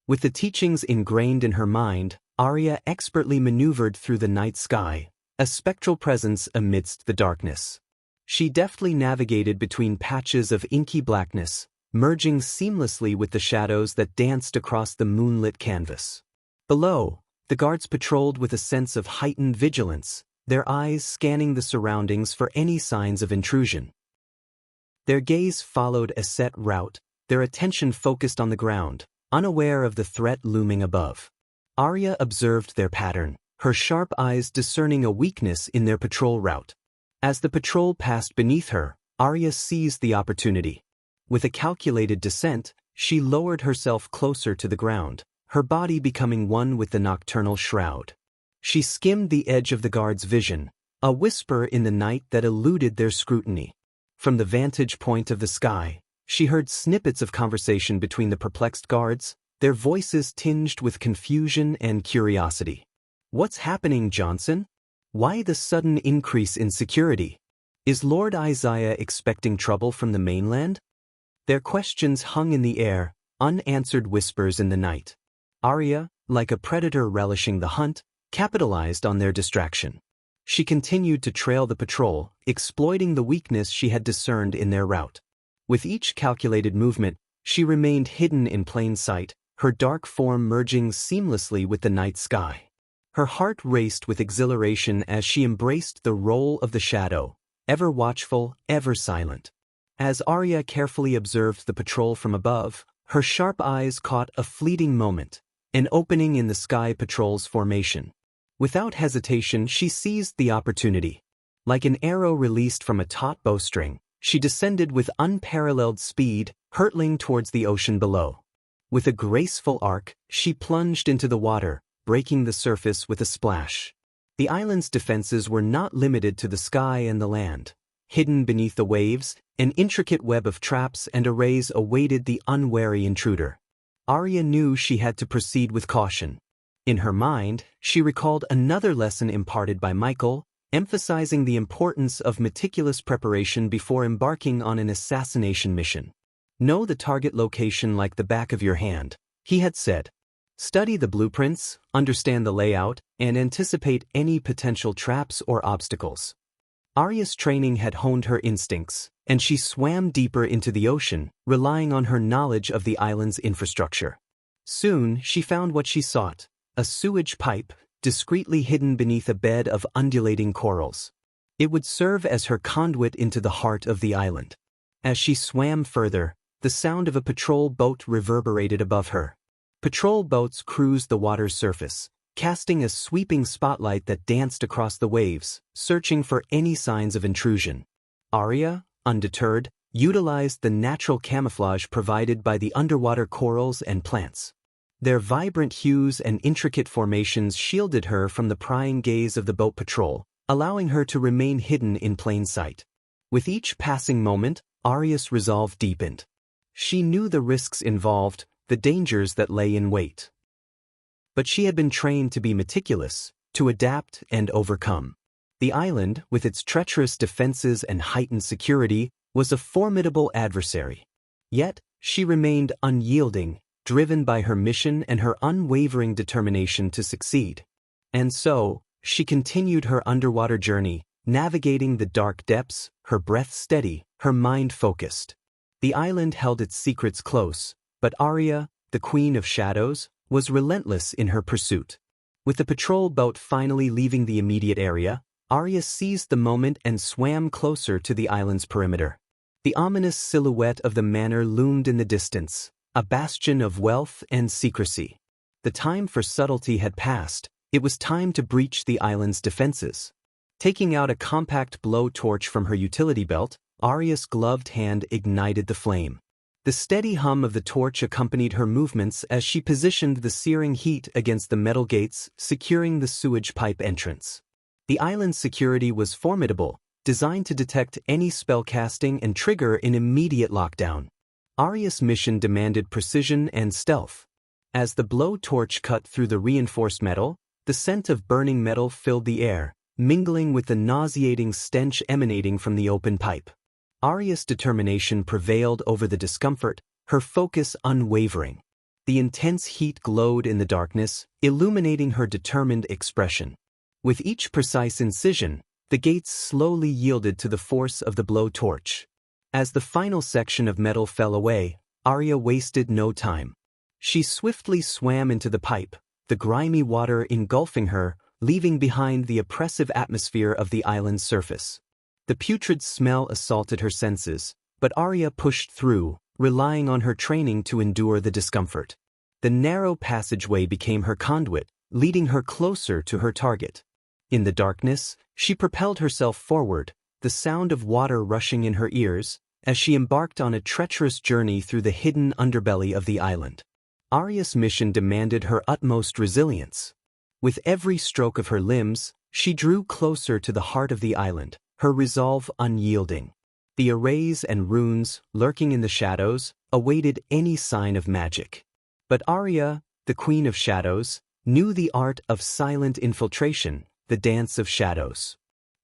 With the teachings ingrained in her mind, Arya expertly maneuvered through the night sky, a spectral presence amidst the darkness. She deftly navigated between patches of inky blackness, merging seamlessly with the shadows that danced across the moonlit canvas. Below, the guards patrolled with a sense of heightened vigilance, their eyes scanning the surroundings for any signs of intrusion. Their gaze followed a set route, their attention focused on the ground, unaware of the threat looming above. Arya observed their pattern, her sharp eyes discerning a weakness in their patrol route. As the patrol passed beneath her, Arya seized the opportunity. With a calculated descent, she lowered herself closer to the ground, her body becoming one with the nocturnal shroud. She skimmed the edge of the guard's vision, a whisper in the night that eluded their scrutiny. From the vantage point of the sky, she heard snippets of conversation between the perplexed guards, their voices tinged with confusion and curiosity. "What's happening, Johnson? Why the sudden increase in security? Is Lord Isaiah expecting trouble from the mainland?" Their questions hung in the air, unanswered whispers in the night. Arya, like a predator relishing the hunt, capitalized on their distraction. She continued to trail the patrol, exploiting the weakness she had discerned in their route. With each calculated movement, she remained hidden in plain sight, her dark form merging seamlessly with the night sky. Her heart raced with exhilaration as she embraced the role of the shadow, ever watchful, ever silent. As Arya carefully observed the patrol from above, her sharp eyes caught a fleeting moment, an opening in the sky patrol's formation. Without hesitation, she seized the opportunity. Like an arrow released from a taut bowstring, she descended with unparalleled speed, hurtling towards the ocean below. With a graceful arc, she plunged into the water, breaking the surface with a splash. The island's defenses were not limited to the sky and the land. Hidden beneath the waves, an intricate web of traps and arrays awaited the unwary intruder. Arya knew she had to proceed with caution. In her mind, she recalled another lesson imparted by Michael: emphasizing the importance of meticulous preparation before embarking on an assassination mission. Know the target location like the back of your hand, he had said. Study the blueprints, understand the layout, and anticipate any potential traps or obstacles. Arya's training had honed her instincts, and she swam deeper into the ocean, relying on her knowledge of the island's infrastructure. Soon, she found what she sought, a sewage pipe, discreetly hidden beneath a bed of undulating corals. It would serve as her conduit into the heart of the island. As she swam further, the sound of a patrol boat reverberated above her. Patrol boats cruised the water's surface, casting a sweeping spotlight that danced across the waves, searching for any signs of intrusion. Arya, undeterred, utilized the natural camouflage provided by the underwater corals and plants. Their vibrant hues and intricate formations shielded her from the prying gaze of the boat patrol, allowing her to remain hidden in plain sight. With each passing moment, Arya's resolve deepened. She knew the risks involved, the dangers that lay in wait. But she had been trained to be meticulous, to adapt and overcome. The island, with its treacherous defenses and heightened security, was a formidable adversary. Yet, she remained unyielding, driven by her mission and her unwavering determination to succeed. And so, she continued her underwater journey, navigating the dark depths, her breath steady, her mind focused. The island held its secrets close, but Arya, the Queen of Shadows, was relentless in her pursuit. With the patrol boat finally leaving the immediate area, Arya seized the moment and swam closer to the island's perimeter. The ominous silhouette of the manor loomed in the distance, a bastion of wealth and secrecy. The time for subtlety had passed. It was time to breach the island's defenses. Taking out a compact blowtorch from her utility belt, Arya's gloved hand ignited the flame. The steady hum of the torch accompanied her movements as she positioned the searing heat against the metal gates, securing the sewage pipe entrance. The island's security was formidable, designed to detect any spellcasting and trigger an immediate lockdown. Arya's mission demanded precision and stealth. As the blowtorch cut through the reinforced metal, the scent of burning metal filled the air, mingling with the nauseating stench emanating from the open pipe. Arya's determination prevailed over the discomfort, her focus unwavering. The intense heat glowed in the darkness, illuminating her determined expression. With each precise incision, the gates slowly yielded to the force of the blowtorch. As the final section of metal fell away, Arya wasted no time. She swiftly swam into the pipe, the grimy water engulfing her, leaving behind the oppressive atmosphere of the island's surface. The putrid smell assaulted her senses, but Arya pushed through, relying on her training to endure the discomfort. The narrow passageway became her conduit, leading her closer to her target. In the darkness, she propelled herself forward, the sound of water rushing in her ears, as she embarked on a treacherous journey through the hidden underbelly of the island. Arya's mission demanded her utmost resilience. With every stroke of her limbs, she drew closer to the heart of the island, her resolve unyielding. The arrays and runes, lurking in the shadows, awaited any sign of magic. But Arya, the Queen of Shadows, knew the art of silent infiltration, the dance of shadows.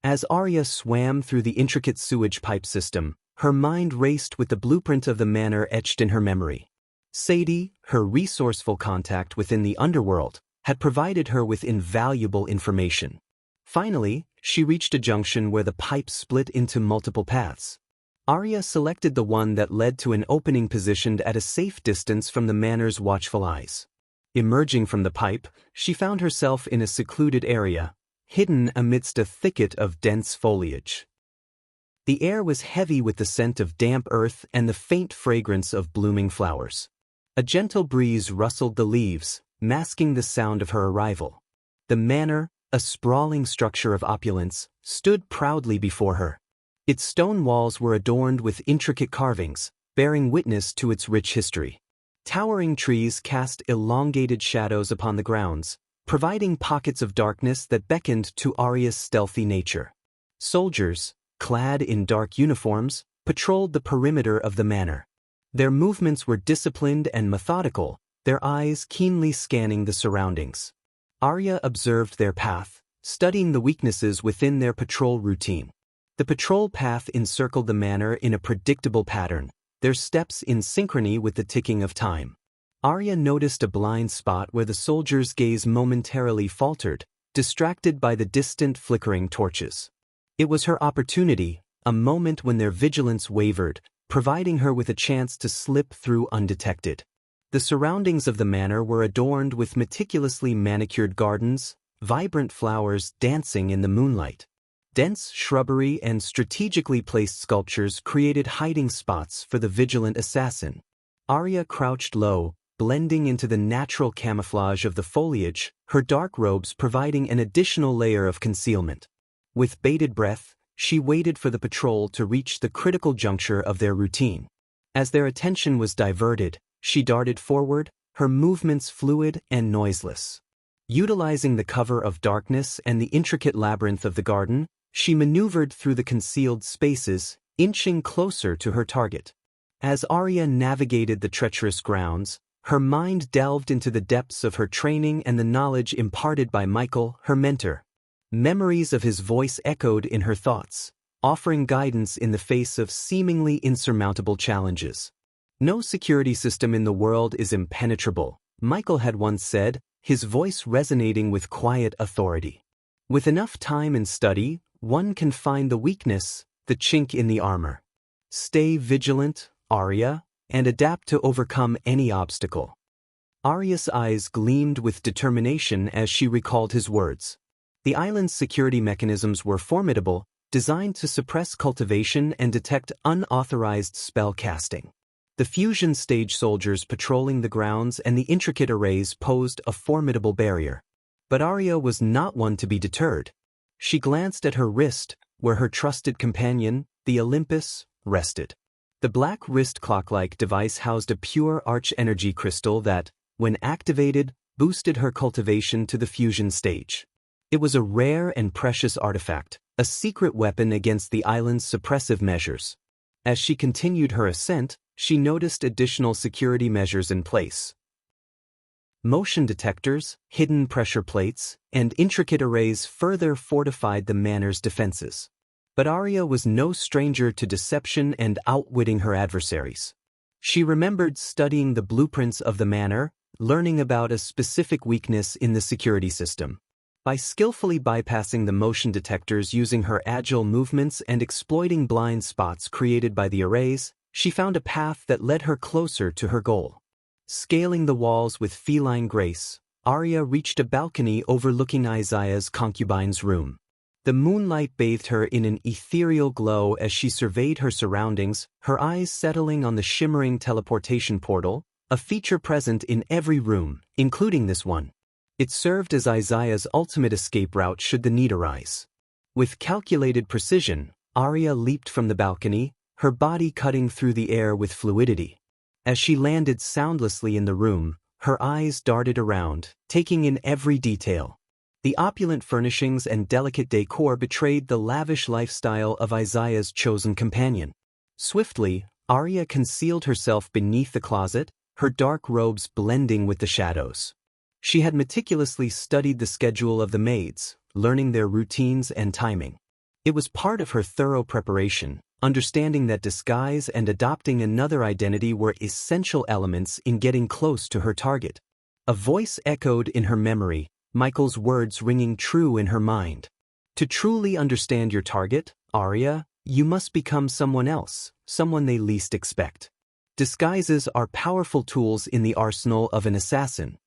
As Arya swam through the intricate sewage pipe system, her mind raced with the blueprint of the manor etched in her memory. Sadie, her resourceful contact within the underworld, had provided her with invaluable information. Finally, she reached a junction where the pipe split into multiple paths. Arya selected the one that led to an opening positioned at a safe distance from the manor's watchful eyes. Emerging from the pipe, she found herself in a secluded area, hidden amidst a thicket of dense foliage. The air was heavy with the scent of damp earth and the faint fragrance of blooming flowers. A gentle breeze rustled the leaves, masking the sound of her arrival. The manor, a sprawling structure of opulence, stood proudly before her. Its stone walls were adorned with intricate carvings, bearing witness to its rich history. Towering trees cast elongated shadows upon the grounds, providing pockets of darkness that beckoned to Arya's stealthy nature. Soldiers, clad in dark uniforms, patrolled the perimeter of the manor. Their movements were disciplined and methodical, their eyes keenly scanning the surroundings. Arya observed their path, studying the weaknesses within their patrol routine. The patrol path encircled the manor in a predictable pattern, their steps in synchrony with the ticking of time. Arya noticed a blind spot where the soldiers' gaze momentarily faltered, distracted by the distant flickering torches. It was her opportunity, a moment when their vigilance wavered, providing her with a chance to slip through undetected. The surroundings of the manor were adorned with meticulously manicured gardens, vibrant flowers dancing in the moonlight. Dense shrubbery and strategically placed sculptures created hiding spots for the vigilant assassin. Arya crouched low, blending into the natural camouflage of the foliage, her dark robes providing an additional layer of concealment. With bated breath, she waited for the patrol to reach the critical juncture of their routine. As their attention was diverted, she darted forward, her movements fluid and noiseless. Utilizing the cover of darkness and the intricate labyrinth of the garden, she maneuvered through the concealed spaces, inching closer to her target. As Arya navigated the treacherous grounds, her mind delved into the depths of her training and the knowledge imparted by Michael, her mentor. Memories of his voice echoed in her thoughts, offering guidance in the face of seemingly insurmountable challenges. "No security system in the world is impenetrable," Michael had once said, his voice resonating with quiet authority. "With enough time and study, one can find the weakness, the chink in the armor. Stay vigilant, Arya, and adapt to overcome any obstacle." Arya's eyes gleamed with determination as she recalled his words. The island's security mechanisms were formidable, designed to suppress cultivation and detect unauthorized spell casting. The fusion stage soldiers patrolling the grounds and the intricate arrays posed a formidable barrier. But Arya was not one to be deterred. She glanced at her wrist, where her trusted companion, the Olympus, rested. The black wrist clock-like device housed a pure arch-energy crystal that, when activated, boosted her cultivation to the fusion stage. It was a rare and precious artifact, a secret weapon against the island's suppressive measures. As she continued her ascent, she noticed additional security measures in place. Motion detectors, hidden pressure plates, and intricate arrays further fortified the manor's defenses. But Arya was no stranger to deception and outwitting her adversaries. She remembered studying the blueprints of the manor, learning about a specific weakness in the security system. By skillfully bypassing the motion detectors using her agile movements and exploiting blind spots created by the arrays, she found a path that led her closer to her goal. Scaling the walls with feline grace, Arya reached a balcony overlooking Isaiah's concubine's room. The moonlight bathed her in an ethereal glow as she surveyed her surroundings, her eyes settling on the shimmering teleportation portal, a feature present in every room, including this one. It served as Isaiah's ultimate escape route should the need arise. With calculated precision, Arya leaped from the balcony, her body cutting through the air with fluidity. As she landed soundlessly in the room, her eyes darted around, taking in every detail. The opulent furnishings and delicate decor betrayed the lavish lifestyle of Isaiah's chosen companion. Swiftly, Arya concealed herself beneath the closet, her dark robes blending with the shadows. She had meticulously studied the schedule of the maids, learning their routines and timing. It was part of her thorough preparation, understanding that disguise and adopting another identity were essential elements in getting close to her target. A voice echoed in her memory, Michael's words ringing true in her mind. "To truly understand your target, Arya, you must become someone else, someone they least expect." Disguises are powerful tools in the arsenal of an assassin.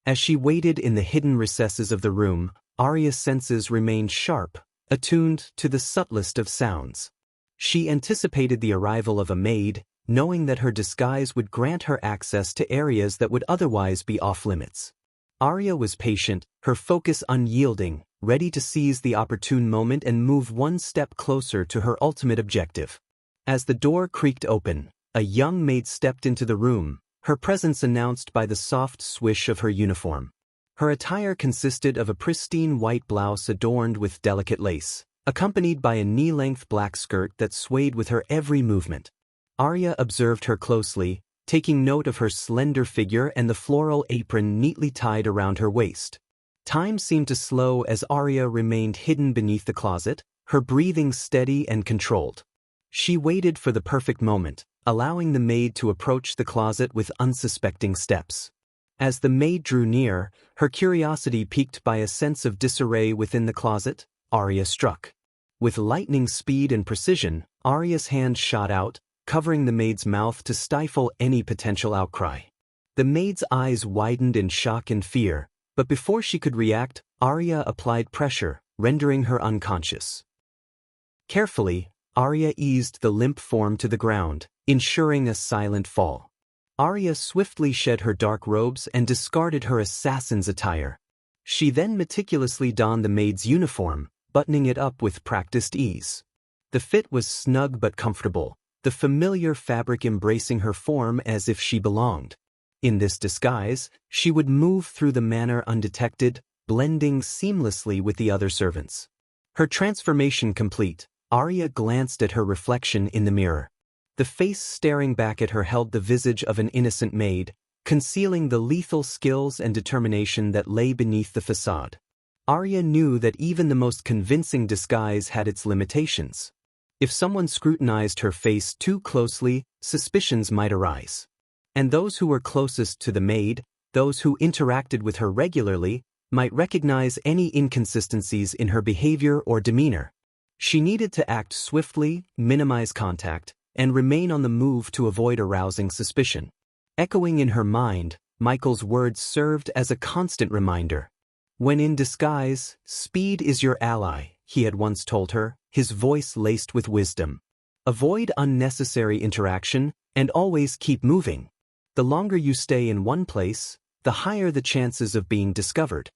As she waited in the hidden recesses of the room, Arya's senses remained sharp, attuned to the subtlest of sounds. She anticipated the arrival of a maid, knowing that her disguise would grant her access to areas that would otherwise be off-limits. Arya was patient, her focus unyielding, ready to seize the opportune moment and move one step closer to her ultimate objective. As the door creaked open, a young maid stepped into the room, her presence announced by the soft swish of her uniform. Her attire consisted of a pristine white blouse adorned with delicate lace, accompanied by a knee-length black skirt that swayed with her every movement. Arya observed her closely, taking note of her slender figure and the floral apron neatly tied around her waist. Time seemed to slow as Arya remained hidden beneath the closet, her breathing steady and controlled. She waited for the perfect moment, allowing the maid to approach the closet with unsuspecting steps. As the maid drew near, her curiosity piqued by a sense of disarray within the closet, Arya struck. With lightning speed and precision, Arya's hand shot out, covering the maid's mouth to stifle any potential outcry. The maid's eyes widened in shock and fear, but before she could react, Arya applied pressure, rendering her unconscious. Carefully, Arya eased the limp form to the ground, ensuring a silent fall. Arya swiftly shed her dark robes and discarded her assassin's attire. She then meticulously donned the maid's uniform, buttoning it up with practiced ease. The fit was snug but comfortable, the familiar fabric embracing her form as if she belonged. In this disguise, she would move through the manor undetected, blending seamlessly with the other servants. Her transformation complete, Arya glanced at her reflection in the mirror. The face staring back at her held the visage of an innocent maid, concealing the lethal skills and determination that lay beneath the facade. Arya knew that even the most convincing disguise had its limitations. If someone scrutinized her face too closely, suspicions might arise. And those who were closest to the maid, those who interacted with her regularly, might recognize any inconsistencies in her behavior or demeanor. She needed to act swiftly, minimize contact, and remain on the move to avoid arousing suspicion. Echoing in her mind, Michael's words served as a constant reminder. When in disguise, speed is your ally, he had once told her, his voice laced with wisdom. Avoid unnecessary interaction, and always keep moving. The longer you stay in one place, the higher the chances of being discovered.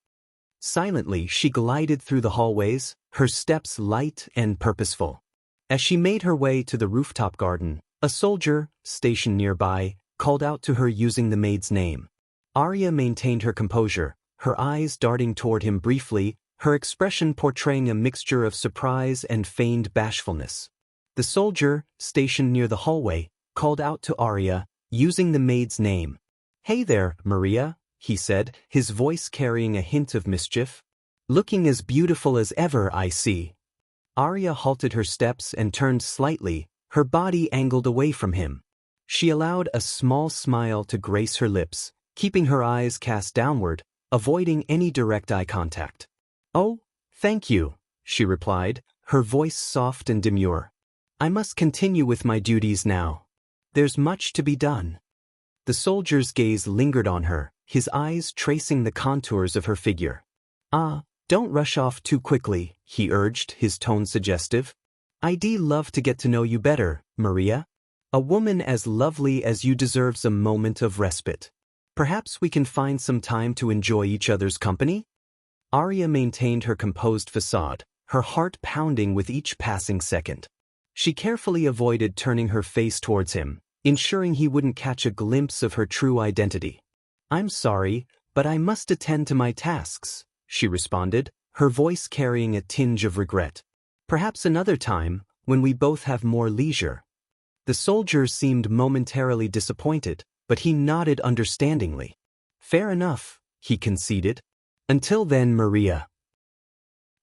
Silently, she glided through the hallways, her steps light and purposeful. As she made her way to the rooftop garden, a soldier, stationed nearby, called out to her using the maid's name. Arya maintained her composure, her eyes darting toward him briefly, her expression portraying a mixture of surprise and feigned bashfulness. The soldier, stationed near the hallway, called out to Arya, using the maid's name. "Hey there, Maria," he said, his voice carrying a hint of mischief. "Looking as beautiful as ever, I see." Arya halted her steps and turned slightly, her body angled away from him. She allowed a small smile to grace her lips, keeping her eyes cast downward, avoiding any direct eye contact. "Oh, thank you," she replied, her voice soft and demure. "I must continue with my duties now. There's much to be done." The soldier's gaze lingered on her, his eyes tracing the contours of her figure. Don't rush off too quickly," he urged, his tone suggestive. "I'd love to get to know you better, Maria. A woman as lovely as you deserves a moment of respite. Perhaps we can find some time to enjoy each other's company?" Arya maintained her composed facade, her heart pounding with each passing second. She carefully avoided turning her face towards him, ensuring he wouldn't catch a glimpse of her true identity. "I'm sorry, but I must attend to my tasks," she responded, her voice carrying a tinge of regret. "Perhaps another time, when we both have more leisure." The soldier seemed momentarily disappointed, but he nodded understandingly. "Fair enough," he conceded. "Until then, Maria."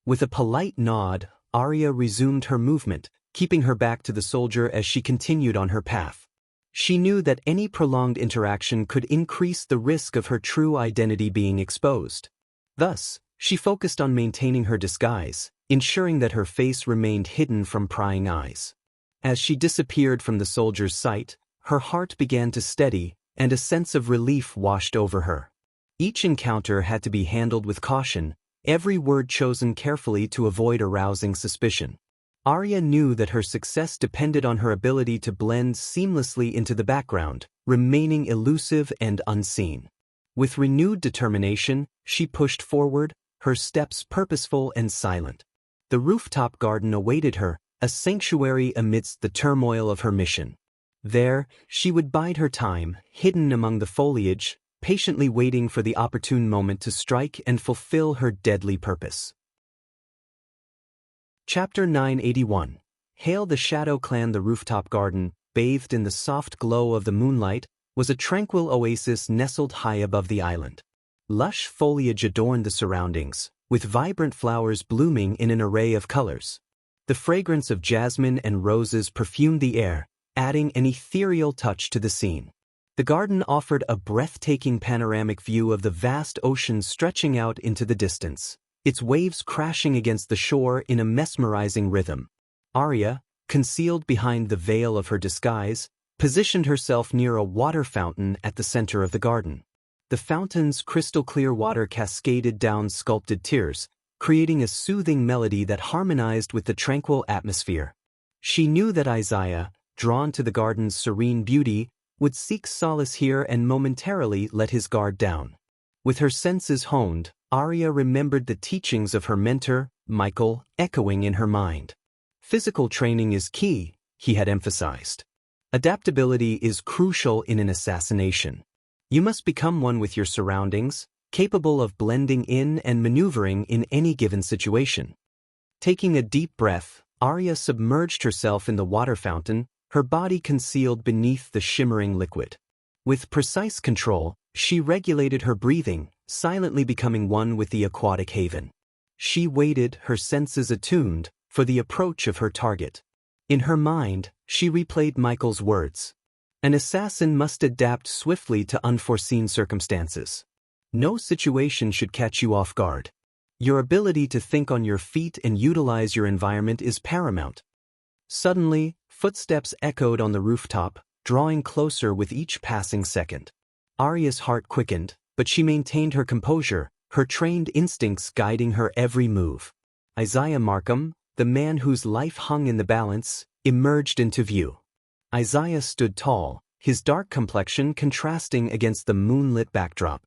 With a polite nod, Arya resumed her movement, keeping her back to the soldier as she continued on her path. She knew that any prolonged interaction could increase the risk of her true identity being exposed. Thus, she focused on maintaining her disguise, ensuring that her face remained hidden from prying eyes. As she disappeared from the soldier's sight, her heart began to steady, and a sense of relief washed over her. Each encounter had to be handled with caution, every word chosen carefully to avoid arousing suspicion. Arya knew that her success depended on her ability to blend seamlessly into the background, remaining elusive and unseen. With renewed determination, she pushed forward, her steps purposeful and silent. The rooftop garden awaited her, a sanctuary amidst the turmoil of her mission. There, she would bide her time, hidden among the foliage, patiently waiting for the opportune moment to strike and fulfill her deadly purpose. Chapter 981. Hail the Shadow Clan. The rooftop garden, bathed in the soft glow of the moonlight, was a tranquil oasis nestled high above the island. Lush foliage adorned the surroundings, with vibrant flowers blooming in an array of colors. The fragrance of jasmine and roses perfumed the air, adding an ethereal touch to the scene. The garden offered a breathtaking panoramic view of the vast ocean stretching out into the distance, its waves crashing against the shore in a mesmerizing rhythm. Arya, concealed behind the veil of her disguise, positioned herself near a water fountain at the center of the garden. The fountain's crystal-clear water cascaded down sculpted tiers, creating a soothing melody that harmonized with the tranquil atmosphere. She knew that Isaiah, drawn to the garden's serene beauty, would seek solace here and momentarily let his guard down. With her senses honed, Arya remembered the teachings of her mentor, Michael, echoing in her mind. Physical training is key, he had emphasized. Adaptability is crucial in an assassination. You must become one with your surroundings, capable of blending in and maneuvering in any given situation. Taking a deep breath, Arya submerged herself in the water fountain, her body concealed beneath the shimmering liquid. With precise control, she regulated her breathing, silently becoming one with the aquatic haven. She waited, her senses attuned, for the approach of her target. In her mind, she replayed Michael's words. An assassin must adapt swiftly to unforeseen circumstances. No situation should catch you off guard. Your ability to think on your feet and utilize your environment is paramount. Suddenly, footsteps echoed on the rooftop, drawing closer with each passing second. Arya's heart quickened, but she maintained her composure, her trained instincts guiding her every move. Isaiah Markham, the man whose life hung in the balance, emerged into view. Isaiah stood tall, his dark complexion contrasting against the moonlit backdrop.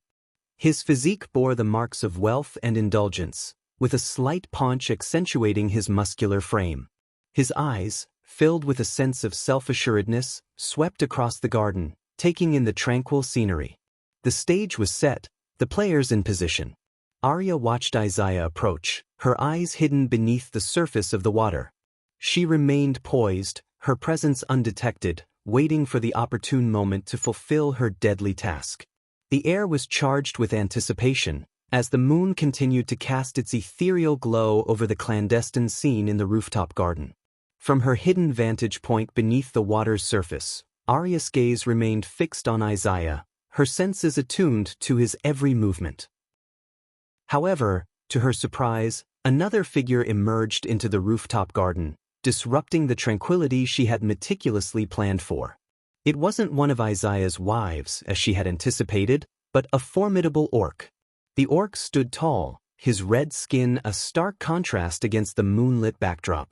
His physique bore the marks of wealth and indulgence, with a slight paunch accentuating his muscular frame. His eyes, filled with a sense of self-assuredness, swept across the garden, taking in the tranquil scenery. The stage was set, the players in position. Arya watched Isaiah approach, her eyes hidden beneath the surface of the water. She remained poised, her presence undetected, waiting for the opportune moment to fulfill her deadly task. The air was charged with anticipation, as the moon continued to cast its ethereal glow over the clandestine scene in the rooftop garden. From her hidden vantage point beneath the water's surface, Arya's gaze remained fixed on Isaiah, her senses attuned to his every movement. However, to her surprise, another figure emerged into the rooftop garden, disrupting the tranquility she had meticulously planned for. It wasn't one of Isaiah's wives, as she had anticipated, but a formidable orc. The orc stood tall, his red skin a stark contrast against the moonlit backdrop.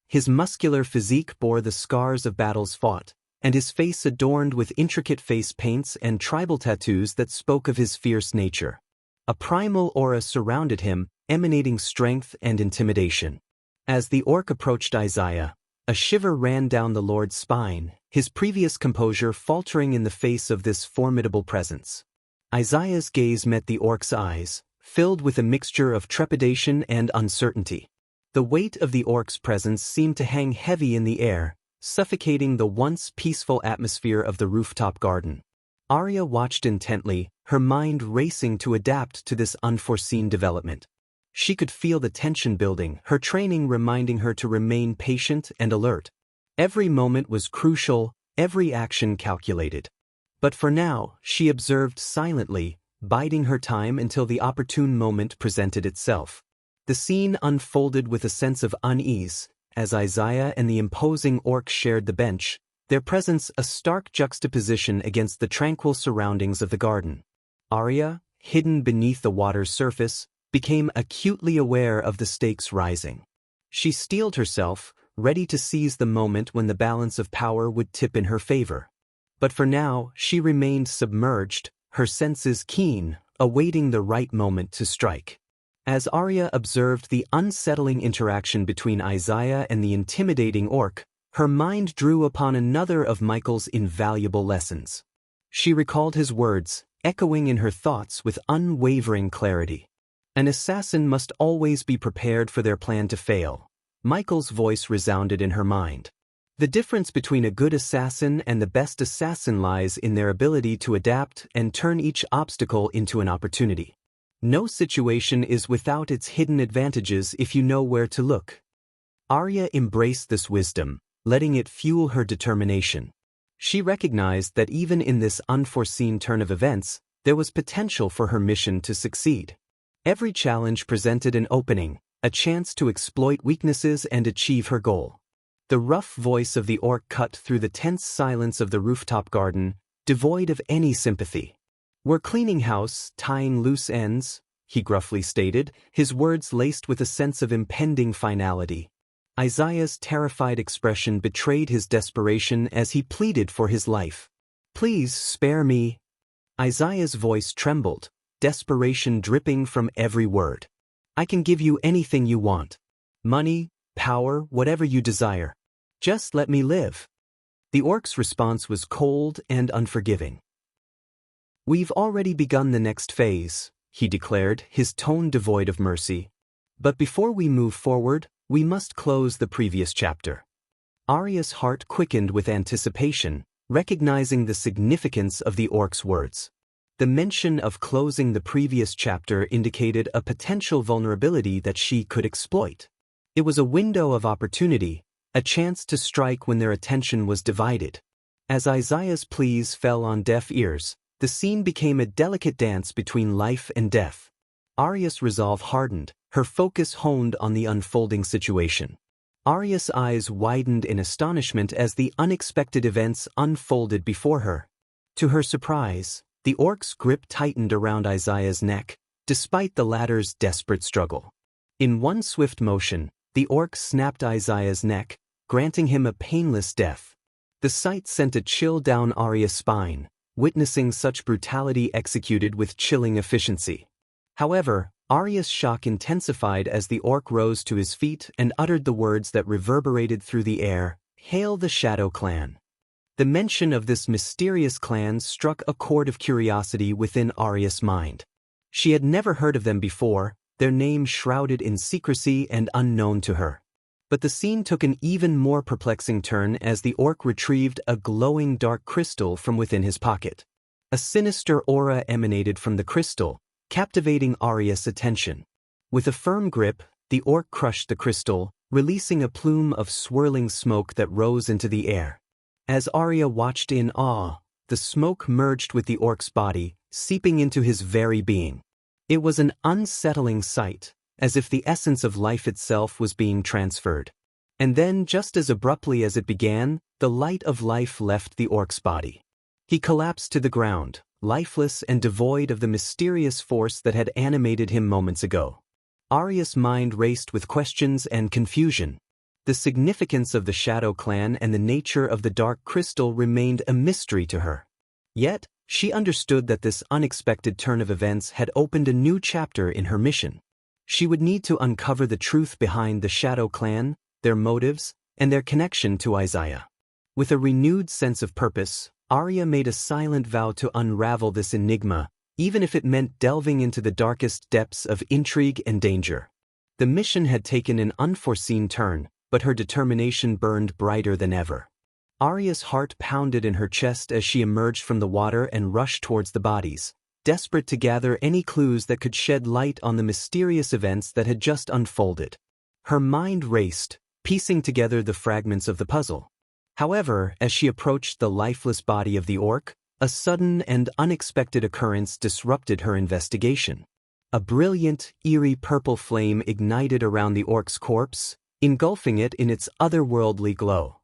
His muscular physique bore the scars of battles fought, and his face adorned with intricate face paints and tribal tattoos that spoke of his fierce nature. A primal aura surrounded him, emanating strength and intimidation. As the orc approached Isaiah, a shiver ran down the lord's spine, his previous composure faltering in the face of this formidable presence. Isaiah's gaze met the orc's eyes, filled with a mixture of trepidation and uncertainty. The weight of the orc's presence seemed to hang heavy in the air, suffocating the once peaceful atmosphere of the rooftop garden. Arya watched intently, her mind racing to adapt to this unforeseen development. She could feel the tension building, her training reminding her to remain patient and alert. Every moment was crucial, every action calculated. But for now, she observed silently, biding her time until the opportune moment presented itself. The scene unfolded with a sense of unease, as Isaiah and the imposing orc shared the bench, their presence a stark juxtaposition against the tranquil surroundings of the garden. Arya, hidden beneath the water's surface, became acutely aware of the stakes rising. She steeled herself, ready to seize the moment when the balance of power would tip in her favor. But for now, she remained submerged, her senses keen, awaiting the right moment to strike. As Arya observed the unsettling interaction between Isaiah and the intimidating orc, her mind drew upon another of Michael's invaluable lessons. She recalled his words, echoing in her thoughts with unwavering clarity. An assassin must always be prepared for their plan to fail. Michael's voice resounded in her mind. The difference between a good assassin and the best assassin lies in their ability to adapt and turn each obstacle into an opportunity. No situation is without its hidden advantages if you know where to look. Arya embraced this wisdom, letting it fuel her determination. She recognized that even in this unforeseen turn of events, there was potential for her mission to succeed. Every challenge presented an opening, a chance to exploit weaknesses and achieve her goal. The rough voice of the orc cut through the tense silence of the rooftop garden, devoid of any sympathy. "We're cleaning house, tying loose ends," he gruffly stated, his words laced with a sense of impending finality. Isaiah's terrified expression betrayed his desperation as he pleaded for his life. "Please spare me." Isaiah's voice trembled, desperation dripping from every word. "I can give you anything you want. Money, power, whatever you desire. Just let me live." The orc's response was cold and unforgiving. "We've already begun the next phase," he declared, his tone devoid of mercy. "But before we move forward, we must close the previous chapter." Arya's heart quickened with anticipation, recognizing the significance of the orc's words. The mention of closing the previous chapter indicated a potential vulnerability that she could exploit. It was a window of opportunity, a chance to strike when their attention was divided. As Isaiah's pleas fell on deaf ears, the scene became a delicate dance between life and death. Arya's resolve hardened, her focus honed on the unfolding situation. Arya's eyes widened in astonishment as the unexpected events unfolded before her. To her surprise, the orc's grip tightened around Isaiah's neck, despite the latter's desperate struggle. In one swift motion, the orc snapped Isaiah's neck, granting him a painless death. The sight sent a chill down Arya's spine, witnessing such brutality executed with chilling efficiency. However, Arya's shock intensified as the orc rose to his feet and uttered the words that reverberated through the air, "Hail the Shadow Clan." The mention of this mysterious clan struck a chord of curiosity within Arya's mind. She had never heard of them before, their name shrouded in secrecy and unknown to her. But the scene took an even more perplexing turn as the orc retrieved a glowing dark crystal from within his pocket. A sinister aura emanated from the crystal, captivating Arya's attention. With a firm grip, the orc crushed the crystal, releasing a plume of swirling smoke that rose into the air. As Arya watched in awe, the smoke merged with the orc's body, seeping into his very being. It was an unsettling sight, as if the essence of life itself was being transferred. And then, just as abruptly as it began, the light of life left the orc's body. He collapsed to the ground, lifeless and devoid of the mysterious force that had animated him moments ago. Arya's mind raced with questions and confusion. The significance of the Shadow Clan and the nature of the dark crystal remained a mystery to her. Yet, she understood that this unexpected turn of events had opened a new chapter in her mission. She would need to uncover the truth behind the Shadow Clan, their motives, and their connection to Isaiah. With a renewed sense of purpose, Arya made a silent vow to unravel this enigma, even if it meant delving into the darkest depths of intrigue and danger. The mission had taken an unforeseen turn, but her determination burned brighter than ever. Arya's heart pounded in her chest as she emerged from the water and rushed towards the bodies, desperate to gather any clues that could shed light on the mysterious events that had just unfolded. Her mind raced, piecing together the fragments of the puzzle. However, as she approached the lifeless body of the orc, a sudden and unexpected occurrence disrupted her investigation. A brilliant, eerie purple flame ignited around the orc's corpse, engulfing it in its otherworldly glow.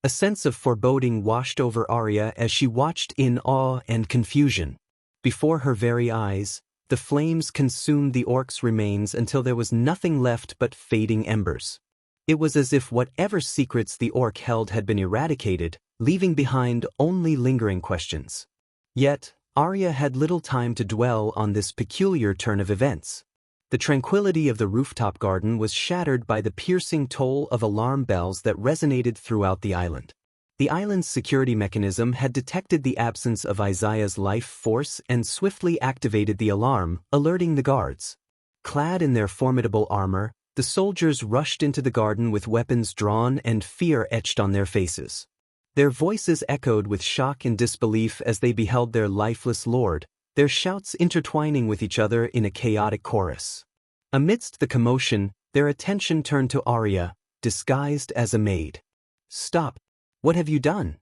A sense of foreboding washed over Arya as she watched in awe and confusion. Before her very eyes, the flames consumed the orc's remains until there was nothing left but fading embers. It was as if whatever secrets the orc held had been eradicated, leaving behind only lingering questions. Yet, Arya had little time to dwell on this peculiar turn of events. The tranquility of the rooftop garden was shattered by the piercing toll of alarm bells that resonated throughout the island. The island's security mechanism had detected the absence of Isaiah's life force and swiftly activated the alarm, alerting the guards. Clad in their formidable armor, The soldiers rushed into the garden with weapons drawn and fear etched on their faces. Their voices echoed with shock and disbelief as they beheld their lifeless lord, their shouts intertwining with each other in a chaotic chorus. Amidst the commotion, their attention turned to Arya, disguised as a maid. "Stop! What have you done?"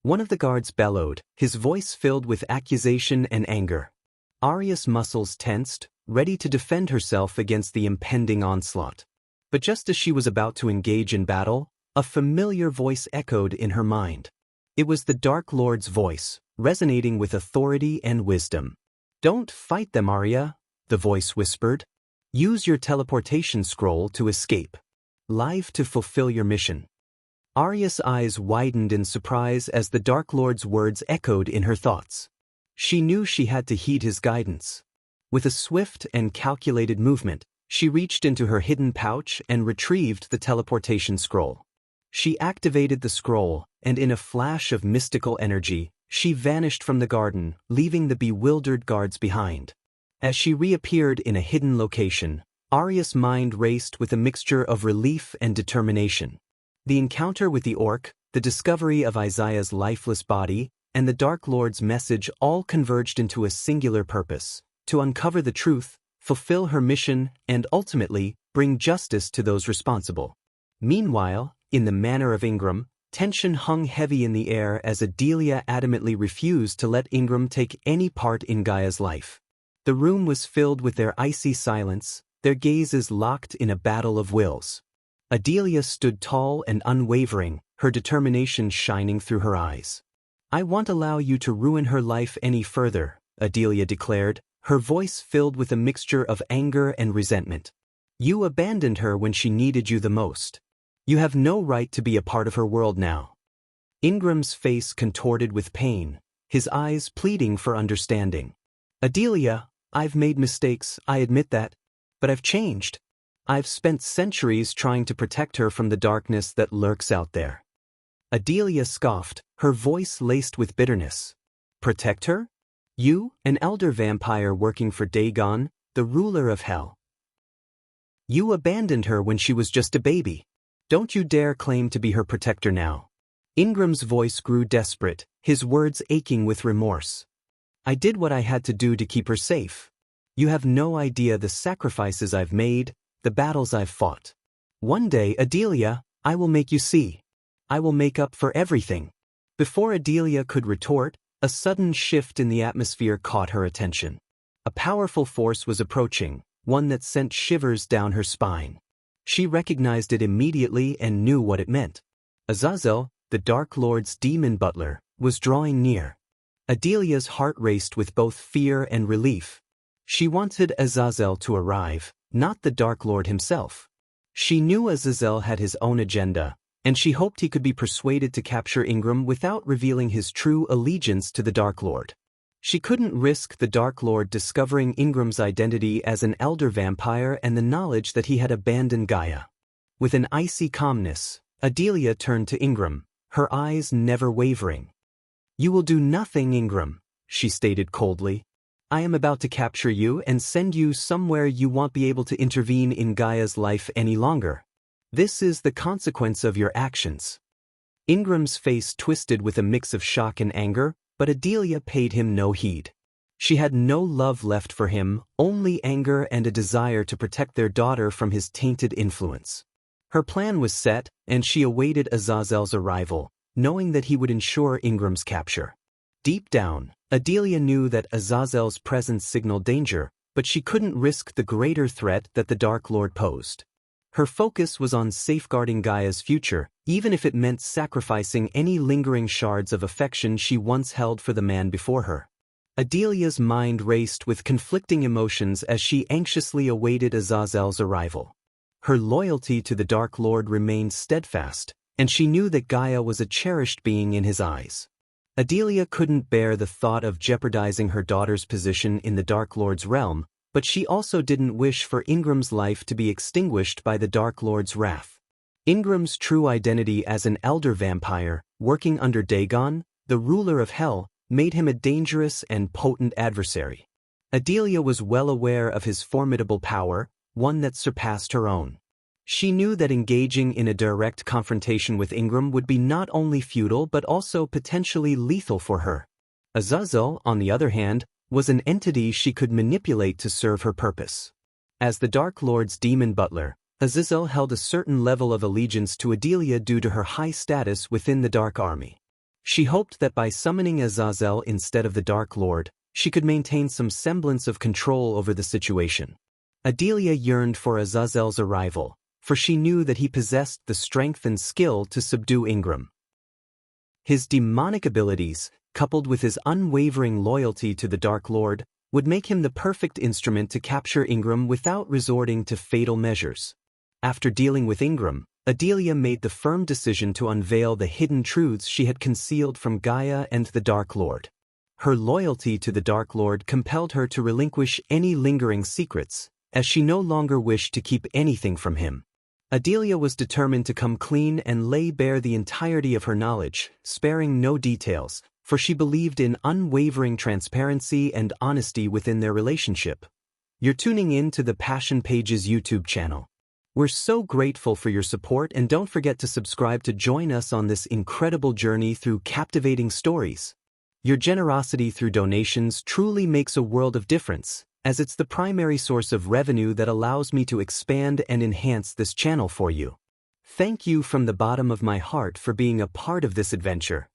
One of the guards bellowed, his voice filled with accusation and anger. Arya's muscles tensed, ready to defend herself against the impending onslaught. But just as she was about to engage in battle, a familiar voice echoed in her mind. It was the Dark Lord's voice, resonating with authority and wisdom. "Don't fight them, Arya," the voice whispered. "Use your teleportation scroll to escape. Live to fulfill your mission." Arya's eyes widened in surprise as the Dark Lord's words echoed in her thoughts. She knew she had to heed his guidance. With a swift and calculated movement, she reached into her hidden pouch and retrieved the teleportation scroll. She activated the scroll, and in a flash of mystical energy, she vanished from the garden, leaving the bewildered guards behind. As she reappeared in a hidden location, Arya's mind raced with a mixture of relief and determination. The encounter with the orc, the discovery of Isaiah's lifeless body, and the Dark Lord's message all converged into a singular purpose: to uncover the truth, fulfill her mission, and ultimately, bring justice to those responsible. Meanwhile, in the manor of Ingram, tension hung heavy in the air as Adelia adamantly refused to let Ingram take any part in Gaia's life. The room was filled with their icy silence, their gazes locked in a battle of wills. Adelia stood tall and unwavering, her determination shining through her eyes. "I won't allow you to ruin her life any further," Adelia declared, her voice filled with a mixture of anger and resentment. "You abandoned her when she needed you the most. You have no right to be a part of her world now." Ingram's face contorted with pain, his eyes pleading for understanding. "Adelia, I've made mistakes, I admit that. But I've changed. I've spent centuries trying to protect her from the darkness that lurks out there." Adelia scoffed, her voice laced with bitterness. "Protect her? You, an elder vampire working for Dagon, the ruler of hell. You abandoned her when she was just a baby. Don't you dare claim to be her protector now." Ingram's voice grew desperate, his words aching with remorse. "I did what I had to do to keep her safe. You have no idea the sacrifices I've made, the battles I've fought. One day, Adelia, I will make you see. I will make up for everything." Before Adelia could retort, a sudden shift in the atmosphere caught her attention. A powerful force was approaching, one that sent shivers down her spine. She recognized it immediately and knew what it meant. Azazel, the Dark Lord's demon butler, was drawing near. Adelia's heart raced with both fear and relief. She wanted Azazel to arrive, not the Dark Lord himself. She knew Azazel had his own agenda, and she hoped he could be persuaded to capture Ingram without revealing his true allegiance to the Dark Lord. She couldn't risk the Dark Lord discovering Ingram's identity as an elder vampire and the knowledge that he had abandoned Gaia. With an icy calmness, Adelia turned to Ingram, her eyes never wavering. "You will do nothing, Ingram," she stated coldly. "I am about to capture you and send you somewhere you won't be able to intervene in Gaia's life any longer. This is the consequence of your actions." Ingram's face twisted with a mix of shock and anger, but Adelia paid him no heed. She had no love left for him, only anger and a desire to protect their daughter from his tainted influence. Her plan was set, and she awaited Azazel's arrival, knowing that he would ensure Ingram's capture. Deep down, Adelia knew that Azazel's presence signaled danger, but she couldn't risk the greater threat that the Dark Lord posed. Her focus was on safeguarding Gaia's future, even if it meant sacrificing any lingering shards of affection she once held for the man before her. Adelia's mind raced with conflicting emotions as she anxiously awaited Azazel's arrival. Her loyalty to the Dark Lord remained steadfast, and she knew that Gaia was a cherished being in his eyes. Adelia couldn't bear the thought of jeopardizing her daughter's position in the Dark Lord's realm, but she also didn't wish for Ingram's life to be extinguished by the Dark Lord's wrath. Ingram's true identity as an elder vampire, working under Dagon, the ruler of hell, made him a dangerous and potent adversary. Adelia was well aware of his formidable power, one that surpassed her own. She knew that engaging in a direct confrontation with Ingram would be not only futile but also potentially lethal for her. Azazel, on the other hand, was an entity she could manipulate to serve her purpose. As the Dark Lord's demon butler, Azazel held a certain level of allegiance to Adelia due to her high status within the Dark Army. She hoped that by summoning Azazel instead of the Dark Lord, she could maintain some semblance of control over the situation. Adelia yearned for Azazel's arrival, for she knew that he possessed the strength and skill to subdue Ingram. His demonic abilities, coupled with his unwavering loyalty to the Dark Lord, would make him the perfect instrument to capture Ingram without resorting to fatal measures. After dealing with Ingram, Adelia made the firm decision to unveil the hidden truths she had concealed from Gaia and the Dark Lord. Her loyalty to the Dark Lord compelled her to relinquish any lingering secrets, as she no longer wished to keep anything from him. Adelia was determined to come clean and lay bare the entirety of her knowledge, sparing no details, for she believed in unwavering transparency and honesty within their relationship. You're tuning in to the Passion Pages YouTube channel. We're so grateful for your support, and don't forget to subscribe to join us on this incredible journey through captivating stories. Your generosity through donations truly makes a world of difference, as it's the primary source of revenue that allows me to expand and enhance this channel for you. Thank you from the bottom of my heart for being a part of this adventure.